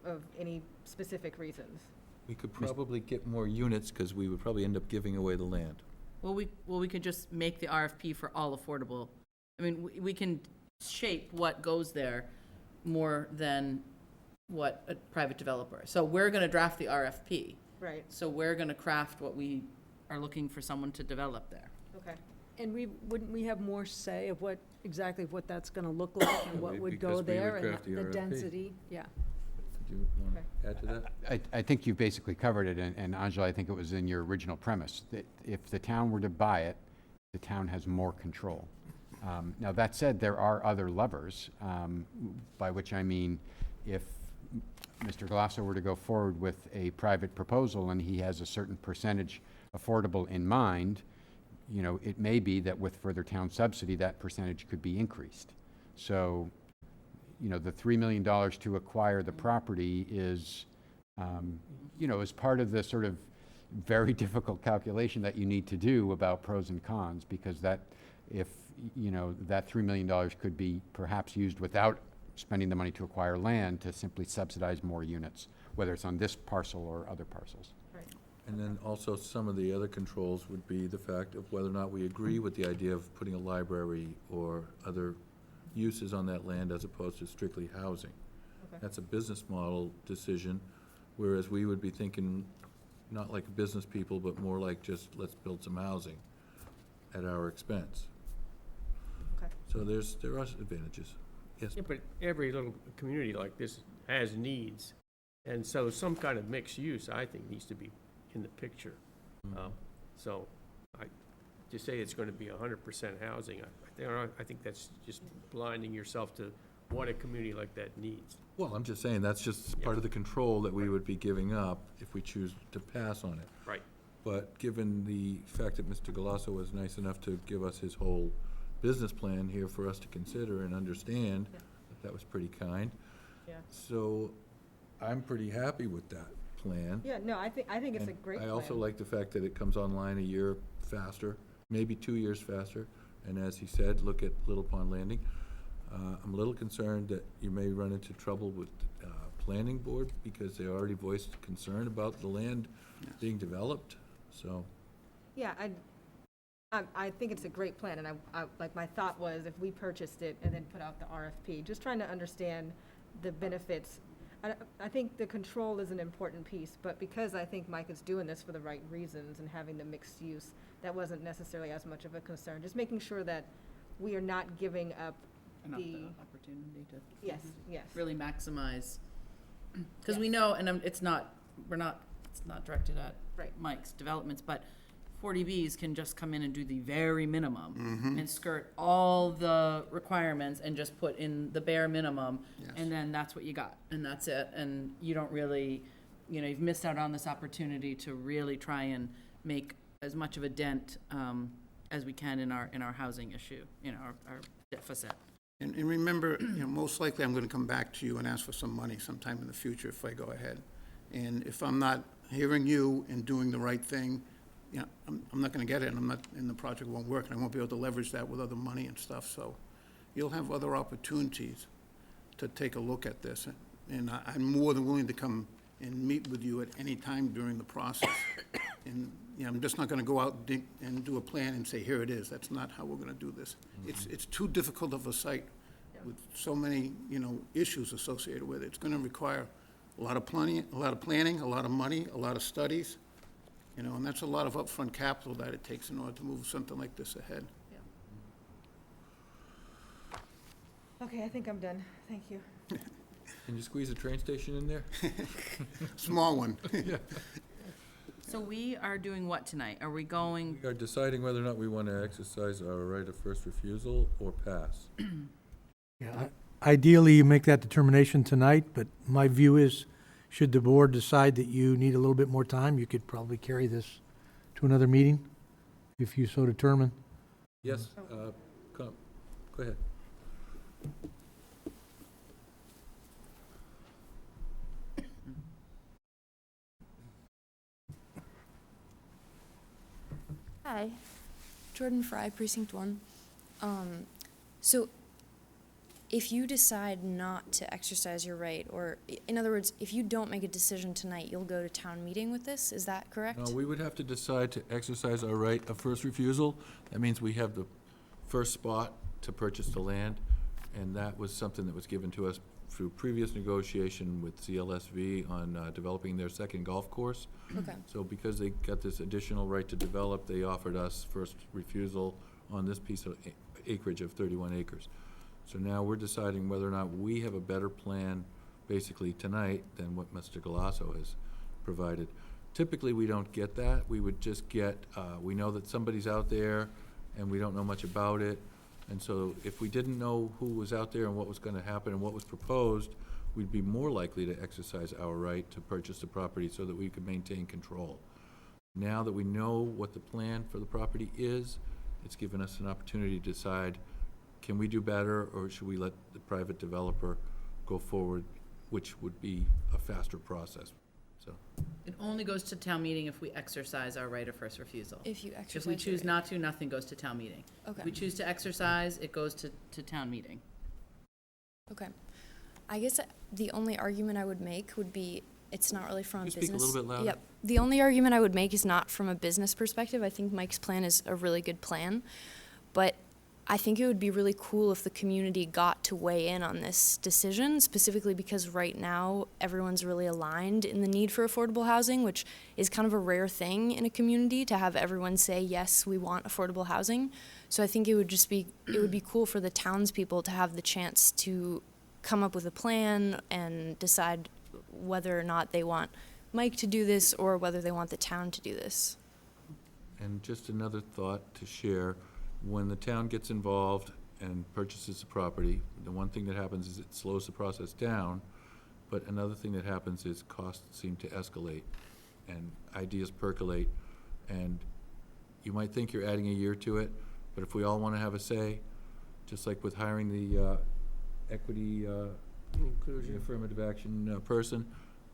[SPEAKER 11] of any specific reasons?
[SPEAKER 6] We could probably get more units, because we would probably end up giving away the land.
[SPEAKER 9] Well, we could just make the RFP for all affordable. I mean, we can shape what goes there more than what a private developer. So we're gonna draft the RFP.
[SPEAKER 11] Right,
[SPEAKER 9] So we're gonna craft what we are looking for someone to develop there.
[SPEAKER 11] okay.
[SPEAKER 7] And wouldn't we have more say of exactly what that's gonna look like and what would go
[SPEAKER 6] Because we would
[SPEAKER 7] there and
[SPEAKER 6] craft the
[SPEAKER 7] the
[SPEAKER 6] RFP.
[SPEAKER 7] density? Yeah.
[SPEAKER 6] Did you want to add to that?
[SPEAKER 23] I think you basically covered it, and Angela, I think it was in your original premise, that if the town were to buy it, the town has more control. Now, that said, there are other levers, by which I mean, if Mr. Glasso were to go forward with a private proposal and he has a certain percentage affordable in mind, it may be that with further town subsidy, that percentage could be increased. So, the $3 million to acquire the property is, is part of the sort of very difficult calculation that you need to do about pros and cons, because that $3 million could be perhaps used without spending the money to acquire land to simply subsidize more units, whether it's on this parcel or other parcels.
[SPEAKER 6] And then also some of the other controls would be the fact of whether or not we agree with the idea of putting a library or other uses on that land as opposed to strictly housing.
[SPEAKER 11] Okay.
[SPEAKER 6] That's a business model decision, whereas we would be thinking not like business people, but more like just let's build some housing at our expense.
[SPEAKER 11] Okay.
[SPEAKER 6] So there are advantages. Yes.
[SPEAKER 8] Yeah, but every little community like this has needs, and so some kind of mixed use, I think, needs to be in the picture. So, to say it's going to be 100% housing, I think that's just blinding yourself to what a community like that needs.
[SPEAKER 6] Well, I'm just saying, that's just part of the control that we would be giving up if we choose to pass on it.
[SPEAKER 8] Right.
[SPEAKER 6] But given the fact that Mr. Galasso was nice enough to give us his whole business plan here for us to consider and understand, that was pretty kind.
[SPEAKER 11] Yeah.
[SPEAKER 6] So I'm pretty happy with that plan.
[SPEAKER 11] Yeah, no, I think it's a
[SPEAKER 6] And
[SPEAKER 11] great
[SPEAKER 6] I
[SPEAKER 11] plan.
[SPEAKER 6] also like the fact that it comes online a year faster, maybe 2 years faster. And as he said, look at Little Pond Landing. I'm a little concerned that you may run into trouble with planning board because they already voiced concern about the land being developed, so.
[SPEAKER 11] Yeah, I think it's a great plan, and like, my thought was if we purchased it and then put out the RFP, just trying to understand the benefits. I think the control is an important piece, but because I think Mike is doing this for the right reasons and having the mixed use, that wasn't necessarily as much of a concern. Just making sure that we are not giving up
[SPEAKER 9] Enough
[SPEAKER 11] the,
[SPEAKER 9] opportunity to
[SPEAKER 11] yes, yes.
[SPEAKER 9] really maximize. Because we know, and it's not directed at
[SPEAKER 11] Right.
[SPEAKER 9] Mike's developments, but 40Bs can just come in and do the very minimum and skirt all the requirements and just put in the bare minimum.
[SPEAKER 10] Yes.
[SPEAKER 9] And then that's what you got, and that's it. And you don't really, you've missed out on this opportunity to really try and make as much of a dent as we can in our housing issue, our deficit.
[SPEAKER 10] And remember, most likely I'm going to come back to you and ask for some money sometime in the future if I go ahead. And if I'm not hearing you and doing the right thing, I'm not going to get it, and the project won't work, and I won't be able to leverage that with other money and stuff. So you'll have other opportunities to take a look at this. And I'm more than willing to come and meet with you at any time during the process And, you know, I'm just not gonna go out and and do a plan and say, here it is. That's not how we're gonna do this. It's too difficult of a site with so many, you know, issues associated with it. It's gonna require a lot of planning, a lot of money, a lot of studies, you know, and that's a lot of upfront capital that it takes in order to move something like this ahead.
[SPEAKER 11] Okay, I think I'm done. Thank you.
[SPEAKER 6] Can you squeeze a train station in there?
[SPEAKER 10] Small one.
[SPEAKER 9] So we are doing what tonight? Are we going,
[SPEAKER 6] We are deciding whether or not we want to exercise our right of first refusal or pass.
[SPEAKER 13] Yeah, ideally, you make that determination tonight, but my view is, should the board decide that you need a little bit more time, you could probably carry this to another meeting, if you so determine.
[SPEAKER 6] Yes, go ahead.
[SPEAKER 2] Hi, Jordan Fry, Precinct 1. So if you decide not to exercise your right, or in other words, if you don't make a decision tonight, you'll go to town meeting with this, is that correct?
[SPEAKER 6] No, we would have to decide to exercise our right of first refusal. That means we have the first spot to purchase the land, and that was something that was given to us through previous negotiation with CLSV on developing their second golf course.
[SPEAKER 2] Okay.
[SPEAKER 6] So because they got this additional right to develop, they offered us first refusal on this piece of acreage of 31 acres. So now we're deciding whether or not we have a better plan, basically tonight, than what Mr. Galasso has provided. Typically, we don't get that. We would just get, we know that somebody's out there, and we don't know much about it. And so if we didn't know who was out there and what was going to happen and what was proposed, we'd be more likely to exercise our right to purchase the property so that we could maintain control. Now that we know what the plan for the property is, it's given us an opportunity to decide, can we do better, or should we let the private developer go forward, which would be a faster process. So
[SPEAKER 9] it only goes to town meeting if we exercise our right of first refusal.
[SPEAKER 2] If you exercise
[SPEAKER 9] If we
[SPEAKER 2] your
[SPEAKER 9] choose
[SPEAKER 2] right.
[SPEAKER 9] not to, nothing goes to town meeting.
[SPEAKER 2] Okay.
[SPEAKER 9] If we choose to exercise, it goes to town meeting.
[SPEAKER 2] Okay. I guess the only argument I would make would be, it's not really from a
[SPEAKER 6] Can you
[SPEAKER 2] business.
[SPEAKER 6] speak a little bit louder?
[SPEAKER 2] Yep. The only argument I would make is not from a business perspective. I think Mike's plan is a really good plan, but I think it would be really cool if the community got to weigh in on this decision, specifically because right now everyone's really aligned in the need for affordable housing, which is kind of a rare thing in a community to have everyone say, yes, we want affordable housing. So I think it would be cool for the townspeople to have the chance to come up with a plan and decide whether or not they want Mike to do this or whether they want the town to do this.
[SPEAKER 6] And just another thought to share, when the town gets involved and purchases the property, the one thing that happens is it slows the process down, but another thing that happens is costs seem to escalate and ideas percolate, and you might think you're adding a year to it, but if we all want to have a say, just like with hiring the equity
[SPEAKER 8] Inclusion.
[SPEAKER 6] affirmative action person,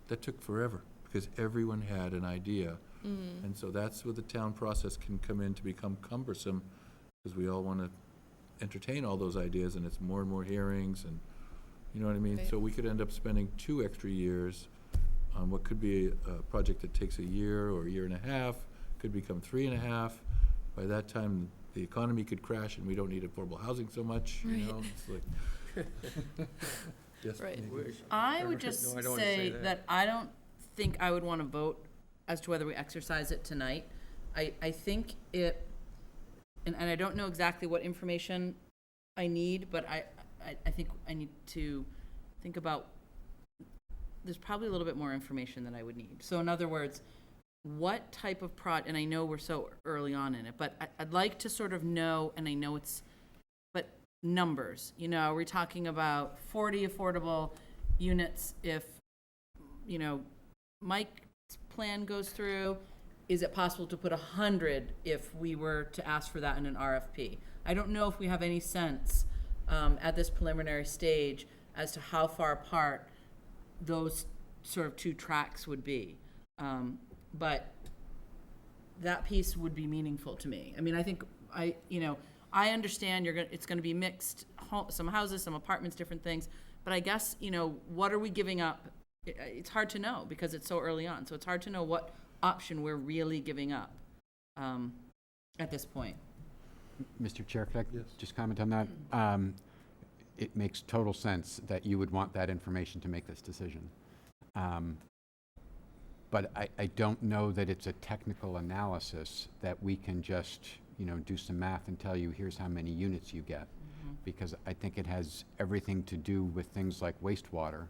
[SPEAKER 6] that took forever because everyone had an idea. And so that's where the town process can come in to become cumbersome, because we all want to entertain all those ideas, and it's more and more hearings, and, you know what I mean?
[SPEAKER 2] Right.
[SPEAKER 6] So we could end up spending 2 extra years on what could be a project that takes a year or a year and a half, could become 3.5. By that time, the economy could crash, and we don't need affordable housing so much, you
[SPEAKER 2] Right.
[SPEAKER 6] know? It's like, yes,
[SPEAKER 2] Right.
[SPEAKER 6] maybe.
[SPEAKER 9] I would just
[SPEAKER 8] No, I don't wanna say
[SPEAKER 9] say
[SPEAKER 8] that.
[SPEAKER 9] that I don't think I would want to vote as to whether we exercise it tonight. I think it, and I don't know exactly what information I need, but I think I need to think about, there's probably a little bit more information than I would need. So in other words, what type of and I know we're so early on in it, but I'd like to sort of know, and I know it's, but numbers, you know, are we talking about 40 affordable units if, you know, Mike's plan goes through? Is it possible to put 100 if we were to ask for that in an RFP? I don't know if we have any sense at this preliminary stage as to how far apart those sort of 2 tracks would be. But that piece would be meaningful to me. I mean, I think I understand it's going to be mixed, some houses, some apartments, different things. But I guess, what are we giving up? It's hard to know because it's so early on. So it's hard to know what option we're really giving up at this point.
[SPEAKER 23] Mr. Chair, could I just comment on that? It makes total sense that you would want that information to make this decision. But I don't know that it's a technical analysis that we can just, do some math and tell you, here's how many units you get. Because I think it has everything to do with things like wastewater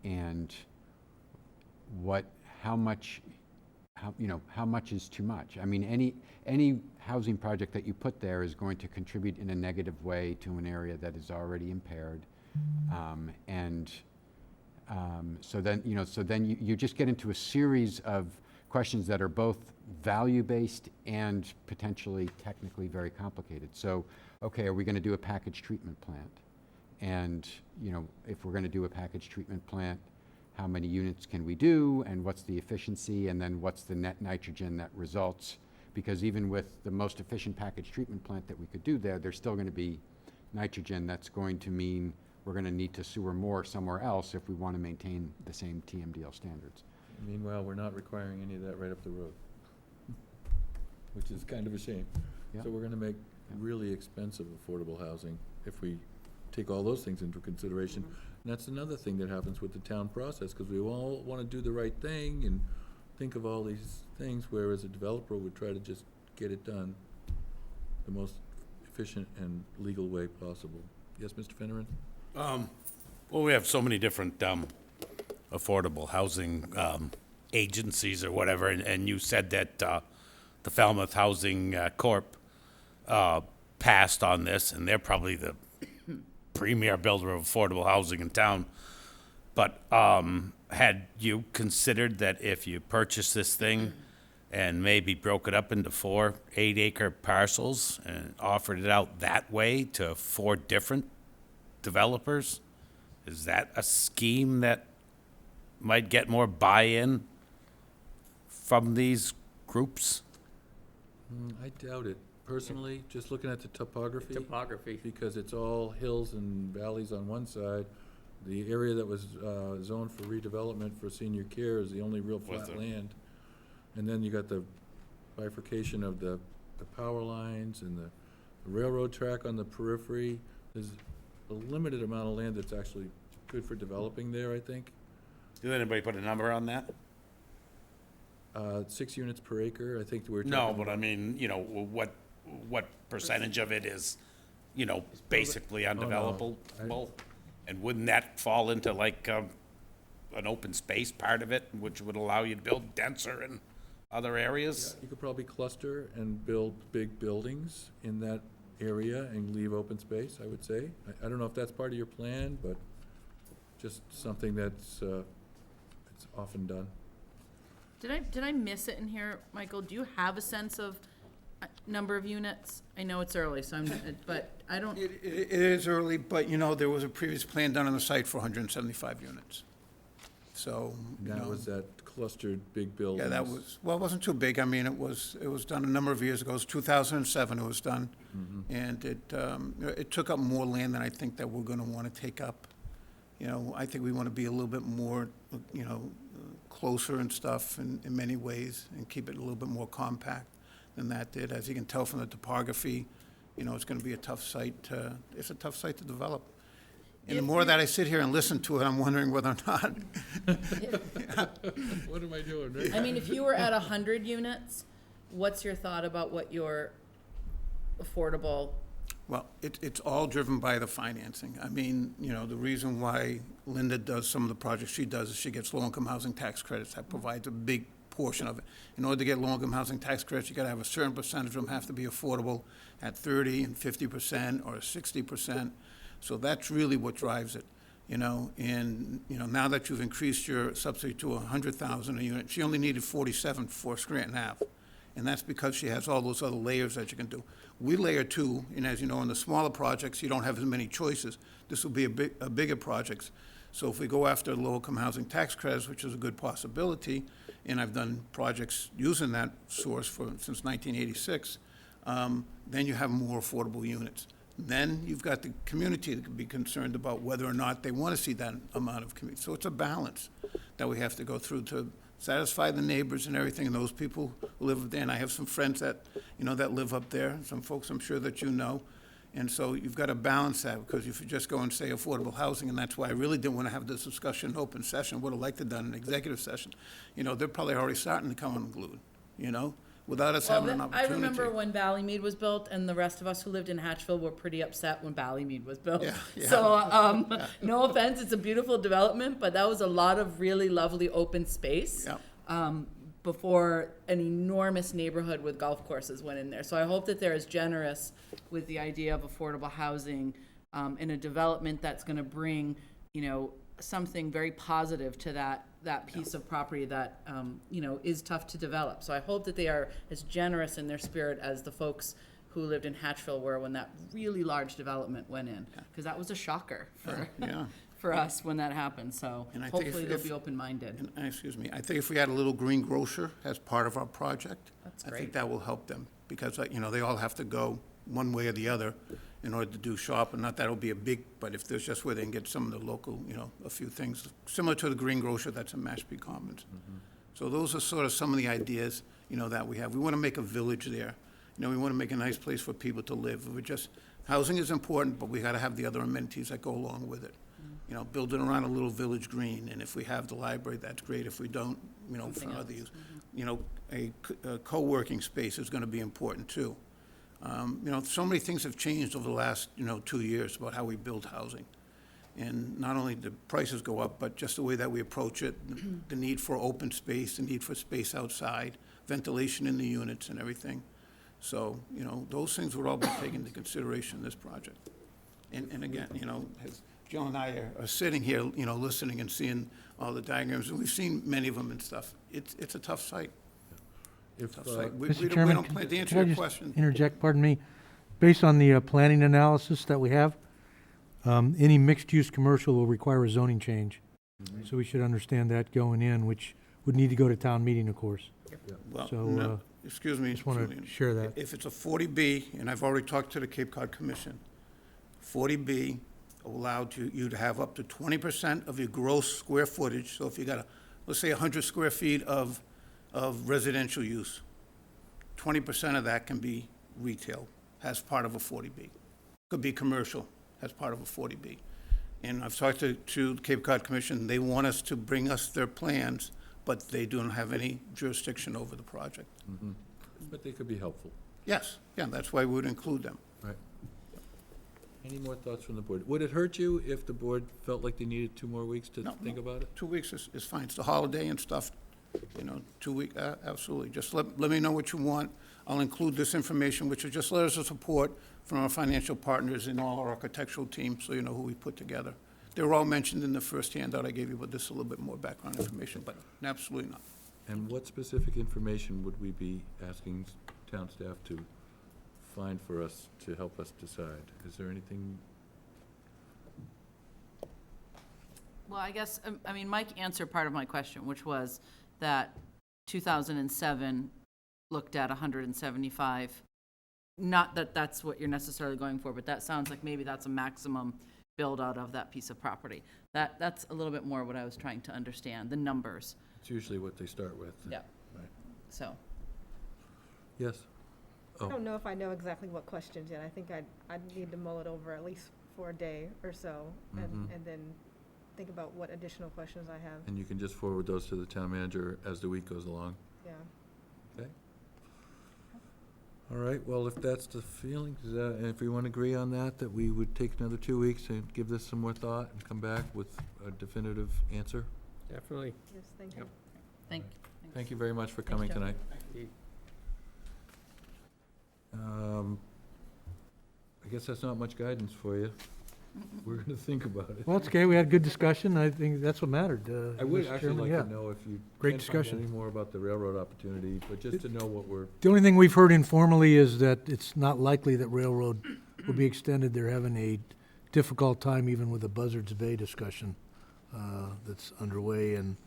[SPEAKER 23] and how much is too much. I mean, any housing project that you put there is going to contribute in a negative way to an area that is already impaired. So then you just get into a series of questions that are both value-based and potentially technically very complicated. So, okay, are we going to do a package treatment plant? And, if we're going to do a package treatment plant, how many units can we do, and what's the efficiency, and then what's the net nitrogen that results? Because even with the most efficient package treatment plant that we could do there's still going to be nitrogen that's going to mean we're going to need to sewer more somewhere else if we want to maintain the same TMDL standards.
[SPEAKER 6] Meanwhile, we're not requiring any of that right up the road, which is kind of a shame.
[SPEAKER 23] Yeah.
[SPEAKER 6] So we're gonna make really expensive affordable housing if we take all those things into consideration. And that's another thing that happens with the town process, because we all want to do the right thing and think of all these things, whereas a developer would try to just get it done the most efficient and legal way possible. Yes, Mr. Finneran?
[SPEAKER 22] Well, we have so many different affordable housing agencies or whatever, and you said that the Falmouth Housing Corp passed on this, and they're probably the premier builder of affordable housing in town. But had you considered that if you purchased this thing and maybe broke it up into 4 8-acre parcels and offered it out that way to 4 different developers? Is that a scheme that might get more buy-in from these groups?
[SPEAKER 6] I doubt it. Personally, just looking at the topography.
[SPEAKER 8] Topography.
[SPEAKER 6] Because it's all hills and valleys on one side. The area that was zoned for redevelopment for senior care is the only real flat land. And then you got the bifurcation of the power lines and the railroad track on the periphery. There's a limited amount of land that's actually good for developing there, I think.
[SPEAKER 22] Did anybody put a number on that?
[SPEAKER 6] 6 units per acre, I think we're talking.
[SPEAKER 22] No, but I mean, what percentage of it is, basically undevelopable? And wouldn't that fall into like an open space part of it, which would allow you to build denser in other areas?
[SPEAKER 6] Yeah, you could probably cluster and build big buildings in that area and leave open space, I would say. I don't know if that's part of your plan, but just something that's it's often done.
[SPEAKER 9] Did I miss it in here, Michael? Do you have a sense of number of units? I know it's early, so but I don't.
[SPEAKER 10] It is early, but there was a previous plan done on the site for 175 units. So,
[SPEAKER 6] That was that clustered big buildings.
[SPEAKER 10] Yeah, that was, well, it wasn't too big. I mean, it was done a number of years ago. It was 2007 it was done. And it took up more land than I think that we're going to want to take up. I think we want to be a little bit more, closer and stuff in many ways and keep it a little bit more compact than that did. As you can tell from the topography, it's going to be a tough site to develop. And the more that I sit here and listen to it, I'm wondering whether or not.
[SPEAKER 6] What am I doing, right?
[SPEAKER 9] I mean, if you were at 100 units, what's your thought about what your affordable?
[SPEAKER 10] Well, it's all driven by the financing. I mean, the reason why Linda does some of the projects she does is she gets low-income housing tax credits. That provides a big portion of it. In order to get low-income housing tax credits, you got to have a certain percentage of them have to be affordable at 30 and 50% or 60%. So that's really what drives it, And now that you've increased your subsidy to 100,000 a unit, she only needed 47 for Scranton Ave. And that's because she has all those other layers that you can do. We layer 2, and as you know, in the smaller projects, you don't have as many choices. This will be a bigger projects. So if we go after low-income housing tax credits, which is a good possibility, and I've done projects using that source since 1986, then you have more affordable units. Then you've got the community that can be concerned about whether or not they want to see that amount of community. So it's a balance that we have to go through to satisfy the neighbors and everything, and those people who live up there. And I have some friends that, that live up there, some folks I'm sure that you know. And so you've got to balance that, because if you just go and say affordable housing, and that's why I really didn't want to have this discussion in open session, would have liked to have done an executive session. They're probably already starting to come unglued, without us having an
[SPEAKER 9] I
[SPEAKER 10] opportunity.
[SPEAKER 9] remember when Ballymead was built, and the rest of us who lived in Hatchville were pretty upset when Ballymead was built.
[SPEAKER 10] Yeah.
[SPEAKER 9] So, no offense, it's a beautiful development, but that was a lot of really lovely open space. Before an enormous neighborhood with golf courses went in there. So I hope that they're as generous with the idea of affordable housing in a development that's going to bring, something very positive to that piece of property that, is tough to develop. So I hope that they are as generous in their spirit as the folks who lived in Hatchville were when that really large development went in. Because that was a shocker for us when that happened. So
[SPEAKER 10] And I think
[SPEAKER 9] hopefully they'll be open-minded.
[SPEAKER 10] Excuse me, I think if we had a little green grocer as part of our project,
[SPEAKER 9] That's
[SPEAKER 10] I think
[SPEAKER 9] great.
[SPEAKER 10] that will help them, because, they all have to go one way or the other in order to do shop, and not that it'll be a big, but if there's just where they can get some of the local, a few things, similar to the green grocer that's in Mashpee Commons. So those are sort of some of the ideas, that we have. We want to make a village there. We want to make a nice place for people to live. Housing is important, but we got to have the other amenities that go along with it. Build it around a little village green, and if we have the library, that's great. If we don't, for other use. A co-working space is going to be important too. So many things have changed over the last, 2 years about how we build housing. And not only the prices go up, but just the way that we approach it, the need for open space, the need for space outside, ventilation in the units and everything. So, those things would all be taken into consideration in this project. And again, as Jill and I are sitting here, listening and all the diagrams, and we've seen many of them and stuff. It's a tough site. Tough site. We
[SPEAKER 13] Mr.
[SPEAKER 10] don't
[SPEAKER 13] Chairman,
[SPEAKER 10] plan to
[SPEAKER 13] can
[SPEAKER 10] answer
[SPEAKER 13] I
[SPEAKER 10] your
[SPEAKER 13] just
[SPEAKER 10] question.
[SPEAKER 13] interject, pardon me? Based on the planning analysis that we have, any mixed-use commercial will require a zoning change. So we should understand that going in, which would need to go to town meeting, of course.
[SPEAKER 10] Well,
[SPEAKER 13] So,
[SPEAKER 10] no, excuse me.
[SPEAKER 13] just wanna
[SPEAKER 10] Julian.
[SPEAKER 13] share that.
[SPEAKER 10] If it's a 40B, and I've already talked to the Cape Cod Commission, 40B allowed you to have up to 20% of your gross square footage. So if you got, let's say 100 square feet of residential use, 20% of that can be retail as part of a 40B. Could be commercial as part of a 40B. And I've talked to the Cape Cod Commission. They want us to bring us their plans, but they don't have any jurisdiction over the project.
[SPEAKER 6] But they could be helpful.
[SPEAKER 10] Yes, yeah, that's why we would include them.
[SPEAKER 6] Right. Any more thoughts from the board? Would it hurt you if the board felt like they needed 2 more weeks to think about it?
[SPEAKER 10] 2 weeks is fine. It's the holiday and stuff, 2 weeks, absolutely. Just let me know what you want. I'll include this information, which is just letters of support from our financial partners and all our architectural team, so you know who we put together. They were all mentioned in the first handout I gave you, but this is a little bit more background information, but absolutely not.
[SPEAKER 6] And what specific information would we be asking town staff to find for us to help us decide? Is there anything?
[SPEAKER 9] Well, I guess, Mike answered part of my question, which was that 2007 looked at 175. Not that that's what you're necessarily going for, but that sounds like maybe that's a maximum build out of that piece of property. That's a little bit more what I was trying to understand, the numbers.
[SPEAKER 6] It's usually what they start with.
[SPEAKER 9] Yeah.
[SPEAKER 6] Right.
[SPEAKER 9] So.
[SPEAKER 6] Yes?
[SPEAKER 11] I don't know if I know exactly what questions yet. I think I'd need to mull it over at least for a day or so, and then think about what additional questions I have.
[SPEAKER 6] And you can just forward those to the town manager as the week goes along?
[SPEAKER 11] Yeah.
[SPEAKER 6] Okay. All right, well, if that's the feeling, and if we want to agree on that, that we would take another 2 weeks and give this some more thought and come back with a definitive answer?
[SPEAKER 8] Definitely.
[SPEAKER 11] Yes, thank you.
[SPEAKER 6] Thank you very much for coming
[SPEAKER 9] Joe.
[SPEAKER 6] tonight. I guess that's not much guidance for you. We're going to think about it.
[SPEAKER 13] Well, it's okay, we had a good discussion, I think that's what mattered.
[SPEAKER 6] I would
[SPEAKER 13] Mr.
[SPEAKER 6] actually
[SPEAKER 13] Chairman,
[SPEAKER 6] like
[SPEAKER 13] yeah.
[SPEAKER 6] to know if you
[SPEAKER 13] Great
[SPEAKER 6] can find
[SPEAKER 13] discussion.
[SPEAKER 6] any more about the railroad opportunity, but just to know what we're,
[SPEAKER 13] The only thing we've heard informally is that it's not likely that railroad will be extended. They're having a difficult time even with the Buzzards Bay discussion that's underway, and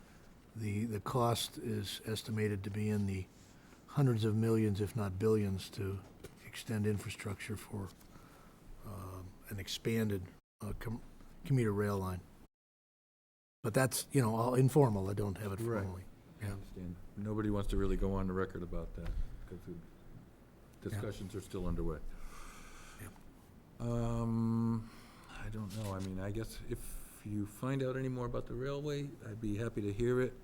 [SPEAKER 13] the cost is estimated to be in the hundreds of millions, if not billions, to extend infrastructure for an expanded commuter rail line. But that's, all informal. I don't have it
[SPEAKER 6] Right.
[SPEAKER 13] formally.
[SPEAKER 6] I understand. Nobody wants to really go on the record about that, because the discussions are still underway. I don't know, I mean, I guess if you find out any more about the railway, I'd be happy to hear it.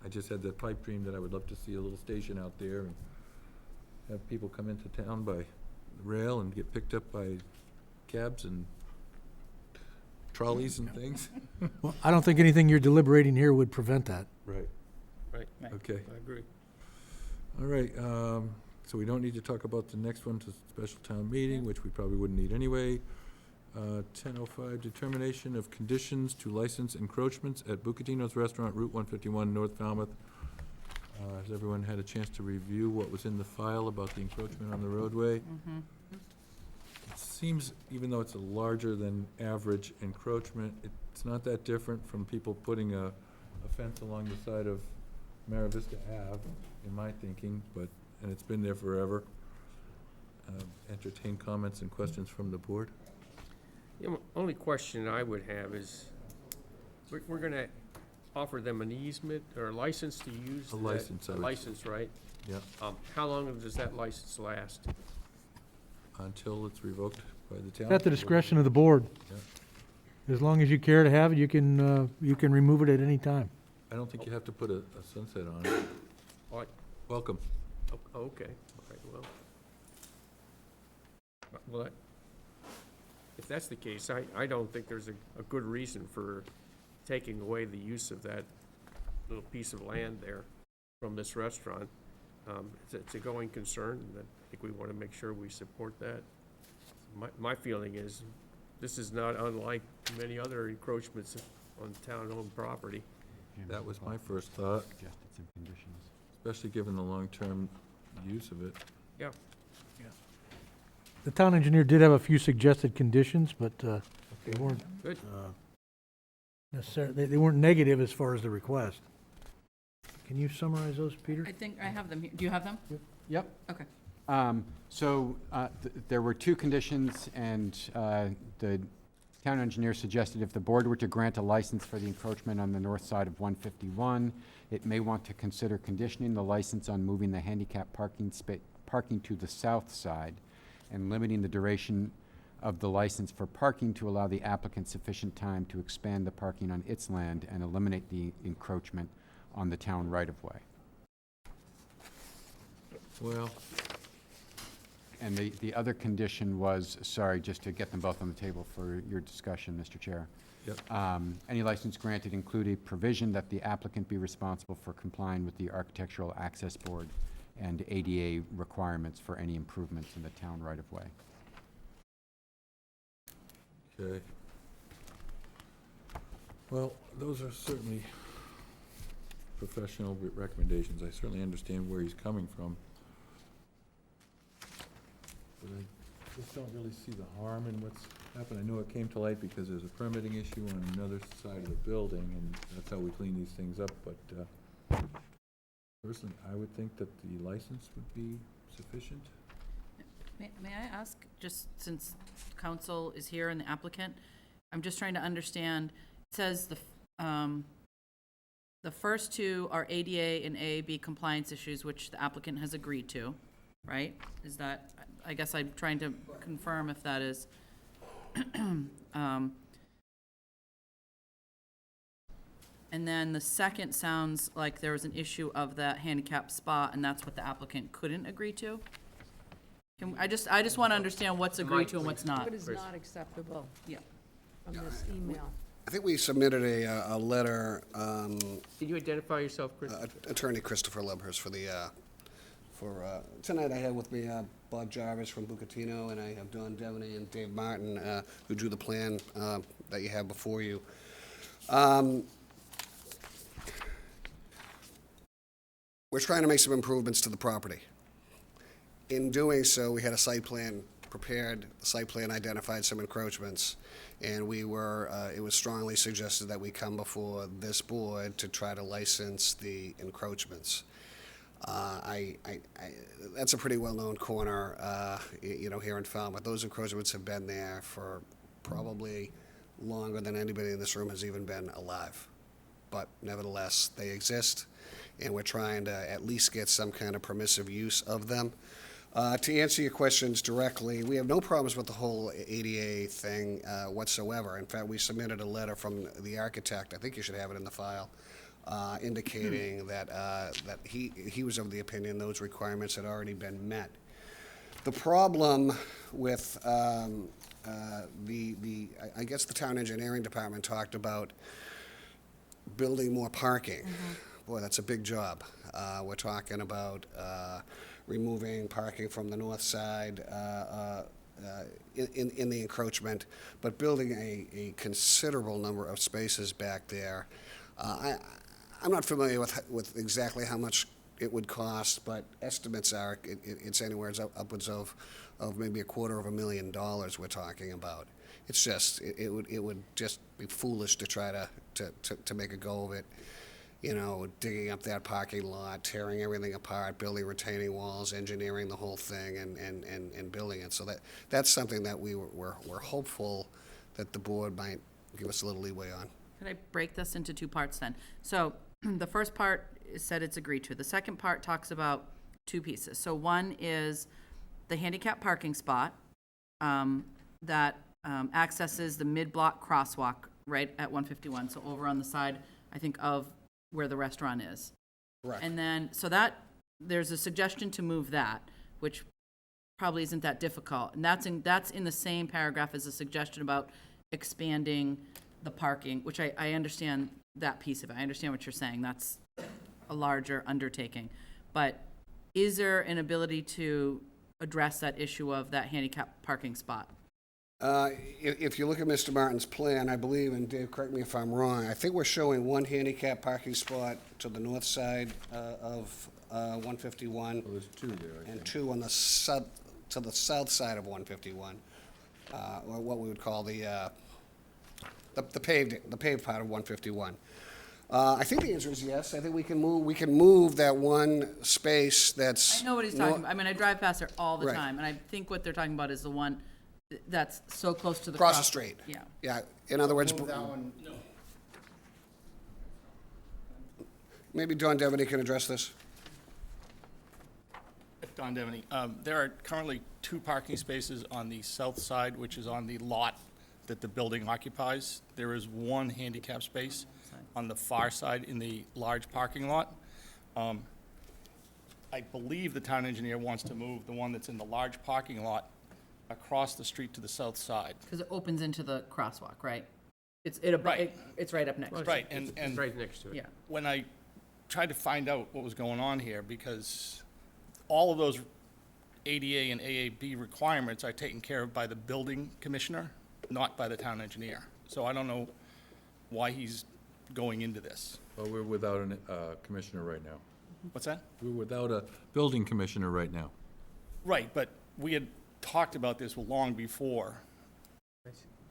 [SPEAKER 6] I just had the pipe dream that I would love to see a little station out there and have people come into town by rail and get picked up by cabs and trolleys and things.
[SPEAKER 13] Well, I don't think anything you're deliberating here would prevent that.
[SPEAKER 6] Right.
[SPEAKER 8] Right.
[SPEAKER 6] Okay.
[SPEAKER 8] I agree.
[SPEAKER 6] All right, so we don't need to talk about the next one, to special town meeting, which we probably wouldn't need anyway. 10:05, determination of conditions to license encroachments at Bucatino's Restaurant, Route 151, North Falmouth. Has everyone had a chance to review what was in the file about the encroachment on the roadway? It seems, even though it's a larger than average encroachment, it's not that different from people putting a fence along the side of Mara Vista Ave, in my thinking, and it's been there forever. Entertain comments and questions from the board.
[SPEAKER 8] The only question I would have is, we're gonna offer them an easement or a license to use
[SPEAKER 6] A
[SPEAKER 8] that-
[SPEAKER 6] license, I
[SPEAKER 8] A
[SPEAKER 6] would-
[SPEAKER 8] license, right?
[SPEAKER 6] Yeah,
[SPEAKER 8] How long does that license last?
[SPEAKER 6] until it's revoked by the town.
[SPEAKER 13] It's at the discretion of the board.
[SPEAKER 6] Yeah.
[SPEAKER 13] As long as you care to have it, you can remove it at any time.
[SPEAKER 6] I don't think you have to put a sunset on it.
[SPEAKER 8] What?
[SPEAKER 6] Welcome.
[SPEAKER 8] Okay, all right, well, if that's the case, I don't think there's a good reason for taking away the use of that little piece of land there from this restaurant. It's a going concern, and I think we want to make sure we support that. My feeling is, this is not unlike many other encroachments on town-owned property.
[SPEAKER 6] That was my first thought, especially given the long-term use of it.
[SPEAKER 8] Yeah.
[SPEAKER 13] The town engineer did have a few suggested conditions, but they weren't
[SPEAKER 8] Good.
[SPEAKER 13] necessarily, they weren't negative as far as the request. Can you summarize those, Peter?
[SPEAKER 9] I think I have them here. Do you have them?
[SPEAKER 23] Yep.
[SPEAKER 9] Okay.
[SPEAKER 23] There were two conditions, and the town engineer suggested if the board were to grant a license for the encroachment on the north side of 151, it may want to consider conditioning the license on moving the handicap parking to the south side and limiting the duration of the license for parking to allow the applicant sufficient time to expand the parking on its land and eliminate the encroachment on the town right-of-way.
[SPEAKER 6] Well,
[SPEAKER 23] And the other condition was, sorry, just to get them both on the table for your discussion, Mr. Chair.
[SPEAKER 6] Yep.
[SPEAKER 23] Any license granted include a provision that the applicant be responsible for complying with the Architectural Access Board and ADA requirements for any improvements in the town right-of-way.
[SPEAKER 6] okay. Well, those are certainly professional recommendations. I certainly understand where he's coming from. But I just don't really see the harm in what's happened. I know it came to light because there's a permitting issue on another side of the building, and that's how we clean these things up, but personally, I would think that the license would be sufficient.
[SPEAKER 9] May I ask, just since council is here and the applicant, I'm just trying to understand, it says the first two are ADA and AAB compliance issues, which the applicant has agreed to, right? Is that, I guess I'm trying to confirm if that is, and then the second sounds like there was an issue of that handicap spot, and that's what the applicant couldn't agree to? I just want to understand what's agreed to and what's not.
[SPEAKER 7] What is not acceptable
[SPEAKER 9] Yeah.
[SPEAKER 7] from this email?
[SPEAKER 16] I think we submitted a letter,
[SPEAKER 8] Can you identify yourself, Chris?
[SPEAKER 16] Attorney Christopher Lebhurst tonight I have with me Bob Jarvis from Bucatino, and I have Don Devaney and Dave Martin, who drew the plan that you have before you. We're trying to make some improvements to the property. In doing so, we had a site plan prepared. The site plan identified some encroachments, and it was strongly suggested that we come before this board to try to license the encroachments. That's a pretty well-known corner, here in Falmouth. Those encroachments have been there for probably longer than anybody in this room has even been alive. but nevertheless, they exist, and we're trying to at least get some kind of permissive use of them. To answer your questions directly, we have no problems with the whole ADA thing whatsoever. In fact, we submitted a letter from the architect, I think you should have it in the file, indicating that he was of the opinion those requirements had already been met. The problem with I guess the town engineering department talked about building more parking. Boy, that's a big job. We're talking about removing parking from the north side in the encroachment, but building a considerable number of spaces back there. I'm not familiar with exactly how much it would cost, but estimates are it's anywhere upwards of maybe $250,000 we're talking about. It's just it would just be foolish to try to make a go of it. You know, digging up that parking lot, tearing everything apart, building retaining walls, engineering the whole thing, and building it. So that's something that we're hopeful that the board might give us a little leeway on.
[SPEAKER 9] Could I break this into two parts then? So the first part said it's agreed to. The second part talks about two pieces. So one is the handicap parking spot that accesses the mid-block crosswalk right at 151. So over on the side, I think, of where the restaurant is.
[SPEAKER 16] Correct.
[SPEAKER 9] And then, so that, there's a suggestion to move that, which probably isn't that difficult. And that's in the same paragraph as a suggestion about expanding the parking, which I understand that piece of it. I understand what you're saying. That's a larger undertaking. But is there an ability to address that issue of that handicap parking spot?
[SPEAKER 16] If you look at Mr. Martin's plan, I believe, and Dave, correct me if I'm wrong, I think we're showing one handicap parking spot to the north side of 151.
[SPEAKER 6] Well, there's two there, I
[SPEAKER 16] And
[SPEAKER 6] think.
[SPEAKER 16] two on the to the south side of 151, or what we would call the paved part of 151. I think the answer is yes. I think we can move that one space that's.
[SPEAKER 9] I know what he's talking about. I mean, I drive past there all the
[SPEAKER 16] Right.
[SPEAKER 9] time, and I think what they're talking about is the one that's so close to the
[SPEAKER 16] Across the street.
[SPEAKER 9] Yeah.
[SPEAKER 16] Yeah, in other words.
[SPEAKER 5] Move that one.
[SPEAKER 16] Maybe Don Devaney can address this.
[SPEAKER 17] Don Devaney. There are currently 2 parking spaces on the south side, which is on the lot that the building occupies. There is 1 handicap space on the far side in the large parking lot. I believe the town engineer wants to move the one that's in the large parking lot across the street to the south side.
[SPEAKER 9] Because it opens into the crosswalk, right? It's
[SPEAKER 17] Right.
[SPEAKER 9] it's right up next. to it.
[SPEAKER 17] Right,
[SPEAKER 8] It's
[SPEAKER 17] and
[SPEAKER 8] right next to it.
[SPEAKER 9] Yeah.
[SPEAKER 17] when I tried to find out what was going on here, because all of those ADA and AAB requirements are taken care of by the building commissioner, not by the town engineer. So I don't know why he's going into this.
[SPEAKER 6] Well, we're without a commissioner right now.
[SPEAKER 17] What's that?
[SPEAKER 6] We're without a building commissioner right now.
[SPEAKER 17] Right, but we had talked about this long before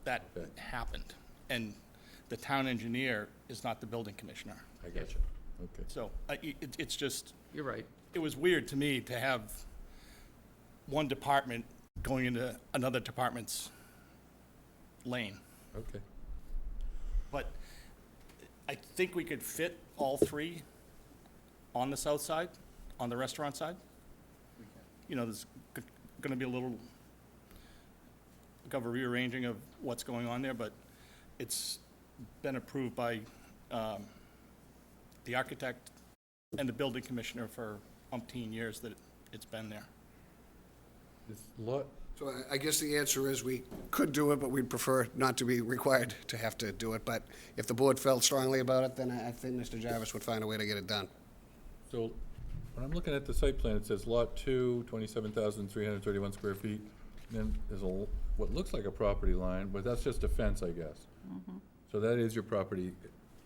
[SPEAKER 17] that happened. And the town engineer is not the building commissioner.
[SPEAKER 6] I got you. Okay.
[SPEAKER 17] So it's just,
[SPEAKER 8] You're right.
[SPEAKER 17] it was weird to me to have one department going into another department's lane.
[SPEAKER 6] Okay.
[SPEAKER 17] But I think we could fit all 3 on the south side, on the restaurant side. You know, there's going to be a little of a rearranging of what's going on there, but it's been approved by the architect and the building commissioner for umpteen years that it's been there.
[SPEAKER 6] This lot,
[SPEAKER 16] So I guess the answer is we could do it, but we'd prefer not to be required to have to do it. But if the board felt strongly about it, then I think Mr. Jarvis would find a way to get it done.
[SPEAKER 6] so when I'm looking at the site plan, it says Lot 2, 27,331 square feet. And then there's what looks like a property line, but that's just a fence, I guess. So that is your property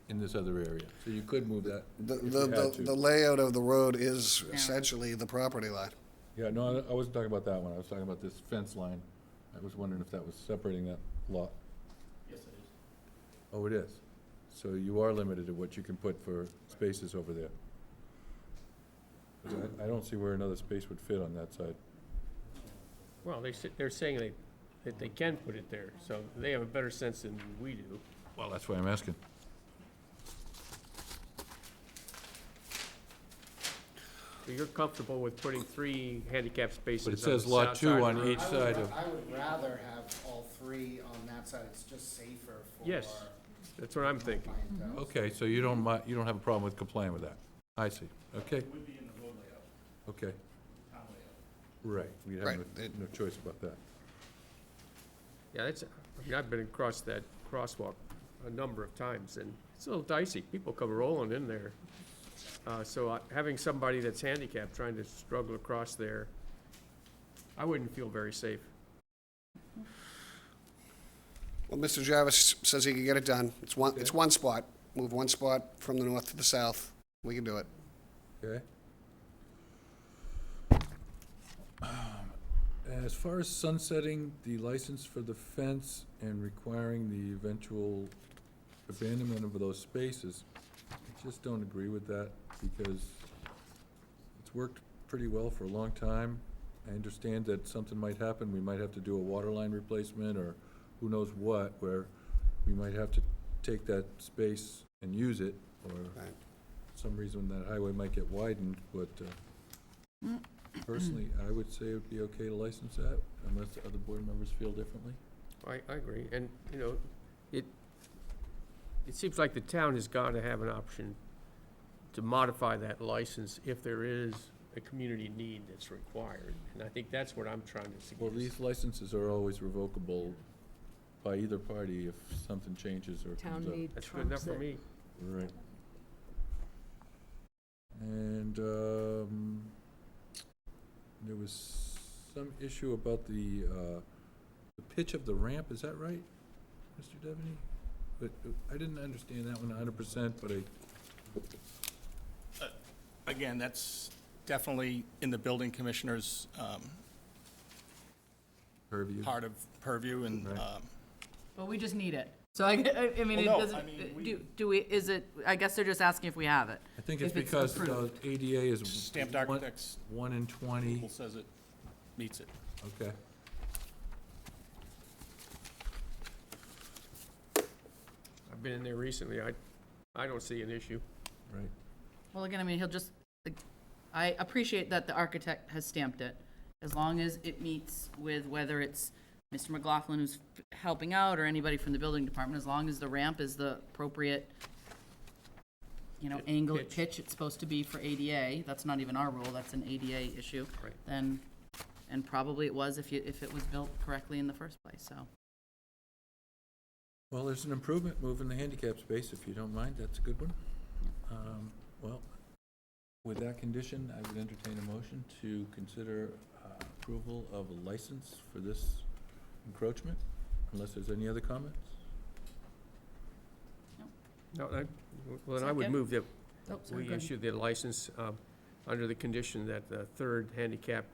[SPEAKER 6] in this other area. So you could move that if you had to.
[SPEAKER 16] The layout of the road is essentially the property line.
[SPEAKER 6] Yeah, no, I wasn't talking about that one. I was talking about this fence line. I was wondering if that was separating that lot.
[SPEAKER 17] Yes, it is.
[SPEAKER 6] Oh, it is. So you are limited to what you can put for spaces over there. 'Cause I don't see where another space would fit on that side.
[SPEAKER 8] Well, they're saying that they can put it there, so they have a better sense than we do.
[SPEAKER 6] Well, that's why I'm asking.
[SPEAKER 8] So you're comfortable with putting 3 handicap spaces
[SPEAKER 6] But it
[SPEAKER 8] on the
[SPEAKER 6] says lot
[SPEAKER 8] south
[SPEAKER 6] 2
[SPEAKER 8] side of
[SPEAKER 6] on
[SPEAKER 8] the road?
[SPEAKER 6] each side of,
[SPEAKER 10] I would rather have all 3 on that side, it's just safer for.
[SPEAKER 8] Yes, that's what I'm thinking.
[SPEAKER 6] okay, so you don't you don't have a problem with complying with that? I see, okay.
[SPEAKER 17] It would be in the road layout,
[SPEAKER 6] Okay,
[SPEAKER 17] town layout.
[SPEAKER 6] right, we have
[SPEAKER 16] Right.
[SPEAKER 6] no choice about that.
[SPEAKER 8] Yeah, I mean, I've been across that crosswalk a number of times, and it's a little dicey. People come rolling in there. So having somebody that's handicapped trying to struggle across there, I wouldn't feel very safe.
[SPEAKER 16] Well, Mr. Jarvis says he can get it done. It's one spot. Move one spot from the north to the south. We can do it.
[SPEAKER 6] Okay. As far as sunsetting the license for the fence and requiring the eventual abandonment of those spaces, I just don't agree with that because it's worked pretty well for a long time. I understand that something might happen, we might have to do a water line replacement or who knows what, where we might have to take that space and use it, or some reason that highway might get widened, but personally, I would say it would be okay to license that, unless other board members feel differently.
[SPEAKER 8] I agree, and, you know, it seems like the town has got to have an option to modify that license if there is a community need that's required, and I think that's what I'm trying to suggest.
[SPEAKER 6] Well, these licenses are always revocable by either party if something changes or
[SPEAKER 7] Town
[SPEAKER 6] comes up.
[SPEAKER 7] need
[SPEAKER 8] That's good enough
[SPEAKER 7] trumps
[SPEAKER 8] for
[SPEAKER 7] it.
[SPEAKER 8] me.
[SPEAKER 6] Right. And, there was some issue about the pitch of the ramp, is that right, Mr. Devaney? But I didn't understand that one 100%, but
[SPEAKER 17] Again, that's definitely in the building commissioner's
[SPEAKER 6] purview.
[SPEAKER 17] part of purview, and,
[SPEAKER 6] Right.
[SPEAKER 9] Well, we just need it. So I mean,
[SPEAKER 17] Well,
[SPEAKER 9] it
[SPEAKER 17] no,
[SPEAKER 9] doesn't,
[SPEAKER 17] I mean,
[SPEAKER 9] do we, is it, I guess they're just asking if we have it.
[SPEAKER 6] I think it's
[SPEAKER 9] If it's
[SPEAKER 6] because
[SPEAKER 9] approved.
[SPEAKER 6] ADA is
[SPEAKER 17] stamped architects
[SPEAKER 6] 1 in 20.
[SPEAKER 17] rule says it meets it.
[SPEAKER 6] Okay.
[SPEAKER 8] I've been in there recently, I don't see an issue.
[SPEAKER 6] Right.
[SPEAKER 9] Well, again, I mean, he'll just, I appreciate that the architect has stamped it, as long as it meets with whether it's Mr. McLaughlin who's helping out or anybody from the building department, as long as the ramp is the appropriate, you know, angle, pitch it's supposed to be for ADA, that's not even our rule, that's an ADA issue.
[SPEAKER 8] Right.
[SPEAKER 9] Then, and probably it was if it was built correctly in the first place, so.
[SPEAKER 6] Well, there's an improvement, moving the handicap space, if you don't mind, that's a good one. Well, with that condition, I would entertain a motion to consider approval of a license for this encroachment, unless there's any other comments?
[SPEAKER 8] No, well, then I would
[SPEAKER 9] Second.
[SPEAKER 8] move that
[SPEAKER 9] Oh, sorry,
[SPEAKER 8] we
[SPEAKER 9] go ahead.
[SPEAKER 8] issue the license under the condition that the 3rd handicap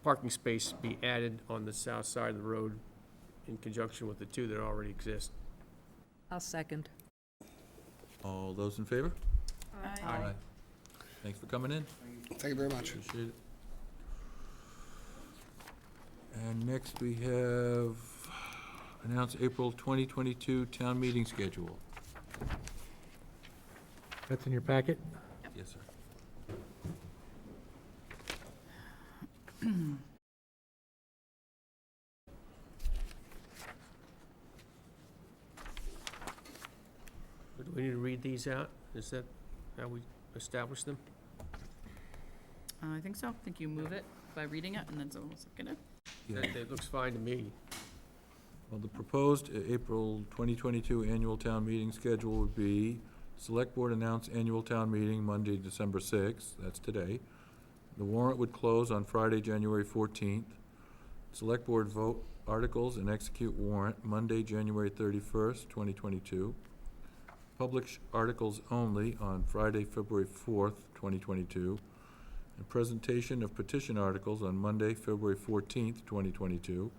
[SPEAKER 8] parking space be added on the south side of the road in conjunction with the 2 that already exist.
[SPEAKER 7] I'll second.
[SPEAKER 6] All those in favor?
[SPEAKER 9] Aye.
[SPEAKER 6] Thanks for coming in.
[SPEAKER 16] Thank you very much.
[SPEAKER 6] Appreciate it. And next we have announced April 2022 town meeting schedule.
[SPEAKER 13] That's in your packet?
[SPEAKER 6] Yes, sir.
[SPEAKER 8] Do we need to read these out? Is that how we establish them?
[SPEAKER 9] I think so. I think you move it by reading it and then someone will second it.
[SPEAKER 6] Yeah.
[SPEAKER 8] That looks fine to me.
[SPEAKER 6] Well, the proposed April 2022 annual town meeting schedule would be: Select Board announce annual town meeting Monday, December 6th, that's today. The warrant would close on Friday, January 14th. Select Board vote articles and execute warrant Monday, January 31st, 2022. Publish articles only on Friday, February 4th, 2022. And presentation of petition articles on Monday, February 14th, 2022.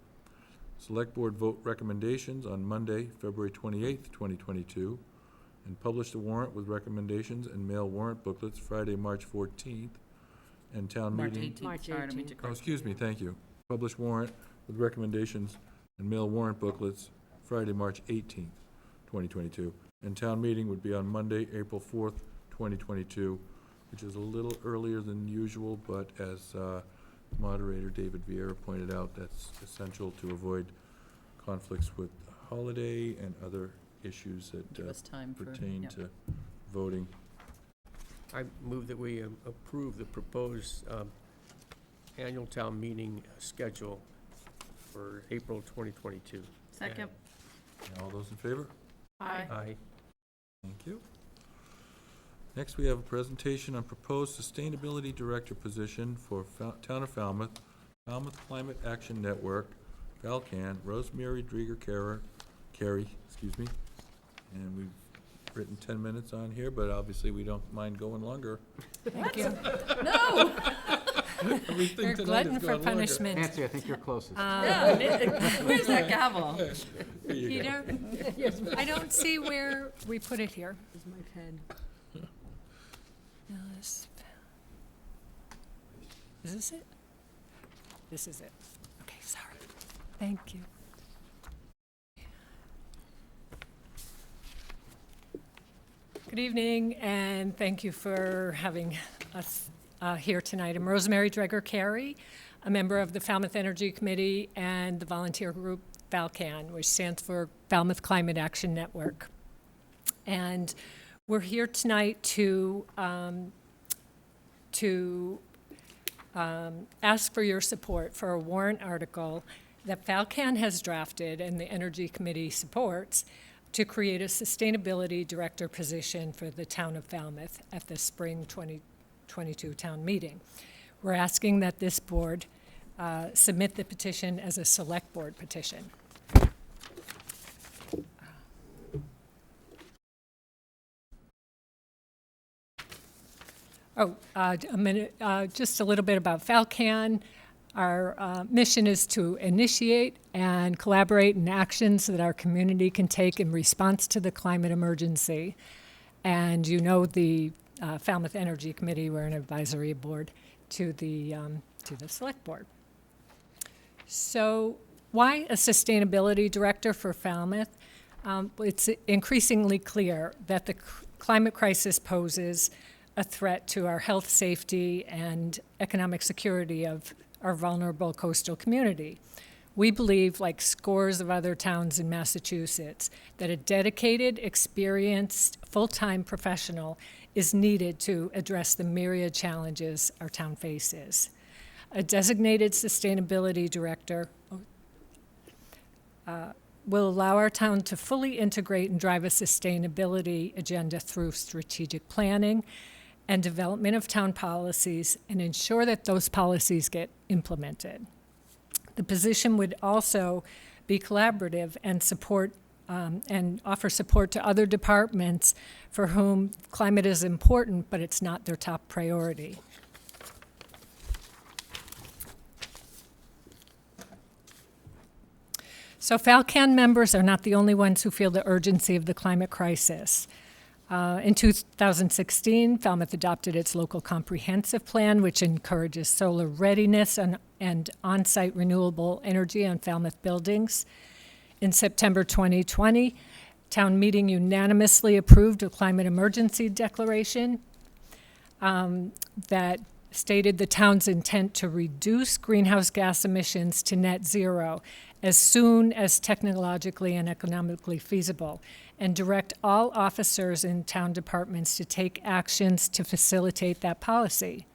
[SPEAKER 6] Select Board vote recommendations on Monday, February 28th, 2022, and publish the warrant with recommendations and mail warrant booklets Friday, March 14th, and town
[SPEAKER 9] March
[SPEAKER 6] meeting...
[SPEAKER 9] 18th, sorry to meet you.
[SPEAKER 6] Oh, excuse me, thank you. Publish warrant with recommendations and mail warrant booklets Friday, March 18th, 2022, and town meeting would be on Monday, April 4th, 2022, which is a little earlier than usual, but as moderator David Vieira pointed out, that's essential to avoid conflicts with holiday and other issues that
[SPEAKER 9] Give us time for-
[SPEAKER 6] pertain
[SPEAKER 9] yep.
[SPEAKER 6] to voting.
[SPEAKER 8] I move that we approve the proposed annual town meeting schedule for April 2022.
[SPEAKER 9] Second.
[SPEAKER 6] All those in favor?
[SPEAKER 9] Aye.
[SPEAKER 8] Aye.
[SPEAKER 6] Thank you. Next, we have a presentation on proposed sustainability director position for Town of Falmouth, Falmouth Climate Action Network, Falcan, Rosemary Drieger Carey, excuse me. And we've written 10 minutes on here, but obviously we don't mind going longer.
[SPEAKER 7] Thank you.
[SPEAKER 9] No!
[SPEAKER 6] Everything
[SPEAKER 7] You're
[SPEAKER 6] tonight
[SPEAKER 7] glutton
[SPEAKER 6] has
[SPEAKER 7] for
[SPEAKER 6] gone longer.
[SPEAKER 7] punishment.
[SPEAKER 23] Nancy, I think you're closest.
[SPEAKER 9] Where's that gavel?
[SPEAKER 6] There you go.
[SPEAKER 7] Peter, I don't see where we put it here.
[SPEAKER 9] Here's my pen.
[SPEAKER 7] Is this it? This is it. Okay, sorry. Thank you. Good evening, and thank you for having us here tonight. I'm Rosemary Drieger Carey, a member of the Falmouth Energy Committee and the volunteer group Falcan, which stands for Falmouth Climate Action Network. And we're here tonight to ask for your support for a warrant article that Falcan has drafted and the Energy Committee supports to create a sustainability director position for the town of Falmouth at the spring 2022 town meeting. We're asking that this board submit the petition as a select board petition. Just a little bit about Falcan. Our mission is to initiate and collaborate in actions that our community can take in response to the climate emergency. And you know the Falmouth Energy Committee, we're an advisory board to the Select Board. So why a sustainability director for Falmouth? It's increasingly clear that the climate crisis poses a threat to our health, safety, and economic security of our vulnerable coastal community. We believe, like scores of other towns in Massachusetts, that a dedicated, experienced, full-time professional is needed to address the myriad challenges our town faces. A designated sustainability director will allow our town to fully integrate and drive a sustainability agenda through strategic planning and development of town policies and ensure that those policies get implemented. The position would also be collaborative and support and offer support to other departments for whom climate is important, but it's not their top priority. So Falcan members are not the only ones who feel the urgency of the climate crisis. In 2016, Falmouth adopted its local comprehensive plan, which encourages solar readiness and on-site renewable energy on Falmouth buildings. In September 2020, town meeting unanimously approved a climate emergency declaration that stated the town's intent to reduce greenhouse gas emissions to net zero as soon as technologically and economically feasible, and direct all officers in town departments to take actions to facilitate that policy.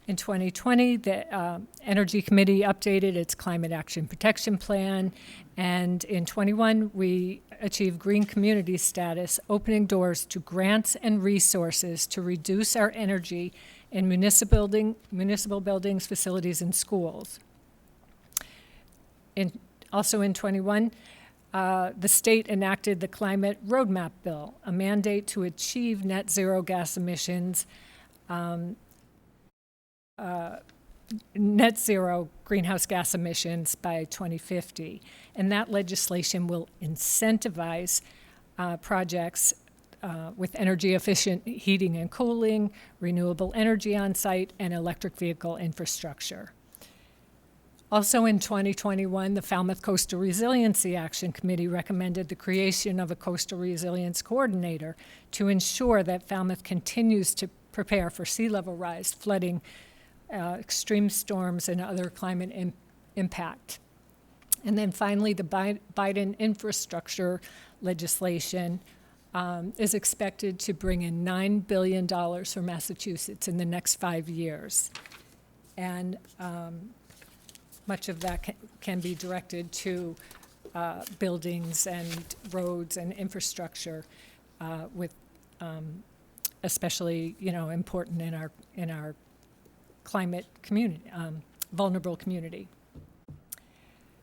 [SPEAKER 7] In 2020, the Energy Committee updated its Climate Action Protection Plan, and in 21, we achieved green community status, opening doors to grants and resources to reduce our energy in municipal buildings, facilities, and schools. Also in 21, the state enacted the Climate Roadmap Bill, a mandate to achieve net zero gas emissions, net zero greenhouse gas emissions by 2050. And that legislation will incentivize projects with energy efficient heating and cooling, renewable energy on site, and electric vehicle infrastructure. Also in 2021, the Falmouth Coastal Resiliency Action Committee recommended the creation of a coastal resilience coordinator to ensure that Falmouth continues to prepare for sea level rise, flooding, extreme storms, and other climate impact. And then finally, the Biden infrastructure legislation is expected to bring in $9 billion for Massachusetts in the next 5 years. And much of that can be directed to buildings and roads and infrastructure, with especially, important in our climate community, vulnerable community.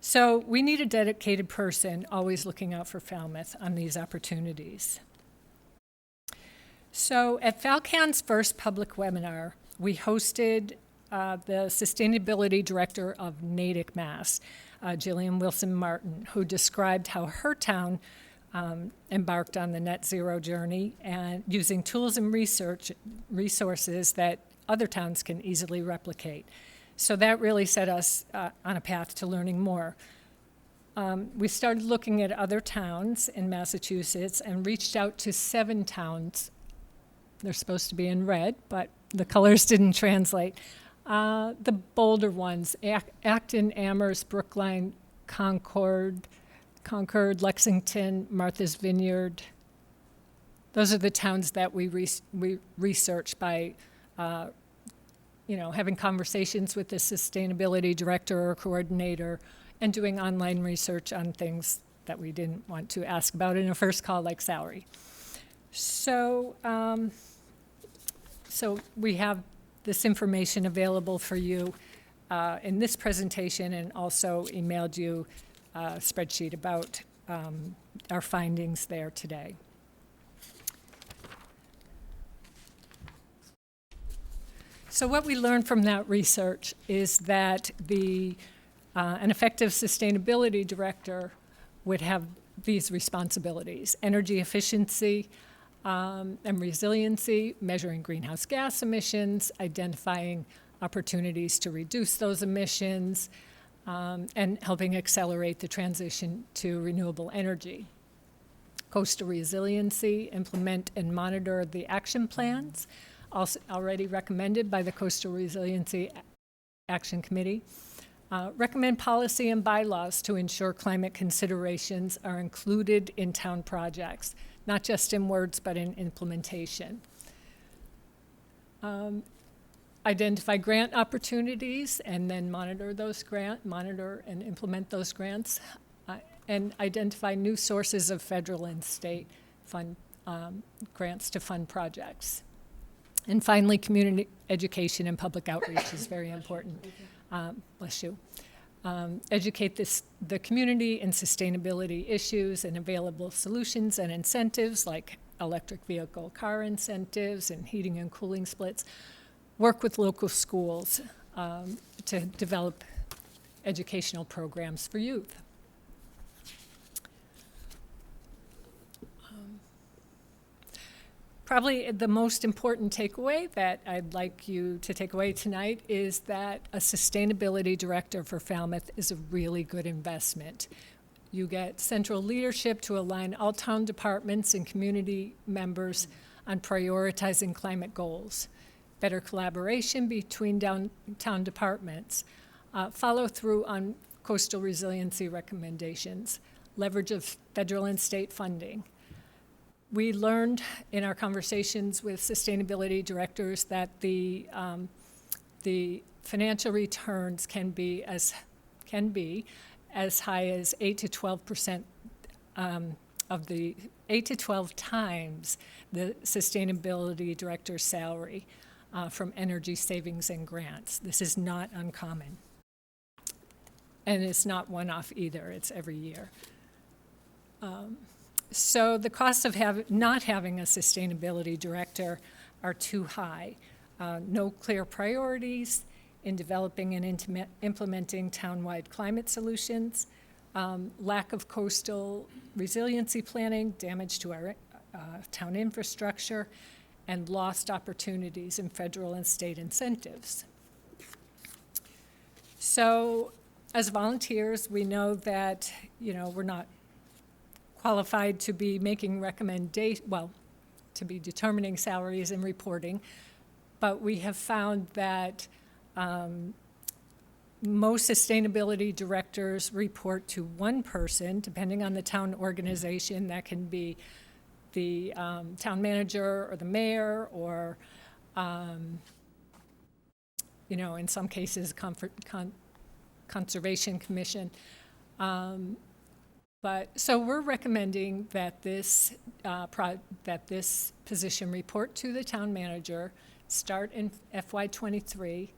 [SPEAKER 7] So we need a dedicated person always looking out for Falmouth on these opportunities. So at FalCan's first public webinar, we hosted the Sustainability Director of Natick, Mass., Jillian Wilson Martin, who described how her town embarked on the net zero journey and using tools and resources that other towns can easily replicate. So that really set us on a path to learning more. We started looking at other towns in Massachusetts and reached out to 7 towns. They're supposed to be in red, but the colors didn't translate. The bolder ones, Acton, Amherst, Brookline, Concord, Lexington, Martha's Vineyard. Those are the towns that we researched by having conversations with the sustainability director or coordinator and doing online research on things that we didn't want to ask about in a first call, like salary. So, so we have this information available for you in this presentation, and also emailed you a spreadsheet about our findings there today. So what we learned from that research is that an effective sustainability director would have these responsibilities: energy efficiency and resiliency, measuring greenhouse gas emissions, identifying opportunities to reduce those emissions, and helping accelerate the transition to renewable energy. Coastal resiliency, implement and monitor the action plans, also already recommended by the Coastal Resiliency Action Committee. Recommend policy and bylaws to ensure climate considerations are included in town projects, not just in words, but in implementation. Identify grant opportunities and then monitor and implement those grants, and identify new sources of federal and state grants to fund projects. And finally, community education and public outreach is very important. Bless you. Educate the community in sustainability issues and available solutions and incentives like electric vehicle car incentives and heating and cooling splits. Work with local schools to develop educational programs for youth. Probably the most important takeaway that I'd like you to take away tonight is that a sustainability director for Falmouth is a really good investment. You get central leadership to align all town departments and community members on prioritizing climate goals, better collaboration between town departments, follow through on coastal resiliency recommendations, leverage of federal and state funding. We learned in our conversations with sustainability directors that the financial returns can be as high as 8 to 12% of the 8 to 12 times the sustainability director's salary from energy savings and grants. This is not uncommon, and it's not one-off either. It's every year. So the costs of not having a sustainability director are too high. No clear priorities in developing and implementing town-wide climate solutions, lack of coastal resiliency planning, damage to our town infrastructure, and lost opportunities in federal and state incentives. So as volunteers, we know that, we're not qualified to be making to be determining salaries and reporting, but we have found that most sustainability directors report to one person, depending on the town organization. That can be the town manager or the mayor or, in some cases, Conservation Commission. So we're recommending that this position report to the town manager, start in FY23,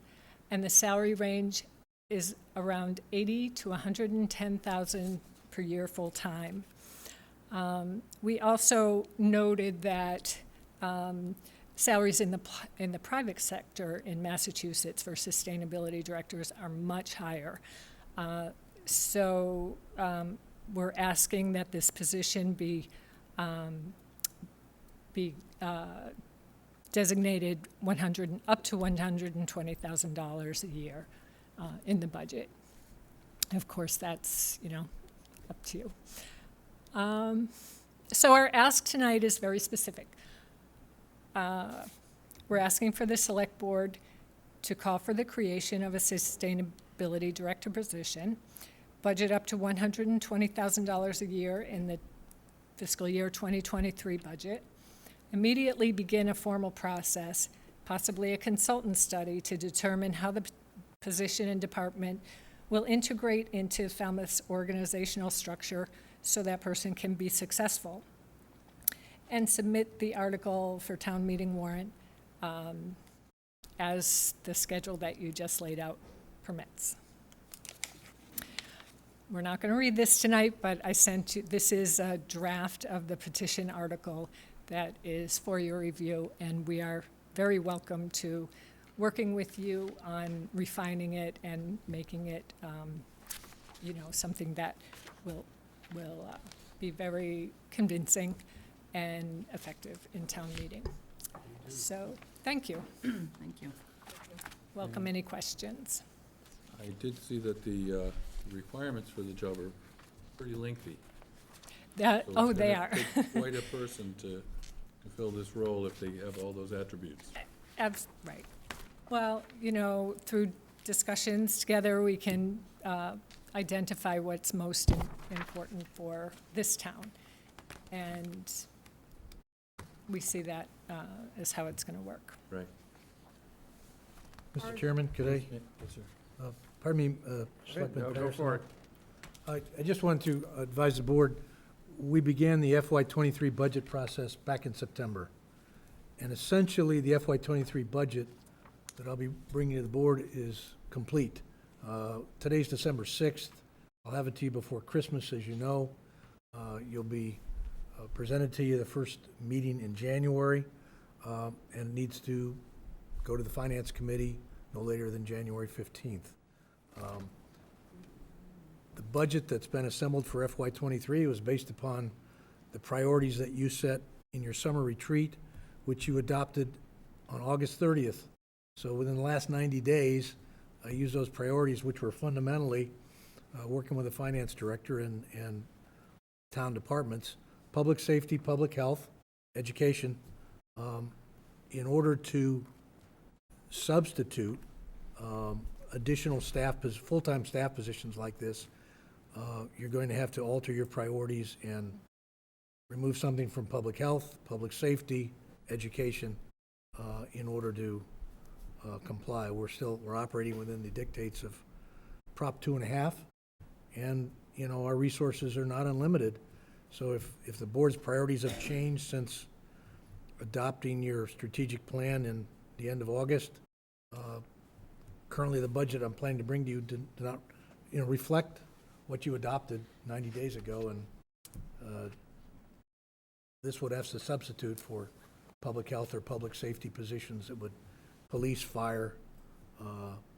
[SPEAKER 7] and the salary range is around $80,000 to $110,000 per year full-time. We also noted that salaries in the private sector in Massachusetts for sustainability directors are much higher. So we're asking that this position be designated up to $120,000 a year in the budget. Of course, that's, up to you. So our ask tonight is very specific. We're asking for the select board to call for the creation of a sustainability director position, budget up to $120,000 a year in the fiscal year 2023 budget, immediately begin a formal process, possibly a consultant study, to determine how the position and department will integrate into Falmouth's organizational structure so that person can be successful, and submit the article for town meeting warrant as the schedule that you just laid out permits. We're not going to read this tonight, but I sent you, this is a draft of the petition article that is for your review, and we are very welcome to working with you on refining it and making it, something that will be very convincing and effective in town meeting. So, thank you.
[SPEAKER 9] Thank you.
[SPEAKER 7] Welcome any questions.
[SPEAKER 6] I did see that the requirements for the job are pretty lengthy. So it's
[SPEAKER 7] They
[SPEAKER 6] gonna
[SPEAKER 7] are.
[SPEAKER 6] take quite a person to fill this role if they have all those attributes.
[SPEAKER 7] Right. Well, through discussions together, we can identify what's most important for this town. And we see that as how it's going to work.
[SPEAKER 6] Right.
[SPEAKER 13] Mr. Chairman, could I?
[SPEAKER 6] Yes, sir.
[SPEAKER 13] Pardon me, Selectman
[SPEAKER 8] Go
[SPEAKER 13] Patterson.
[SPEAKER 8] for it.
[SPEAKER 13] I just wanted to advise the board, we began the FY23 budget process back in September. And essentially, the FY23 budget that I'll be bringing to the board is complete. Today's December 6th. I'll have it to you before Christmas, as you know. You'll be presented to you the first meeting in January, and it needs to go to the Finance Committee no later than January 15th. The budget that's been assembled for FY23 was based upon the priorities that you set in your summer retreat, which you adopted on August 30th. So within the last 90 days, I used those priorities, which were fundamentally working with the finance director and town departments, public safety, public health, education, in order to substitute additional staff, full-time staff positions like this. You're going to have to alter your priorities and remove something from public health, public safety, education, in order to comply. We're operating within the dictates of Prop 2.5, and our resources are not unlimited. So if the board's priorities have changed since adopting your strategic plan in the end of August, currently the budget I'm planning to bring to you did not reflect what you adopted 90 days ago, and this would have to substitute for public health or public safety positions that would, police, fire,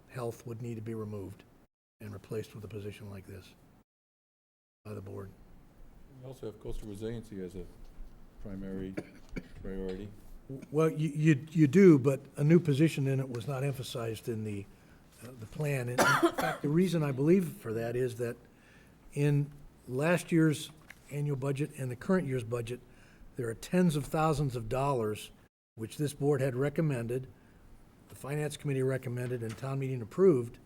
[SPEAKER 13] health would need to be removed and replaced with a position like this by the board.
[SPEAKER 6] We also have coastal resiliency as a primary priority.
[SPEAKER 13] Well, you do, but a new position in it was not emphasized in the plan. And in fact, the reason I believe for that is that in last year's annual budget and the current year's budget, there are tens of thousands of dollars which this board had recommended Finance Committee recommended and town meeting approved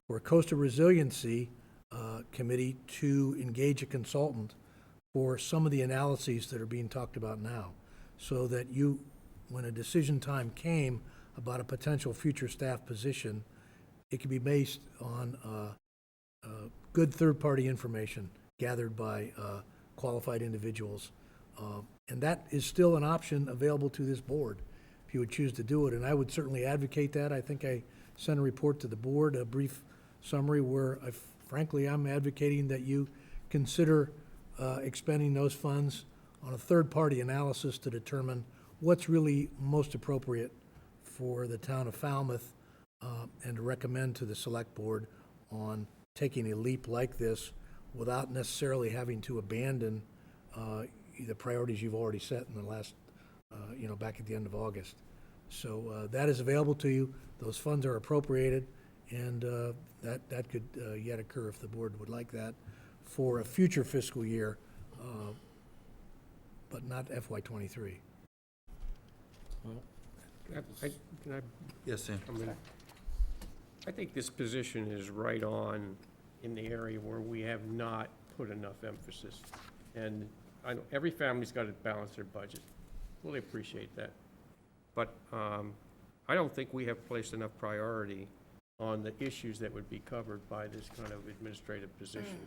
[SPEAKER 13] for a coastal resiliency committee to engage a consultant for some of the analyses that are being talked about now, so that you, when a decision time came about a potential future staff position, it could be based on good third-party information gathered by qualified individuals. And that is still an option available to this board if you would choose to do it. And I would certainly advocate that. I think I sent a report to the board, a brief summary where, frankly, I'm advocating that you consider expending those funds on a third-party analysis to determine what's really most appropriate for the town of Falmouth, and to recommend to the select board on taking a leap like this without necessarily having to abandon the priorities you've already set in the last, back at the end of August. So that is available to you. Those funds are appropriated, and that could yet occur if the board would like that for a future fiscal year, but not FY23.
[SPEAKER 8] Can I?
[SPEAKER 6] Yes, Sam.
[SPEAKER 8] I think this position is right on in the area where we have not put enough emphasis. And I know every family's got to balance their budget. Fully appreciate that. But I don't think we have placed enough priority on the issues that would be covered by this kind of administrative position.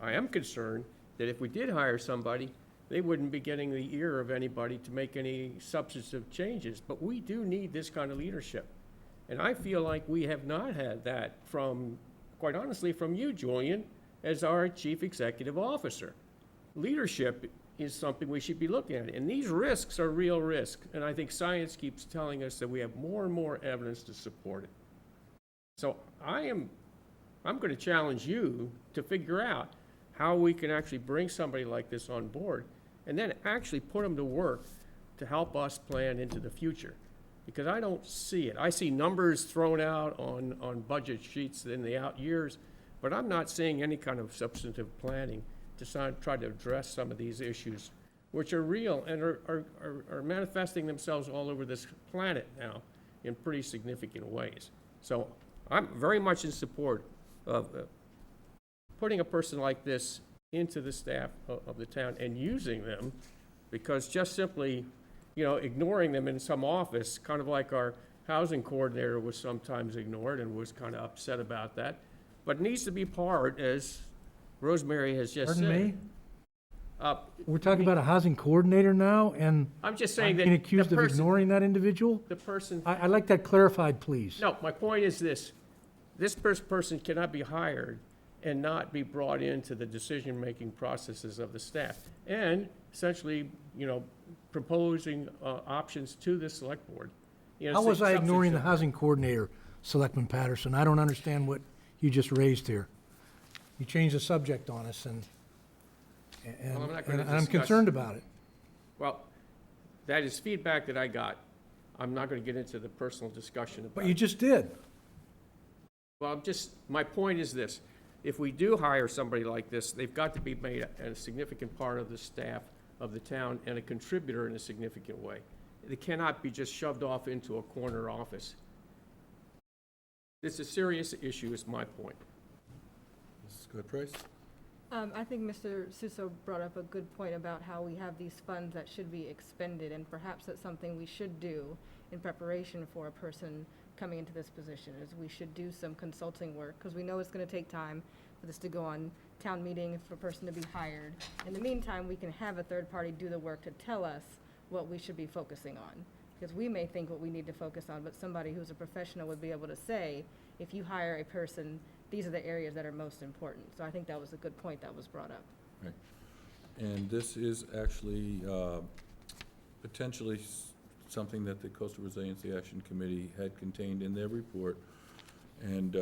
[SPEAKER 8] I am concerned that if we did hire somebody, they wouldn't be getting the ear of anybody to make any substantive changes. But we do need this kind of leadership. And I feel like we have not had that from, quite honestly, from you, Julian, as our chief executive officer. Leadership is something we should be looking at. And these risks are real risks. And I think science keeps telling us that we have more and more evidence to support it. So I'm going to challenge you to figure out how we can actually bring somebody like this on board and then actually put them to work to help us plan into the future. Because I don't see it. I see numbers thrown out on budget sheets in the out years, but I'm not seeing any kind of substantive planning to try to address some of these issues, which are real and are manifesting themselves all over this planet now in pretty significant ways. So I'm very much in support of putting a person like this into the staff of the town and using them, because just simply, ignoring them in some office, kind of like our housing coordinator was sometimes ignored and was kind of upset about that, but needs to be part, as Rosemary has just said.
[SPEAKER 13] Pardon me? We're talking about a housing coordinator now, and
[SPEAKER 8] I'm just saying that
[SPEAKER 13] being accused of ignoring that individual?
[SPEAKER 8] The person.
[SPEAKER 13] I'd like that clarified, please.
[SPEAKER 8] No, my point is this. This person cannot be hired and not be brought into the decision-making processes of the staff. And essentially, proposing options to the select board.
[SPEAKER 13] How was I ignoring the housing coordinator, Selectman Patterson? I don't understand what you just raised here. You changed the subject on us, and I'm concerned about it.
[SPEAKER 8] Well, that is feedback that I got. I'm not going to get into the personal discussion about it.
[SPEAKER 13] But you just did.
[SPEAKER 8] Well, my point is this. If we do hire somebody like this, they've got to be made a significant part of the staff of the town and a contributor in a significant way. They cannot be just shoved off into a corner office. It's a serious issue, is my point.
[SPEAKER 6] Mrs. Good-Price?
[SPEAKER 11] I think Mr. Suso brought up a good point about how we have these funds that should be expended, and perhaps that's something we should do in preparation for a person coming into this position, is we should do some consulting work, because we know it's going to take time for this to go on town meeting, for a person to be hired. In the meantime, we can have a third party do the work to tell us what we should be focusing on, because we may think what we need to focus on, but somebody who's a professional would be able to say, if you hire a person, these are the areas that are most important. So I think that was a good point that was brought up.
[SPEAKER 6] Right. And this is actually potentially something that the Coastal Resiliency Action Committee had contained in their report. And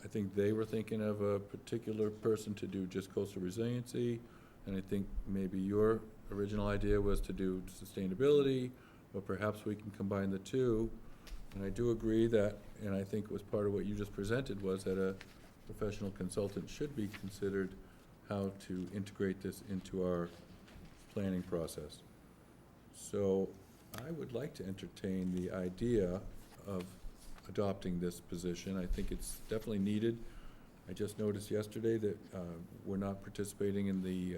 [SPEAKER 6] I think they were thinking of a particular person to do just coastal resiliency. And I think maybe your original idea was to do sustainability, or perhaps we can combine the two. And I do agree that, and I think it was part of what you just presented, was that a professional consultant should be considered how to integrate this into our planning process. So I would like to entertain the idea of adopting this position. I think it's definitely needed. I just noticed yesterday that we're not participating in the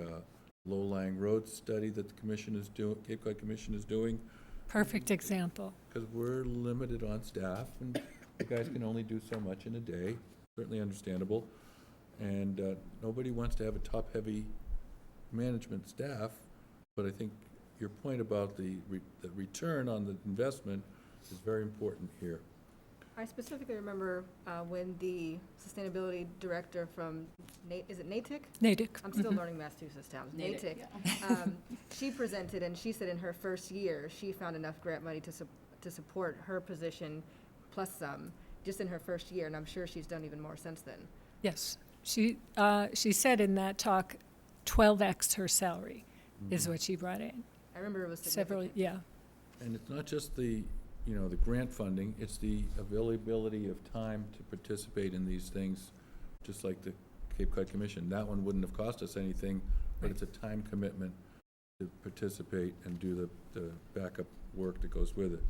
[SPEAKER 6] low-lying roads study that the commission is doing, Cape Cod Commission is doing,
[SPEAKER 7] Perfect example.
[SPEAKER 6] because we're limited on staff, and you guys can only do so much in a day, certainly understandable. And nobody wants to have a top-heavy management staff, but I think your point about the return on the investment is very important here.
[SPEAKER 11] I specifically remember when the sustainability director from, is it Natick?
[SPEAKER 7] Natick.
[SPEAKER 11] I'm still learning Massachusetts towns.
[SPEAKER 9] Natick,
[SPEAKER 11] Natick. She presented, and she said in her first year, she found enough grant money to support her position plus some, just in her first year, and I'm sure she's done even more since then.
[SPEAKER 7] Yes. She said in that talk, 12x her salary is what she brought in.
[SPEAKER 11] I remember it was
[SPEAKER 7] Several,
[SPEAKER 11] significant.
[SPEAKER 7] yeah.
[SPEAKER 6] And it's not just the grant funding, it's the availability of time to participate in these things, just like the Cape Cod Commission. That one wouldn't have cost us anything, but it's a time commitment to participate and do the backup work that goes with it.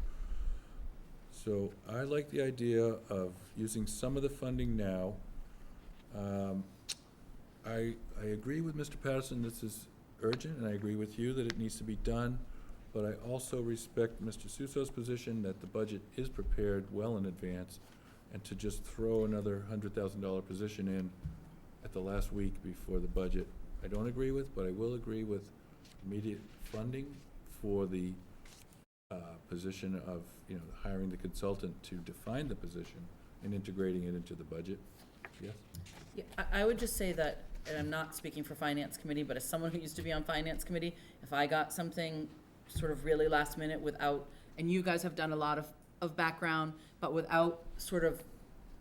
[SPEAKER 6] So I like the idea of using some of the funding now. I agree with Mr. Patterson, this is urgent, and I agree with you that it needs to be done. But I also respect Mr. Susso's position that the budget is prepared well in advance, and to just throw another $100,000 position in at the last week before the budget, I don't agree with, but I will agree with immediate funding for the position of, hiring the consultant to define the position and integrating it into the budget. Yes?
[SPEAKER 9] Yeah, I would just say that, and I'm not speaking for Finance Committee, but as someone who used to be on Finance Committee, if I got something sort of really last minute without, and you guys have done a lot of background, but without sort of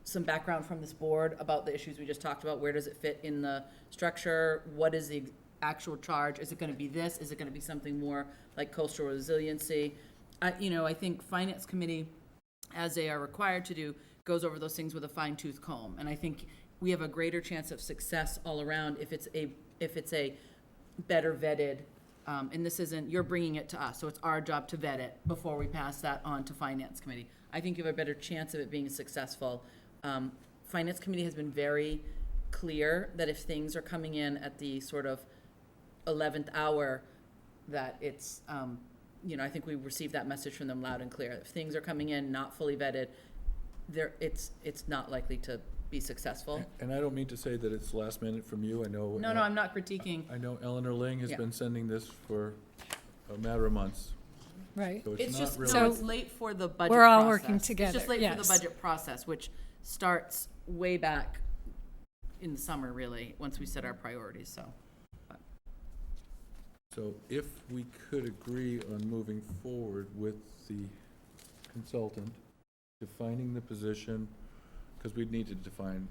[SPEAKER 9] some background from this board about the issues we just talked about, where does it fit in the structure? What is the actual charge? Is it gonna be this? Is it gonna be something more like coastal resiliency? I think Finance Committee, as they are required to do, goes over those things with a fine-tooth comb. And I think we have a greater chance of success all around if it's a better vetted, and this isn't, you're bringing it to us, so it's our job to vet it before we pass that on to Finance Committee. I think you have a better chance of it being successful. Finance Committee has been very clear that if things are coming in at the sort of 11th hour, that it's, I think we received that message from them loud and clear. If things are coming in not fully vetted, it's not likely to be successful.
[SPEAKER 6] And I don't mean to say that it's last minute from you, I know.
[SPEAKER 9] No, I'm not critiquing.
[SPEAKER 6] I know Eleanor Ling has
[SPEAKER 9] Yeah.
[SPEAKER 6] been sending this for a matter of months.
[SPEAKER 7] Right.
[SPEAKER 6] So
[SPEAKER 9] It's
[SPEAKER 6] not
[SPEAKER 9] just,
[SPEAKER 6] really.
[SPEAKER 9] so it's late for the budget process.
[SPEAKER 7] We're all working together,
[SPEAKER 9] It's just late for the
[SPEAKER 7] yes.
[SPEAKER 9] budget process, which starts way back in the summer, really, once we set our priorities, so.
[SPEAKER 6] So if we could agree on moving forward with the consultant, defining the position, because we'd need to define,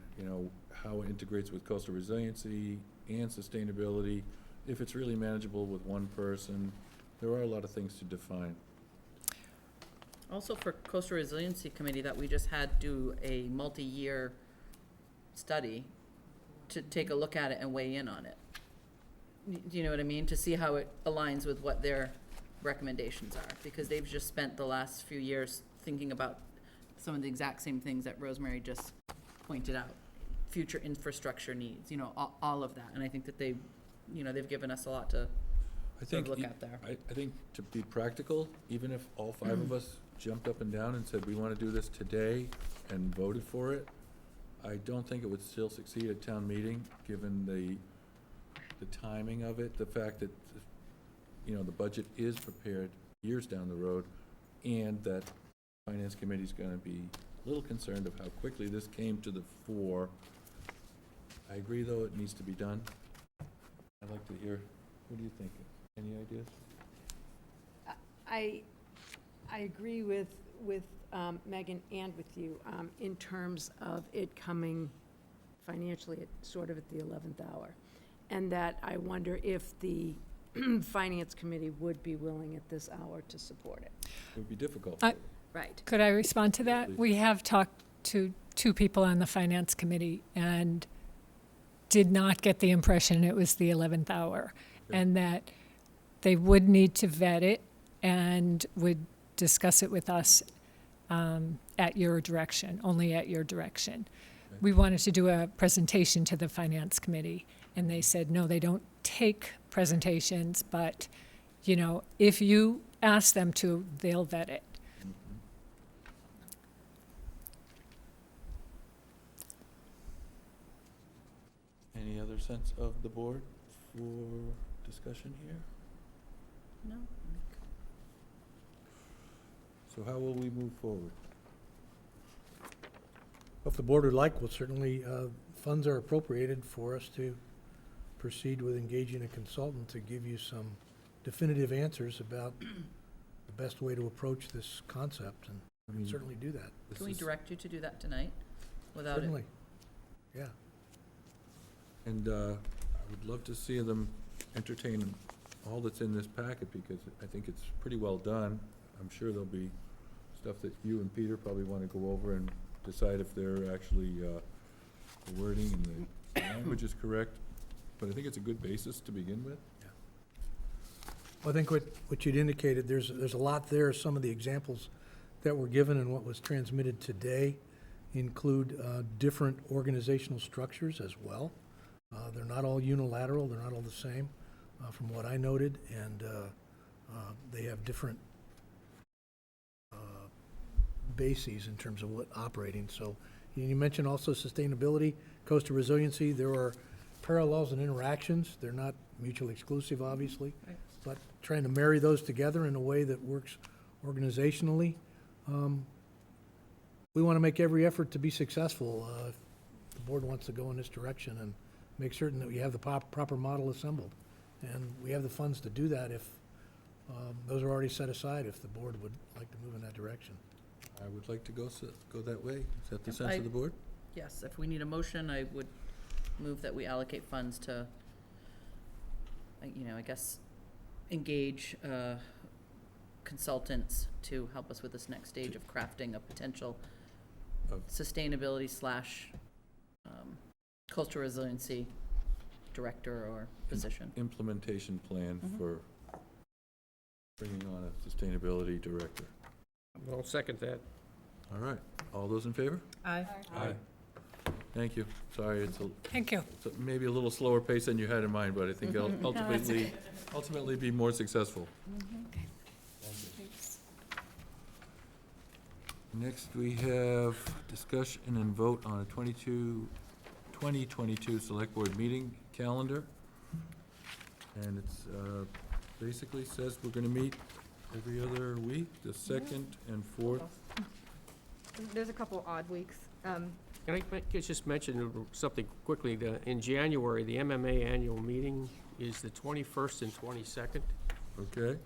[SPEAKER 6] how it integrates with coastal resiliency and sustainability, if it's really manageable with one person, there are a lot of things to define.
[SPEAKER 9] Also for Coastal Resiliency Committee that we just had do a multi-year study to take a look at it and weigh in on it. Do you know what I mean? To see how it aligns with what their recommendations are, because they've just spent the last few years thinking about some of the exact same things that Rosemary just pointed out. Future infrastructure needs, all of that. And I think that they've given us a lot to sort of look at there.
[SPEAKER 6] I think to be practical, even if all five of us jumped up and down and said, we want to do this today, and voted for it, I don't think it would still succeed at town meeting, given the timing of it, the fact that, the budget is prepared years down the road, and that Finance Committee's gonna be a little concerned of how quickly this came to the fore. I agree, though, it needs to be done. I'd like to hear, what do you think? Any ideas?
[SPEAKER 7] I agree with Megan and with you in terms of it coming financially sort of at the 11th hour. And that I wonder if the Finance Committee would be willing at this hour to support it.
[SPEAKER 6] It would be difficult.
[SPEAKER 7] Right.
[SPEAKER 12] Could I respond to that?
[SPEAKER 6] Please.
[SPEAKER 12] We have talked to two people on the Finance Committee and did not get the impression it was the 11th hour, and that they would need to vet it and would discuss it with us
[SPEAKER 7] at your direction, only at your direction. We wanted to do a presentation to the Finance Committee, and they said, no, they don't take presentations, but, you know, if you ask them to, they'll vet it.
[SPEAKER 6] Any other sense of the board for discussion here?
[SPEAKER 9] No?
[SPEAKER 6] So how will we move forward?
[SPEAKER 13] If the board would like, well, certainly, funds are appropriated for us to proceed with engaging a consultant to give you some definitive answers about the best way to approach this concept, and we can certainly do that.
[SPEAKER 9] Can we direct you to do that tonight without it?
[SPEAKER 13] Certainly, yeah.
[SPEAKER 6] And I would love to see them entertain all that's in this packet, because I think it's pretty well done. I'm sure there'll be stuff that you and Peter probably want to go over and decide if they're actually, the wording and the language is correct. But I think it's a good basis to begin with.
[SPEAKER 13] Well, I think what you'd indicated, there's a lot there. Some of the examples that were given and what was transmitted today include different organizational structures as well. They're not all unilateral, they're not all the same, from what I noted, and they have different bases in terms of what operating. So you mentioned also sustainability, coastal resiliency. There are parallels and interactions. They're not mutually exclusive, obviously, but trying to marry those together in a way that works organizationally. We want to make every effort to be successful. If the board wants to go in this direction and make certain that we have the proper model assembled. And we have the funds to do that if those are already set aside, if the board would like to move in that direction.
[SPEAKER 6] I would like to go that way. Is that the sense of the board?
[SPEAKER 9] Yes, if we need a motion, I would move that we allocate funds to, you know, I guess, engage consultants to help us with this next stage of crafting a potential sustainability / coastal resiliency director or position.
[SPEAKER 6] Implementation plan for bringing on a sustainability director.
[SPEAKER 8] I'll second that.
[SPEAKER 6] All right. All those in favor?
[SPEAKER 9] Aye.
[SPEAKER 6] Aye. Thank you. Sorry,
[SPEAKER 7] Thank you.
[SPEAKER 6] it's maybe a little slower pace than you had in mind, but I think it'll ultimately be more successful. Next, we have discussion and vote on a 2022 Select Board meeting calendar. And it's basically says we're going to meet every other week, the second and fourth.
[SPEAKER 11] There's a couple odd weeks.
[SPEAKER 8] Can I just mention something quickly? In January, the MMA annual meeting is the 21st and 22nd.
[SPEAKER 6] Okay.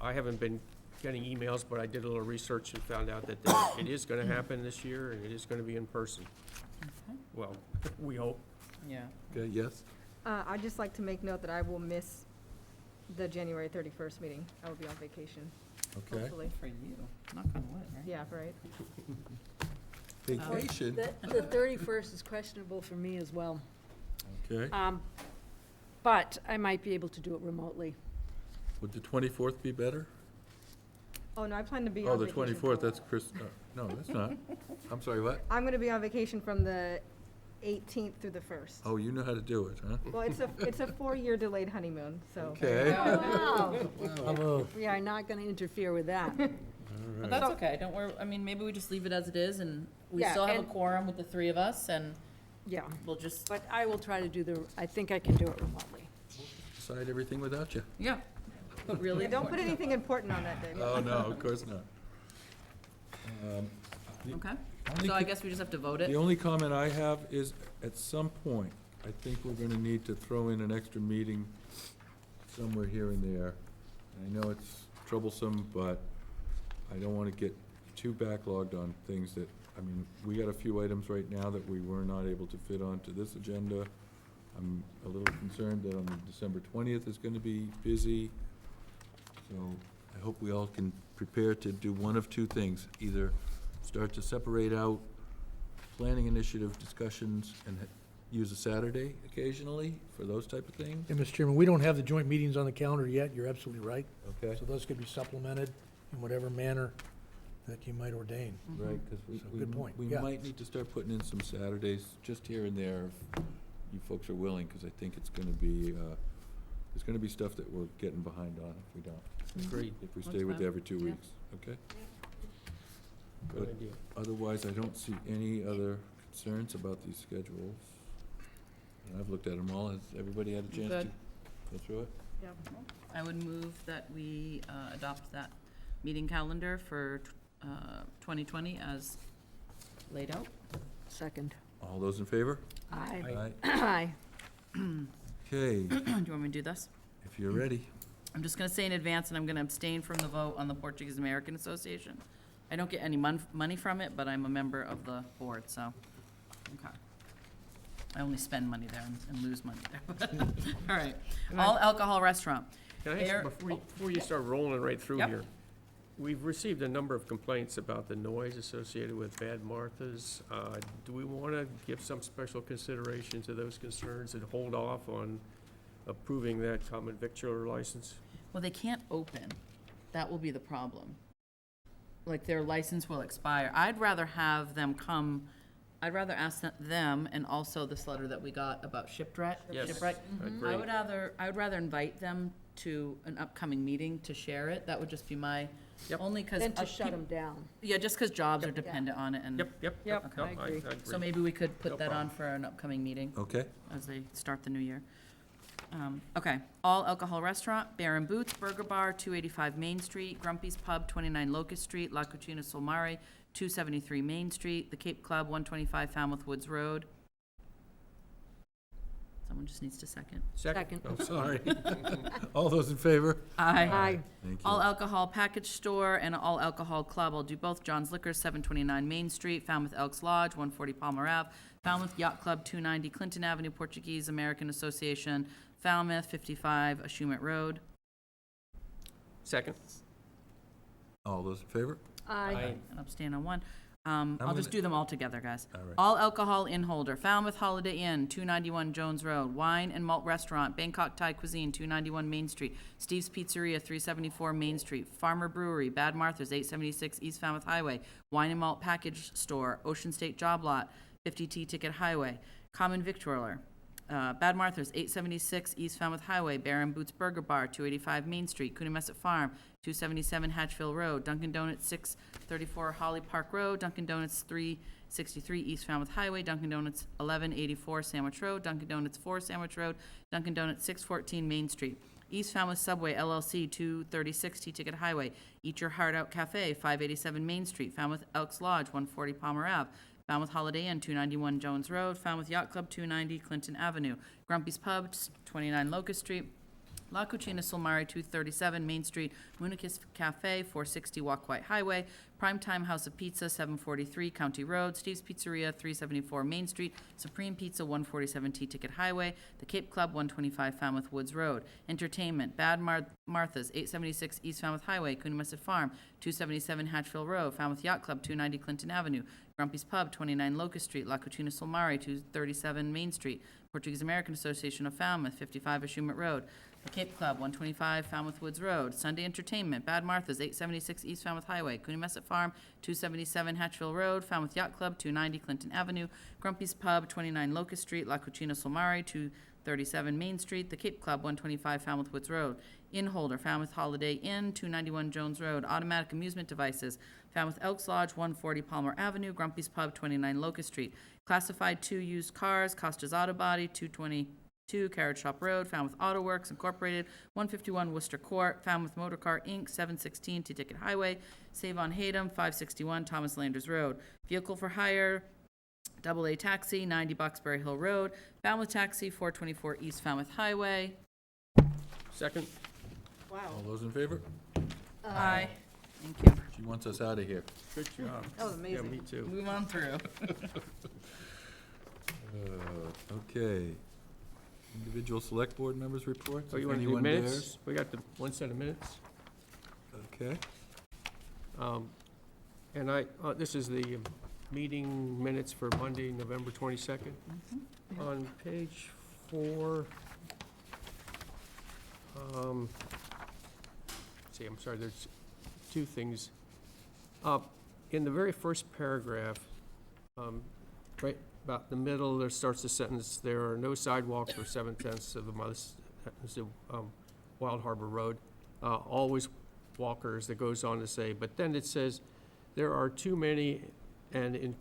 [SPEAKER 8] I haven't been getting emails, but I did a little research and found out that it is going to happen this year, and it is going to be in person. Well, we hope.
[SPEAKER 9] Yeah.
[SPEAKER 6] Okay, yes?
[SPEAKER 11] I'd just like to make note that I will miss the January 31st meeting. I will be on vacation.
[SPEAKER 6] Okay.
[SPEAKER 11] Hopefully.
[SPEAKER 9] For you, knock on wood, right?
[SPEAKER 11] Yeah, right.
[SPEAKER 6] Vacation.
[SPEAKER 7] The 31st is questionable for me as well.
[SPEAKER 6] Okay.
[SPEAKER 7] But I might be able to do it remotely.
[SPEAKER 6] Would the 24th be better?
[SPEAKER 11] Oh, no, I plan to be
[SPEAKER 6] Oh,
[SPEAKER 11] on
[SPEAKER 6] the
[SPEAKER 11] vacation.
[SPEAKER 6] 24th, that's Chris, no, that's not. I'm sorry, what?
[SPEAKER 11] I'm going to be on vacation from the 18th through the 1st.
[SPEAKER 6] Oh, you know how to do it, huh?
[SPEAKER 11] Well, it's a 4-year delayed honeymoon, so.
[SPEAKER 6] Okay.
[SPEAKER 7] Wow. We are not going to interfere with that.
[SPEAKER 9] But that's okay, don't worry, I mean, maybe we just leave it as it is, and we
[SPEAKER 7] Yeah,
[SPEAKER 9] still have a
[SPEAKER 7] and-
[SPEAKER 9] quorum with the three of us, and
[SPEAKER 7] Yeah,
[SPEAKER 9] we'll just,
[SPEAKER 7] but I will try to do I think I can do it remotely.
[SPEAKER 6] Decide everything without you.
[SPEAKER 9] yeah. But really,
[SPEAKER 11] Yeah, don't put anything important on that day.
[SPEAKER 6] Oh, no, of course not.
[SPEAKER 9] Okay,
[SPEAKER 6] only
[SPEAKER 9] so I
[SPEAKER 6] co-
[SPEAKER 9] guess we just have to vote it?
[SPEAKER 6] The only comment I have is, at some point, I think we're gonna need to throw in an extra meeting somewhere here and there. I know it's troublesome, but I don't wanna get too backlogged on things that, I mean, we got a few items right now that we were not able to fit onto this agenda. I'm a little concerned that on December 20th is gonna be busy. So I hope we all can prepare to do one of two things, either start to separate out planning initiative discussions and use a Saturday occasionally for those type of things.
[SPEAKER 13] And, Mr. Chairman, we don't have the joint meetings on the calendar yet. You're absolutely right.
[SPEAKER 6] Okay.
[SPEAKER 13] So those could be supplemented in whatever manner that you might ordain.
[SPEAKER 6] Right, because
[SPEAKER 13] So, good point,
[SPEAKER 6] we
[SPEAKER 13] yeah.
[SPEAKER 6] might need to start putting in some Saturdays, just here and there, if you folks are willing, because I think it's gonna be, there's gonna be stuff that we're getting behind on if we don't.
[SPEAKER 8] Agreed.
[SPEAKER 6] If we
[SPEAKER 9] That's
[SPEAKER 6] stay with
[SPEAKER 9] fine.
[SPEAKER 6] every 2
[SPEAKER 9] Yeah.
[SPEAKER 6] weeks, okay?
[SPEAKER 8] Good
[SPEAKER 6] But
[SPEAKER 8] idea.
[SPEAKER 6] otherwise, I don't see any other concerns about these schedules. And I've looked at them all. Has everybody had a chance to
[SPEAKER 9] Good.
[SPEAKER 6] go through it?
[SPEAKER 9] I would move that we adopt that meeting calendar for 2020 as laid out.
[SPEAKER 7] Second.
[SPEAKER 6] All those in favor?
[SPEAKER 7] Aye.
[SPEAKER 6] Aye.
[SPEAKER 7] Aye.
[SPEAKER 6] Okay,
[SPEAKER 9] Do you want me to do this?
[SPEAKER 6] if you're ready.
[SPEAKER 9] I'm just gonna say in advance, and I'm gonna abstain from the vote on the Portuguese American Association. I don't get any money from it, but I'm a member of the board, so, okay. I only spend money there and lose money there. All right, all alcohol restaurant.
[SPEAKER 8] Can I
[SPEAKER 9] There-
[SPEAKER 8] ask, before you start rolling right through
[SPEAKER 9] Yep.
[SPEAKER 8] here, we've received a number of complaints about the noise associated with Bad Martha's. Do we want to give some special consideration to those concerns and hold off on approving that common victualler license?
[SPEAKER 9] Well, they can't open. That will be the problem. Like, their license will expire. I'd rather have them come, I'd rather ask them, and also this letter that we got about shipwreck.
[SPEAKER 8] Yes,
[SPEAKER 9] Shipwreck.
[SPEAKER 8] agree.
[SPEAKER 9] I would rather invite them to an upcoming meeting to share it. That would just be my, only because.
[SPEAKER 7] Then to shut them down.
[SPEAKER 9] Yeah, just because jobs are dependent on it and.
[SPEAKER 8] Yep.
[SPEAKER 7] Yep,
[SPEAKER 8] No,
[SPEAKER 7] I agree.
[SPEAKER 9] So maybe we could
[SPEAKER 8] No
[SPEAKER 9] put that on
[SPEAKER 8] problem.
[SPEAKER 9] for an upcoming meeting
[SPEAKER 6] Okay,
[SPEAKER 9] as they start the new year. Okay, all alcohol restaurant, Bear and Boots, Burger Bar, 285 Main Street, Grumpy's Pub, 29 Locust Street, La Cucina Solmare, 273 Main Street, The Cape Club, 125 Falmouth Woods Road. Someone just needs to second.
[SPEAKER 7] Second.
[SPEAKER 6] oh, sorry. All those in favor?
[SPEAKER 7] Aye.
[SPEAKER 6] Thank
[SPEAKER 9] All
[SPEAKER 6] you.
[SPEAKER 9] alcohol package store and all alcohol club, I'll do both. John's Liquor, 729 Main Street, Falmouth Elks Lodge, 140 Palmer Ave, Falmouth Yacht Club, 290 Clinton Avenue, Portuguese American Association, Falmouth, 55 Ashumet Road.
[SPEAKER 8] Second.
[SPEAKER 6] All those in favor?
[SPEAKER 7] Aye.
[SPEAKER 9] And abstain on one. I'll just
[SPEAKER 6] gonna-
[SPEAKER 9] do them all together, guys.
[SPEAKER 6] All right.
[SPEAKER 9] All alcohol in holder, Falmouth Holiday Inn, 291 Jones Road, Wine and Malt Restaurant, Bangkok Thai Cuisine, 291 Main Street, Steve's Pizzeria, 374 Main Street, Farmer Brewery, Bad Martha's, 876 East Falmouth Highway, Wine and Malt Package Store, Ocean State Job Lot, 50T Ticket Highway, Common Victualler, Bad Martha's, 876 East Falmouth Highway, Bear and Boots Burger Bar, 285 Main Street, Coonamessett Farm, 277 Hatchville Road, Dunkin' Donuts, 634 Holly Park Road, Dunkin' Donuts, 363 East Falmouth Highway, Dunkin' Donuts, 1184 Sandwich Road, Dunkin' Donuts, 4 Sandwich Road, Dunkin' Donuts, 614 Main Street, East Falmouth Subway LLC, 236 T-Ticket Highway, Eat Your Heart Out Cafe, 587 Main Street, Falmouth Elks Lodge, 140 Palmer Ave, Falmouth Holiday Inn, 291 Jones Road, Falmouth Yacht Club, 290 Clinton Avenue, Grumpy's Pub, 29 Locust Street, La Cucina Solmare, 237 Main Street, Munikis Cafe, 460 Walk White Highway, Primetime House of Pizza, 743 County Road, Steve's Pizzeria, 374 Main Street, Supreme Pizza, 147 T-Ticket Highway, The Cape Club, 125 Falmouth Woods Road, Entertainment, Bad Martha's, 876 East Falmouth Highway, Coonamessett Farm, 277 Hatchville Road, Falmouth Yacht Club, 290 Clinton Avenue, Grumpy's Pub, 29 Locust Street, La Cucina Solmare, 237 Main Street, Portuguese American Association of Falmouth, 55 Ashumet Road, The Cape Club, 125 Falmouth Woods Road, Sunday Entertainment, Bad Martha's, 876 East Falmouth Highway, Coonamessett Farm, 277 Hatchville Road, Falmouth Yacht Club, 290 Clinton Avenue, Grumpy's Pub, 29 Locust Street, La Cucina Solmare, 237 Main Street, The Cape Club, 125 Falmouth Woods Road, Inn Holder, Falmouth Holiday Inn, 291 Jones Road, Automatic Amusement Devices, Falmouth Elks Lodge, 140 Palmer Avenue, Grumpy's Pub, 29 Locust Street, Classified 2 Used Cars, Costa's Auto Body, 222 Carrot Shop Road, Falmouth Auto Works Incorporated, 151 Worcester Court, Falmouth Motor Car Inc., 716 T-Ticket Highway, Save on Hatem, 561 Thomas Landers Road, Vehicle for Hire, AA Taxi, 90 Boxbury Hill Road, Falmouth Taxi, 424 East Falmouth Highway.
[SPEAKER 8] Second.
[SPEAKER 7] Wow.
[SPEAKER 6] All those in favor?
[SPEAKER 9] Aye. Thank you.
[SPEAKER 6] She wants us out of here.
[SPEAKER 8] Good job.
[SPEAKER 7] That was amazing.
[SPEAKER 8] Yeah, me too.
[SPEAKER 9] Move on through.
[SPEAKER 6] Okay. Individual select board members' reports?
[SPEAKER 8] Oh, you
[SPEAKER 6] if
[SPEAKER 8] want to do
[SPEAKER 6] anyone
[SPEAKER 8] minutes?
[SPEAKER 6] dares.
[SPEAKER 8] We got the one set of minutes.
[SPEAKER 6] Okay.
[SPEAKER 8] And this is the meeting minutes for Monday, November 22nd. On page 4, see, I'm sorry, there's two things. In the very first paragraph, right about the middle, there starts the sentence, "There are no sidewalks for 7/10 of a mile." This is Wild Harbor Road. Always walkers, that goes on to say, but then it says, "There are too many and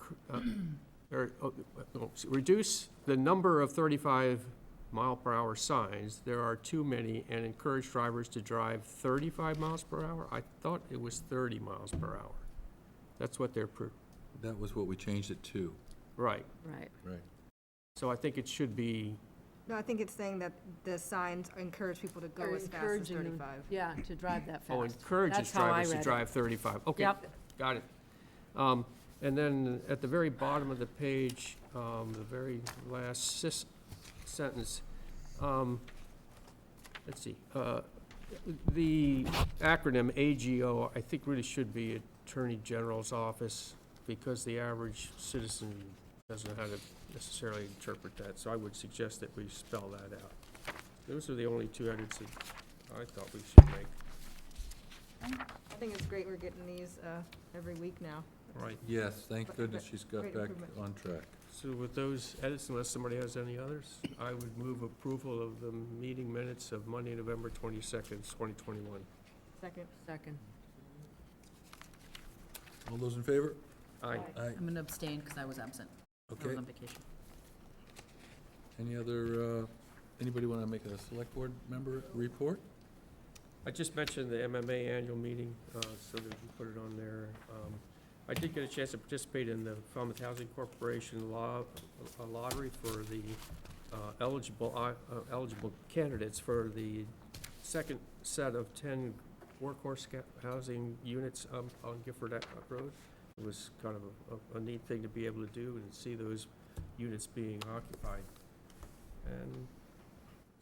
[SPEAKER 8] reduce the number of 35-mile-per-hour signs. There are too many, and encourage drivers to drive 35 miles per hour." I thought it was 30 miles per hour. That's what they're,
[SPEAKER 6] That was what we changed it to.
[SPEAKER 8] right.
[SPEAKER 9] Right.
[SPEAKER 6] Right.
[SPEAKER 8] So I think it should be,
[SPEAKER 11] No, I think it's saying that the signs encourage people to go
[SPEAKER 9] Or
[SPEAKER 11] as fast as
[SPEAKER 9] encouraging them,
[SPEAKER 11] 35.
[SPEAKER 9] Yeah, to drive that fast.
[SPEAKER 8] oh, encourages
[SPEAKER 9] That's how I
[SPEAKER 8] drivers to
[SPEAKER 9] read it.
[SPEAKER 8] drive 35. Okay,
[SPEAKER 9] Yep.
[SPEAKER 8] got it. And then at the very bottom of the page, the very last sentence, let's see, the acronym AGO, I think really should be Attorney General's Office, because the average citizen doesn't know how to necessarily interpret that, so I would suggest that we spell that out. Those are the only two edits that I thought we should make.
[SPEAKER 11] I think it's great we're getting these every week now.
[SPEAKER 8] Right.
[SPEAKER 6] Yes, thank goodness she's got
[SPEAKER 11] Great
[SPEAKER 6] back
[SPEAKER 11] improvement.
[SPEAKER 6] on track.
[SPEAKER 8] So with those edits, unless somebody has any others, I would move approval of the meeting minutes of Monday, November 22nd, 2021.
[SPEAKER 11] Second.
[SPEAKER 9] Second.
[SPEAKER 6] All those in favor?
[SPEAKER 8] Aye.
[SPEAKER 6] Aye.
[SPEAKER 9] I'm going to abstain because I was absent. I
[SPEAKER 6] Okay.
[SPEAKER 9] was on vacation.
[SPEAKER 6] Any other, anybody want to make a select board member report?
[SPEAKER 8] I just mentioned the MMA annual meeting, so that you put it on there. I did get a chance to participate in the Falmouth Housing Corporation lottery for the eligible candidates for the second set of 10 workforce housing units on Gifford Road. It was kind of a neat thing to be able to do and see those units being occupied. And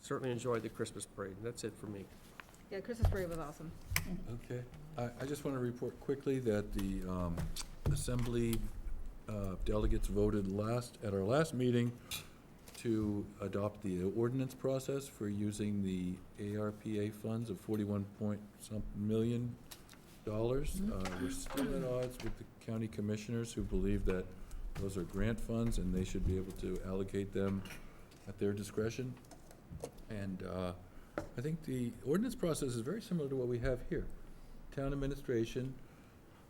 [SPEAKER 8] certainly enjoyed the Christmas parade. And that's it for me.
[SPEAKER 11] Yeah, Christmas parade was awesome.
[SPEAKER 6] Okay. I just want to report quickly that the Assembly delegates voted at our last meeting to adopt the ordinance process for using the ARPA funds of 41-point-something million. We're still at odds with the county commissioners who believe that those are grant funds and they should be able to allocate them at their discretion. And I think the ordinance process is very similar to what we have here. Town administration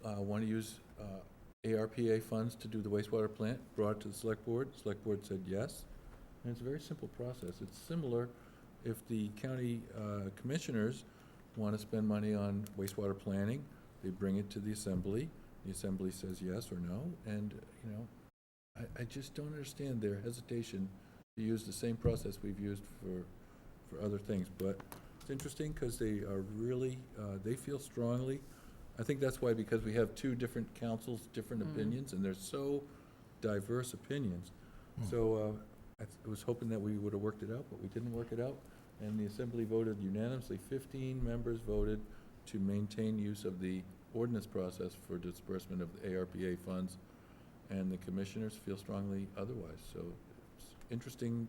[SPEAKER 6] want to use ARPA funds to do the wastewater plant, brought it to the select board said yes, and it's a very simple process. It's similar if the county commissioners want to spend money on wastewater planning, they bring it to the assembly says yes or no, and, you know, I just don't understand their hesitation to use the same process we've used for other things, but it's interesting because they are really, they feel strongly. I think that's why, because we have two different councils, different opinions, and they're so diverse opinions. So I was hoping that we would have worked it out, but we didn't work it out. And the assembly voted unanimously, 15 members voted to maintain use of the ordinance process for disbursement of the ARPA funds, and the commissioners feel strongly otherwise. So it's interesting.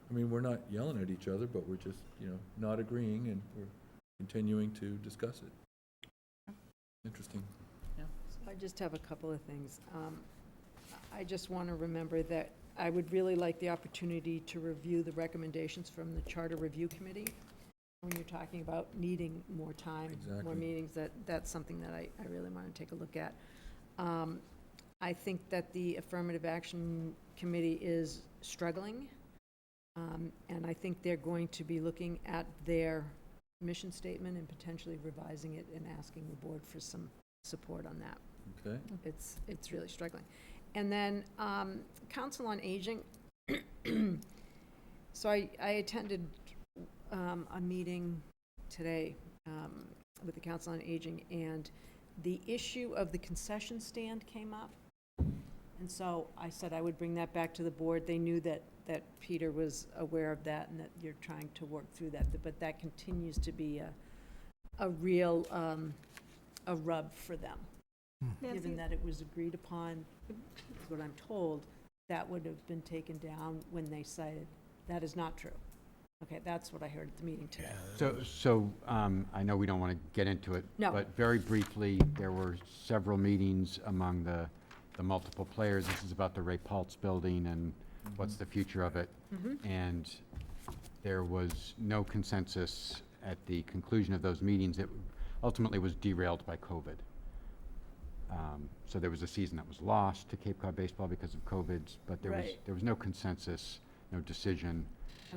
[SPEAKER 6] I mean, we're not yelling at each other, but we're just, you know, not agreeing, and we're continuing to discuss it. Interesting.
[SPEAKER 7] I just have a couple of things. I just want to remember that I would really like the opportunity to review the recommendations from the Charter Review Committee. When you're talking about needing more time, more
[SPEAKER 6] Exactly.
[SPEAKER 7] meetings, that's something that I really want to take a look at. I think that the Affirmative Action Committee is struggling. And I think they're going to be looking at their mission statement and potentially revising it and asking the board for some support on that.
[SPEAKER 6] Okay.
[SPEAKER 7] It's really struggling. And then Council on Aging. So I attended a meeting today with the Council on Aging, and the issue of the concession stand came up. And so I said I would bring that back to the board. They knew that Peter was aware of that and that you're trying to work through that, but that continues to be a real a rub for them. Given that it was agreed upon, is what I'm told, that would have been taken down when they cited. That is not true. Okay, that's what I heard at the meeting today.
[SPEAKER 23] So, I know we don't want to get into it.
[SPEAKER 7] No.
[SPEAKER 23] But very briefly, there were several meetings among the multiple players. This is about the Ray Paltz building and what's the future of it. And there was no consensus at the conclusion of those meetings. It ultimately was derailed by COVID. So there was a season that was lost to Cape Cod baseball because of COVID, but there was no consensus, no decision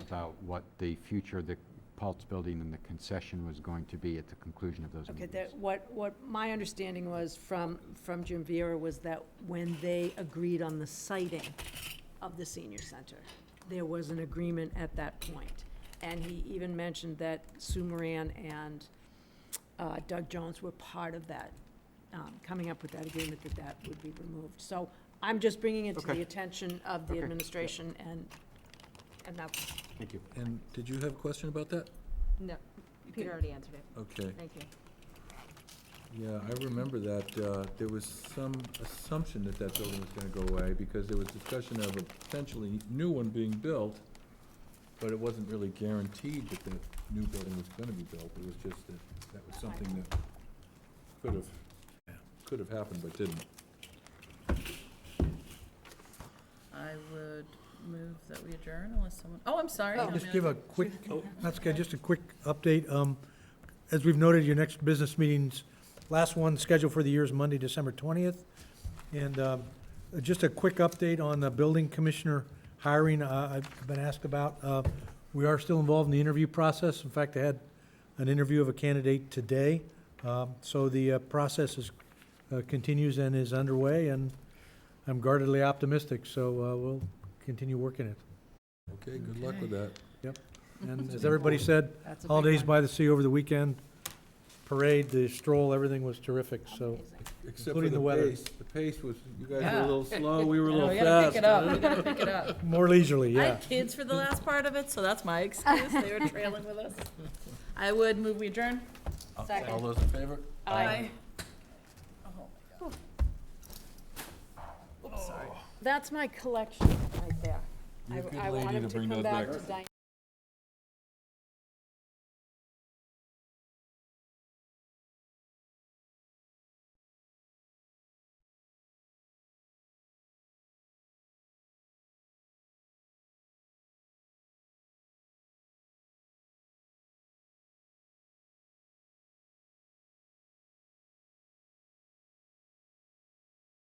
[SPEAKER 23] about what the future of the Paltz building and the concession was going to be at the conclusion of those
[SPEAKER 7] Okay,
[SPEAKER 23] meetings.
[SPEAKER 7] what my understanding was from Jim Vieira was that when they agreed on the siting of the senior center, there was an agreement at that point. And he even mentioned that Sue Moran and Doug Jones were part of that, coming up with that agreement that would be removed. So I'm just bringing it to the attention of the administration and that's.
[SPEAKER 23] Thank you.
[SPEAKER 6] And did you have a question about that?
[SPEAKER 11] No, Peter already answered it.
[SPEAKER 6] Okay.
[SPEAKER 11] Thank you.
[SPEAKER 6] Yeah, I remember that there was some assumption that that building was going to go away because there was discussion of a potentially new one being built, but it wasn't really guaranteed that the new building was going to be built. It was just that that was something that could have happened but didn't.
[SPEAKER 9] I would move that we adjourn unless someone, oh, I'm sorry.
[SPEAKER 13] Just give a quick, that's okay, just a quick update. As we've noted, your next business meetings, last one scheduled for the year is Monday, December 20th. And just a quick update on the building commissioner hiring I've been asked about. We are still involved in the interview process. In fact, I had an interview of a candidate today. So the process continues and is underway, and I'm guardedly optimistic, so we'll continue working it.
[SPEAKER 6] Okay, good luck with that.
[SPEAKER 13] Yep. And as everybody said,
[SPEAKER 7] That's a big
[SPEAKER 13] holidays
[SPEAKER 7] one.
[SPEAKER 13] by the sea over the weekend, parade, the stroll, everything was terrific, so,
[SPEAKER 6] Except for
[SPEAKER 13] including the weather.
[SPEAKER 6] The pace was, you guys were
[SPEAKER 9] Yeah.
[SPEAKER 6] a little slow, we were a little
[SPEAKER 9] We gotta
[SPEAKER 6] fast.
[SPEAKER 9] pick it up, we gotta pick it up.
[SPEAKER 13] More leisurely,
[SPEAKER 9] I
[SPEAKER 13] yeah.
[SPEAKER 9] had kids for the last part of it, so that's my excuse. They were trailing with us. I would move we adjourn.
[SPEAKER 6] All those in favor?
[SPEAKER 9] Aye. Oh, sorry.
[SPEAKER 7] That's my collection right there.
[SPEAKER 6] You're a good
[SPEAKER 7] I
[SPEAKER 6] lady
[SPEAKER 7] wanted
[SPEAKER 6] to
[SPEAKER 7] to
[SPEAKER 6] bring
[SPEAKER 7] come
[SPEAKER 6] that
[SPEAKER 7] back
[SPEAKER 6] back.
[SPEAKER 7] to Diane.